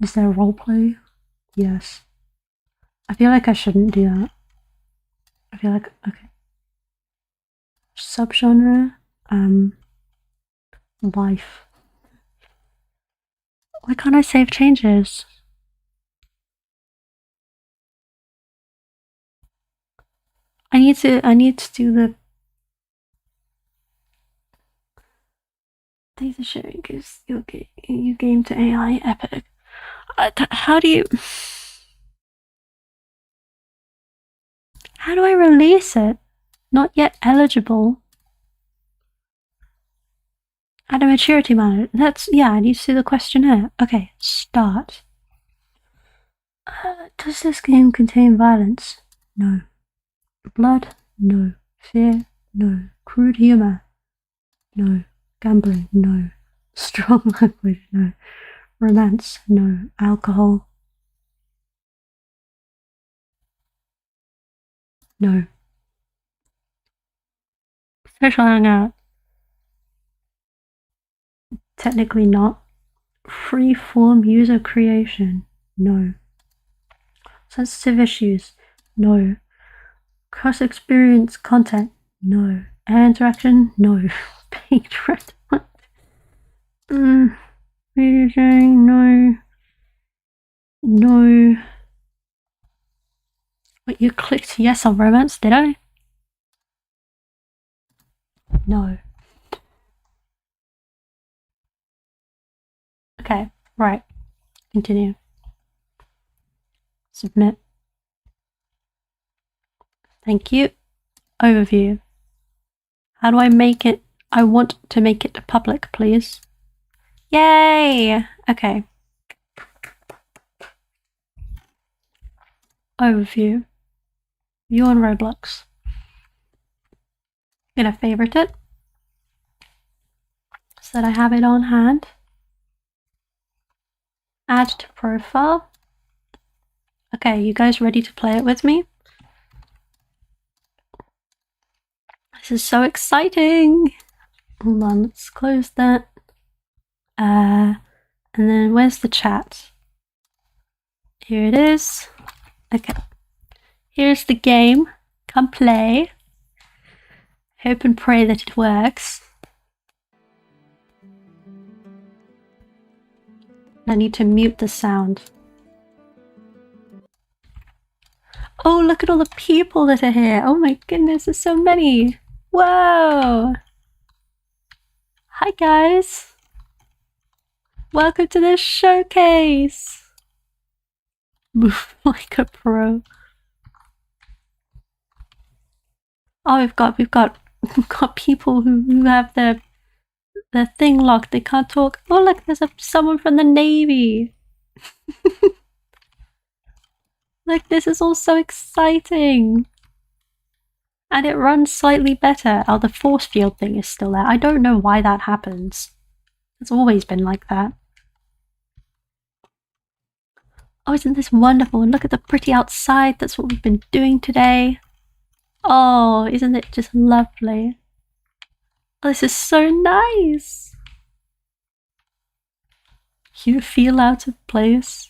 Is there roleplay? Yes. I feel like I shouldn't do that. I feel like okay. Subgenre. Life. Why can't I save changes? I need to do the data sharing is your game to AI epic. How do I release it? Not yet eligible. Add a maturity manager. I need to do the questionnaire. Okay, start. Does this game contain violence? No. Blood? No. Fear? No. Crude humor? No. Gambling? No. Strong language? No. Romance? No. Alcohol? No. Social hangout? Technically not. Free-form user creation? No. Sensitive issues? No. Cross-experience content? No. Air interaction? No. Paid rent? Video sharing? No. No. Wait, you clicked yes on romance, did I? No. Okay, right. Continue. Submit. Thank you. Overview. How do I make it? I want to make it public, please. Yay! Okay. Overview. View on Roblox. I'm gonna favorite it so that I have it on hand. Add to profile. Okay, you guys ready to play it with me? This is so exciting! Hold on, let's close that. And then where's the chat? Here it is. Okay. Here's the game. Come play. Hope and pray that it works. I need to mute the sound. Oh, look at all the people that are here. Oh my goodness, there's so many. Whoa. Hi guys. Welcome to this showcase. Move like a pro. Oh, we've got people who have their thing locked. They can't talk. Oh, look, there's someone from the Navy. Look, this is all so exciting. And it runs slightly better. Oh, the force field thing is still there. I don't know why that happens. It's always been like that. Oh, isn't this wonderful? And look at the pretty outside. That's what we've been doing today. Oh, isn't it just lovely? Oh, this is so nice. You feel out of place?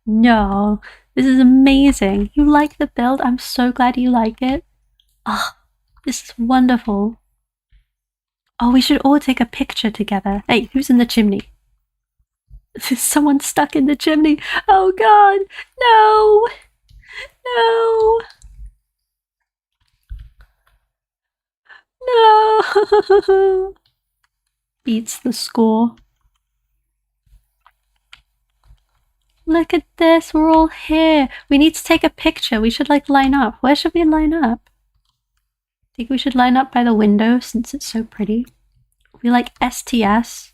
No, this is amazing. You like the build? I'm so glad you like it. Oh, this is wonderful. Oh, we should all take a picture together. Hey, who's in the chimney? Is someone stuck in the chimney? Oh god, no! No! No! Beats the score. Look at this, we're all here. We need to take a picture. We should like line up. Where should we line up? I think we should line up by the window since it's so pretty. We like STS.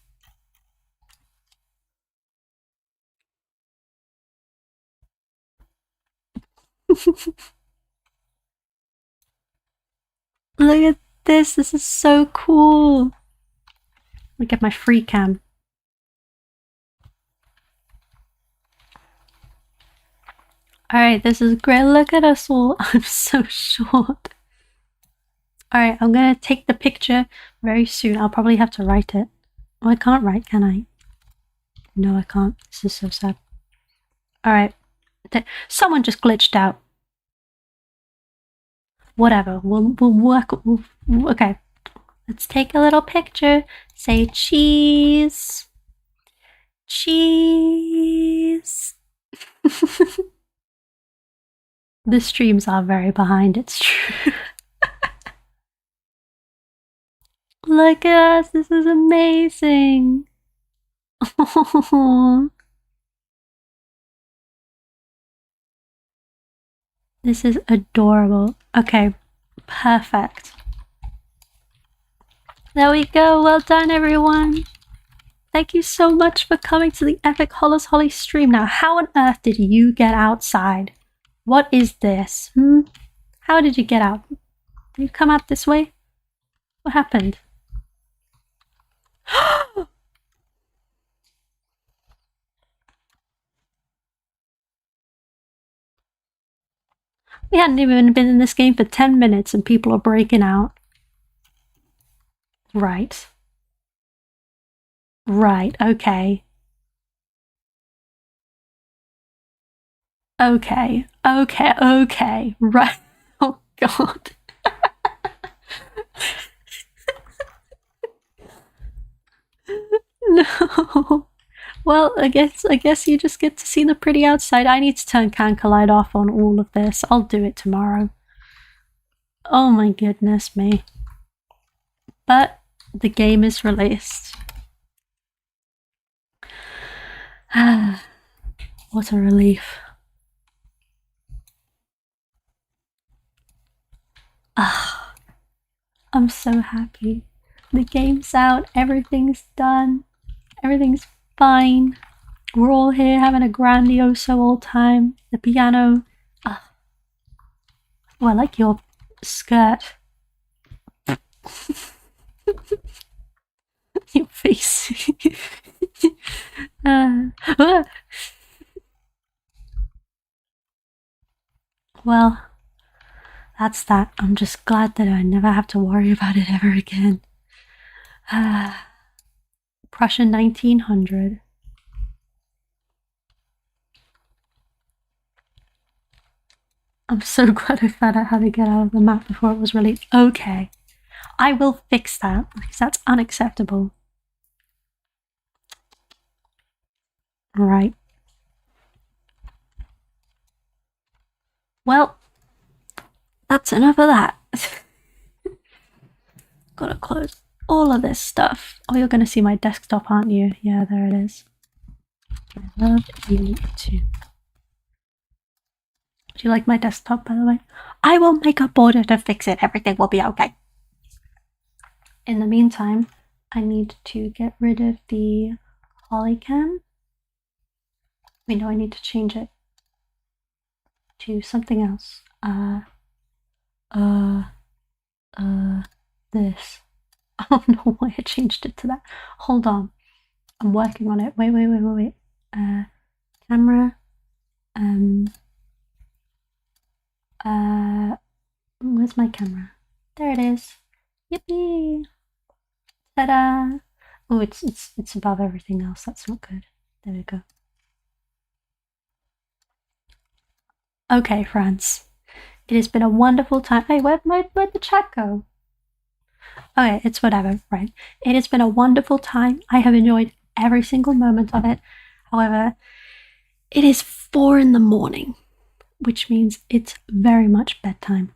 Look at this is so cool. Let me get my free cam. Alright, this is great. Look at us all. I'm so short. Alright, I'm gonna take the picture very soon. I'll probably have to write it. Oh, I can't write, can I? No, I can't. This is so sad. Alright. Someone just glitched out. Whatever. We'll work. Okay. Let's take a little picture. Say cheese. Cheese. The streams are very behind, it's true. Look at us, this is amazing. Oh, this is adorable. Okay, perfect. There we go, well done everyone. Thank you so much for coming to the Epic Hollis Holly stream. Now, how on earth did you get outside? What is this? How did you get out? Did you come out this way? What happened? We hadn't even been in this game for 10 minutes and people are breaking out. Right. Right, okay. Okay, right. Oh god. No. Well, I guess you just get to see the pretty outside. I need to turn Canker off on all of this. I'll do it tomorrow. Oh my goodness me. But the game is released. What a relief. I'm so happy. The game's out, everything's done, everything's fine. We're all here having a grandioso old time. The piano. Oh, I like your skirt. Your face. Well, that's that. I'm just glad that I never have to worry about it ever again. Prussia 1900. I'm so glad I found out how to get out of the map before it was released. Okay. I will fix that, because that's unacceptable. Right. Well, that's enough of that. Gotta close all of this stuff. Oh, you're gonna see my desktop, aren't you? Yeah, there it is. I love you too. Do you like my desktop, by the way? I will make a border to fix it. Everything will be okay. In the meantime, I need to get rid of the Polycam. Wait, no, I need to change it to something else. This. I don't know why I changed it to that. Hold on. I'm working on it. Wait. Camera. Where's my camera? There it is. Yippee! Ta-da! Oh, it's above everything else. That's not good. There we go. Okay, friends. It has been a wonderful time. Hey, where'd the chat go? Okay, it's whatever, right? It has been a wonderful time. I have enjoyed every single moment of it. However, it is 4 in the morning, which means it's very much bedtime.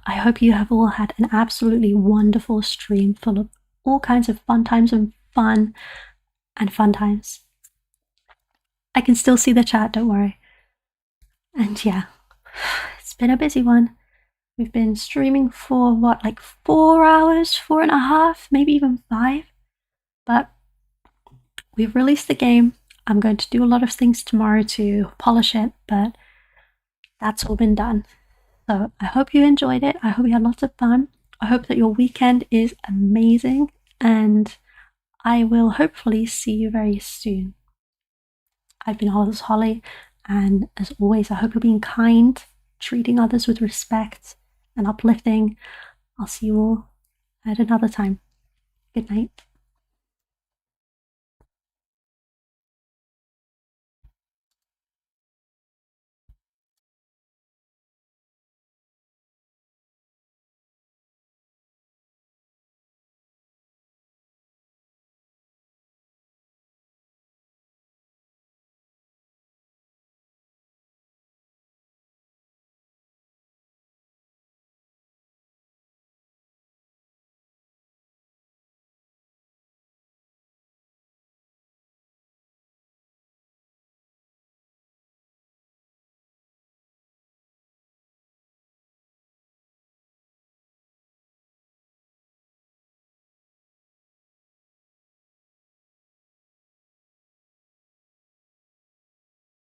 I hope you have all had an absolutely wonderful stream full of all kinds of fun times and fun times. I can still see the chat, don't worry. And yeah, it's been a busy one. We've been streaming for what, like 4 hours, 4.5, maybe even 5. But we've released the game. I'm going to do a lot of things tomorrow to polish it, but that's all been done. So I hope you enjoyed it. I hope you had lots of fun. I hope that your weekend is amazing, and I will hopefully see you very soon. I've been Hollis Holly, And as always, I hope you're being kind, treating others with respect and uplifting. I'll see you all at another time. Good night.